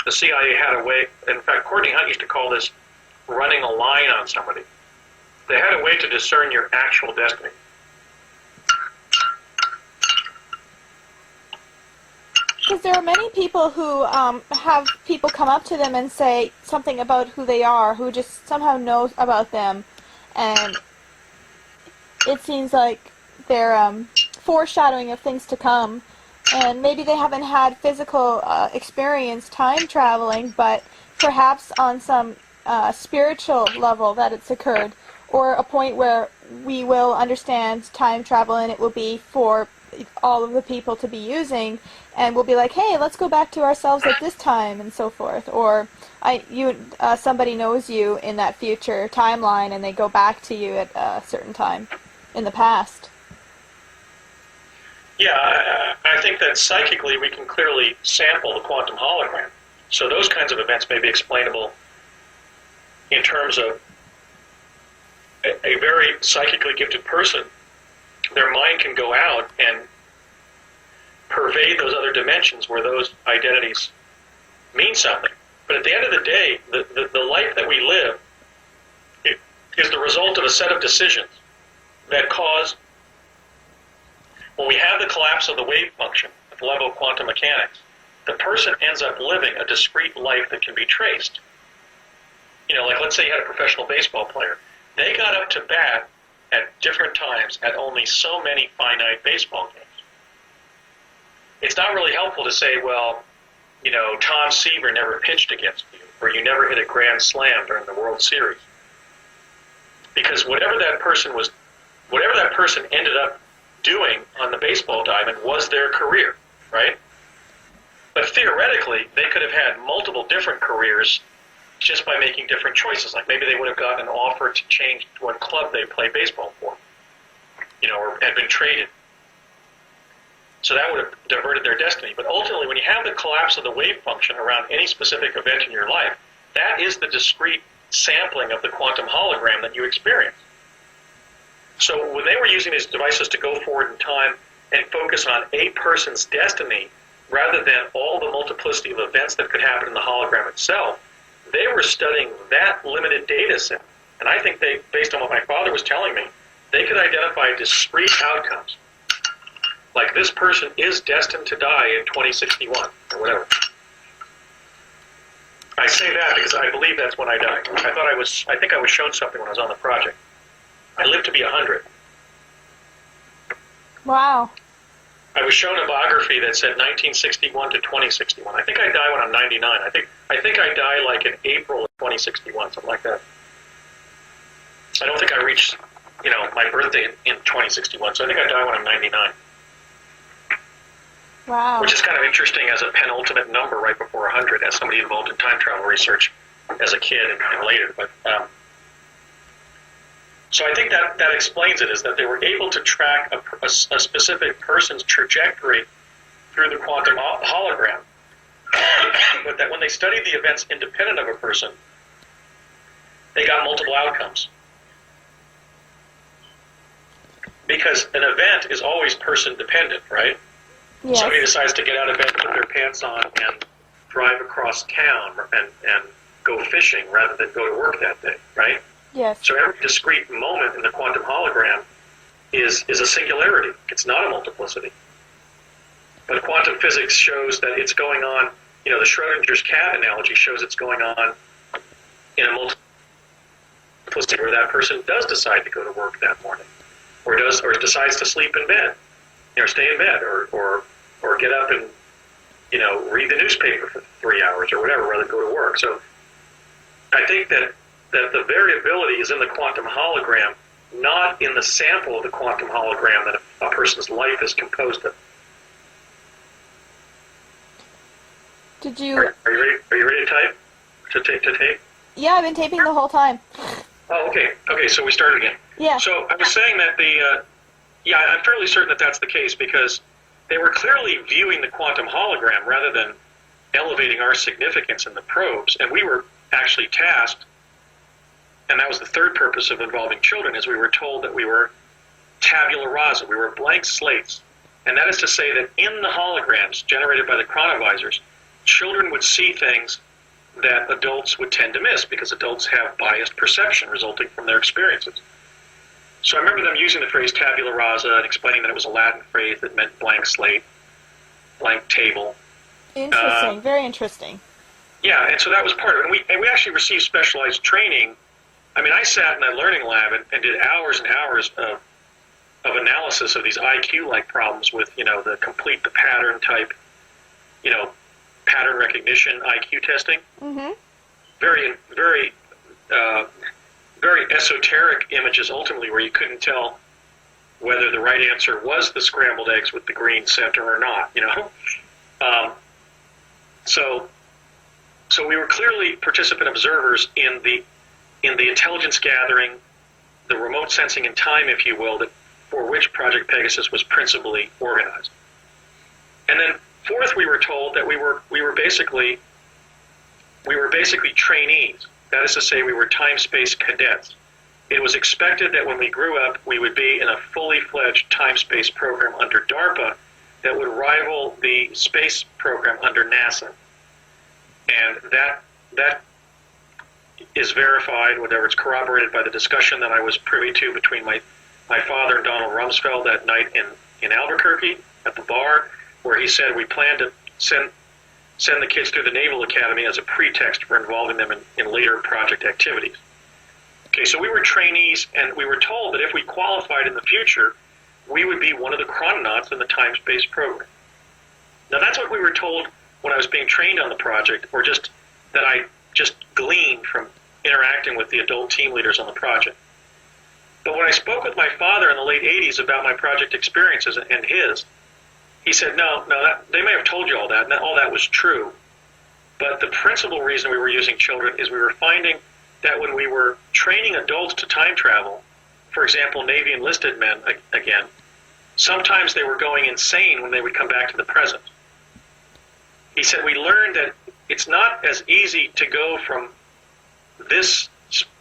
the CIA had a way, in fact, Courtney Hunt used to call this running a line on somebody. They had a way to discern your actual destiny. Because there are many people who have people come up to them and say something about who they are, who just somehow knows about them, and it seems like they're foreshadowing of things to come, and maybe they haven't had physical experience time traveling, but perhaps on some spiritual level that it's occurred, or a point where we will understand time travel and it will be for all of the people to be using, and we'll be like, hey, let's go back to ourselves at this time and so forth. Or somebody knows you in that future timeline and they go back to you at a certain time in the past. Yeah, I think that psychically we can clearly sample the quantum hologram. So those kinds of events may be explainable in terms of a very psychically gifted person. Their mind can go out and pervade those other dimensions where those identities mean something. But at the end of the day, the life that we live is the result of a set of decisions that cause, when we have the collapse of the wave function at the level of quantum mechanics, the person ends up living a discrete life that can be traced. Like let's say you had a professional baseball player. They got up to bat at different times at only so many finite baseball games. It's not really helpful to say, well, Tom Seaver never pitched against you, or you never hit a grand slam during the World Series. Because whatever that person ended up doing on the baseball diamond was their career, right? But theoretically, they could have had multiple different careers just by making different choices. Like maybe they would have gotten an offer to change what club they play baseball for, or had been traded. So that would have diverted their destiny. But ultimately, when you have the collapse of the wave function around any specific event in your life, that is the discrete sampling of the quantum hologram that you experience. So when they were using these devices to go forward in time and focus on a person's destiny rather than all the multiplicity of events that could happen in the hologram itself, they were studying that limited data set. And I think they, based on what my father was telling me, they could identify discrete outcomes. Like this person is destined to die in 2061 or whatever. I say that because I believe that's when I died. I think I was shown something when I was on the project. I lived to be 100. Wow. I was shown a biography that said 1961 to 2061. I think I die when I'm 99. I think I die like in April of 2061, something like that. I don't think I reached, my birthday in 2061, so I think I die when I'm 99. Wow. Which is kind of interesting as a penultimate number right before 100, as somebody involved in time travel research as a kid and later. But so I think that explains it, is that they were able to track a specific person's trajectory through the quantum hologram. But that when they studied the events independent of a person, they got multiple outcomes. Because an event is always person dependent, right? Yes. Somebody decides to get out of bed, put their pants on, and drive across town and go fishing rather than go to work that day, right? Yes. So every discrete moment in the quantum hologram is a singularity. It's not a multiplicity. But quantum physics shows that it's going on, the Schrodinger's cat analogy shows it's going on in a multiplicity where that person does decide to go to work that morning, or decides to sleep in bed, stay in bed, or get up and, read the newspaper for 3 hours or whatever rather than go to work. So I think that the variability is in the quantum hologram, not in the sample of the quantum hologram that a person's life is composed of. Did you? Are you ready? Are you ready to type? To tape? Yeah, I've been taping the whole time. Oh, okay. Okay, so we start again. Yeah. So I was saying that I'm fairly certain that that's the case because they were clearly viewing the quantum hologram rather than elevating our significance in the probes, and we were actually tasked. And that was the third purpose of involving children, is we were told that we were tabula rasa, we were blank slates. And that is to say that in the holograms generated by the chronovisors, children would see things that adults would tend to miss because adults have biased perception resulting from their experiences. So I remember them using the phrase tabula rasa and explaining that it was a Latin phrase that meant blank slate, blank table. Interesting, very interesting. Yeah, and so that was part of it. And we actually received specialized training. I mean, I sat in that learning lab and did hours and hours of analysis of these IQ-like problems with, the pattern type, pattern recognition IQ testing. Mm-hmm. Very, very, very esoteric images ultimately where you couldn't tell whether the right answer was the scrambled eggs with the green center or not, So we were clearly participant observers in the intelligence gathering, the remote sensing in time, if you will, for which Project Pegasus was principally organized. And then fourth, we were told that we were basically trainees. That is to say, we were time-space cadets. It was expected that when we grew up, we would be in a fully fledged time-space program under DARPA that would rival the space program under NASA. And that is verified, whatever, it's corroborated by the discussion that I was privy to between my father and Donald Rumsfeld that night in Albuquerque at the bar, where he said we plan to send the kids through the Naval Academy as a pretext for involving them in later project activities. Okay, so we were trainees, and we were told that if we qualified in the future, we would be one of the chrononauts in the time-space program. Now, that's what we were told when I was being trained on the project, or just that I just gleaned from interacting with the adult team leaders on the project. But when I spoke with my father in the late 80s about my project experiences and his, he said, no, they may have told you all that, and all that was true, But the principal reason we were using children is we were finding that when we were training adults to time travel, for example, Navy enlisted men, again, sometimes they were going insane when they would come back to the present. He said, we learned that it's not as easy to go from this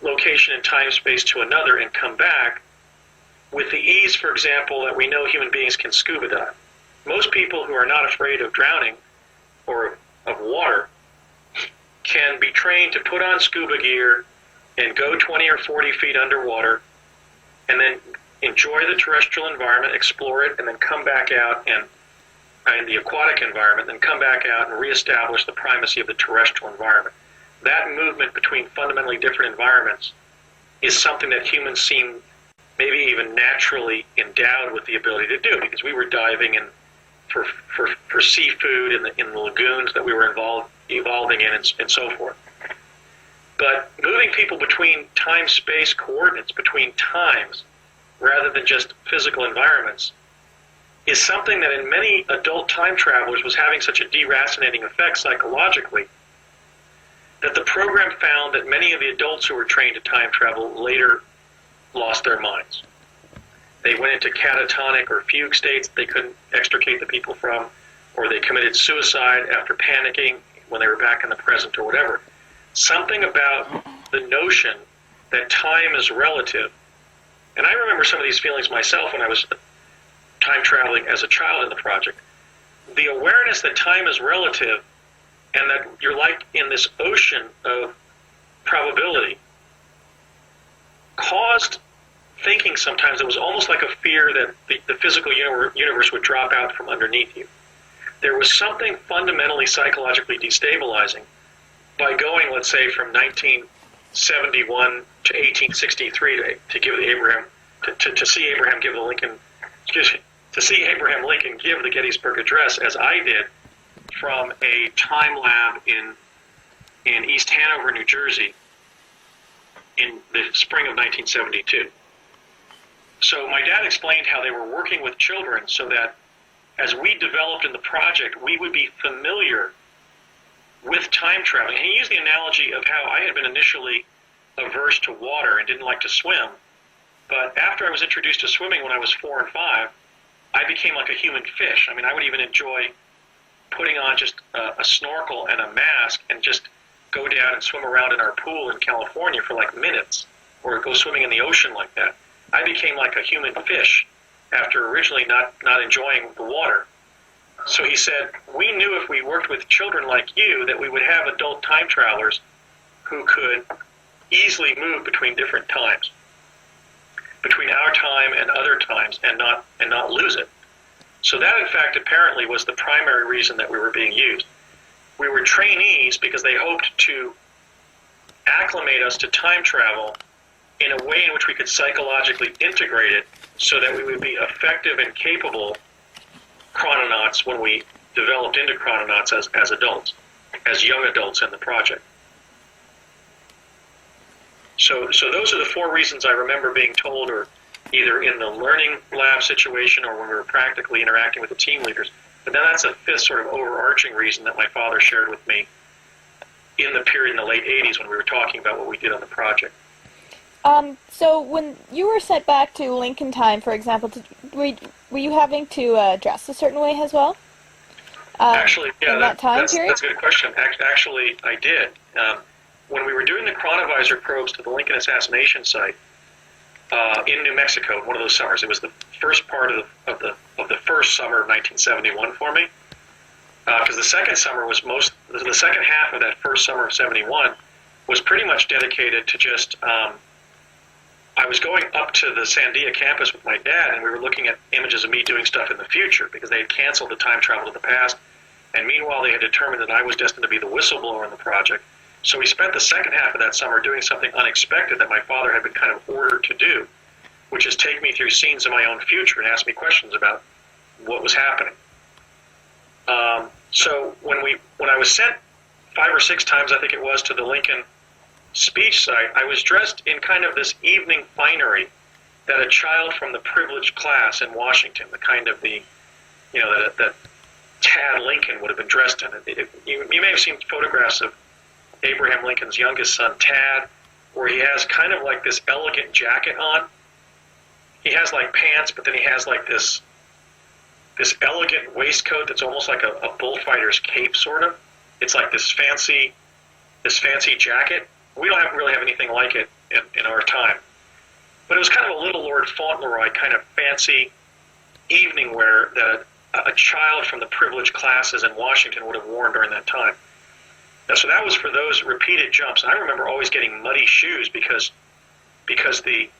location in time space to another and come back with the ease, for example, that we know human beings can scuba dive. Most people who are not afraid of drowning or of water can be trained to put on scuba gear and go 20 or 40 feet underwater and then enjoy the terrestrial environment, explore it, and then come back out and in the aquatic environment, then come back out and reestablish the primacy of the terrestrial environment. That movement between fundamentally different environments is something that humans seem maybe even naturally endowed with the ability to do, because we were diving in for seafood in the lagoons that we were evolving in and so forth. But moving people between time-space coordinates, between times, rather than just physical environments, is something that in many adult time travelers was having such a deracinating effect psychologically that the program found that many of the adults who were trained to time travel later lost their minds. They went into catatonic or fugue states they couldn't extricate the people from, or they committed suicide after panicking when they were back in the present or whatever. Something about the notion that time is relative. And I remember some of these feelings myself when I was time traveling as a child in the project. The awareness that time is relative and that you're like in this ocean of probability caused thinking sometimes it was almost like a fear that the physical universe would drop out from underneath you. There was something fundamentally psychologically destabilizing by going, let's say, from 1971 to 1863 to give Abraham to see Abraham give the Lincoln, to see Abraham Lincoln give the Gettysburg Address, as I did, from a time lab in East Hanover, New Jersey, in the spring of 1972. So my dad explained how they were working with children so that as we developed in the project, we would be familiar with time traveling. And he used the analogy of how I had been initially averse to water and didn't like to swim. But after I was introduced to swimming when I was 4 and 5, I became like a human fish. I mean, I would even enjoy putting on just a snorkel and a mask and just go down and swim around in our pool in California for like minutes, or go swimming in the ocean like that. I became like a human fish after originally not enjoying the water. So he said, we knew if we worked with children like you that we would have adult time travelers who could easily move between different times, between our time and other times, and not lose it. So that, in fact, apparently was the primary reason that we were being used. We were trainees because they hoped to acclimate us to time travel in a way in which we could psychologically integrate it so that we would be effective and capable chrononauts when we developed into chrononauts as adults, as young adults in the project. So those are the 4 reasons I remember being told, or either in the learning lab situation or when we were practically interacting with the team leaders. But then that's a 5th sort of overarching reason that my father shared with me in the period in the late 80s when we were talking about what we did on the project. So when you were sent back to Lincoln time, for example, were you having to dress a certain way as well? Actually, yeah, in that time period? That's a good question. Actually, I did. When we were doing the chronovisor probes to the Lincoln assassination site in New Mexico, one of those summers, it was the first part of the first summer of 1971 for me. Because the second half of that first summer of 71 was pretty much dedicated to just. I was going up to the Sandia campus with my dad, and we were looking at images of me doing stuff in the future because they had canceled the time travel to the past, and meanwhile they had determined that I was destined to be the whistleblower in the project. So we spent the second half of that summer doing something unexpected that my father had been kind of ordered to do, which is take me through scenes of my own future and ask me questions about what was happening. So when I was sent 5 or 6 times, I think it was, to the Lincoln speech site, I was dressed in kind of this evening finery that a child from the privileged class in Washington, the kind of that Tad Lincoln would have been dressed in. You may have seen photographs of Abraham Lincoln's youngest son, Tad, where he has kind of like this elegant jacket on. He has like pants, but then he has like this elegant waistcoat that's almost like a bullfighter's cape, sort of. It's like this fancy jacket. We don't really have anything like it in our time. But it was kind of a little Lord Fauntleroy kind of fancy evening wear that a child from the privileged classes in Washington would have worn during that time. Now, so that was for those repeated jumps. And I remember always getting muddy shoes because the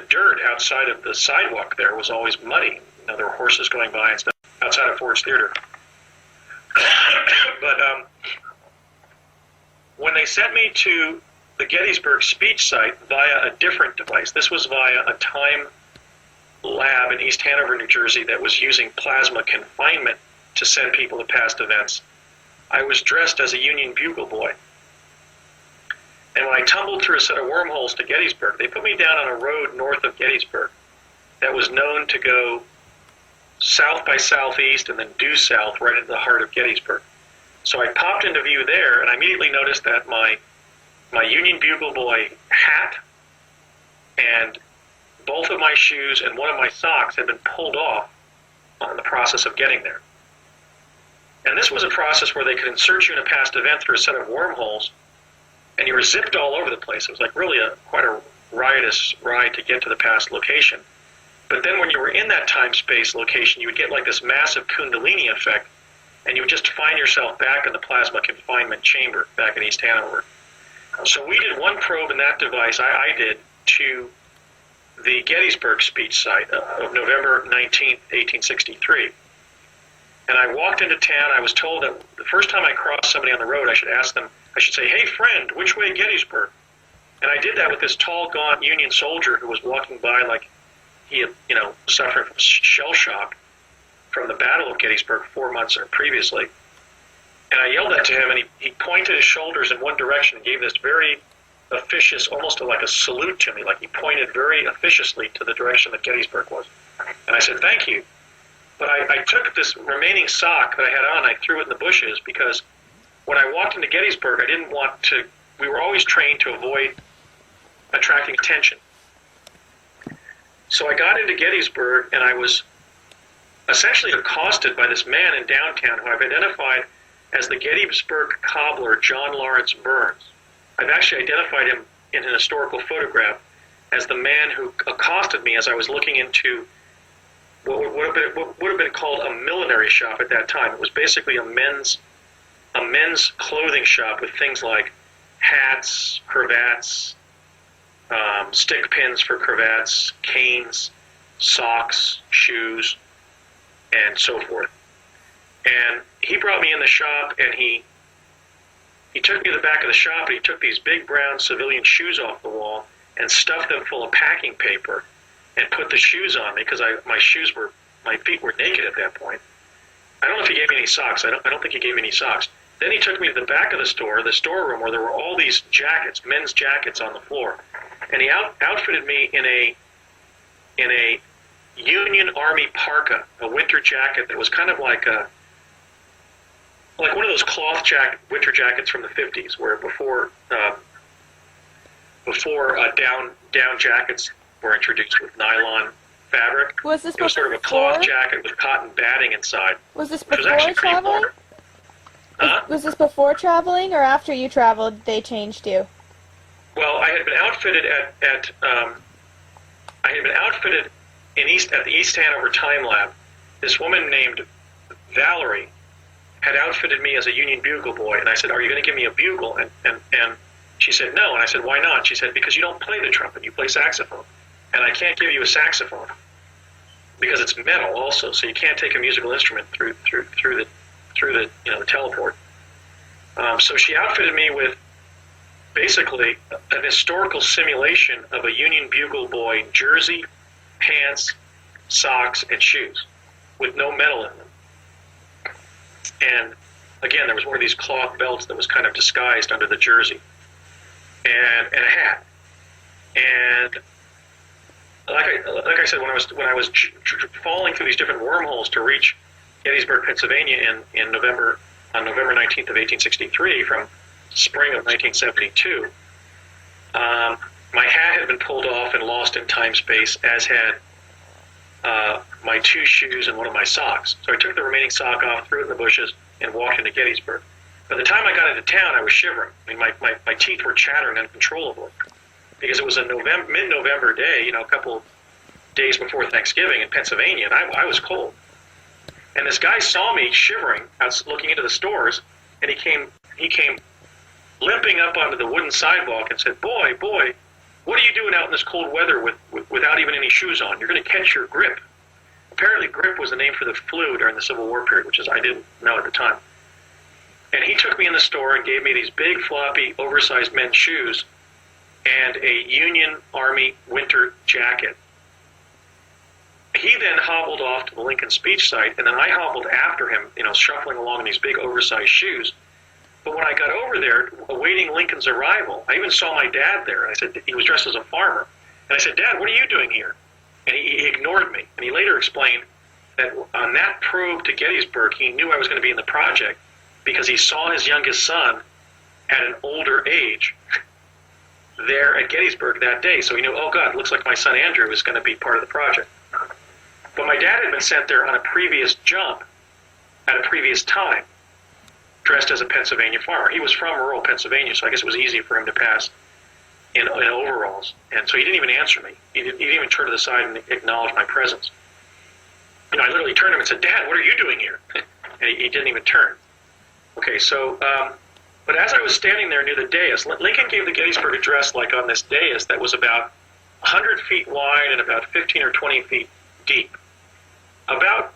dirt outside of the sidewalk there was always muddy. You know, there were horses going by and stuff outside of Ford's Theater. But when they sent me to the Gettysburg speech site via a different device, this was via a time lab in East Hanover, New Jersey, that was using plasma confinement to send people to past events. I was dressed as a Union bugle boy. And when I tumbled through a set of wormholes to Gettysburg, they put me down on a road north of Gettysburg that was known to go south by southeast and then due south right into the heart of Gettysburg. So I popped into view there, and I immediately noticed that my Union bugle boy hat and both of my shoes and one of my socks had been pulled off in the process of getting there. And this was a process where they could insert you in a past event through a set of wormholes, and you were zipped all over the place. It was like really quite a riotous ride to get to the past location. But then when you were in that time-space location, you would get like this massive Kundalini effect, and you would just find yourself back in the plasma confinement chamber back in East Hanover. So we did one probe in that device, I did, to the Gettysburg speech site of November 19th, 1863. And I walked into town. I was told that the first time I crossed somebody on the road, I should say, "Hey, friend, which way Gettysburg?" And I did that with this tall, gaunt Union soldier who was walking by like he had, suffering from shell shock from the Battle of Gettysburg 4 months previously. And I yelled that to him, and he pointed his shoulders in one direction and gave this very officious, almost like a salute to me. Like he pointed very officiously to the direction that Gettysburg was. And I said, "Thank you." But I took this remaining sock that I had on, I threw it in the bushes, because when I walked into Gettysburg, I didn't want to, we were always trained to avoid attracting attention. So I got into Gettysburg, and I was essentially accosted by this man in downtown who I've identified as the Gettysburg cobbler, John Lawrence Burns. I've actually identified him in an historical photograph as the man who accosted me as I was looking into what would have been called a millinery shop at that time. It was basically a men's clothing shop with things like hats, cravats, stick pins for cravats, canes, socks, shoes, and so forth. And he brought me in the shop, and he took me to the back of the shop, and he took these big brown civilian shoes off the wall and stuffed them full of packing paper and put the shoes on me, because my feet were naked at that point. I don't know if he gave me any socks. I don't think he gave me any socks. Then he took me to the back of the storeroom, where there were all these jackets, men's jackets on the floor. And he outfitted me in a Union Army parka, a winter jacket that was kind of like one of those cloth winter jackets from the 50s, where before down jackets were introduced with nylon fabric. Was this it was sort of a cloth jacket with cotton batting inside. Was this before traveling? Was this before traveling, or after you traveled they changed you? Well, I had been outfitted at the East Hanover Time Lab. This woman named Valerie had outfitted me as a Union bugle boy, and I said, "Are you going to give me a bugle?" And she said, "No." And I said, "Why not?" She said, "Because you don't play the trumpet, you play saxophone, and I can't give you a saxophone because it's metal also, so you can't take a musical instrument through the teleport." So she outfitted me with basically an historical simulation of a Union bugle boy jersey, pants, socks, and shoes with no metal in them. And again, there was one of these cloth belts that was kind of disguised under the jersey, and a hat. And like I said, when I was falling through these different wormholes to reach Gettysburg, Pennsylvania on November 19th of 1863 from spring of 1972. My hat had been pulled off and lost in time-space, as had my 2 shoes and one of my socks. So I took the remaining sock off, threw it in the bushes, and walked into Gettysburg. By the time I got into town, I was shivering. I mean, my teeth were chattering uncontrollably because it was a mid-November day, a couple days before Thanksgiving in Pennsylvania, and I was cold. And this guy saw me shivering, I was looking into the stores, and he came limping up onto the wooden sidewalk and said, boy, what are you doing out in this cold weather without even any shoes on? You're going to catch your grip. Apparently grip was the name for the flu during the Civil War period, which I didn't know at the time. And he took me in the store and gave me these big, floppy, oversized men's shoes and a Union Army winter jacket. He then hobbled off to the Lincoln speech site, and then I hobbled after him, shuffling along in these big, oversized shoes. But when I got over there, awaiting Lincoln's arrival, I even saw my dad there, and I said, he was dressed as a farmer. And I said, Dad, what are you doing here? And he ignored me. And he later explained that on that probe to Gettysburg, he knew I was going to be in the project because he saw his youngest son at an older age there at Gettysburg that day. So he knew, oh, God, it looks like my son Andrew is going to be part of the project. But my dad had been sent there on a previous jump at a previous time, dressed as a Pennsylvania farmer. He was from rural Pennsylvania, so I guess it was easy for him to pass in overalls. And so he didn't even answer me. He didn't even turn to the side and acknowledge my presence. I literally turned to him and said, Dad, what are you doing here? And he didn't even turn. Okay, so, but as I was standing there near the dais, Lincoln gave the Gettysburg Address like on this dais that was about 100 feet wide and about 15 or 20 feet deep. About,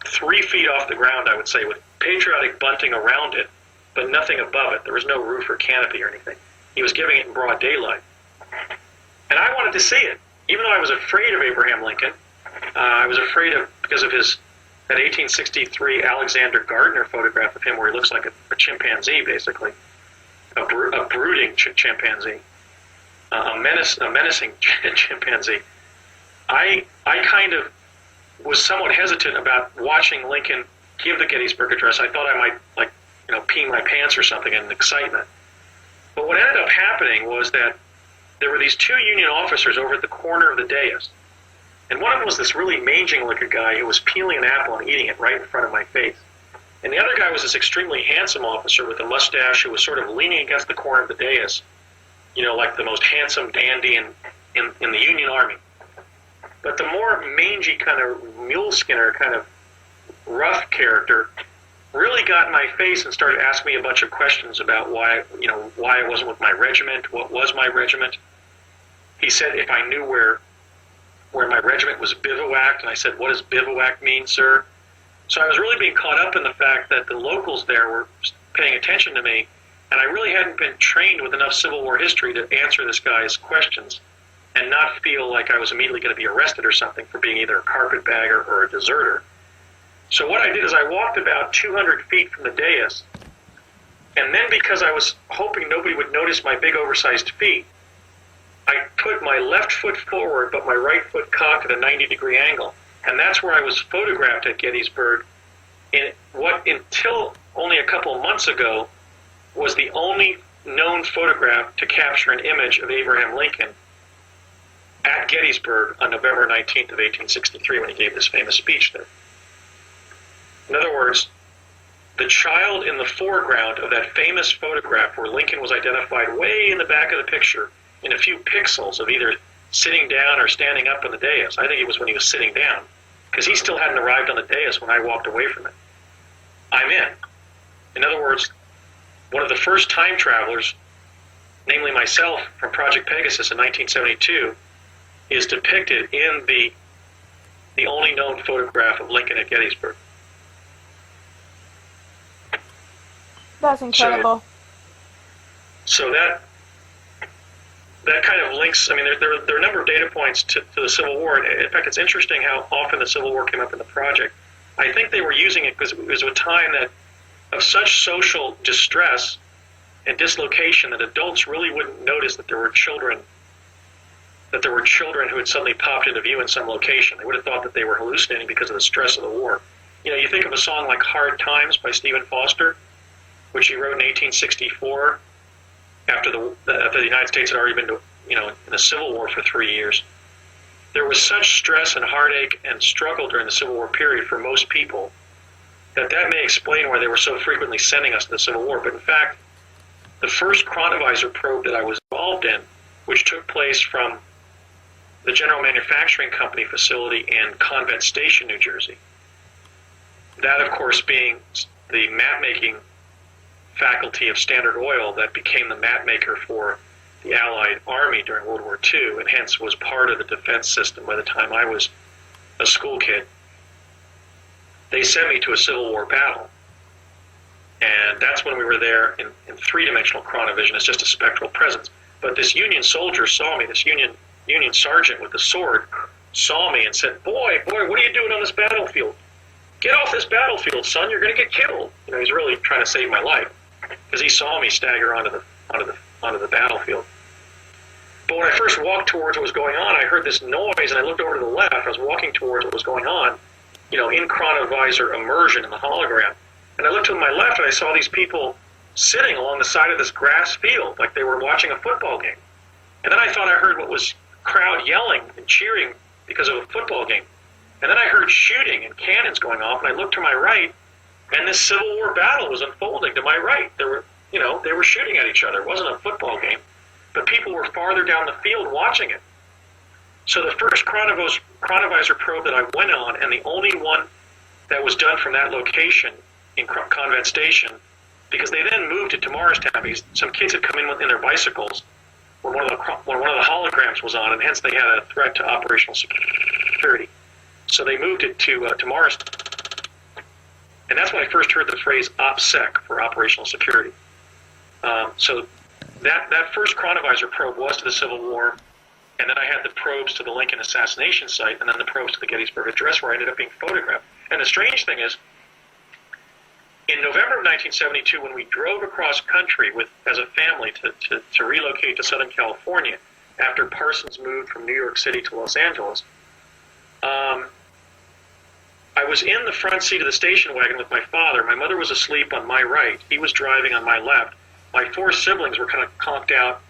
3 feet off the ground, I would say, with patriotic bunting around it, but nothing above it. There was no roof or canopy or anything. He was giving it in broad daylight. And I wanted to see it. Even though I was afraid of Abraham Lincoln, I was afraid because of that 1863 Alexander Gardner photograph of him where he looks like a chimpanzee, basically, a brooding chimpanzee, a menacing chimpanzee. I kind of was somewhat hesitant about watching Lincoln give the Gettysburg Address. I thought I might, pee my pants or something in excitement. But what ended up happening was that there were these 2 Union officers over at the corner of the dais. And one of them was this really manging-looking guy who was peeling an apple and eating it right in front of my face. And the other guy was this extremely handsome officer with a mustache who was sort of leaning against the corner of the dais, like the most handsome dandy in the Union Army. But the more mangy kind of mule skinner, kind of rough character really got in my face and started asking me a bunch of questions about why I wasn't with my regiment, what was my regiment. He said if I knew where my regiment was bivouacked, and I said, what does bivouac mean, sir? So I was really being caught up in the fact that the locals there were paying attention to me, and I really hadn't been trained with enough Civil War history to answer this guy's questions and not feel like I was immediately going to be arrested or something for being either a carpetbagger or a deserter. So what I did is I walked about 200 feet from the dais, and then because I was hoping nobody would notice my big oversized feet, I put my left foot forward but my right foot cocked at a 90-degree angle. And that's where I was photographed at Gettysburg in what until only a couple of months ago was the only known photograph to capture an image of Abraham Lincoln at Gettysburg on November 19th of 1863 when he gave this famous speech there. In other words, the child in the foreground of that famous photograph where Lincoln was identified way in the back of the picture in a few pixels of either sitting down or standing up on the dais. I think it was when he was sitting down, because he still hadn't arrived on the dais when I walked away from it. I'm in. In other words, one of the first time travelers, namely myself from Project Pegasus in 1972, is depicted in the only known photograph of Lincoln at Gettysburg. That's incredible. So that kind of links, I mean, there are a number of data points to the Civil War. And in fact, it's interesting how often the Civil War came up in the project. I think they were using it because it was a time of such social distress and dislocation that adults really wouldn't notice that there were children who had suddenly popped into view in some location. They would have thought that they were hallucinating because of the stress of the war. You think of a song like Hard Times by Stephen Foster, which he wrote in 1864 after the United States had already been in a civil war for 3 years. There was such stress and heartache and struggle during the Civil War period for most people that may explain why they were so frequently sending us to the Civil War. But in fact, the first chronovisor probe that I was involved in, which took place from the General Manufacturing Company facility in Convent Station, New Jersey, that, of course, being the map-making faculty of Standard Oil that became the map maker for the Allied Army during World War II, and hence was part of the defense system by the time I was a school kid. They sent me to a Civil War battle. And that's when we were there in three-dimensional chronovision as just a spectral presence. But this Union soldier saw me, this Union sergeant with the sword saw me and said, boy, what are you doing on this battlefield? Get off this battlefield, son, you're going to get killed. He's really trying to save my life because he saw me stagger onto the battlefield. But when I first walked towards what was going on, I heard this noise, and I looked over to the left. I was walking towards what was going on, in chronovisor immersion in the hologram. And I looked to my left, and I saw these people sitting along the side of this grass field, like they were watching a football game. And then I thought I heard what was crowd yelling and cheering because of a football game. And then I heard shooting and cannons going off, and I looked to my right, and this Civil War battle was unfolding to my right. They were shooting at each other. It wasn't a football game, but people were farther down the field watching it. So the first chronovisor probe that I went on, and the only one that was done from that location in Convent Station, because they then moved it to Morristown because some kids had come in their bicycles when one of the holograms was on, and hence they had a threat to operational security. So they moved it to Morristown. And that's when I first heard the phrase OPSEC for operational security. So that first chronovisor probe was to the Civil War, and then I had the probes to the Lincoln assassination site, and then the probes to the Gettysburg Address, where I ended up being photographed. And the strange thing is, in November of 1972, when we drove across country as a family to relocate to Southern California after Parsons moved from New York City to Los Angeles, I was in the front seat of the station wagon with my father. My mother was asleep on my right. He was driving on my left. My four siblings were kind of conked out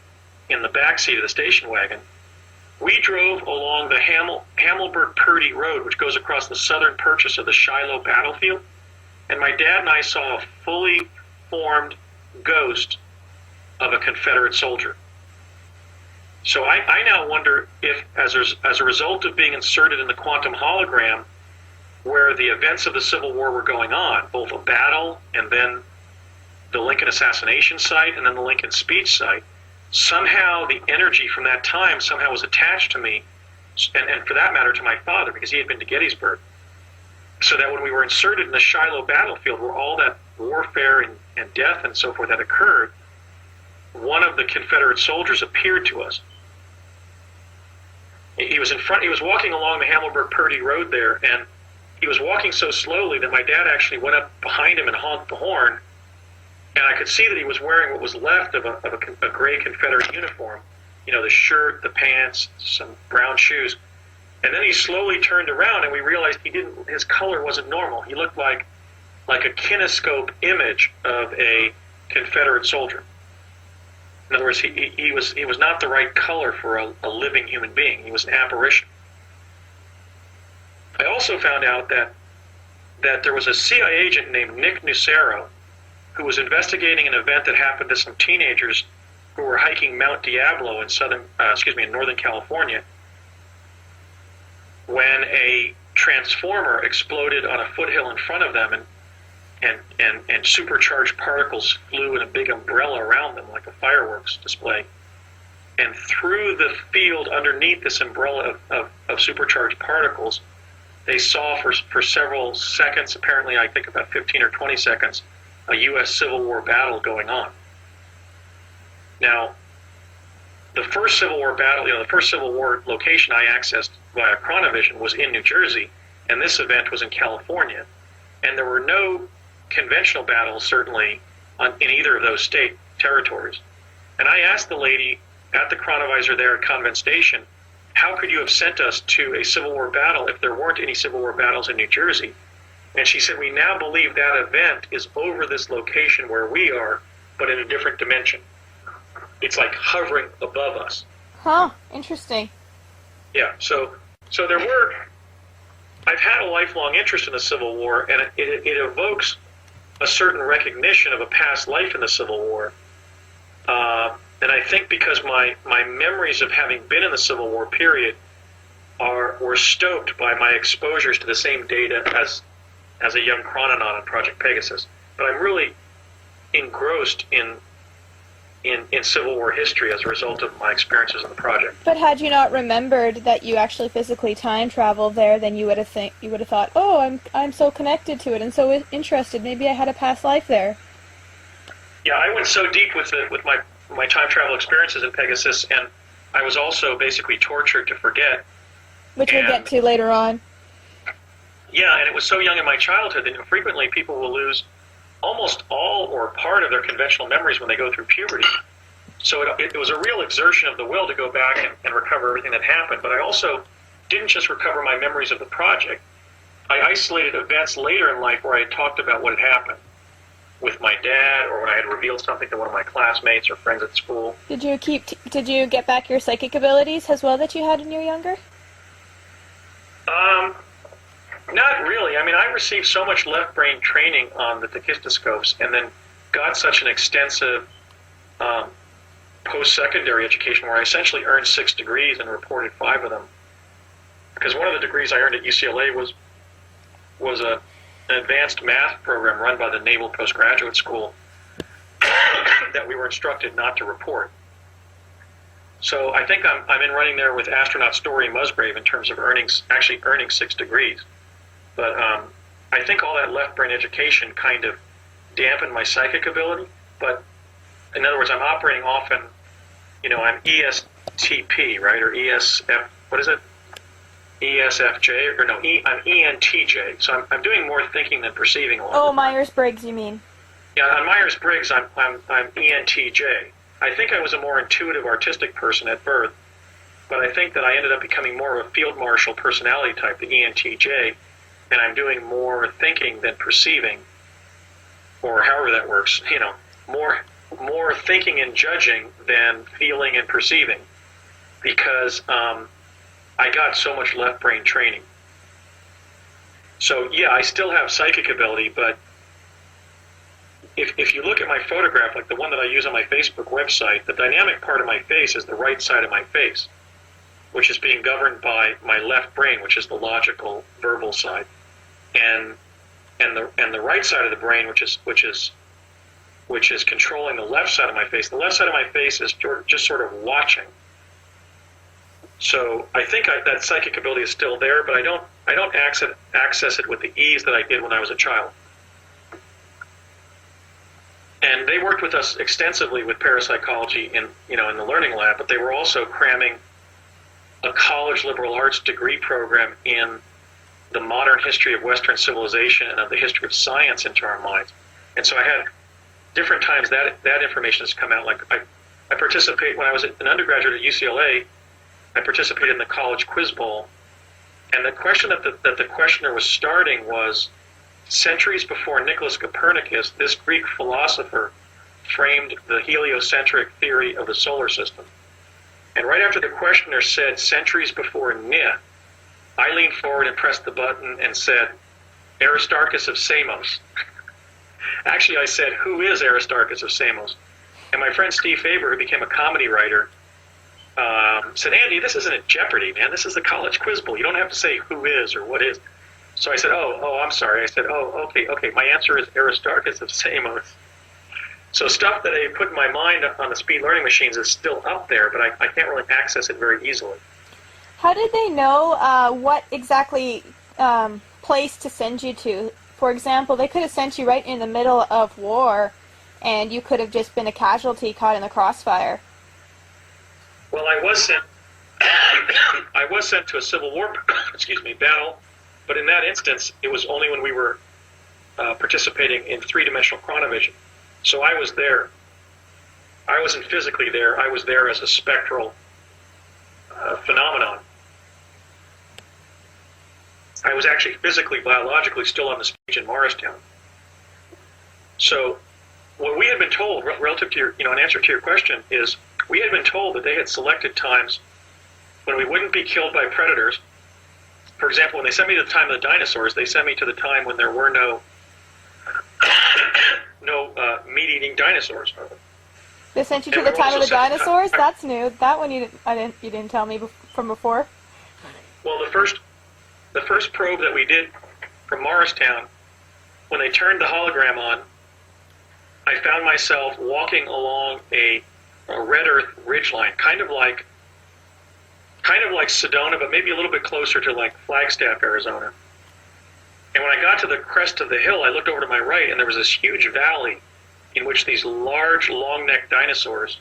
in the back seat of the station wagon. We drove along the Hammelburg-Purdy Road, which goes across the southern purchase of the Shiloh battlefield, and my dad and I saw a fully formed ghost of a Confederate soldier. So I now wonder if, as a result of being inserted in the quantum hologram, where the events of the Civil War were going on, both a battle and then the Lincoln assassination site and then the Lincoln speech site, somehow the energy from that time somehow was attached to me, and for that matter to my father, because he had been to Gettysburg. So that when we were inserted in the Shiloh battlefield, where all that warfare and death and so forth had occurred, one of the Confederate soldiers appeared to us. He was walking along the Hammelburg-Purdy Road there, and he was walking so slowly that my dad actually went up behind him and honked the horn, and I could see that he was wearing what was left of a gray Confederate uniform, the shirt, the pants, some brown shoes. And then he slowly turned around, and we realized his color wasn't normal. He looked like a kinescope image of a Confederate soldier. In other words, he was not the right color for a living human being. He was an apparition. I also found out that there was a CIA agent named Nick Nucero who was investigating an event that happened to some teenagers who were hiking Mount Diablo in Northern California, when a transformer exploded on a foothill in front of them, and supercharged particles flew in a big umbrella around them like a fireworks display. And through the field underneath this umbrella of supercharged particles, they saw for several seconds, apparently I think about 15 or 20 seconds, a U.S. Civil War battle going on. Now, the first Civil War battle, the first Civil War location I accessed via chronovision was in New Jersey, and this event was in California. And there were no conventional battles, certainly, in either of those state territories. And I asked the lady at the chronovisor there at Convent Station, how could you have sent us to a Civil War battle if there weren't any Civil War battles in New Jersey? And she said, we now believe that event is over this location where we are, but in a different dimension. It's like hovering above us. Huh, interesting. Yeah, so I've had a lifelong interest in the Civil War, and it evokes a certain recognition of a past life in the Civil War. And I think because my memories of having been in the Civil War period were stoked by my exposures to the same data as a young chrononaut on Project Pegasus. But I'm really engrossed in Civil War history as a result of my experiences in the project. But had you not remembered that you actually physically time traveled there, then you would have thought, oh, I'm so connected to it and so interested. Maybe I had a past life there. Yeah, I went so deep with my time travel experiences in Pegasus, and I was also basically tortured to forget. Which we'll get to later on. Yeah, and it was so young in my childhood that frequently people will lose almost all or part of their conventional memories when they go through puberty. So it was a real exertion of the will to go back and recover everything that happened. But I also didn't just recover my memories of the project. I isolated events later in life where I had talked about what had happened with my dad, or when I had revealed something to one of my classmates or friends at school. Did you get back your psychic abilities as well that you had when you were younger? Not really. I mean, I received so much left brain training on the tachistoscopes, and then got such an extensive post-secondary education where I essentially earned 6 degrees and reported 5 of them. Because one of the degrees I earned at UCLA was an advanced math program run by the Naval Postgraduate School that we were instructed not to report. So I think I'm in running there with astronaut Story Musgrave in terms of actually earning 6 degrees. But I think all that left brain education kind of dampened my psychic ability. But in other words, I'm operating often, I'm ESTP, right? Or ESF, what is it? ESFJ? Or no, I'm ENTJ. So I'm doing more thinking than perceiving a lot. Oh, Myers-Briggs, you mean? Yeah, on Myers-Briggs, I'm ENTJ. I think I was a more intuitive, artistic person at birth, but I think that I ended up becoming more of a field marshal personality type, the ENTJ, and I'm doing more thinking than perceiving, or however that works, more thinking and judging than feeling and perceiving, because I got so much left brain training. So yeah, I still have psychic ability, but if you look at my photograph, like the one that I use on my Facebook website, the dynamic part of my face is the right side of my face, which is being governed by my left brain, which is the logical, verbal side, and the right side of the brain, which is controlling the left side of my face. The left side of my face is just sort of watching. So I think that psychic ability is still there, but I don't access it with the ease that I did when I was a child. And they worked with us extensively with parapsychology in the learning lab, but they were also cramming a college liberal arts degree program in the modern history of Western civilization and of the history of science into our minds. And so I had different times that information has come out. Like I participate when I was an undergraduate at UCLA. I participated in the college quiz bowl, and the question that the questioner was starting was, centuries before Nicholas Copernicus, this Greek philosopher framed the heliocentric theory of the solar system. And right after the questioner said, centuries before Nia, I leaned forward and pressed the button and said, Aristarchus of Samos. Actually, I said, who is Aristarchus of Samos? And my friend Steve Faber, who became a comedy writer, said, Andy, this isn't a Jeopardy, man. This is the college quiz bowl. You don't have to say who is or what is. So I said, oh, I'm sorry. I said, okay. My answer is Aristarchus of Samos. So stuff that I put in my mind on the speed learning machines is still up there, but I can't really access it very easily. How did they know what exactly place to send you to? For example, they could have sent you right in the middle of war, and you could have just been a casualty caught in the crossfire. Well, I was sent to a Civil War battle. But in that instance, it was only when we were participating in three-dimensional chronovision. So I was there. I wasn't physically there. I was there as a spectral phenomenon. I was actually physically, biologically still on the stage in Morristown. So what we had been told, relative to your, in answer to your question, is we had been told that they had selected times when we wouldn't be killed by predators. For example, when they sent me to the time of the dinosaurs, they sent me to the time when there were no meat-eating dinosaurs. They sent you to the time of the dinosaurs? That's new. That one you didn't tell me from before. Well, the first probe that we did from Morristown, when they turned the hologram on, I found myself walking along a red earth ridgeline, kind of like Sedona, but maybe a little bit closer to like Flagstaff, Arizona. And when I got to the crest of the hill, I looked over to my right, and there was this huge valley in which these large, long-necked dinosaurs,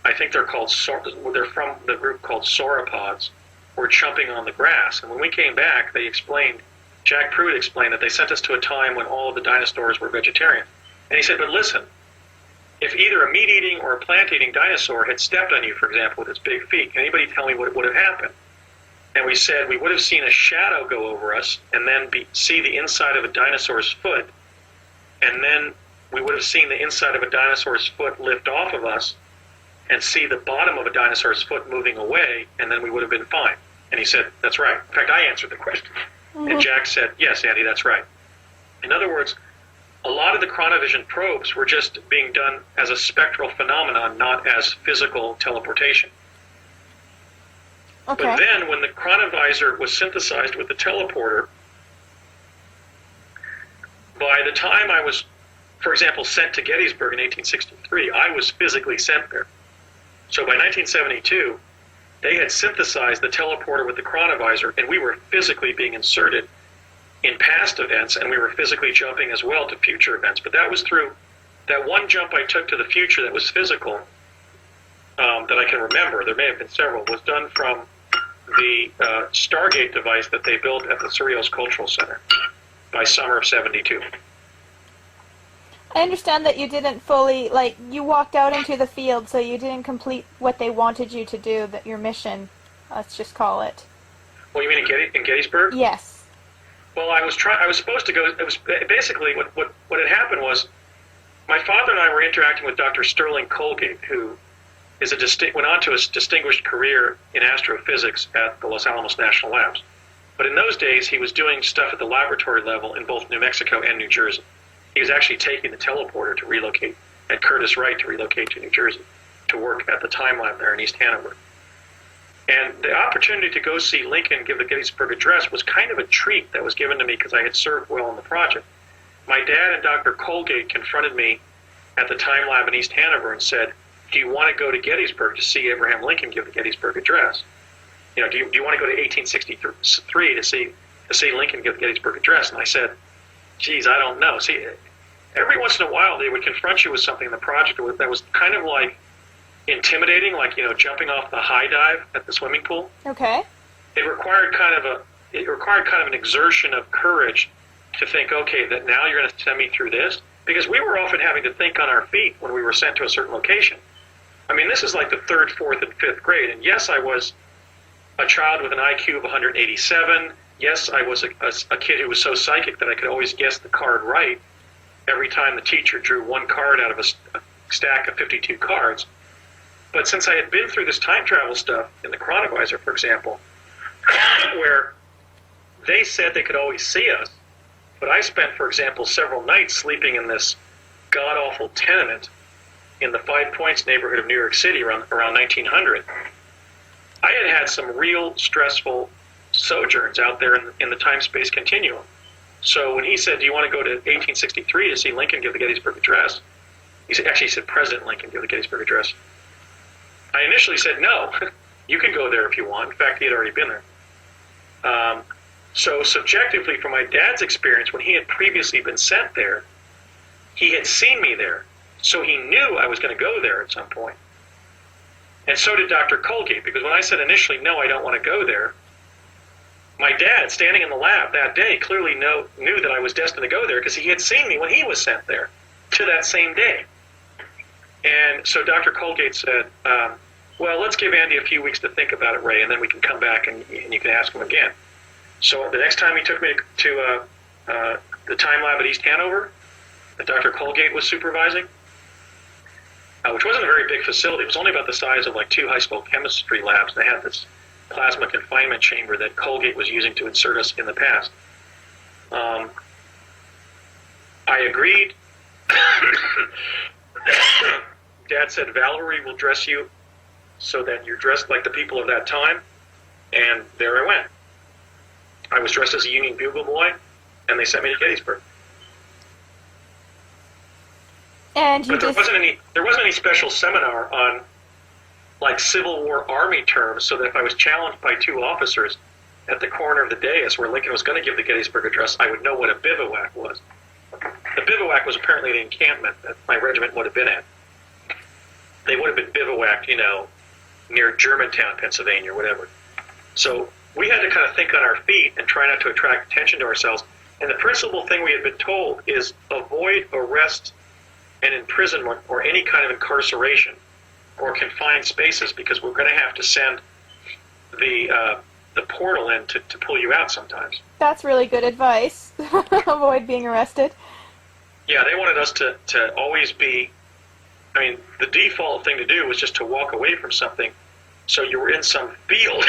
I think they're from the group called sauropods, were chumping on the grass. And when we came back, Jack Pruitt explained that they sent us to a time when all of the dinosaurs were vegetarian. And he said, but listen, if either a meat-eating or a plant-eating dinosaur had stepped on you, for example, with its big feet, can anybody tell me what would have happened? And we said we would have seen a shadow go over us and then see the inside of a dinosaur's foot, and then we would have seen the inside of a dinosaur's foot lift off of us and see the bottom of a dinosaur's foot moving away, and then we would have been fine. And he said, that's right. In fact, I answered the question. Mm-hmm. And Jack said, yes, Andy, that's right. In other words, a lot of the chronovision probes were just being done as a spectral phenomenon, not as physical teleportation. Okay. But then when the chronovisor was synthesized with the teleporter, by the time I was, for example, sent to Gettysburg in 1863, I was physically sent there. So by 1972, they had synthesized the teleporter with the chronovisor, and we were physically being inserted in past events, and we were physically jumping as well to future events. But that was through that one jump I took to the future that was physical, that I can remember, there may have been several, was done from the Stargate device that they built at the Cerritos Cultural Center by summer of 72. I understand that you didn't fully, you walked out into the field, so you didn't complete what they wanted you to do, your mission, let's just call it. Well, you mean in Gettysburg? Yes. Well, I was supposed to go. It was basically what had happened was my father and I were interacting with Dr. Sterling Colgate, who went on to a distinguished career in astrophysics at the Los Alamos National Labs. But in those days, he was doing stuff at the laboratory level in both New Mexico and New Jersey. He was actually taking the teleporter to relocate at Curtis Wright to relocate to New Jersey to work at the time lab there in East Hanover. And the opportunity to go see Lincoln give the Gettysburg Address was kind of a treat that was given to me because I had served well in the project. My dad and Dr. Colgate confronted me at the time lab in East Hanover and said, do you want to go to Gettysburg to see Abraham Lincoln give the Gettysburg Address? Do you want to go to 1863 to see Lincoln give the Gettysburg Address? And I said, geez, I don't know. See, every once in a while they would confront you with something in the project that was kind of like intimidating, like jumping off the high dive at the swimming pool. Okay. It required kind of an exertion of courage to think, okay, that now you're going to send me through this, because we were often having to think on our feet when we were sent to a certain location. I mean, this is like the 3rd, 4th, and 5th grade, and yes, I was a child with an IQ of 187. Yes, I was a kid who was so psychic that I could always guess the card right every time the teacher drew one card out of a stack of 52 cards. But since I had been through this time travel stuff in the chronovisor, for example, where they said they could always see us, but I spent, for example, several nights sleeping in this god-awful tenement in the Five Points neighborhood of New York City around 1900. I had some real stressful sojourns out there in the time-space continuum. So when he said, do you want to go to 1863 to see Lincoln give the Gettysburg Address? He said President Lincoln give the Gettysburg Address. I initially said, no, you can go there if you want. In fact, he had already been there. So subjectively, from my dad's experience, when he had previously been sent there, he had seen me there. So he knew I was going to go there at some point. And so did Dr. Colgate, because when I said initially, no, I don't want to go there, my dad, standing in the lab that day, clearly knew that I was destined to go there because he had seen me when he was sent there to that same day. And so Dr. Colgate said, well, let's give Andy a few weeks to think about it, Ray, and then we can come back and you can ask him again. So the next time he took me to the time lab at East Hanover that Dr. Colgate was supervising, which wasn't a very big facility. It was only about the size of like 2 high school chemistry labs. They had this plasma confinement chamber that Colgate was using to insert us in the past. I agreed. Dad said, Valerie will dress you so that you're dressed like the people of that time. And there I went. I was dressed as a Union Bugle boy, and they sent me to Gettysburg. And but there wasn't any special seminar on like Civil War Army terms, so that if I was challenged by 2 officers at the corner of the dais where Lincoln was going to give the Gettysburg Address, I would know what a bivouac was. The bivouac was apparently the encampment that my regiment would have been at. They would have been bivouacked, near Germantown, Pennsylvania, or whatever. So we had to kind of think on our feet and try not to attract attention to ourselves. And the principal thing we had been told is avoid arrest and imprisonment or any kind of incarceration or confined spaces, because we're going to have to send the portal in to pull you out sometimes. That's really good advice. Avoid being arrested. Yeah, they wanted us to always be, the default thing to do was just to walk away from something so you were in some field,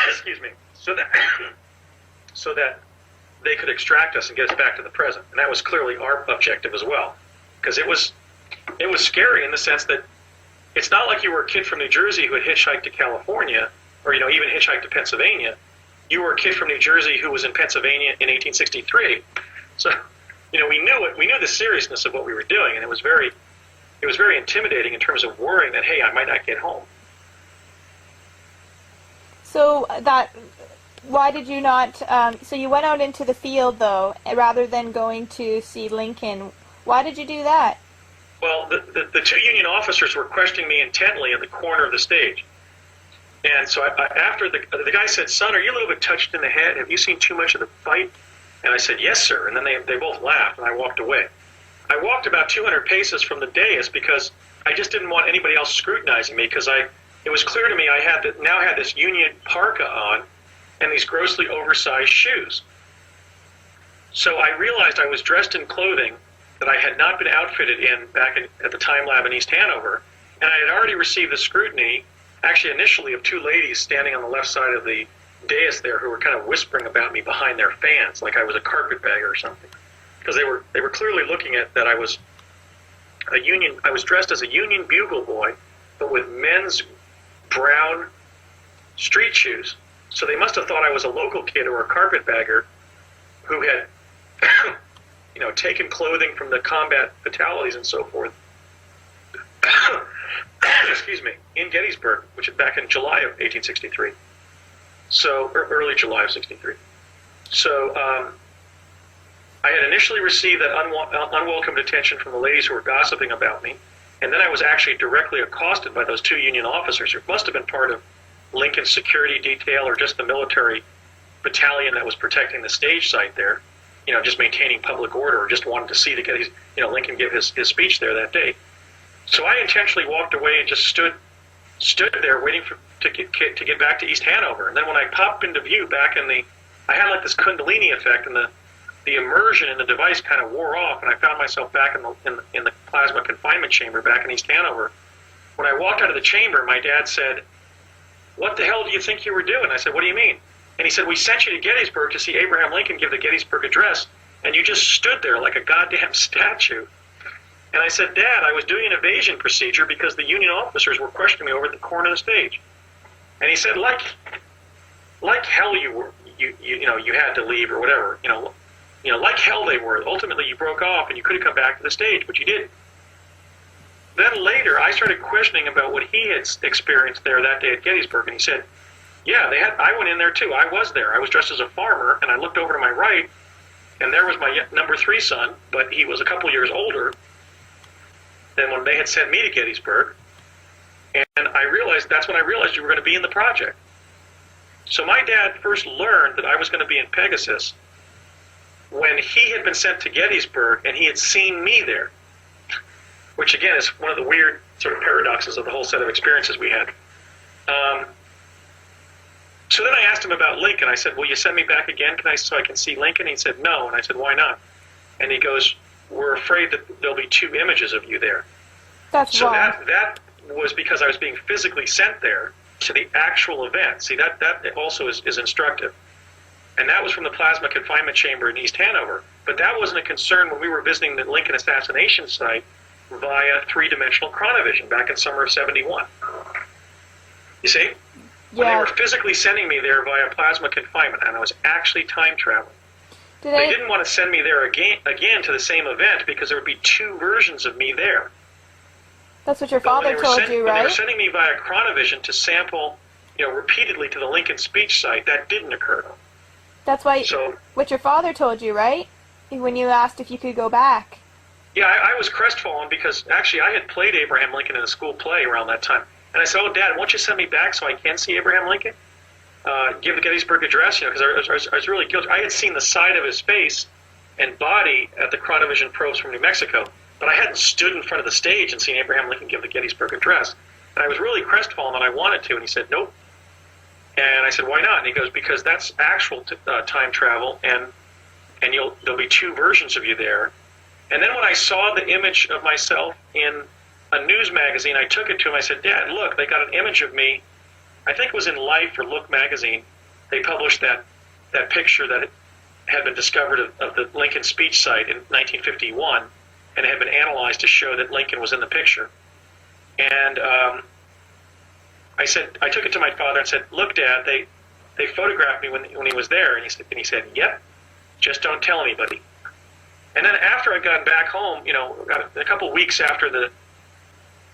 excuse me, so that they could extract us and get us back to the present. And that was clearly our objective as well, because it was scary in the sense that it's not like you were a kid from New Jersey who had hitchhiked to California or, even hitchhiked to Pennsylvania. You were a kid from New Jersey who was in Pennsylvania in 1863. So, we knew the seriousness of what we were doing, and it was very intimidating in terms of worrying that, hey, I might not get home. So why did you not, so you went out into the field, though, rather than going to see Lincoln. Why did you do that? Well, the 2 Union officers were questioning me intently in the corner of the stage. And so after the guy said, son, are you a little bit touched in the head? Have you seen too much of the fight? And I said, yes, sir. And then they both laughed, and I walked away. I walked about 200 paces from the dais because I just didn't want anybody else scrutinizing me, because it was clear to me I now had this Union parka on and these grossly oversized shoes. So I realized I was dressed in clothing that I had not been outfitted in back at the time lab in East Hanover, and I had already received the scrutiny, actually initially, of 2 ladies standing on the left side of the dais there who were kind of whispering about me behind their fans, like I was a carpetbagger or something, because they were clearly looking at that I was dressed as a Union Bugle boy, but with men's brown street shoes. So they must have thought I was a local kid or a carpetbagger who had, taken clothing from the combat fatalities and so forth, excuse me, in Gettysburg, which is back in July of 1863. So, or early July of 63. So, I had initially received that unwelcome attention from the ladies who were gossiping about me, and then I was actually directly accosted by those 2 Union officers who must have been part of Lincoln's security detail or just the military battalion that was protecting the stage site there, just maintaining public order, or just wanted to see Lincoln give his speech there that day. So I intentionally walked away and just stood there waiting to get back to East Hanover. And then when I popped into view back I had like this Kundalini effect, and the immersion in the device kind of wore off, and I found myself back in the plasma confinement chamber back in East Hanover. When I walked out of the chamber, my dad said, "What the hell do you think you were doing?" I said, "What do you mean?" And he said, "We sent you to Gettysburg to see Abraham Lincoln give the Gettysburg Address, and you just stood there like a goddamn statue." And I said, "Dad, I was doing an evasion procedure because the Union officers were questioning me over at the corner of the stage." And he said, like hell you had to leave or whatever, like hell they were. Ultimately, you broke off and you could have come back to the stage, but you didn't. Then later, I started questioning about what he had experienced there that day at Gettysburg, and he said, "Yeah, I went in there too. I was there. I was dressed as a farmer, and I looked over to my right, and there was my number 3 son, but he was a couple years older than when they had sent me to Gettysburg, and that's when I realized you were going to be in the project." So my dad first learned that I was going to be in Pegasus when he had been sent to Gettysburg and he had seen me there, which again is one of the weird sort of paradoxes of the whole set of experiences we had. So then I asked him about Lincoln. I said, will you send me back again so I can see Lincoln? He said, no. And I said, why not? And he goes, we're afraid that there'll be 2 images of you there. That's so wrong. that was because I was being physically sent there to the actual event. See, that also is instructive. And that was from the plasma confinement chamber in East Hanover. But that wasn't a concern when we were visiting the Lincoln assassination site via 3-dimensional chronovision back in summer of 71. You see? When they were physically sending me there via plasma confinement, and I was actually time traveling. They didn't want to send me there again to the same event because there would be 2 versions of me there. That's what your father told you, right? When they were sending me via chronovision to sample, repeatedly to the Lincoln speech site, that didn't occur. That's what your father told you, right? When you asked if you could go back. Yeah, I was crestfallen because actually I had played Abraham Lincoln in a school play around that time. And I said, oh, Dad, won't you send me back so I can see Abraham Lincoln? Give the Gettysburg Address, because I was really guilty. I had seen the side of his face and body at the chronovision probes from New Mexico, but I hadn't stood in front of the stage and seen Abraham Lincoln give the Gettysburg Address. And I was really crestfallen and I wanted to, and he said, nope. And I said, why not? And he goes, because that's actual time travel, and there'll be 2 versions of you there. And then when I saw the image of myself in a news magazine, I took it to him. I said, Dad, look, they got an image of me. I think it was in Life or Look magazine. They published that picture that had been discovered of the Lincoln speech site in 1951, and it had been analyzed to show that Lincoln was in the picture. And I took it to my father and said, look, Dad, they photographed me when he was there. And he said, yep, just don't tell anybody. And then after I got back home, a couple of weeks after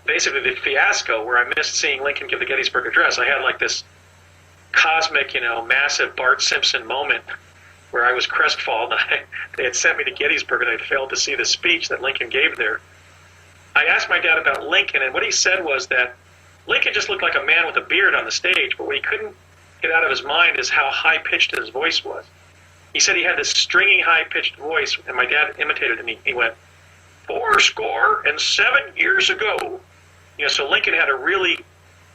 basically the fiasco where I missed seeing Lincoln give the Gettysburg Address, I had like this cosmic, massive Bart Simpson moment where I was crestfallen. They had sent me to Gettysburg and I'd failed to see the speech that Lincoln gave there. I asked my dad about Lincoln, and what he said was that Lincoln just looked like a man with a beard on the stage, but what he couldn't get out of his mind is how high-pitched his voice was. He said he had this stringy, high-pitched voice, and my dad imitated him. He went, 77 years ago. So Lincoln had a really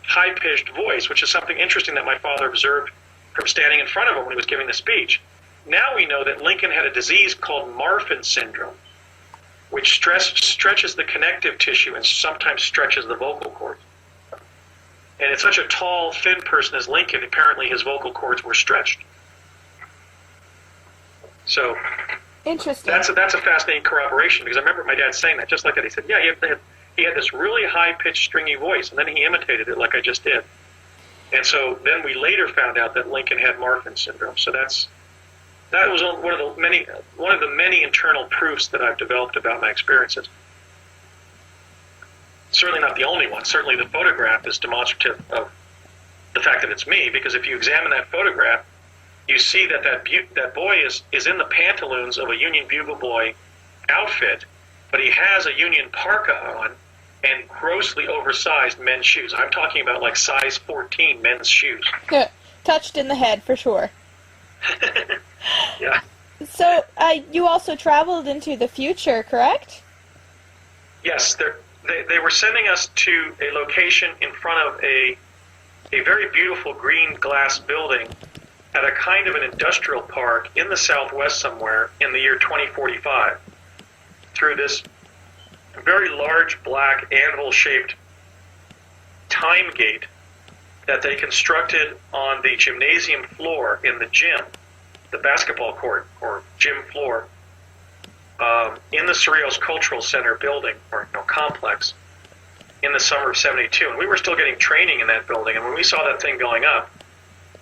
high-pitched voice, which is something interesting that my father observed from standing in front of him when he was giving the speech. Now we know that Lincoln had a disease called Marfan syndrome, which stretches the connective tissue and sometimes stretches the vocal cords. And it's such a tall, thin person as Lincoln, apparently his vocal cords were stretched. So interesting. That's a fascinating corroboration, because I remember my dad saying that, just like that. He said, yeah, he had this really high-pitched, stringy voice, and then he imitated it like I just did. And so then we later found out that Lincoln had Marfan syndrome. So that was one of the many internal proofs that I've developed about my experiences. Certainly not the only one. Certainly the photograph is demonstrative of the fact that it's me, because if you examine that photograph, you see that boy is in the pantaloons of a Union Bugle Boy outfit, but he has a Union parka on and grossly oversized men's shoes. I'm talking about like size 14 men's shoes. Yeah, touched in the head for sure. Yeah. So you also traveled into the future, correct? Yes, they were sending us to a location in front of a very beautiful green glass building at a kind of an industrial park in the Southwest somewhere in the year 2045 through this very large black anvil-shaped time gate that they constructed on the gymnasium floor in the gym, the basketball court or gym floor, in the Cerrillos Cultural Center building or complex in the summer of 72. And we were still getting training in that building. And when we saw that thing going up,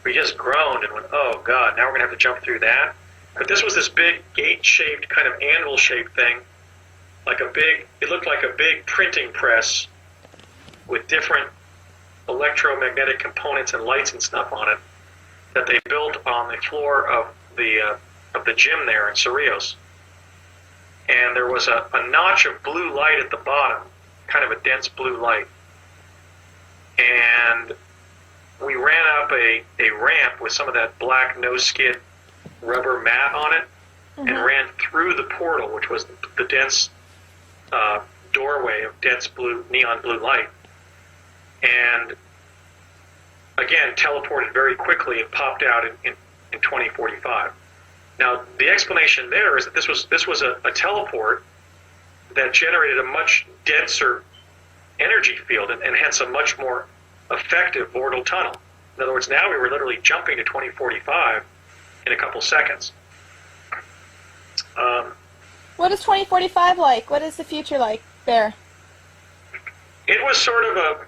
we just groaned and went, oh, God, now we're going to have to jump through that. But this was this big gate-shaped, kind of anvil-shaped thing, it looked like a big printing press with different electromagnetic components and lights and stuff on it that they built on the floor of the gym there in Cerrillos. And there was a notch of blue light at the bottom, kind of a dense blue light. And we ran up a ramp with some of that black no-skid rubber mat on it, and ran through the portal, which was the dense neon blue light. And again, teleported very quickly and popped out in 2045. Now, the explanation there is that this was a teleport that generated a much denser energy field and hence a much more effective vortal tunnel. In other words, now we were literally jumping to 2045 in a couple seconds. What is 2045 like? What is the future like there? It was sort of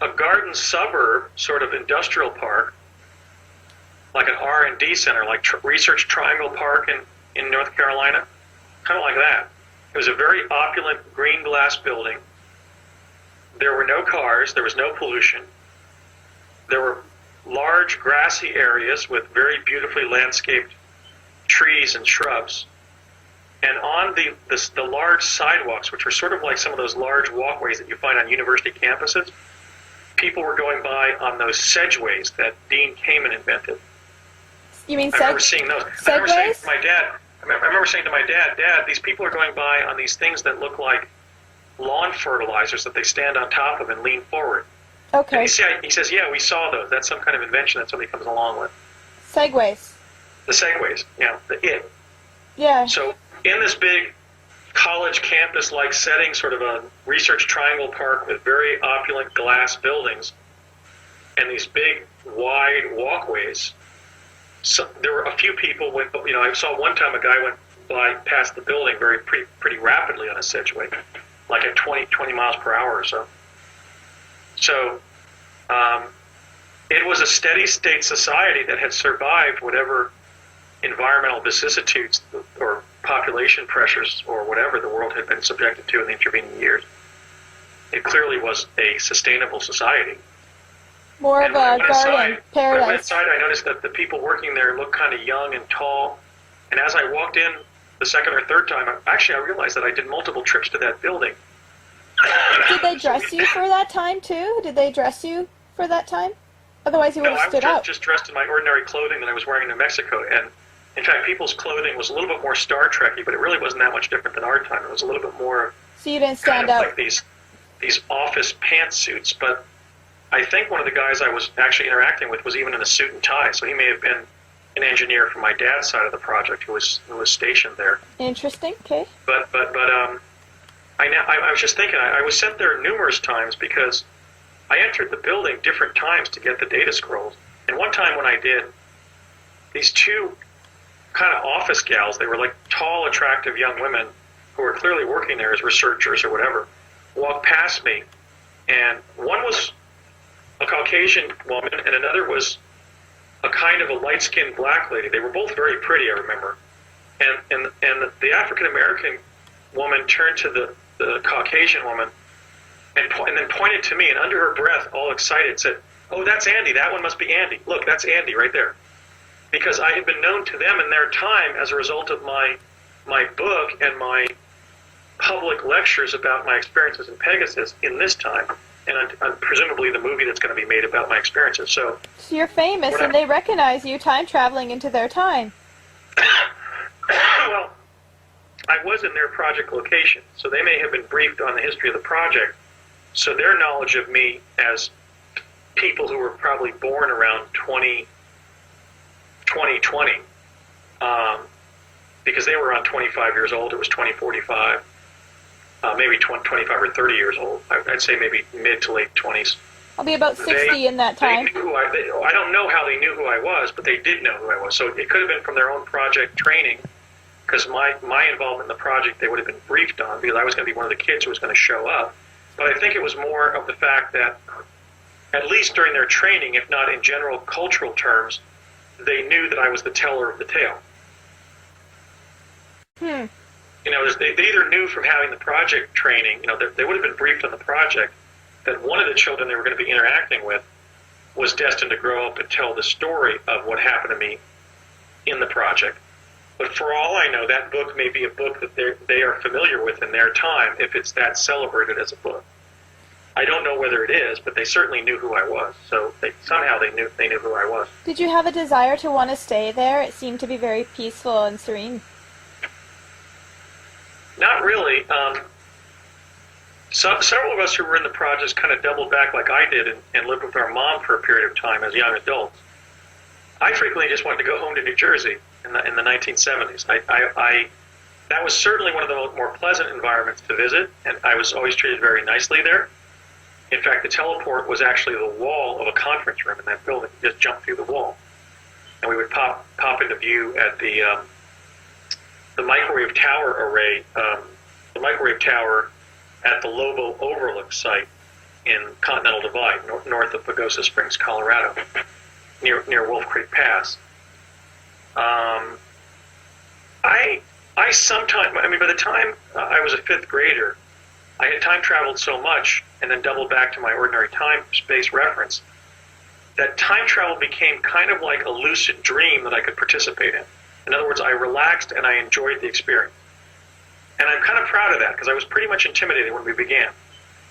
a garden suburb, sort of industrial park, like an R&D center, like Research Triangle Park in North Carolina, kind of like that. It was a very opulent green glass building. There were no cars. There was no pollution. There were large grassy areas with very beautifully landscaped trees and shrubs. And on the large sidewalks, which were sort of like some of those large walkways that you find on university campuses, people were going by on those sedgeways that Dean Kamen invented. You mean I remember seeing those. Segways? I remember saying to my dad, Dad, these people are going by on these things that look like lawn fertilizers that they stand on top of and lean forward. Okay. And he says, yeah, we saw those. That's some kind of invention that somebody comes along with. Segways. The segways, the. Yeah. So in this big college campus-like setting, sort of a Research Triangle Park with very opulent glass buildings and these big, wide walkways, so there were a few people went. I saw one time a guy went by past the building pretty rapidly on a Sedgeway, like at 20 miles per hour or so. So it was a steady state society that had survived whatever environmental vicissitudes or population pressures or whatever the world had been subjected to in the intervening years. It clearly was a sustainable society. More of a garden paradise. When I went inside, I noticed that the people working there looked kind of young and tall. And as I walked in the second or third time, I realized that I did multiple trips to that building. Did they dress you for that time, too? Did they dress you for that time? Otherwise, you would have stood out. No, I was just dressed in my ordinary clothing that I was wearing in New Mexico. And, in fact, people's clothing was a little bit more Star Trek-y, but it really wasn't that much different than our time. It was a little bit more... So you didn't stand kind of out. like these office pantsuits, but I think one of the guys I was actually interacting with was even in a suit and tie, so he may have been an engineer from my dad's side of the project who was stationed there. Interesting. Okay. But I was just thinking, I was sent there numerous times because I entered the building different times to get the data scrolls. And one time when I did, these two kind of office gals, they were like tall, attractive young women who were clearly working there as researchers or whatever, walked past me, and one was a Caucasian woman, and another was a kind of a light-skinned black lady. They were both very pretty, I remember. And the African-American woman turned to the Caucasian woman and then pointed to me, and under her breath, all excited, said, "Oh, that's Andy. That one must be Andy. Look, that's Andy right there." Because I had been known to them in their time as a result of my book and my public lectures about my experiences in Pegasus in this time, and presumably the movie that's going to be made about my experiences. So you're famous, and they recognize you time traveling into their time. Well, I was in their project location, so they may have been briefed on the history of the project. So their knowledge of me as people who were probably born around 2020, because they were around 25 years old, it was 2045. Maybe 25 or 30 years old. I'd say maybe mid to late 20s. I'll be about 60 in that time. They knew I don't know how they knew who I was, but they did know who I was. So it could have been from their own project training, because my involvement in the project they would have been briefed on, because I was going to be one of the kids who was going to show up. But I think it was more of the fact that, at least during their training, if not in general cultural terms, they knew that I was the teller of the tale. They either knew from having the project training, they would have been briefed on the project, that one of the children they were going to be interacting with was destined to grow up and tell the story of what happened to me in the project. But for all I know, that book may be a book that they are familiar with in their time, if it's that celebrated as a book. I don't know whether it is, but they certainly knew who I was. So somehow they knew who I was. Did you have a desire to want to stay there? It seemed to be very peaceful and serene. Not really. several of us who were in the projects kind of doubled back like I did and lived with our mom for a period of time as young adults. I frequently just wanted to go home to New Jersey in the 1970s. That was certainly one of the more pleasant environments to visit, and I was always treated very nicely there. In fact, the teleport was actually the wall of a conference room in that building. You just jumped through the wall, and we would pop into view at the microwave tower array, the microwave tower at the Lobo Overlook site in Continental Divide, north of Pagosa Springs, Colorado, near Wolf Creek Pass. By the time I was a fifth grader, I had time traveled so much and then doubled back to my ordinary time-space reference that time travel became kind of like a lucid dream that I could participate in. In other words, I relaxed and I enjoyed the experience. And I'm kind of proud of that because I was pretty much intimidated when we began.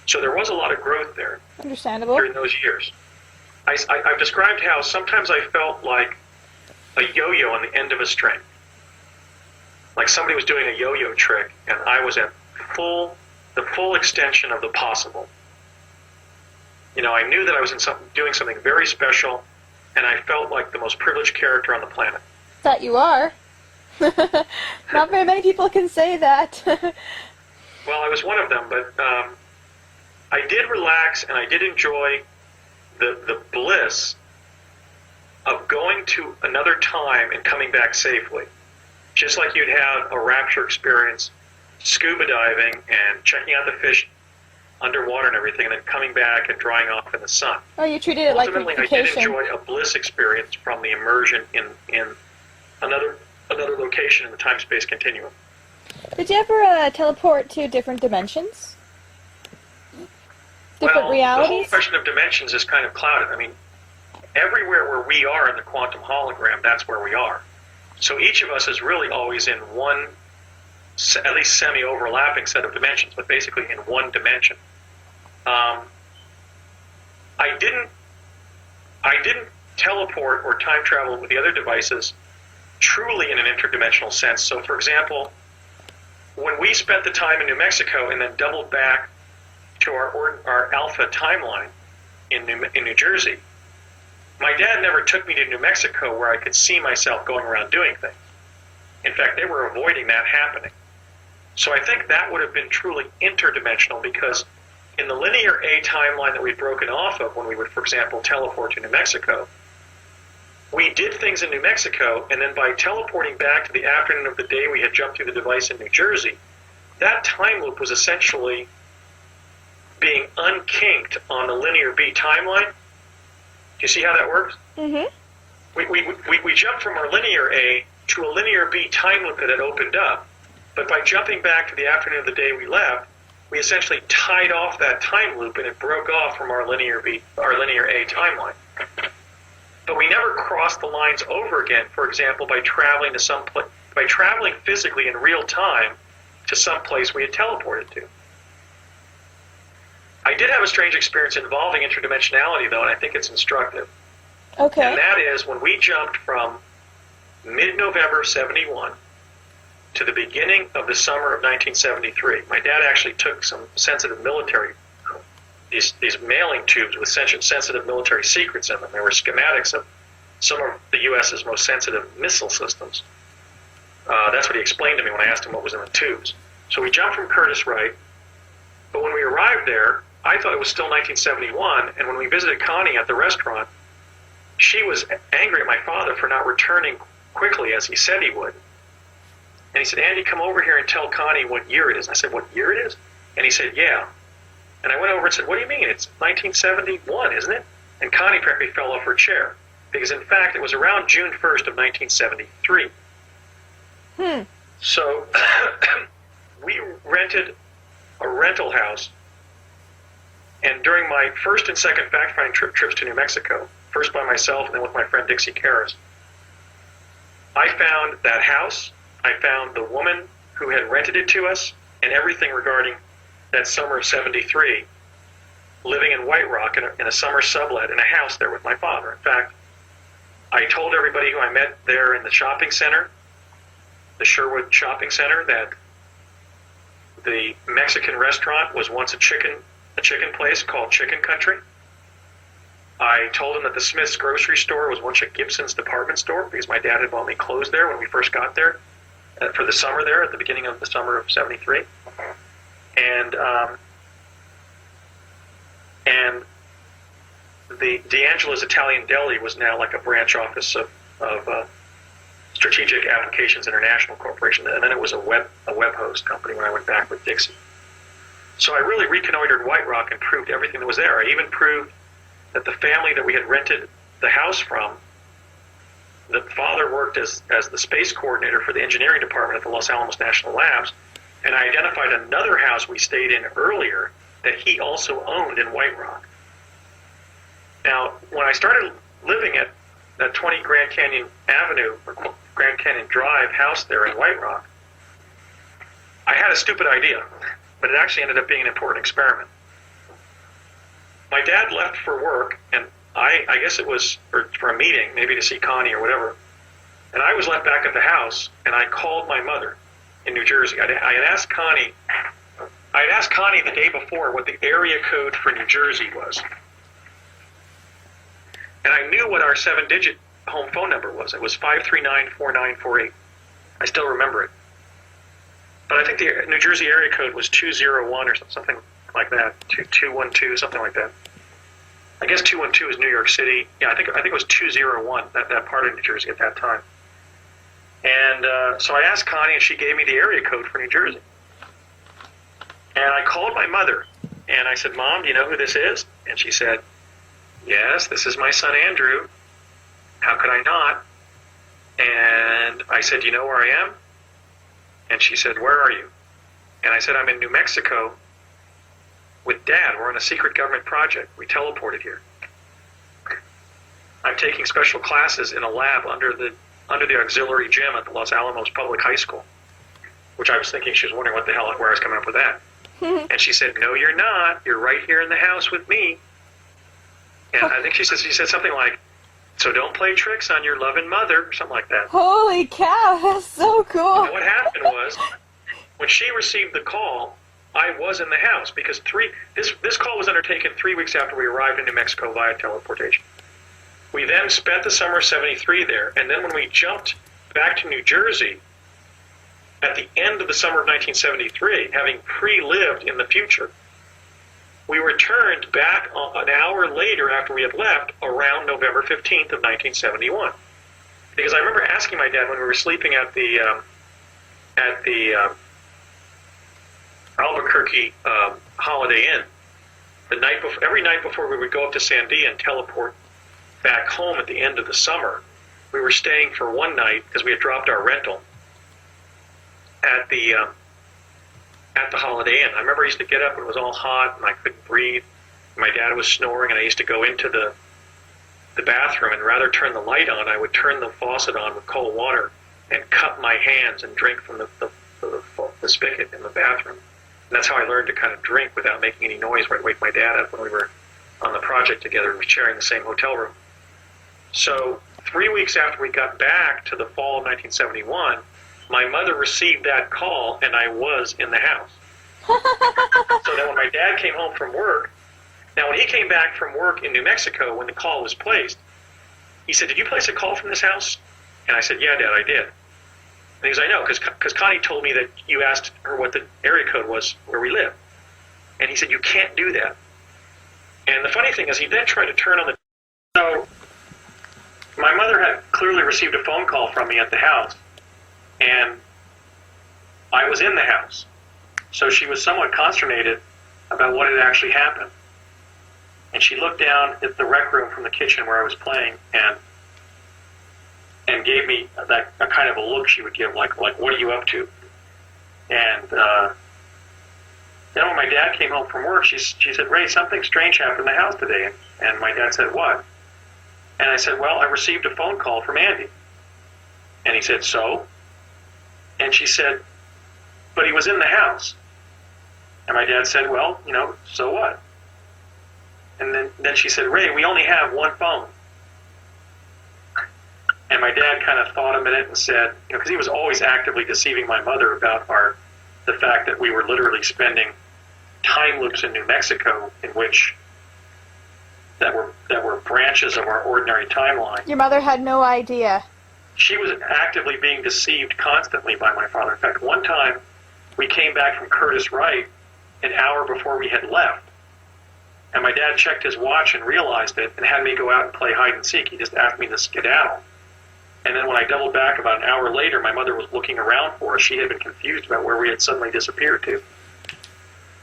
So there was a lot of growth there. Understandable. During those years. I've described how sometimes I felt like a yo-yo on the end of a string. Like somebody was doing a yo-yo trick, and I was at the full extension of the possible. You know, I knew that I was doing something very special, and I felt like the most privileged character on the planet. That you are. Not very many people can say that. Well, I was one of them, but I did relax, and I did enjoy the bliss of going to another time and coming back safely. Just like you'd have a rapture experience, scuba diving and checking out the fish underwater and everything, and then coming back and drying off in the sun. Oh, you treated it like vacation. Ultimately, I did enjoy a bliss experience from the immersion in another location in the time-space continuum. Did you ever teleport to different dimensions? Different realities? The whole question of dimensions is kind of clouded. I mean, everywhere where we are in the quantum hologram, that's where we are. So each of us is really always in one, at least semi-overlapping set of dimensions, but basically in one dimension. I didn't teleport or time travel with the other devices truly in an interdimensional sense. So, for example, when we spent the time in New Mexico and then doubled back to our alpha timeline in New Jersey, my dad never took me to New Mexico where I could see myself going around doing things. In fact, they were avoiding that happening. So I think that would have been truly interdimensional because in the linear A timeline that we'd broken off of when we would, for example, teleport to New Mexico, we did things in New Mexico, and then by teleporting back to the afternoon of the day we had jumped through the device in New Jersey, that time loop was essentially being unkinked on the linear B timeline. Do you see how that works? Mm-hmm. We jumped from our linear A to a linear B time loop that had opened up, but by jumping back to the afternoon of the day we left, we essentially tied off that time loop and it broke off from our linear A timeline. But we never crossed the lines over again, for example, by traveling physically in real time to some place we had teleported to. I did have a strange experience involving interdimensionality, though, and I think it's instructive. Okay. And that is when we jumped from mid-November 71 to the beginning of the summer of 1973. My dad actually took some sensitive military, these mailing tubes with sensitive military secrets in them. There were schematics of some of the U.S.'s most sensitive missile systems. That's what he explained to me when I asked him what was in the tubes. So we jumped from Curtis Wright, but when we arrived there, I thought it was still 1971, and when we visited Connie at the restaurant, she was angry at my father for not returning quickly as he said he would. And he said, Andy, come over here and tell Connie what year it is. And I said, what year it is? And he said, yeah. And I went over and said, what do you mean? It's 1971, isn't it? And Connie practically fell off her chair, because in fact it was around June 1st of 1973. So we rented a rental house, and during my first and second fact-finding trips to New Mexico, first by myself and then with my friend Dixie Karras, I found that house, I found the woman who had rented it to us, and everything regarding that summer of 73, living in White Rock in a summer sublet in a house there with my father. In fact, I told everybody who I met there in the shopping center, the Sherwood Shopping Center, that the Mexican restaurant was once a chicken place called Chicken Country. I told him that the Smith's grocery store was once a Gibson's department store because my dad had bought me clothes there when we first got there for the summer there at the beginning of the summer of '73. And the D'Angela's Italian Deli was now like a branch office of Strategic Applications International Corporation, and then it was a web host company when I went back with Dixie. So I really reconnoitered White Rock and proved everything that was there. I even proved that the family that we had rented the house from, the father worked as the space coordinator for the engineering department at the Los Alamos National Labs, and I identified another house we stayed in earlier that he also owned in White Rock. Now, when I started living at that 20 Grand Canyon Avenue, or Grand Canyon Drive house there in White Rock, I had a stupid idea, but it actually ended up being an important experiment. My dad left for work, and I guess it was for a meeting, maybe to see Connie or whatever, and I was left back at the house, and I called my mother in New Jersey. I had asked Connie the day before what the area code for New Jersey was. And I knew what our 7-digit home phone number was. It was 539-4948. I still remember it. But I think the New Jersey area code was 201 or something like that, 212, something like that. I guess 212 is New York City. Yeah, I think it was 201, that part of New Jersey at that time. And so I asked Connie, and she gave me the area code for New Jersey. And I called my mother, and I said, "Mom, do you know who this is?" And she said, "Yes, this is my son Andrew. How could I not?" And I said, "Do you know where I am?" And she said, "Where are you?" And I said, "I'm in New Mexico with Dad. We're on a secret government project. We teleported here. I'm taking special classes in a lab under the auxiliary gym at the Los Alamos Public High School," which I was thinking she was wondering what the hell, where I was coming up with that. And she said, "No, you're not. You're right here in the house with me." And I think she said something like, "So don't play tricks on your loving mother," or something like that. Holy cow, that's so cool. And what happened was, when she received the call, I was in the house because this call was undertaken 3 weeks after we arrived in New Mexico via teleportation. We then spent the summer of '73 there, and then when we jumped back to New Jersey at the end of the summer of 1973, having pre-lived in the future, we returned back an hour later after we had left, around November 15th of 1971. Because I remember asking my dad when we were sleeping at the Albuquerque Holiday Inn, every night before we would go up to Sandia and teleport back home at the end of the summer, we were staying for one night because we had dropped our rental at the Holiday Inn. I remember I used to get up when it was all hot and I couldn't breathe. My dad was snoring, and I used to go into the bathroom, and rather turn the light on, I would turn the faucet on with cold water and cup my hands and drink from the spigot in the bathroom. And that's how I learned to kind of drink without making any noise where I'd wake my dad up when we were on the project together and sharing the same hotel room. So 3 weeks after we got back to the fall of 1971, my mother received that call, and I was in the house. So then when my dad came home from work, now when he came back from work in New Mexico, when the call was placed, he said, "Did you place a call from this house?" And I said, "Yeah, Dad, I did." And he goes, "I know, because Connie told me that you asked her what the area code was where we live." And he said, "You can't do that." And the funny thing is, he then tried to turn on the... So my mother had clearly received a phone call from me at the house, and I was in the house. So she was somewhat consternated about what had actually happened. And she looked down at the rec room from the kitchen where I was playing, and gave me a kind of a look she would give, like "What are you up to?" And then when my dad came home from work, she said, "Ray, something strange happened in the house today." And my dad said, "What?" And I said, "Well, I received a phone call from Andy." And he said, "So?" And she said, "But he was in the house." And my dad said, "Well, so what?" And then she said, "Ray, we only have one phone." And my dad kind of thought a minute and said, because he was always actively deceiving my mother about our the fact that we were literally spending time loops in New Mexico in which that were branches of our ordinary timeline. Your mother had no idea. She was actively being deceived constantly by my father. In fact, one time we came back from Curtis Wright an hour before we had left, and my dad checked his watch and realized it and had me go out and play hide and seek. He just asked me to skedaddle. And then when I doubled back about an hour later, my mother was looking around for us. She had been confused about where we had suddenly disappeared to.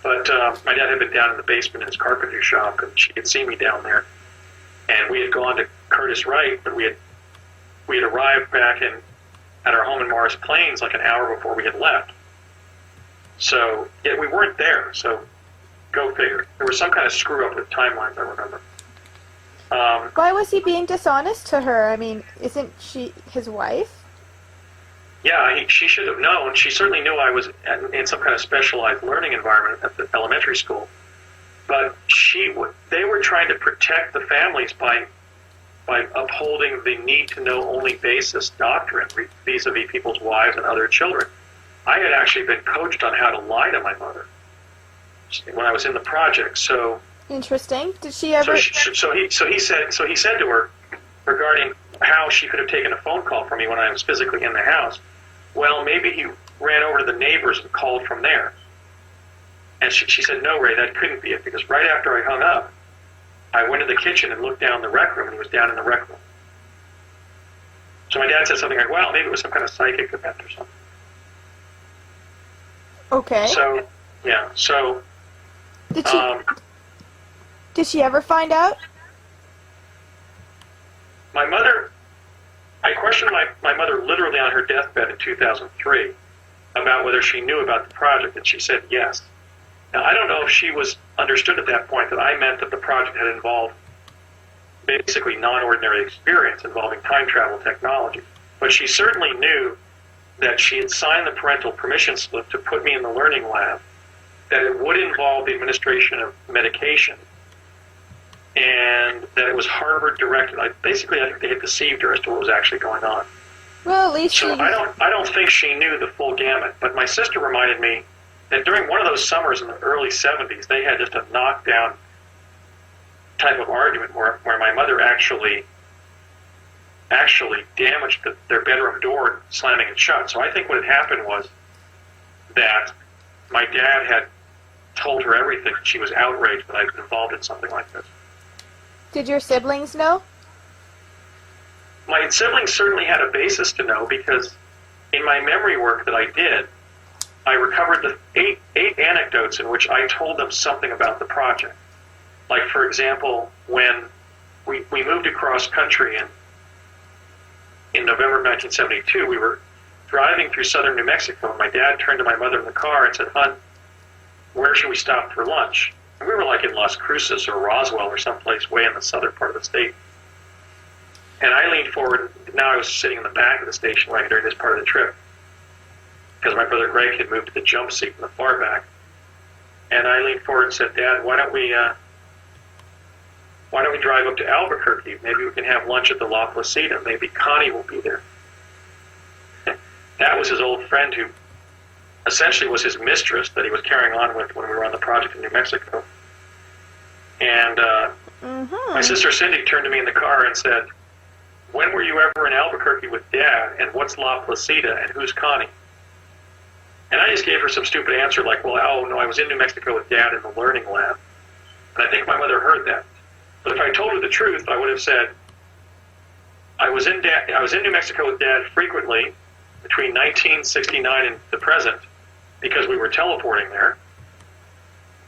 But my dad had been down in the basement in his carpentry shop, and she had seen me down there. And we had gone to Curtis Wright, but we had arrived back at our home in Morris Plains like an hour before we had left. So, yeah, we weren't there, so go figure. There was some kind of screw-up with timelines, I remember. Why was he being dishonest to her? I mean, isn't she his wife? Yeah, she should have known. She certainly knew I was in some kind of specialized learning environment at the elementary school. But they were trying to protect the families by upholding the need-to-know-only basis doctrine vis-a-vis people's wives and other children. I had actually been coached on how to lie to my mother when I was in the project. So interesting. Did she ever? So he said to her regarding how she could have taken a phone call from me when I was physically in the house. Well, maybe he ran over to the neighbors and called from there. And she said, no, Ray, that couldn't be it, because right after I hung up, I went to the kitchen and looked down the rec room, and he was down in the rec room. So my dad said something like, well, maybe it was some kind of psychic event or something. Okay. So, yeah, so... Did she ever find out? My mother... I questioned my mother literally on her deathbed in 2003 about whether she knew about the project, and she said yes. Now, I don't know if she was understood at that point that I meant that the project had involved basically non-ordinary experience involving time travel technology. But she certainly knew that she had signed the parental permission slip to put me in the learning lab, that it would involve the administration of medication, and that it was Harvard-directed. I think they had deceived her as to what was actually going on. Well, at least so I don't think she knew the full gamut. But my sister reminded me that during one of those summers in the early 70s, they had just a knockdown type of argument where my mother actually damaged their bedroom door, slamming it shut. So I think what had happened was that my dad had told her everything. She was outraged that I'd been involved in something like this. Did your siblings know? My siblings certainly had a basis to know, because in my memory work that I did, I recovered the eight anecdotes in which I told them something about the project. Like, for example, when we moved across country in November of 1972, we were driving through southern New Mexico, and my dad turned to my mother in the car and said, "Hon, where should we stop for lunch?" And we were like in Las Cruces or Roswell or someplace way in the southern part of the state. And I leaned forward. Now I was sitting in the back of the station wagon during this part of the trip, because my brother Greg had moved to the jump seat in the far back. And I leaned forward and said, "Dad, why don't we drive up to Albuquerque? Maybe we can have lunch at the La Placida. Maybe Connie will be there." That was his old friend who essentially was his mistress that he was carrying on with when we were on the project in New Mexico. And my sister Cindy turned to me in the car and said, "When were you ever in Albuquerque with Dad, and what's La Placida, and who's Connie?" And I just gave her some stupid answer like, "Well, oh no, I was in New Mexico with Dad in the learning lab." And I think my mother heard that. But if I told her the truth, I would have said, I was in New Mexico with Dad frequently between 1969 and the present, because we were teleporting there.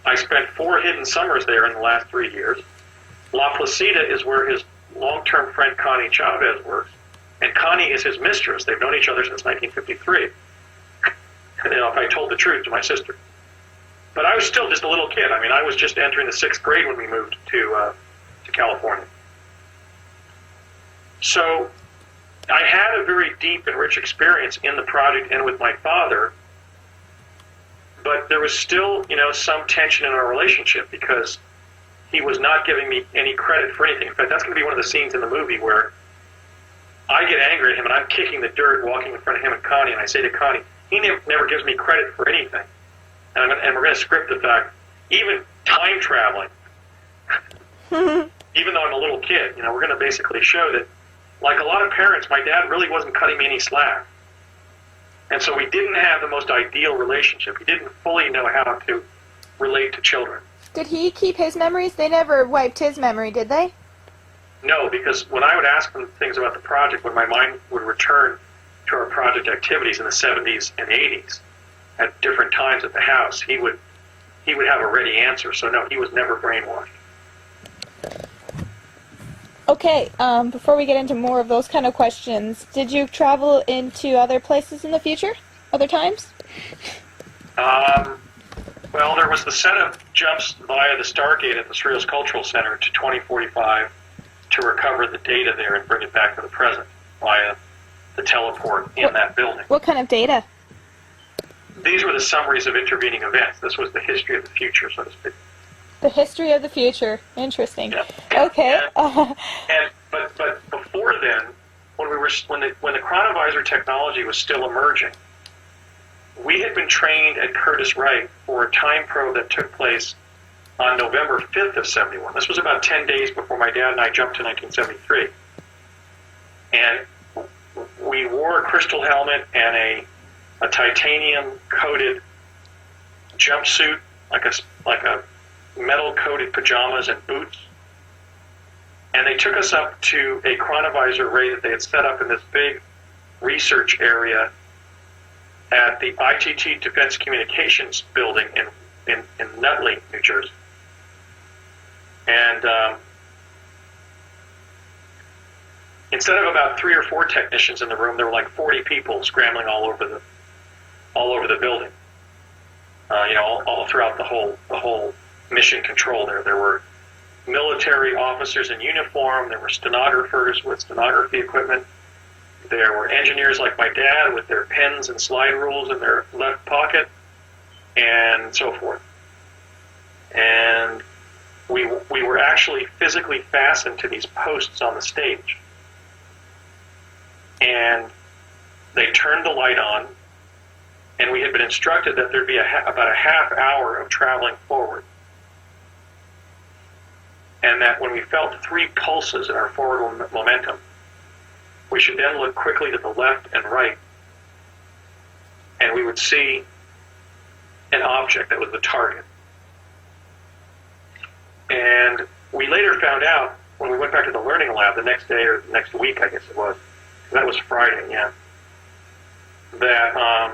I spent 4 hidden summers there in the last 3 years. La Placida is where his long-term friend Connie Chavez works, and Connie is his mistress. They've known each other since 1953. If I told the truth to my sister. But I was still just a little kid. I mean, I was just entering the 6th grade when we moved to California. So I had a very deep and rich experience in the project and with my father, but there was still, some tension in our relationship, because he was not giving me any credit for anything. In fact, that's going to be one of the scenes in the movie where I get angry at him and I'm kicking the dirt walking in front of him and Connie, and I say to Connie, he never gives me credit for anything. And we're going to script the fact, even time traveling, even though I'm a little kid, we're going to basically show that, like a lot of parents, my dad really wasn't cutting me any slack. And so we didn't have the most ideal relationship. He didn't fully know how to relate to children. Did he keep his memories? They never wiped his memory, did they? No, because when I would ask him things about the project, when my mind would return to our project activities in the 70s and 80s, at different times at the house, he would have a ready answer. So no, he was never brainwashed. Okay, before we get into more of those kind of questions, did you travel into other places in the future? Other times? Well, there was the set of jumps via the Stargate at the Surrealist Cultural Center to 2045 to recover the data there and bring it back to the present via the teleport in that building. What kind of data? These were the summaries of intervening events. This was the history of the future, so to speak. The history of the future. Interesting. Yeah. Okay. But before then, when the chronovisor technology was still emerging, we had been trained at Curtiss Wright for a time probe that took place on November 5th of 71. This was about 10 days before my dad and I jumped to 1973. And we wore a crystal helmet and a titanium-coated jumpsuit, like a metal-coated pajamas and boots. And they took us up to a chronovisor array that they had set up in this big research area at the ITT Defense Communications Building in Nutley, New Jersey. And instead of about 3 or 4 technicians in the room, there were like 40 people scrambling all over the building. All throughout the whole mission control there. There were military officers in uniform. There were stenographers with stenography equipment. There were engineers like my dad with their pens and slide rules in their left pocket, and so forth. And we were actually physically fastened to these posts on the stage. And they turned the light on, and we had been instructed that there'd be about a half hour of traveling forward. And that when we felt 3 pulses in our forward momentum, we should then look quickly to the left and right, and we would see an object that was the target. And we later found out, when we went back to the learning lab the next day or next week, I guess it was, that was Friday, yeah, that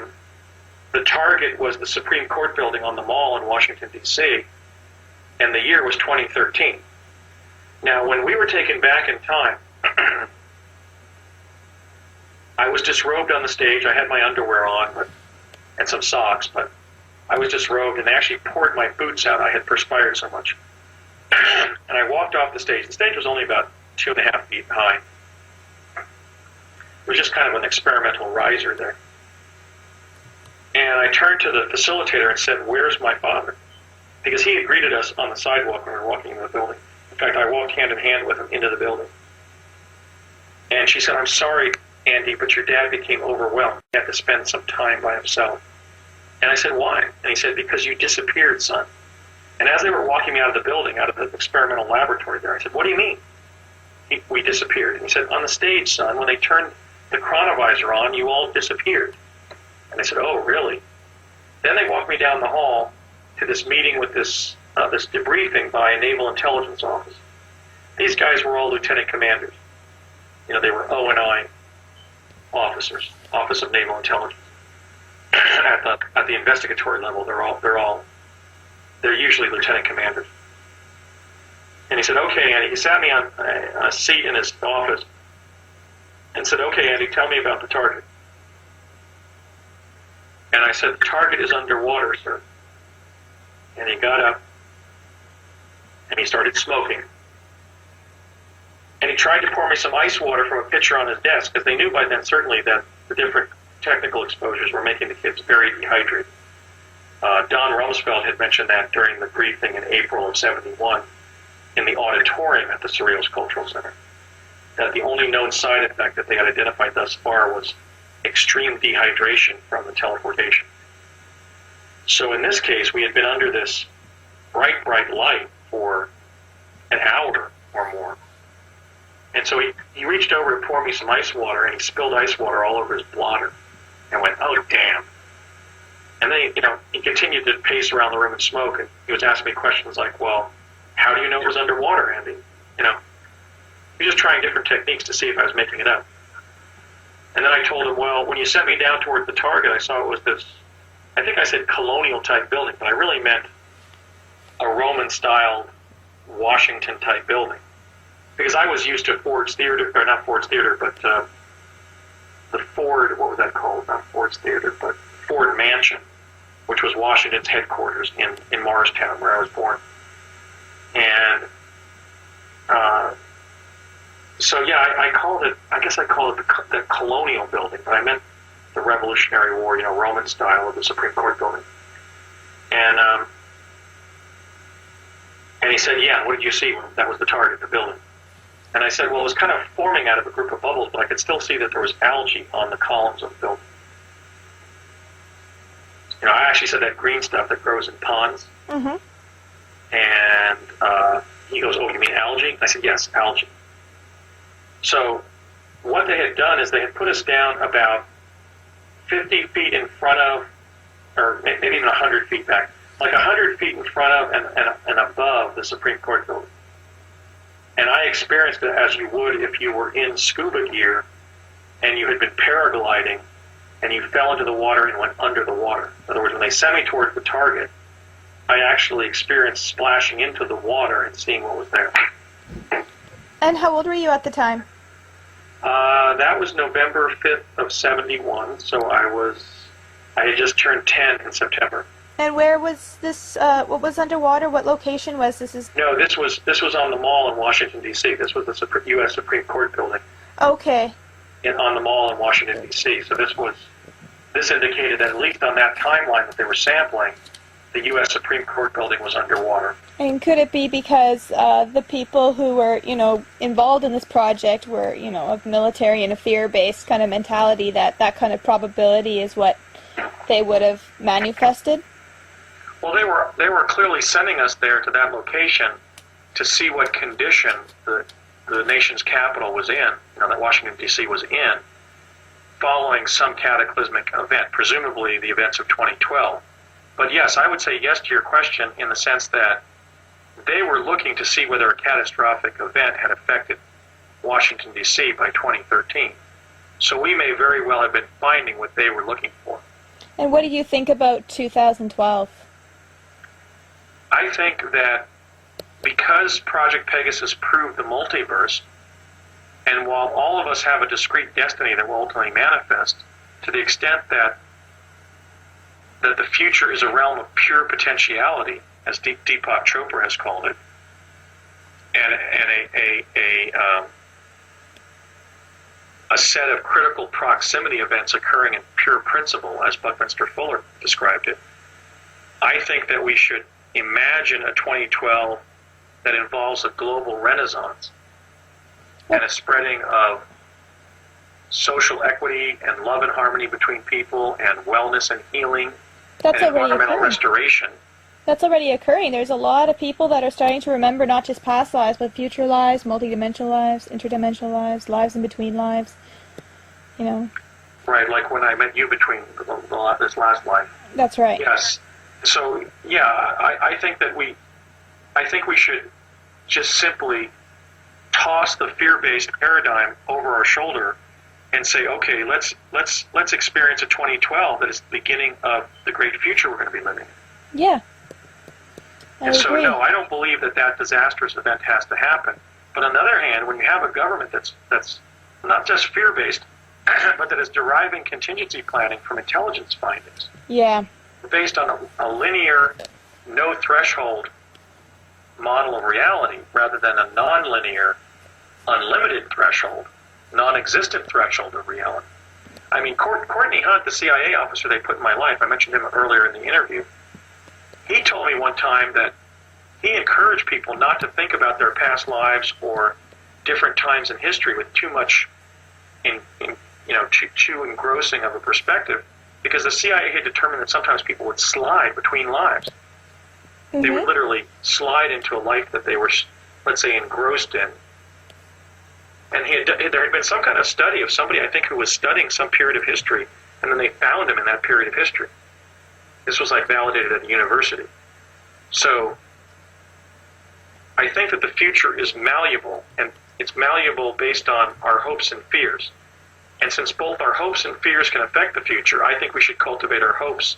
the target was the Supreme Court building on the Mall in Washington, D.C., and the year was 2013. Now, when we were taken back in time, I was disrobed on the stage. I had my underwear on and some socks, but I was disrobed, and they actually poured my boots out. I had perspired so much. And I walked off the stage. The stage was only about 2.5 feet high. It was just kind of an experimental riser there. And I turned to the facilitator and said, "Where's my father?" Because he had greeted us on the sidewalk when we were walking into the building. In fact, I walked hand in hand with him into the building. And she said, "I'm sorry, Andy, but your dad became overwhelmed. He had to spend some time by himself." And I said, "Why?" And he said, "Because you disappeared, son." And as they were walking me out of the building, out of the experimental laboratory there, I said, "What do you mean?" We disappeared. And he said, "On the stage, son, when they turned the chronovisor on, you all disappeared." And I said, "Oh, really?" Then they walked me down the hall to this meeting with this debriefing by a Naval Intelligence Office. These guys were all lieutenant commanders. They were O&I officers, Office of Naval Intelligence. At the investigatory level, they're usually lieutenant commanders. And he said, "Okay, Andy." He sat me on a seat in his office and said, "Okay, Andy, tell me about the target." And I said, "The target is underwater, sir." And he got up and he started smoking. And he tried to pour me some ice water from a pitcher on his desk, because they knew by then certainly that the different technical exposures were making the kids very dehydrated. Don Rumsfeld had mentioned that during the briefing in April of 71 in the auditorium at the Surrealist Cultural Center, that the only known side effect that they had identified thus far was extreme dehydration from the teleportation. So in this case, we had been under this bright, bright light for an hour or more. And so he reached over to pour me some ice water, and he spilled ice water all over his blotter. And went, oh, damn. And then, he continued to pace around the room and smoke, and he was asking me questions like, well, how do you know it was underwater, Andy? He was just trying different techniques to see if I was making it up. And then I told him, well, when you sent me down toward the target, I saw it was this, I think I said colonial-type building, but I really meant a Roman-styled Washington-type building. Because I was used to Ford's Theater, or not Ford's Theater, but the Ford, what was that called? Not Ford's Theater, but Ford Mansion, which was Washington's headquarters in Morristown, where I was born. And so, yeah, I guess I called it the colonial building, but I meant the Revolutionary War, Roman style of the Supreme Court building. And he said, yeah, what did you see? That was the target, the building. And I said, well, it was kind of forming out of a group of bubbles, but I could still see that there was algae on the columns of the building. I actually said that green stuff that grows in ponds. Mm-hmm. And he goes, oh, you mean algae? I said, yes, algae. So what they had done is they had put us down about 50 feet in front of, or maybe even 100 feet back, like 100 feet in front of and above the Supreme Court building. And I experienced it as you would if you were in scuba gear and you had been paragliding and you fell into the water and went under the water. In other words, when they sent me towards the target, I actually experienced splashing into the water and seeing what was there. And how old were you at the time? That was November 5th of 71, so I had just turned 10 in September. And where was this, what was underwater? What location was this? No, this was on the Mall in Washington, D.C. This was the U.S. Supreme Court building. Okay. On the Mall in Washington, D.C. So this indicated that at least on that timeline that they were sampling, the U.S. Supreme Court building was underwater. And could it be because the people who were, involved in this project were, of military and a fear-based kind of mentality, that kind of probability is what they would have manifested? Well, they were clearly sending us there to that location to see what condition the nation's capital was in, that Washington, D.C. was in, following some cataclysmic event, presumably the events of 2012. But yes, I would say yes to your question in the sense that they were looking to see whether a catastrophic event had affected Washington, D.C. by 2013. So we may very well have been finding what they were looking for. And what do you think about 2012? I think that because Project Pegasus proved the multiverse, and while all of us have a discrete destiny that will ultimately manifest, to the extent that the future is a realm of pure potentiality, as Deepak Chopra has called it, and a set of critical proximity events occurring in pure principle, as Buckminster Fuller described it, I think that we should imagine a 2012 that involves a global renaissance and a spreading of social equity and love and harmony between people and wellness and healing and environmental restoration. That's already occurring. There's a lot of people that are starting to remember not just past lives, but future lives, multidimensional lives, interdimensional lives, lives in between lives. Right, like when I met you between this last life. That's right. Yes. So yeah, I think we should just simply toss the fear-based paradigm over our shoulder and say, okay, let's experience a 2012 that is the beginning of the great future we're going to be living in. Yeah. So no, I don't believe that disastrous event has to happen. But on the other hand, when you have a government that's not just fear-based, but that is deriving contingency planning from intelligence findings, yeah, based on a linear, no-threshold model of reality rather than a non-linear, unlimited threshold, non-existent threshold of reality. I mean, Courtney Hunt, the CIA officer they put in my life, I mentioned him earlier in the interview, he told me one time that he encouraged people not to think about their past lives or different times in history with too much too engrossing of a perspective, because the CIA had determined that sometimes people would slide between lives. Mm-hmm. They would literally slide into a life that they were, let's say, engrossed in. And there had been some kind of study of somebody, I think, who was studying some period of history, and then they found him in that period of history. This was like validated at the university. So I think that the future is malleable, and it's malleable based on our hopes and fears. And since both our hopes and fears can affect the future, I think we should cultivate our hopes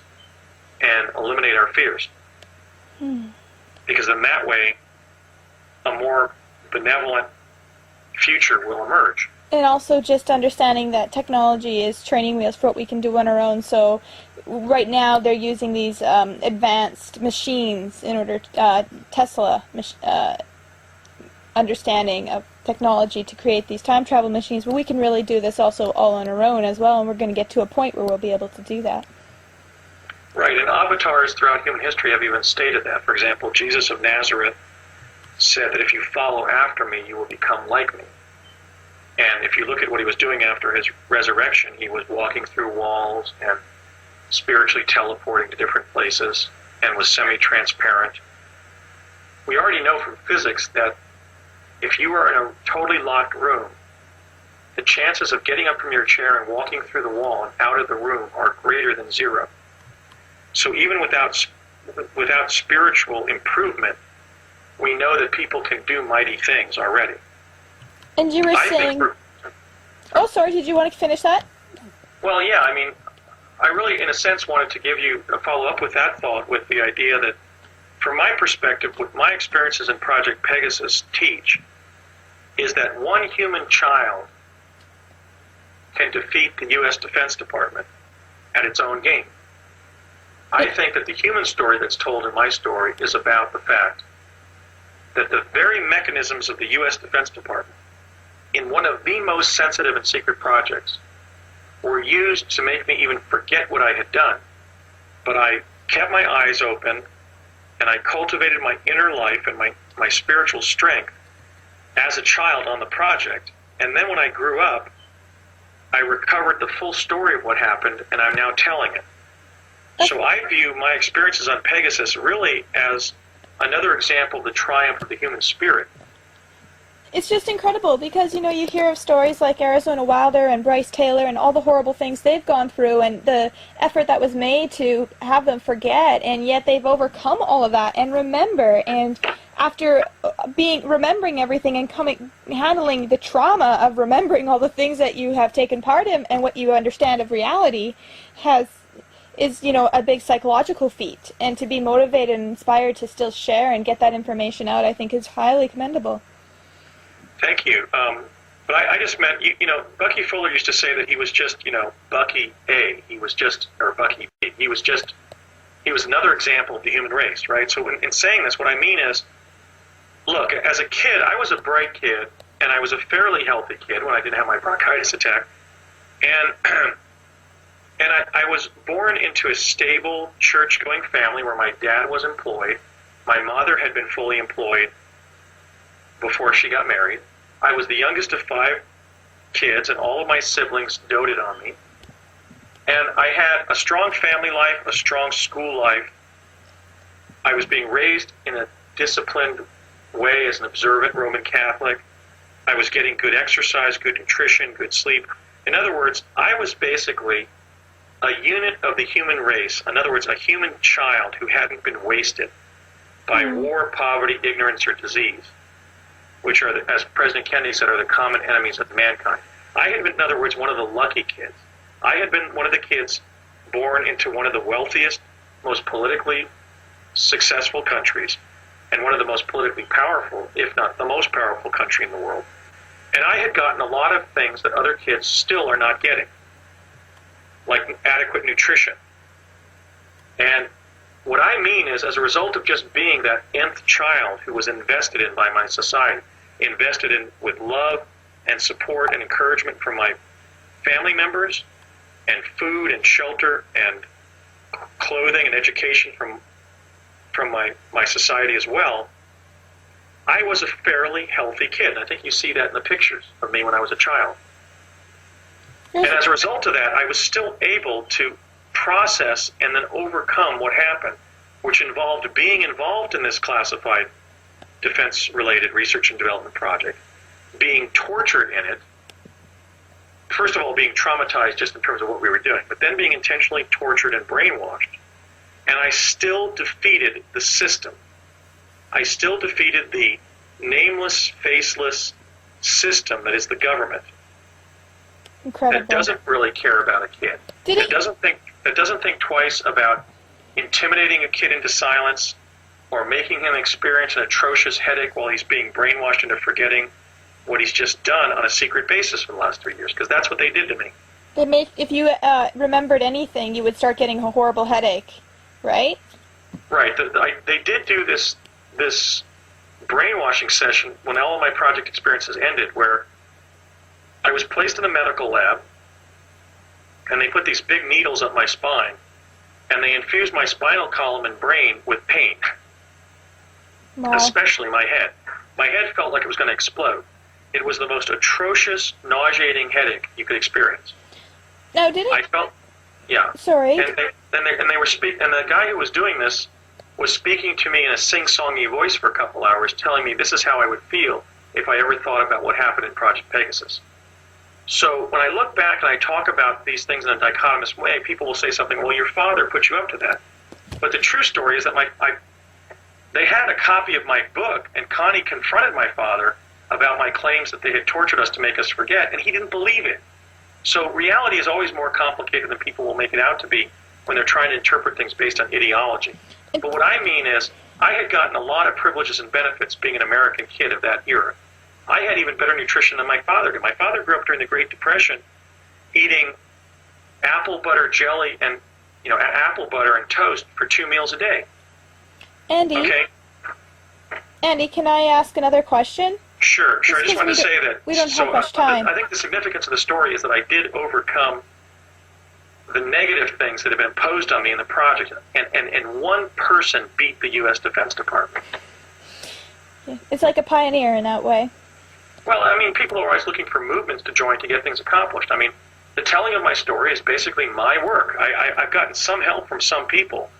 and eliminate our fears. Because in that way, a more benevolent future will emerge. And also just understanding that technology is training wheels for what we can do on our own. So right now they're using these advanced machines in order to, Tesla understanding of technology to create these time travel machines, but we can really do this also all on our own as well, and we're going to get to a point where we'll be able to do that. Right, and avatars throughout human history have even stated that. For example, Jesus of Nazareth said that if you follow after me, you will become like me. And if you look at what he was doing after his resurrection, he was walking through walls and spiritually teleporting to different places and was semi-transparent. We already know from physics that if you are in a totally locked room, the chances of getting up from your chair and walking through the wall and out of the room are greater than zero. So even without spiritual improvement, we know that people can do mighty things already. And you were saying... Oh, sorry, did you want to finish that? Well, yeah, I mean, I really, in a sense, wanted to give you a follow-up with that thought, with the idea that, from my perspective, what my experiences in Project Pegasus teach is that one human child can defeat the U.S. Defense Department at its own game. I think that the human story that's told in my story is about the fact that the very mechanisms of the U.S. Defense Department, in one of the most sensitive and secret projects, were used to make me even forget what I had done. But I kept my eyes open, and I cultivated my inner life and my spiritual strength as a child on the project. And then when I grew up, I recovered the full story of what happened, and I'm now telling it. So I view my experiences on Pegasus really as another example of the triumph of the human spirit. It's just incredible because, you hear of stories like Arizona Wilder and Bryce Taylor and all the horrible things they've gone through and the effort that was made to have them forget, and yet they've overcome all of that and remember. And after remembering everything and handling the trauma of remembering all the things that you have taken part in and what you understand of reality is a big psychological feat. And to be motivated and inspired to still share and get that information out, I think is highly commendable. Thank you. But I just meant, Bucky Fuller used to say that he was just, Bucky A. He was just, or Bucky B. He was another example of the human race, right? So in saying this, what I mean is, look, as a kid, I was a bright kid, and I was a fairly healthy kid when I didn't have my bronchitis attack. And I was born into a stable, church-going family where my dad was employed. My mother had been fully employed before she got married. I was the youngest of 5 kids, and all of my siblings doted on me. And I had a strong family life, a strong school life. I was being raised in a disciplined way as an observant Roman Catholic. I was getting good exercise, good nutrition, good sleep. In other words, I was basically a unit of the human race. In other words, a human child who hadn't been wasted by war, poverty, ignorance, or disease, which are, as President Kennedy said, are the common enemies of mankind. I had been, in other words, one of the lucky kids. I had been one of the kids born into one of the wealthiest, most politically successful countries, and one of the most politically powerful, if not the most powerful country in the world. And I had gotten a lot of things that other kids still are not getting, like adequate nutrition. And what I mean is, as a result of just being that nth child who was invested in by my society, invested in with love and support and encouragement from my family members, and food and shelter and clothing and education from my society as well, I was a fairly healthy kid. And I think you see that in the pictures of me when I was a child. And as a result of that, I was still able to process and then overcome what happened, which involved being involved in this classified defense-related research and development project, being tortured in it, first of all, being traumatized just in terms of what we were doing, but then being intentionally tortured and brainwashed. And I still defeated the system. I still defeated the nameless, faceless system that is the government. Incredible. That doesn't really care about a kid. That doesn't think twice about intimidating a kid into silence or making him experience an atrocious headache while he's being brainwashed into forgetting what he's just done on a secret basis for the last 3 years, because that's what they did to me. If you remembered anything, you would start getting a horrible headache, right? Right. They did do this brainwashing session when all of my project experiences ended, where I was placed in a medical lab, and they put these big needles up my spine, and they infused my spinal column and brain with pain, especially my head. My head felt like it was going to explode. It was the most atrocious, nauseating headache you could experience. Now, did it? I felt, yeah. Sorry. And they were and the guy who was doing this was speaking to me in a sing-songy voice for a couple hours, telling me this is how I would feel if I ever thought about what happened in Project Pegasus. So when I look back and I talk about these things in a dichotomous way, people will say something, well, your father put you up to that. But the true story is that they had a copy of my book, and Connie confronted my father about my claims that they had tortured us to make us forget, and he didn't believe it. So reality is always more complicated than people will make it out to be when they're trying to interpret things based on ideology. But what I mean is, I had gotten a lot of privileges and benefits being an American kid of that era. I had even better nutrition than my father did. My father grew up during the Great Depression eating apple butter jelly and apple butter and toast for 2 meals a day. Andy, okay. Andy, can I ask another question? Sure. I just wanted to say that we don't have much time. I think the significance of the story is that I did overcome the negative things that have been imposed on me in the project, and one person beat the U.S. Defense Department. It's like a pioneer in that way. Well, I mean, people are always looking for movements to join to get things accomplished. I mean, the telling of my story is basically my work. I've gotten some help from some people,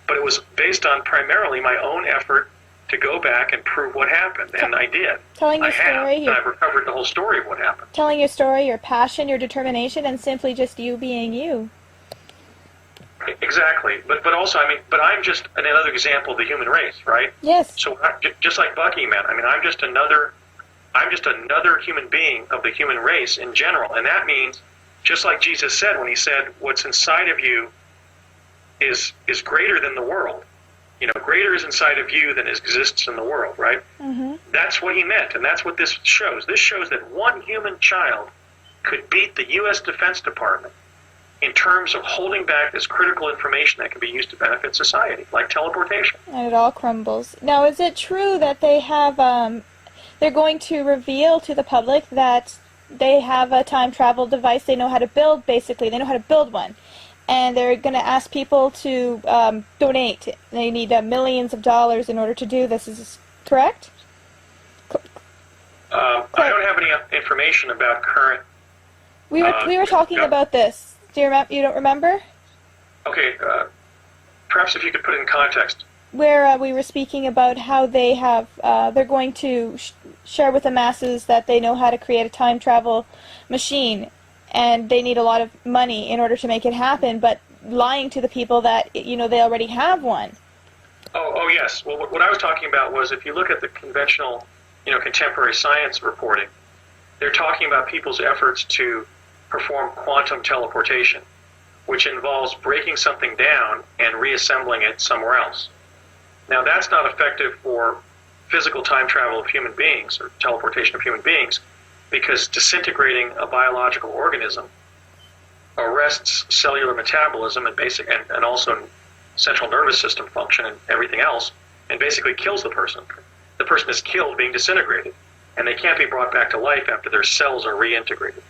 but it was based on primarily my own effort to go back and prove what happened, and I did. Telling your story, and I've recovered the whole story of what happened. Telling your story, your passion, your determination, and simply just you being you. Exactly, but also, I mean, but I'm just another example of the human race, right? Yes. So just like Bucky, man, I mean, I'm just another human being of the human race in general, and that means, just like Jesus said when he said, "What's inside of you is greater than the world." Greater is inside of you than exists in the world, right? Mm-hmm. That's what he meant, and that's what this shows. This shows that one human child could beat the U.S. Defense Department in terms of holding back this critical information that can be used to benefit society, like teleportation. And it all crumbles. Now, is it true that they have, they're going to reveal to the public that they have a time travel device they know how to build, basically? They know how to build one. And they're going to ask people to donate. They need millions of dollars in order to do this. Is this correct? I don't have any information about current... We were talking about this. Do you remember? You don't remember? Okay. Perhaps if you could put it in context. Where we were speaking about how they have, they're going to share with the masses that they know how to create a time travel machine, and they need a lot of money in order to make it happen, but lying to the people that, they already have one. Oh yes. Well, what I was talking about was, if you look at the conventional, contemporary science reporting, they're talking about people's efforts to perform quantum teleportation, which involves breaking something down and reassembling it somewhere else. Now, that's not effective for physical time travel of human beings or teleportation of human beings, because disintegrating a biological organism arrests cellular metabolism and also central nervous system function and everything else, and basically kills the person. The person is killed being disintegrated, and they can't be brought back to life after their cells are reintegrated,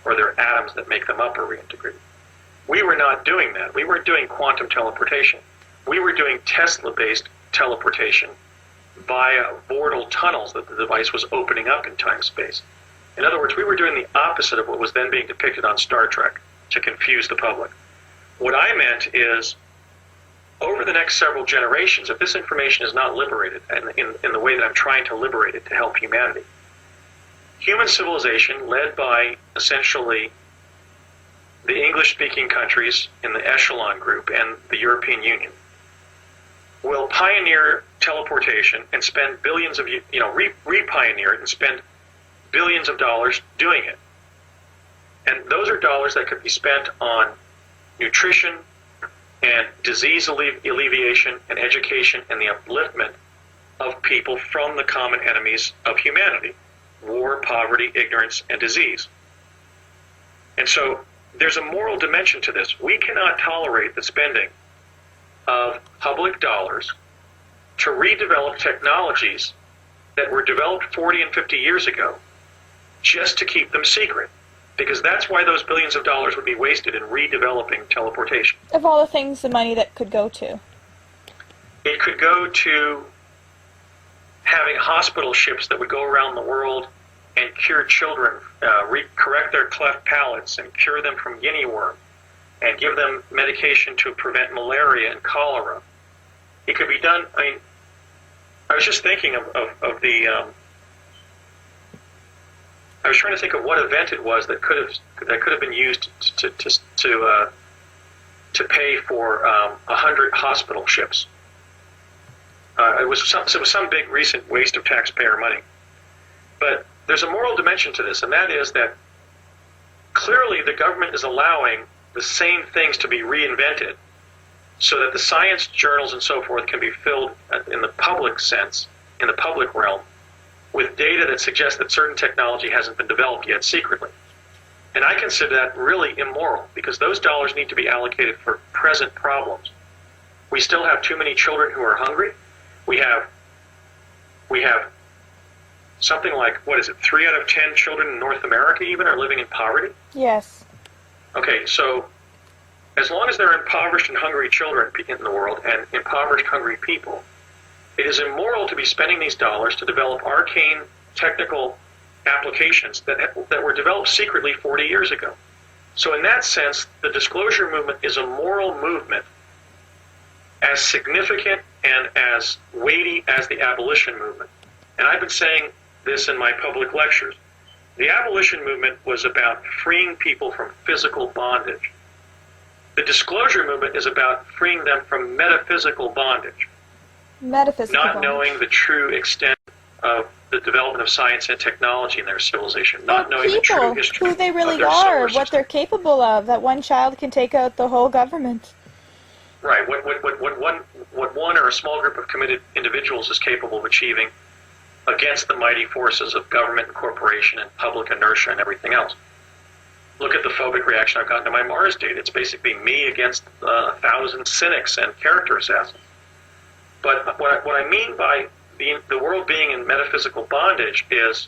or their atoms that make them up are reintegrated. We were not doing that. We weren't doing quantum teleportation. We were doing Tesla-based teleportation via vortal tunnels that the device was opening up in time-space. In other words, we were doing the opposite of what was then being depicted on Star Trek to confuse the public. What I meant is, over the next several generations, if this information is not liberated in the way that I'm trying to liberate it to help humanity, human civilization, led by essentially the English-speaking countries in the echelon group and the European Union, will pioneer teleportation and spend billions of, re-pioneer it and spend billions of dollars doing it. And those are dollars that could be spent on nutrition and disease alleviation and education and the upliftment of people from the common enemies of humanity: war, poverty, ignorance, and disease. And so there's a moral dimension to this. We cannot tolerate the spending of public dollars to redevelop technologies that were developed 40 and 50 years ago just to keep them secret, because that's why those billions of dollars would be wasted in redeveloping teleportation. Of all the things, the money that could go to? It could go to having hospital ships that would go around the world and cure children, correct their cleft palates and cure them from guinea worm, and give them medication to prevent malaria and cholera. It could be done. I mean, I was just thinking of the. I was trying to think of what event it was that could have been used to pay for 100 hospital ships. It was some big recent waste of taxpayer money. But there's a moral dimension to this, and that is that clearly the government is allowing the same things to be reinvented so that the science journals and so forth can be filled in the public sense, in the public realm, with data that suggests that certain technology hasn't been developed yet secretly. And I consider that really immoral, because those dollars need to be allocated for present problems. We still have too many children who are hungry. We have something like, 3 out of 10 children in North America even are living in poverty? Yes. Okay, so as long as there are impoverished and hungry children in the world and impoverished, hungry people, it is immoral to be spending these dollars to develop arcane technical applications that were developed secretly 40 years ago. So in that sense, the disclosure movement is a moral movement as significant and as weighty as the abolition movement. And I've been saying this in my public lectures. The abolition movement was about freeing people from physical bondage. The disclosure movement is about freeing them from metaphysical bondage. Metaphysical not bondage. Knowing the true extent of the development of science and technology in their civilization, not knowing the true history who they really of their are, solar what system. they're capable of, that one child can take out the whole government. Right, what one or a small group of committed individuals is capable of achieving against the mighty forces of government and corporation and public inertia and everything else. Look at the phobic reaction I've gotten to my Mars date. It's basically me against 1,000 cynics and character assassins. But what I mean by the world being in metaphysical bondage is,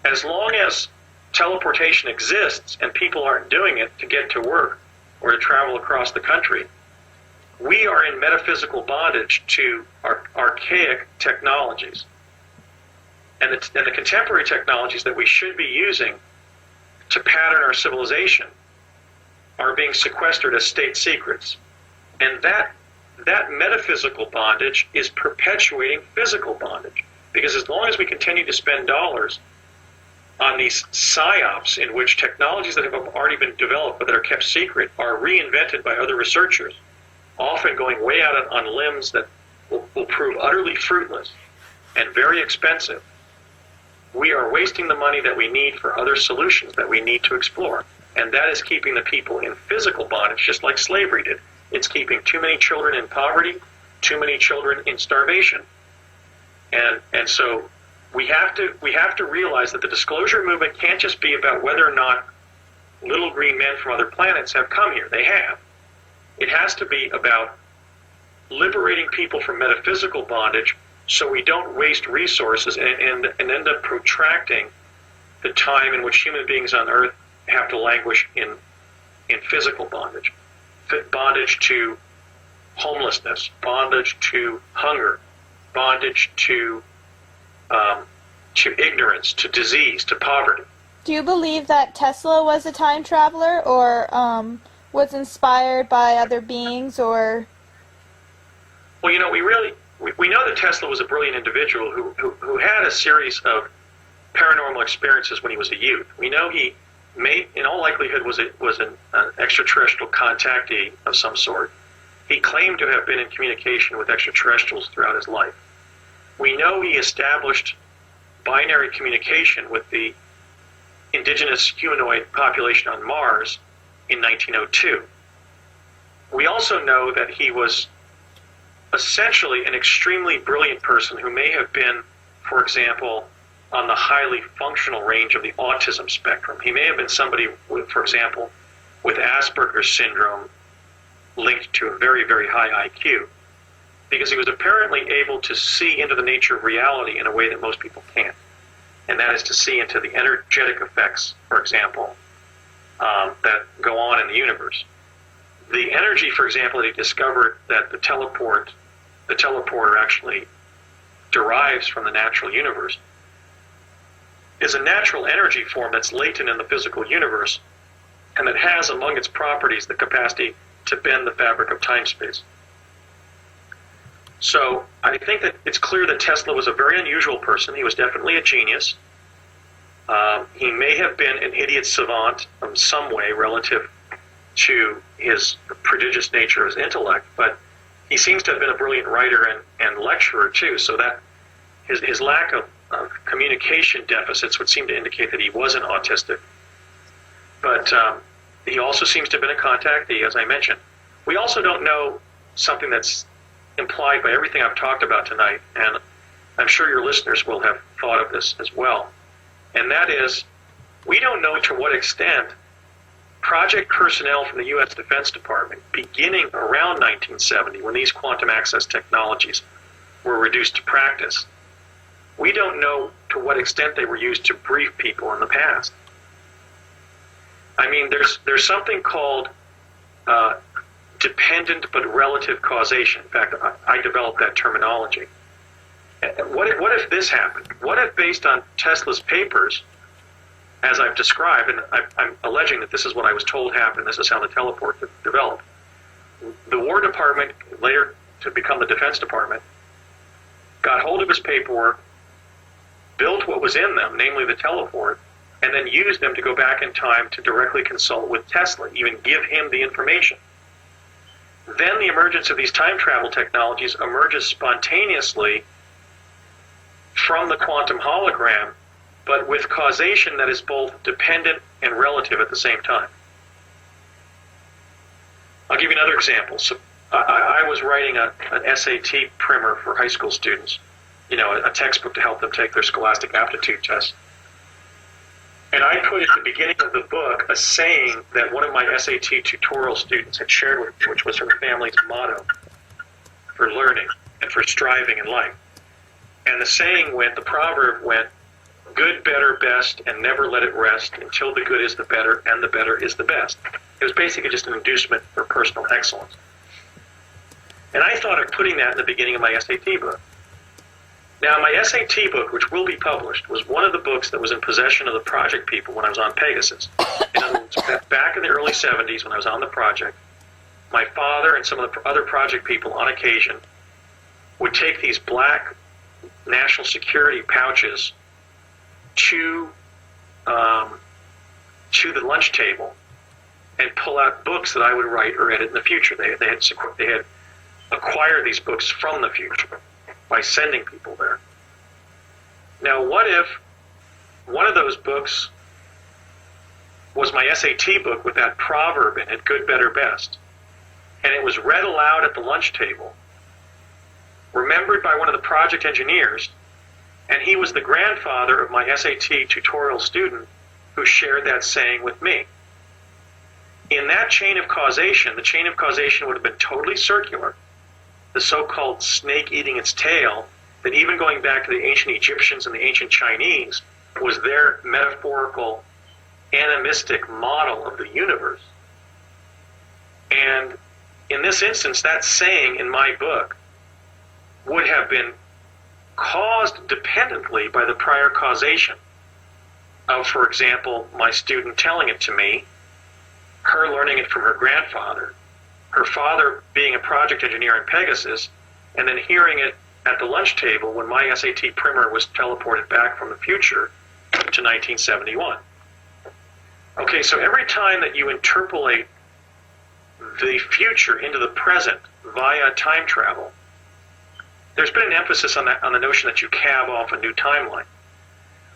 as long as teleportation exists and people aren't doing it to get to work or to travel across the country, we are in metaphysical bondage to archaic technologies. And the contemporary technologies that we should be using to pattern our civilization are being sequestered as state secrets. And that metaphysical bondage is perpetuating physical bondage. Because as long as we continue to spend dollars on these psyops in which technologies that have already been developed but that are kept secret are reinvented by other researchers, often going way out on limbs that will prove utterly fruitless and very expensive, we are wasting the money that we need for other solutions that we need to explore. And that is keeping the people in physical bondage, just like slavery did. It's keeping too many children in poverty, too many children in starvation. And so we have to realize that the disclosure movement can't just be about whether or not little green men from other planets have come here. They have. It has to be about liberating people from metaphysical bondage so we don't waste resources and end up protracting the time in which human beings on Earth have to languish in physical bondage. Bondage to homelessness, bondage to hunger, bondage to to ignorance, to disease, to poverty. Do you believe that Tesla was a time traveler, or was inspired by other beings, or? Well, we know that Tesla was a brilliant individual who had a series of paranormal experiences when he was a youth. We know he in all likelihood, was an extraterrestrial contactee of some sort. He claimed to have been in communication with extraterrestrials throughout his life. We know he established binary communication with the indigenous humanoid population on Mars in 1902. We also know that he was essentially an extremely brilliant person who may have been, for example, on the highly functional range of the autism spectrum. He may have been somebody, for example, with Asperger's syndrome linked to a very, very high IQ, because he was apparently able to see into the nature of reality in a way that most people can't, and that is to see into the energetic effects, for example, that go on in the universe. The energy, for example, that he discovered that the teleporter actually derives from the natural universe, is a natural energy form that's latent in the physical universe, and that has among its properties the capacity to bend the fabric of time-space. So I think that it's clear that Tesla was a very unusual person. He was definitely a genius. He may have been an idiot savant in some way relative to his prodigious nature of his intellect, but he seems to have been a brilliant writer and lecturer too, so that his lack of communication deficits would seem to indicate that he wasn't autistic. But he also seems to have been a contactee, as I mentioned. We also don't know something that's implied by everything I've talked about tonight, and I'm sure your listeners will have thought of this as well, and that is, we don't know to what extent project personnel from the U.S. Defense Department, beginning around 1970, when these quantum access technologies were reduced to practice, we don't know to what extent they were used to brief people in the past. I mean, there's something called dependent but relative causation. In fact, I developed that terminology. What if this happened? What if, based on Tesla's papers, as I've described, and I'm alleging that this is what I was told happened, this is how the teleport developed. The War Department, later to become the Defense Department, got hold of his paperwork, built what was in them, namely the teleport, and then used them to go back in time to directly consult with Tesla, even give him the information. Then the emergence of these time travel technologies emerges spontaneously from the quantum hologram, but with causation that is both dependent and relative at the same time. I'll give you another example. So I was writing an SAT primer for high school students, a textbook to help them take their scholastic aptitude test. And I put at the beginning of the book a saying that one of my SAT tutorial students had shared with me, which was her family's motto for learning and for striving in life. And the proverb went, good, better, best, and never let it rest until the good is the better and the better is the best. It was basically just an inducement for personal excellence. And I thought of putting that in the beginning of my SAT book. Now, my SAT book, which will be published, was one of the books that was in possession of the project people when I was on Pegasus. In other words, back in the early 70s when I was on the project, my father and some of the other project people on occasion would take these black national security pouches to the lunch table and pull out books that I would write or edit in the future. They had acquired these books from the future by sending people there. Now, what if one of those books was my SAT book with that proverb in it, good, better, best, and it was read aloud at the lunch table, remembered by one of the project engineers, and he was the grandfather of my SAT tutorial student who shared that saying with me. In that chain of causation, the chain of causation would have been totally circular, the so-called snake eating its tail, that even going back to the ancient Egyptians and the ancient Chinese, was their metaphorical, animistic model of the universe. And in this instance, that saying in my book would have been caused dependently by the prior causation of, for example, my student telling it to me, her learning it from her grandfather, her father being a project engineer in Pegasus, and then hearing it at the lunch table when my SAT primer was teleported back from the future to 1971. Okay, so every time that you interpolate the future into the present via time travel, there's been an emphasis on the notion that you calve off a new timeline.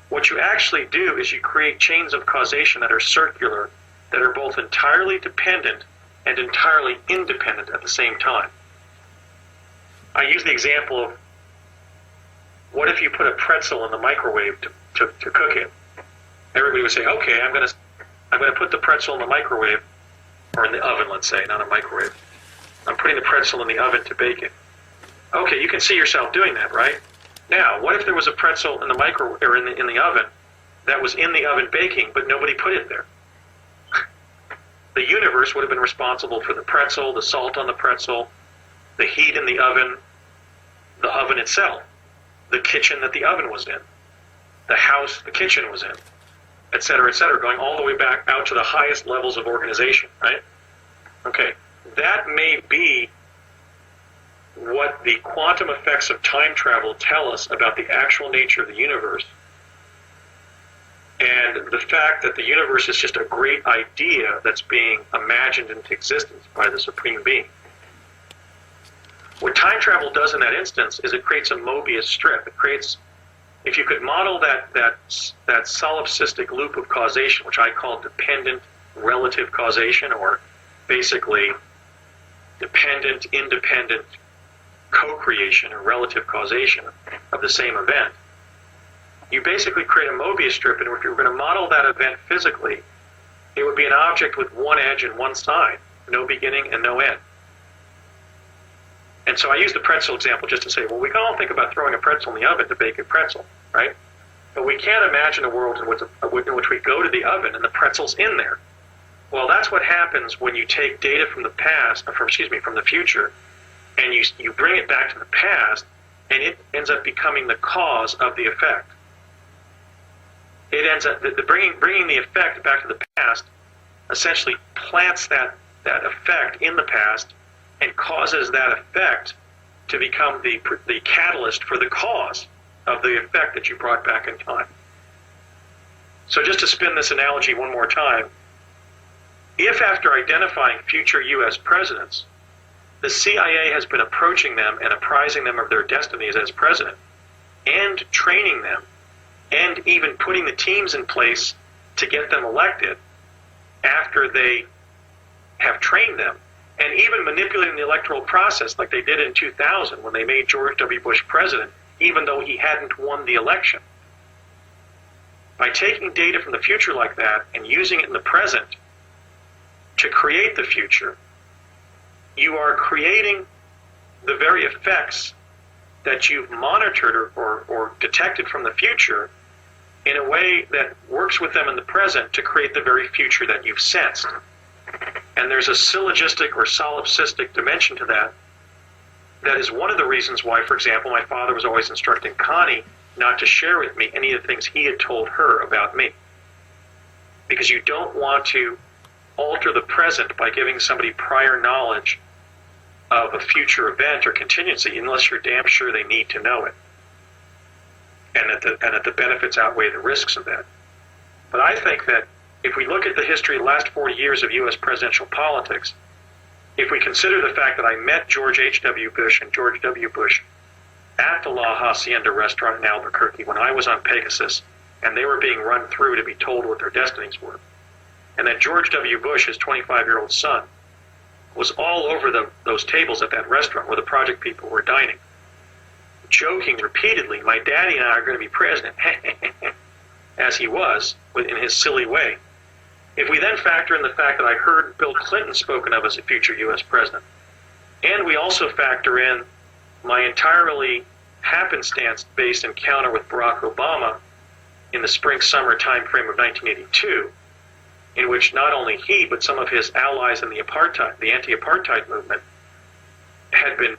What you actually do is you create chains of causation that are circular, that are both entirely dependent and entirely independent at the same time. I use the example of, what if you put a pretzel in the microwave to cook it? Everybody would say, okay, I'm going to put the pretzel in the microwave, or in the oven, let's say, not a microwave. I'm putting the pretzel in the oven to bake it. Okay, you can see yourself doing that, right? Now, what if there was a pretzel in the microwave or in the oven that was in the oven baking, but nobody put it there? The universe would have been responsible for the pretzel, the salt on the pretzel, the heat in the oven itself, the kitchen that the oven was in, the house the kitchen was in, et cetera, going all the way back out to the highest levels of organization, right? Okay, that may be what the quantum effects of time travel tell us about the actual nature of the universe, and the fact that the universe is just a great idea that's being imagined into existence by the Supreme Being. What time travel does in that instance is it creates a Mobius strip. It creates, if you could model that solipsistic loop of causation, which I call dependent relative causation, or basically dependent independent co-creation or relative causation of the same event, you basically create a Mobius strip, and if you're going to model that event physically, it would be an object with one edge and one side, no beginning and no end. And so I use the pretzel example just to say, well, we can all think about throwing a pretzel in the oven to bake a pretzel, right? But we can't imagine a world in which we go to the oven and the pretzel's in there. Well, that's what happens when you take data from the past, from the future, and you bring it back to the past, and it ends up becoming the cause of the effect. It ends up bringing the effect back to the past, essentially plants that effect in the past, and causes that effect to become the catalyst for the cause of the effect that you brought back in time. So just to spin this analogy one more time, if after identifying future U.S. presidents, the CIA has been approaching them and apprising them of their destinies as president, and training them, and even putting the teams in place to get them elected after they have trained them, and even manipulating the electoral process like they did in 2000 when they made George W. Bush president, even though he hadn't won the election. By taking data from the future like that and using it in the present to create the future, you are creating the very effects that you've monitored or detected from the future in a way that works with them in the present to create the very future that you've sensed. And there's a syllogistic or solipsistic dimension to that. That is one of the reasons why, for example, my father was always instructing Connie not to share with me any of the things he had told her about me. Because you don't want to alter the present by giving somebody prior knowledge of a future event or contingency unless you're damn sure they need to know it. And that the benefits outweigh the risks of that. But I think that if we look at the history of the last 40 years of U.S. presidential politics, if we consider the fact that I met George H.W. Bush and George W. Bush at the La Hacienda restaurant in Albuquerque when I was on Pegasus, and they were being run through to be told what their destinies were, and that George W. Bush, his 25-year-old son, was all over those tables at that restaurant where the project people were dining, joking repeatedly, my daddy and I are going to be president, as he was, in his silly way. If we then factor in the fact that I heard Bill Clinton spoken of as a future U.S. president, and we also factor in my entirely happenstance-based encounter with Barack Obama in the spring-summer time frame of 1982, in which not only he, but some of his allies in the anti-apartheid movement had been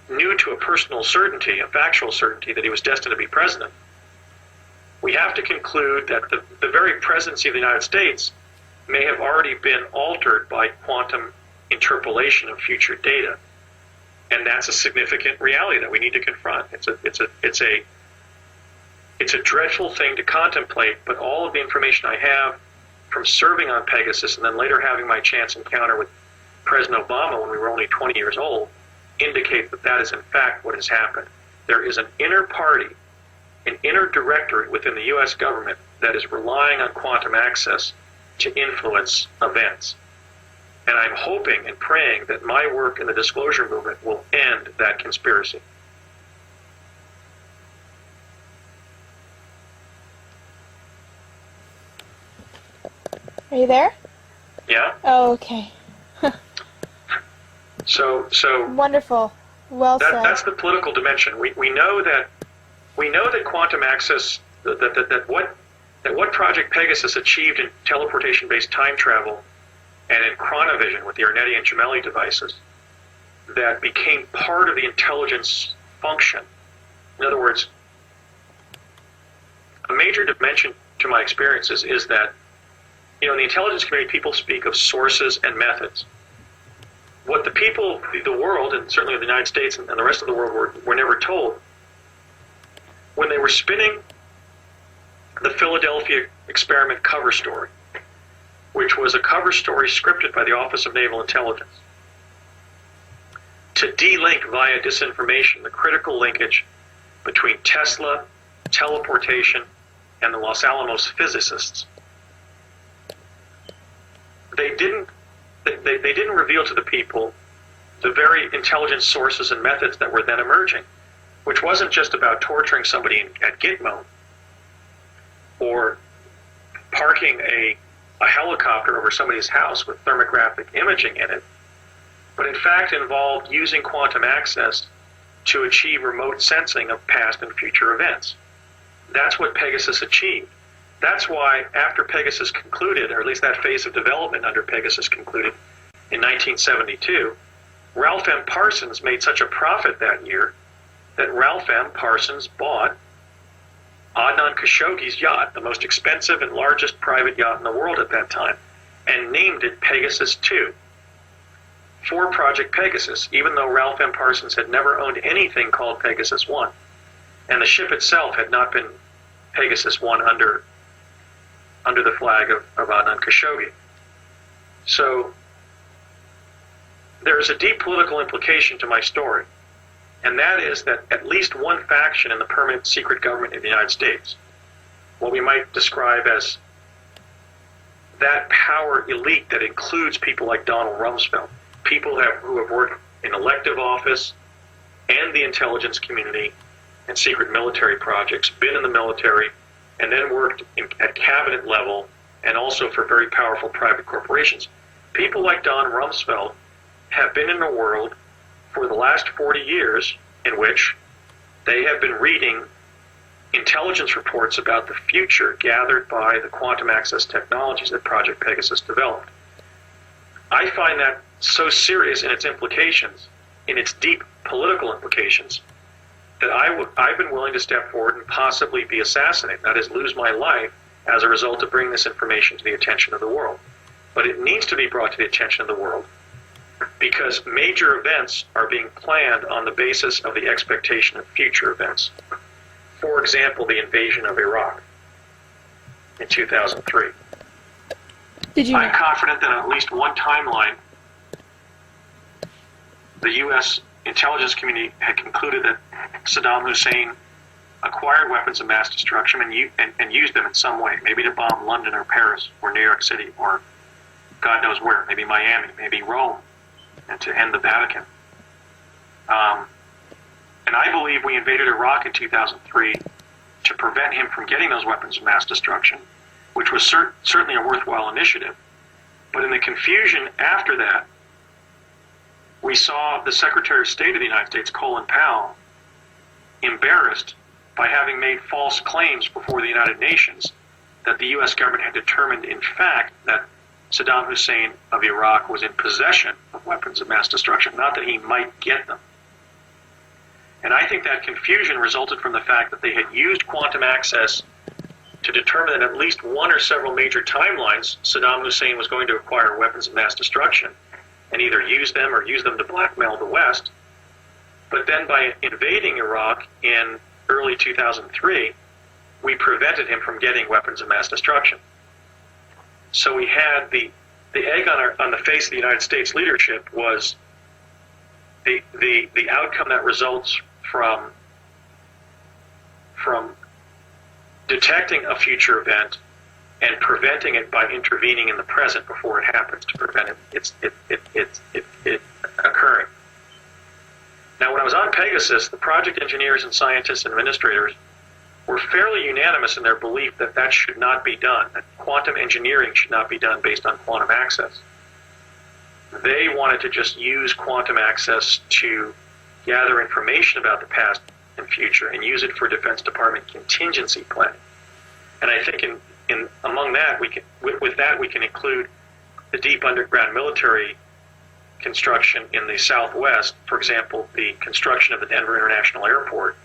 knew to a personal certainty, a factual certainty, that he was destined to be president, we have to conclude that the very presidency of the United States may have already been altered by quantum interpolation of future data. And that's a significant reality that we need to confront. It's a dreadful thing to contemplate, but all of the information I have from serving on Pegasus and then later having my chance encounter with President Obama when we were only 20 years old indicates that that is in fact what has happened. There is an inner party, an inner directorate within the U.S. government that is relying on quantum access to influence events. And I'm hoping and praying that my work in the disclosure movement will end that conspiracy. Are you there? Yeah? Oh, okay. So Wonderful. Well said. that's the political dimension. We know that quantum access, that what Project Pegasus achieved in teleportation-based time travel and in chronovision with the Arnetti and Gemelli devices, that became part of the intelligence function. In other words, a major dimension to my experiences is that, in the intelligence community, people speak of sources and methods. What the people, the world, and certainly the United States and the rest of the world were never told, when they were spinning the Philadelphia experiment cover story, which was a cover story scripted by the Office of Naval Intelligence, to de-link via disinformation the critical linkage between Tesla, teleportation, and the Los Alamos physicists. They didn't reveal to the people the very intelligence sources and methods that were then emerging, which wasn't just about torturing somebody at Gitmo or parking a helicopter over somebody's house with thermographic imaging in it, but in fact involved using quantum access to achieve remote sensing of past and future events. That's what Pegasus achieved. That's why after Pegasus concluded, or at least that phase of development under Pegasus concluded in 1972, Ralph M. Parsons made such a profit that year that Ralph M. Parsons bought Adnan Khashoggi's yacht, the most expensive and largest private yacht in the world at that time, and named it Pegasus 2 for Project Pegasus, even though Ralph M. Parsons had never owned anything called Pegasus 1. And the ship itself had not been Pegasus 1 under the flag of Adnan Khashoggi. So there is a deep political implication to my story, and that is that at least one faction in the permanent secret government of the United States, what we might describe as that power elite that includes people like Donald Rumsfeld, people who have worked in elective office and the intelligence community and secret military projects, been in the military, and then worked at cabinet level and also for very powerful private corporations. People like Don Rumsfeld have been in a world for the last 40 years in which they have been reading intelligence reports about the future gathered by the quantum access technologies that Project Pegasus developed. I find that so serious in its implications, in its deep political implications, that I've been willing to step forward and possibly be assassinated, that is, lose my life as a result of bringing this information to the attention of the world. But it needs to be brought to the attention of the world because major events are being planned on the basis of the expectation of future events. For example, the invasion of Iraq in 2003. I'm confident that on at least one timeline, the U.S. intelligence community had concluded that Saddam Hussein acquired weapons of mass destruction and used them in some way, maybe to bomb London or Paris or New York City or God knows where, maybe Miami, maybe Rome, and to end the Vatican. And I believe we invaded Iraq in 2003 to prevent him from getting those weapons of mass destruction, which was certainly a worthwhile initiative. But in the confusion after that, we saw the Secretary of State of the United States, Colin Powell, embarrassed by having made false claims before the United Nations that the U.S. government had determined, in fact, that Saddam Hussein of Iraq was in possession of weapons of mass destruction, not that he might get them. And I think that confusion resulted from the fact that they had used quantum access to determine that at least one or several major timelines Saddam Hussein was going to acquire weapons of mass destruction and either use them or use them to blackmail the West. But then by invading Iraq in early 2003, we prevented him from getting weapons of mass destruction. So we had the egg on the face of the United States leadership was the outcome that results from detecting a future event and preventing it by intervening in the present before it happens to prevent it occurring. Now, when I was on Pegasus, the project engineers and scientists and administrators were fairly unanimous in their belief that that should not be done, that quantum engineering should not be done based on quantum access. They wanted to just use quantum access to gather information about the past and future and use it for Defense Department contingency planning. And I think in among that, with that we can include the deep underground military construction in the Southwest, for example, the construction of the Denver International Airport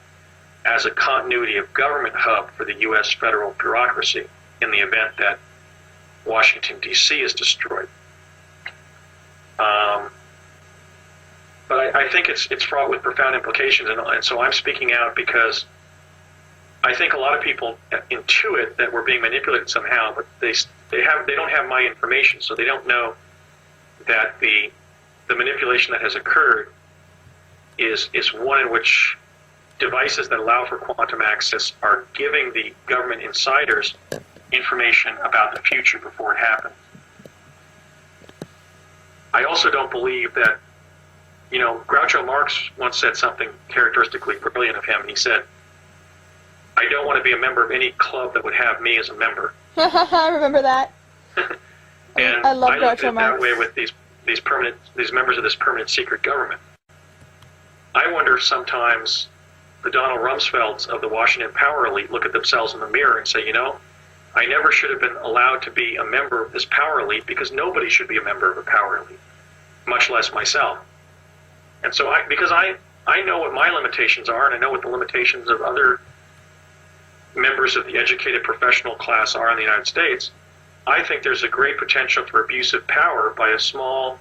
as a continuity of government hub for the U.S. federal bureaucracy in the event that Washington, D.C. is destroyed. But I think it's fraught with profound implications, and so I'm speaking out because I think a lot of people intuit that we're being manipulated somehow, but they don't have my information, so they don't know that the manipulation that has occurred is one in which devices that allow for quantum access are giving the government insiders information about the future before it happens. I also don't believe that, Groucho Marx once said something characteristically brilliant of him, and he said, "I don't want to be a member of any club that would have me as a member." I remember that. And I love I look at Groucho it Marx. that way with these members of this permanent secret government. I wonder if sometimes the Donald Rumsfelds of the Washington power elite look at themselves in the mirror and say, I never should have been allowed to be a member of this power elite because nobody should be a member of a power elite, much less myself. And so because I know what my limitations are, and I know what the limitations of other members of the educated professional class are in the United States, I think there's a great potential for abuse of power by a small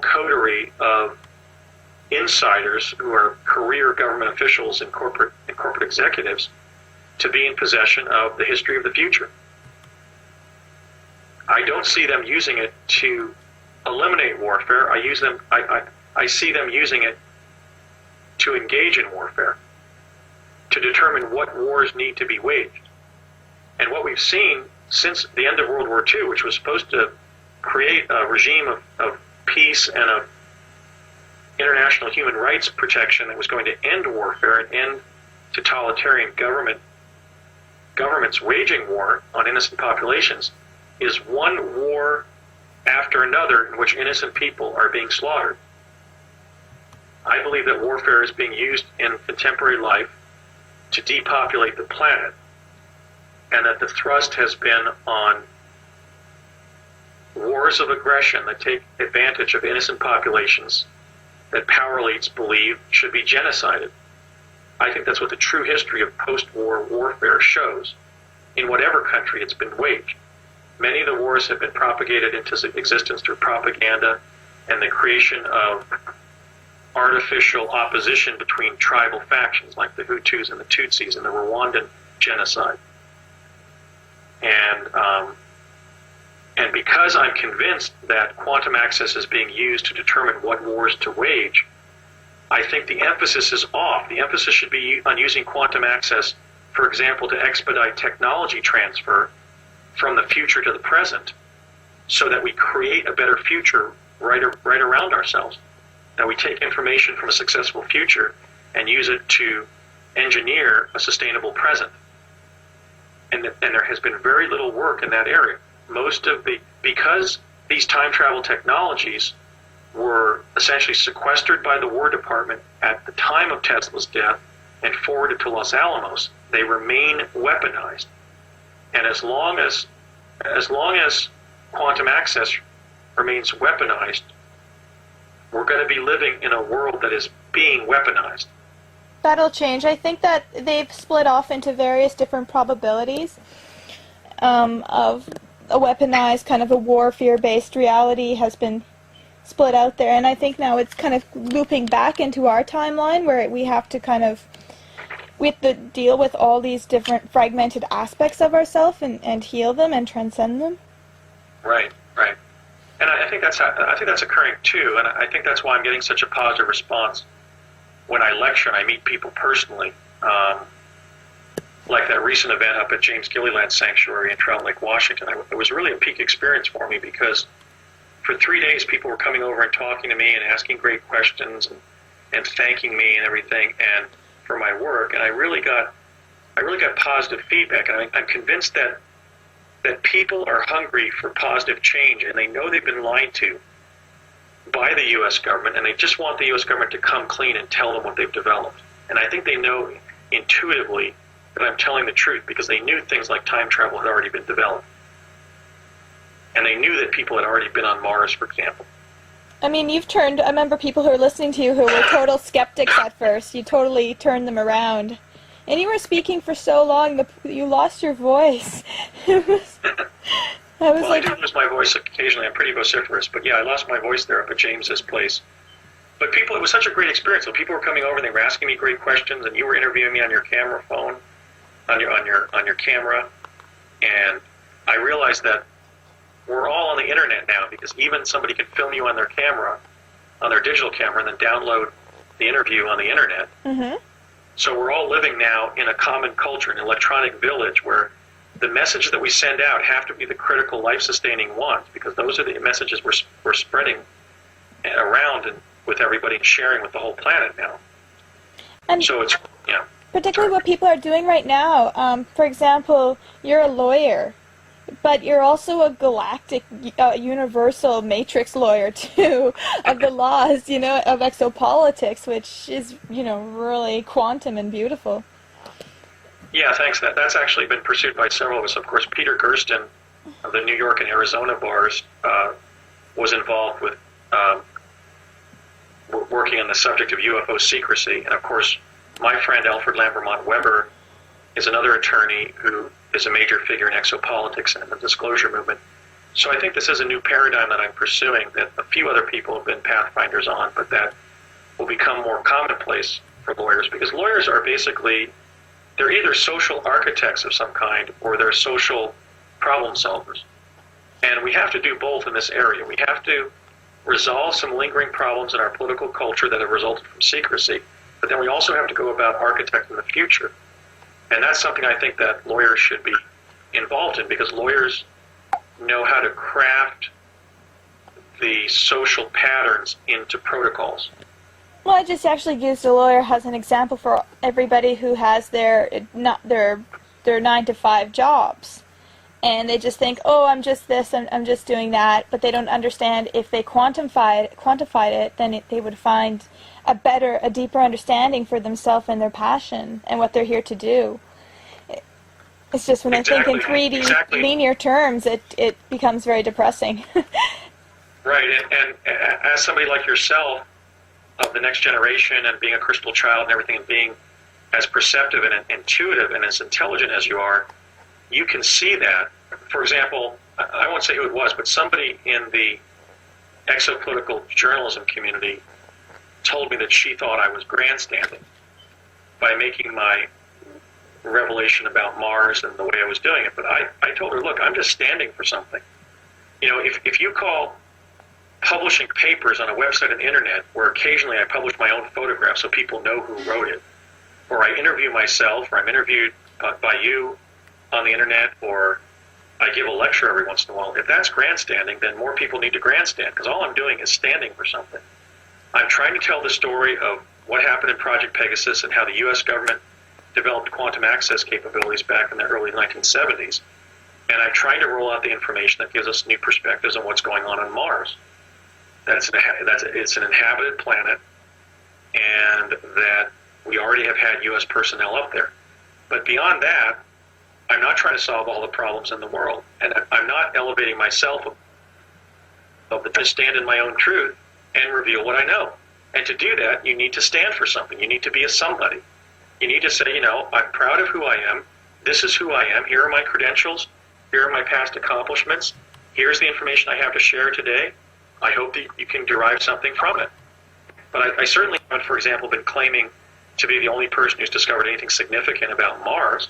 coterie of insiders who are career government officials and corporate executives to be in possession of the history of the future. I don't see them using it to eliminate warfare. I see them using it to engage in warfare, to determine what wars need to be waged. And what we've seen since the end of World War II, which was supposed to create a regime of peace and of international human rights protection that was going to end warfare and end totalitarian governments waging war on innocent populations, is one war after another in which innocent people are being slaughtered. I believe that warfare is being used in contemporary life to depopulate the planet, and that the thrust has been on wars of aggression that take advantage of innocent populations that power elites believe should be genocided. I think that's what the true history of post-war warfare shows, in whatever country it's been waged. Many of the wars have been propagated into existence through propaganda and the creation of artificial opposition between tribal factions like the Hutus and the Tutsis and the Rwandan genocide. And because I'm convinced that quantum access is being used to determine what wars to wage, I think the emphasis is off. The emphasis should be on using quantum access, for example, to expedite technology transfer from the future to the present, so that we create a better future right around ourselves. That we take information from a successful future and use it to engineer a sustainable present. And there has been very little work in that area. Because these time travel technologies were essentially sequestered by the War Department at the time of Tesla's death and forwarded to Los Alamos, they remain weaponized. And as long as quantum access remains weaponized, we're going to be living in a world that is being weaponized. That'll change. I think that they've split off into various different probabilities of a weaponized kind of a war fear-based reality has been split out there, and I think now it's kind of looping back into our timeline where we have to deal with all these different fragmented aspects of ourselves and heal them and transcend them. Right. And I think that's occurring too, and I think that's why I'm getting such a positive response when I lecture and I meet people personally. Like that recent event up at James Gilliland Sanctuary in Trout Lake, Washington. It was really a peak experience for me because for 3 days people were coming over and talking to me and asking great questions and thanking me and everything and for my work, and I really got positive feedback, and I'm convinced that people are hungry for positive change, and they know they've been lied to by the U.S. government, and they just want the U.S. government to come clean and tell them what they've developed. And I think they know intuitively that I'm telling the truth because they knew things like time travel had already been developed. And they knew that people had already been on Mars, for example. I mean, I remember people who were listening to you who were total skeptics at first. You totally turned them around. And you were speaking for so long, you lost your voice. I do lose my voice occasionally. I'm pretty vociferous. But yeah, I lost my voice there up at James's place. But it was such a great experience. So people were coming over and they were asking me great questions, and you were interviewing me on your camera phone, on your camera. And I realized that we're all on the internet now because even somebody can film you on their camera, on their digital camera, and then download the interview on the internet. Mm-hmm. So we're all living now in a common culture, an electronic village, where the messages that we send out have to be the critical, life-sustaining ones, because those are the messages we're spreading around and with everybody and sharing with the whole planet now. And so it's, particularly what people are doing right now. For example, you're a lawyer, but you're also a galactic, universal matrix lawyer, too, of the laws, of exopolitics, which is, really quantum and beautiful. Yeah, thanks. That's actually been pursued by several of us. Of course, Peter Gersten of the New York and Arizona bars was involved with working on the subject of UFO secrecy. And, of course, my friend Alfred Lambermont Weber is another attorney who is a major figure in exopolitics and the disclosure movement. So I think this is a new paradigm that I'm pursuing that a few other people have been pathfinders on, but that will become more commonplace for lawyers, because lawyers are basically, they're either social architects of some kind or they're social problem solvers. And we have to do both in this area. We have to resolve some lingering problems in our political culture that have resulted from secrecy, but then we also have to go about architecting the future. And that's something I think that lawyers should be involved in, because lawyers know how to craft the social patterns into protocols. Well, I just actually used a lawyer as an example for everybody who has their 9-to-5 jobs. And they just think, oh, I'm just this, I'm just doing that, but they don't understand if they quantified it, then they would find a deeper understanding for themselves and their passion and what they're here to do. It's just when I think in 3D linear terms, it becomes very depressing. Right, and as somebody like yourself, of the next generation, and being a crystal child and everything, and being as perceptive and intuitive and as intelligent as you are, you can see that. For example, I won't say who it was, but somebody in the exopolitical journalism community told me that she thought I was grandstanding by making my revelation about Mars and the way I was doing it. But I told her, look, I'm just standing for something. If you call publishing papers on a website on the internet, where occasionally I publish my own photograph so people know who wrote it, or I interview myself, or I'm interviewed by you on the internet, or I give a lecture every once in a while, if that's grandstanding, then more people need to grandstand, because all I'm doing is standing for something. I'm trying to tell the story of what happened in Project Pegasus and how the U.S. government developed quantum access capabilities back in the early 1970s. And I'm trying to roll out the information that gives us new perspectives on what's going on Mars. It's an inhabited planet, and that we already have had U.S. personnel up there. But beyond that, I'm not trying to solve all the problems in the world, and I'm not elevating myself, but to stand in my own truth and reveal what I know. And to do that, you need to stand for something. You need to be a somebody. You need to say, you know, I'm proud of who I am. This is who I am. Here are my credentials. Here are my past accomplishments. Here's the information I have to share today. I hope that you can derive something from it. But I certainly haven't, for example, been claiming to be the only person who's discovered anything significant about Mars.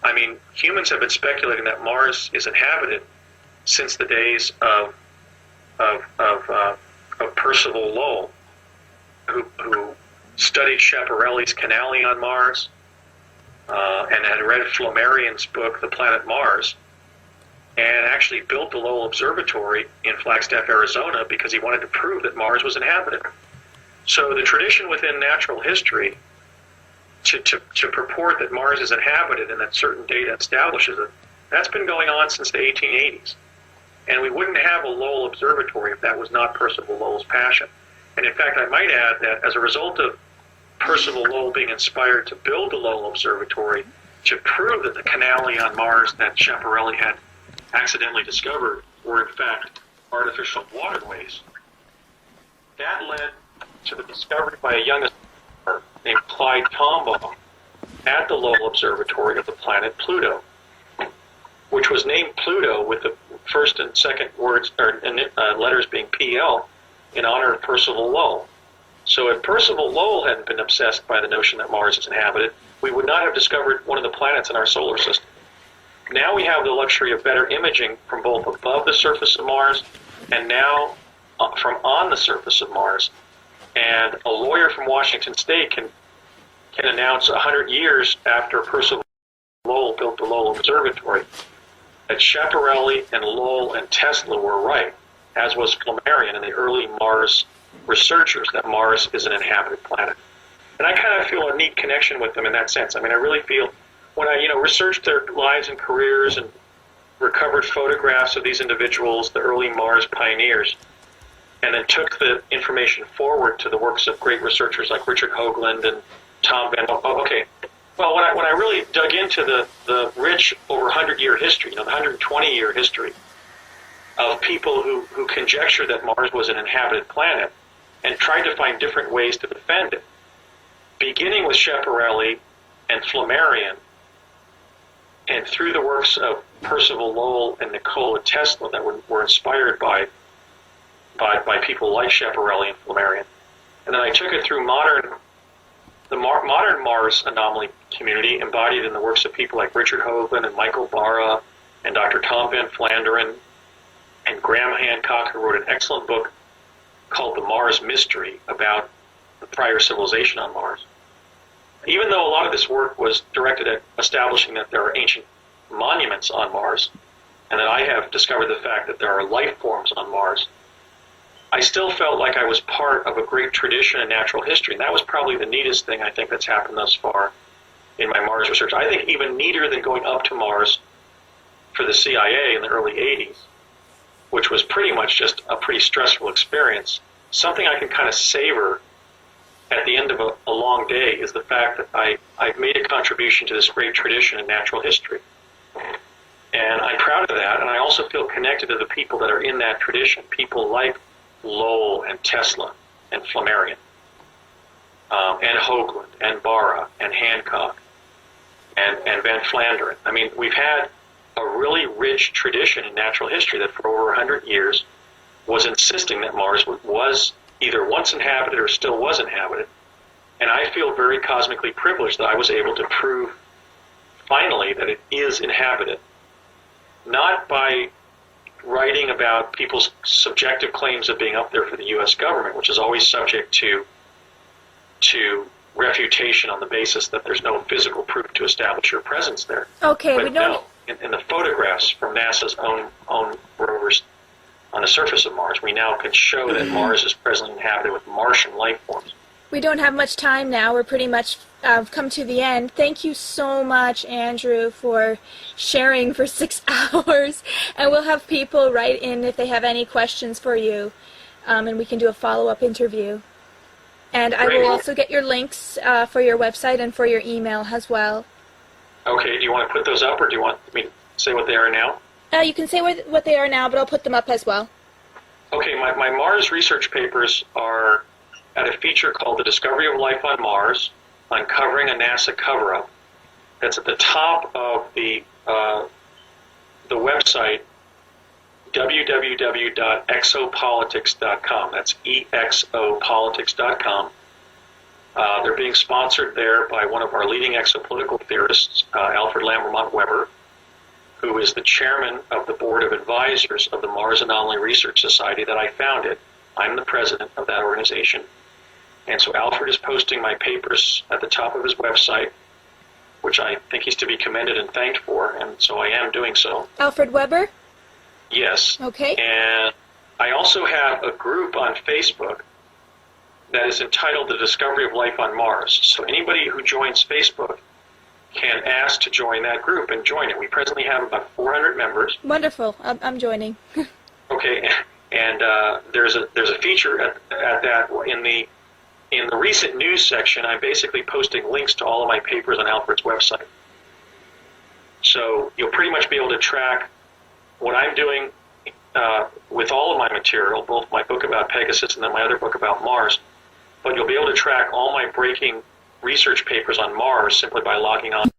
I mean, humans have been speculating that Mars is inhabited since the days of Percival Lowell, who studied Schiaparelli's Canali on Mars and had read Flammarion's book, The Planet Mars, and actually built the Lowell Observatory in Flagstaff, Arizona, because he wanted to prove that Mars was inhabited. So the tradition within natural history to purport that Mars is inhabited and that certain data establishes it, that's been going on since the 1880s. And we wouldn't have a Lowell Observatory if that was not Percival Lowell's passion. And in fact, I might add that as a result of Percival Lowell being inspired to build the Lowell Observatory to prove that the canali on Mars that Schiaparelli had accidentally discovered were in fact artificial waterways, that led to the discovery by a young astronomer named Clyde Tombaugh at the Lowell Observatory of the planet Pluto, which was named Pluto with the first and second words or letters being PL in honor of Percival Lowell. So if Percival Lowell hadn't been obsessed by the notion that Mars is inhabited, we would not have discovered one of the planets in our solar system. Now we have the luxury of better imaging from both above the surface of Mars and now from on the surface of Mars. And a lawyer from Washington State can announce 100 years after Percival Lowell built the Lowell Observatory that Schiaparelli and Lowell and Tesla were right, as was Flammarion and the early Mars researchers, that Mars is an inhabited planet. And I kind of feel a neat connection with them in that sense. I mean, I really feel when I, researched their lives and careers and recovered photographs of these individuals, the early Mars pioneers, and then took the information forward to the works of great researchers like Richard Hoagland and Tom Van. Oh, okay. Well, when I really dug into the rich over 100-year history, the 120-year history of people who conjectured that Mars was an inhabited planet and tried to find different ways to defend it, beginning with Schiaparelli and Flammarion, and through the works of Percival Lowell and Nikola Tesla that were inspired by people like Schiaparelli and Flammarion. And then I took it through the modern Mars anomaly community, embodied in the works of people like Richard Hoagland and Michael Barra and Dr. Tom Van Flanderen and Graham Hancock, who wrote an excellent book called The Mars Mystery about the prior civilization on Mars. Even though a lot of this work was directed at establishing that there are ancient monuments on Mars, and that I have discovered the fact that there are life forms on Mars, I still felt like I was part of a great tradition in natural history. And that was probably the neatest thing I think that's happened thus far in my Mars research. I think even neater than going up to Mars for the CIA in the early 80s, which was pretty much just a pretty stressful experience. Something I can kind of savor at the end of a long day is the fact that I've made a contribution to this great tradition in natural history. And I'm proud of that, and I also feel connected to the people that are in that tradition, people like Lowell and Tesla and Flammarion, and Hoagland and Barra and Hancock and Van Flanderen. I mean, we've had a really rich tradition in natural history that for over 100 years was insisting that Mars was either once inhabited or still was inhabited. And I feel very cosmically privileged that I was able to prove finally that it is inhabited, not by writing about people's subjective claims of being up there for the U.S. government, which is always subject to refutation on the basis that there's no physical proof to establish your presence there. Okay, but we don't. No, in the photographs from NASA's own rovers on the surface of Mars, we now can show that Mars is presently inhabited with Martian life forms. We don't have much time now. We're pretty much come to the end. Thank you so much, Andrew, for sharing for 6 hours. And we'll have people write in if they have any questions for you, and we can do a follow-up interview. And I will also get your links for your website and for your email as well. Okay, do you want to put those up, or do you want me to say what they are now? You can say what they are now, but I'll put them up as well. Okay, my Mars research papers are at a feature called The Discovery of Life on Mars, Uncovering a NASA Cover-Up. That's at the top of the website, www.exopolitics.com. That's exopolitics.com. They're being sponsored there by one of our leading exopolitical theorists, Alfred Lambermont Weber, who is the chairman of the board of advisors of the Mars Anomaly Research Society that I founded. I'm the president of that organization. And so Alfred is posting my papers at the top of his website, which I think he's to be commended and thanked for, and so I am doing so. Alfred Weber? Yes. Okay. And I also have a group on Facebook that is entitled The Discovery of Life on Mars. So anybody who joins Facebook can ask to join that group and join it. We presently have about 400 members. Wonderful. I'm joining. Okay. And there's a feature at that in the recent news section. I'm basically posting links to all of my papers on Alfred's website. So you'll pretty much be able to track what I'm doing with all of my material, both my book about Pegasus and then my other book about Mars. But you'll be able to track all my breaking research papers on Mars simply by logging on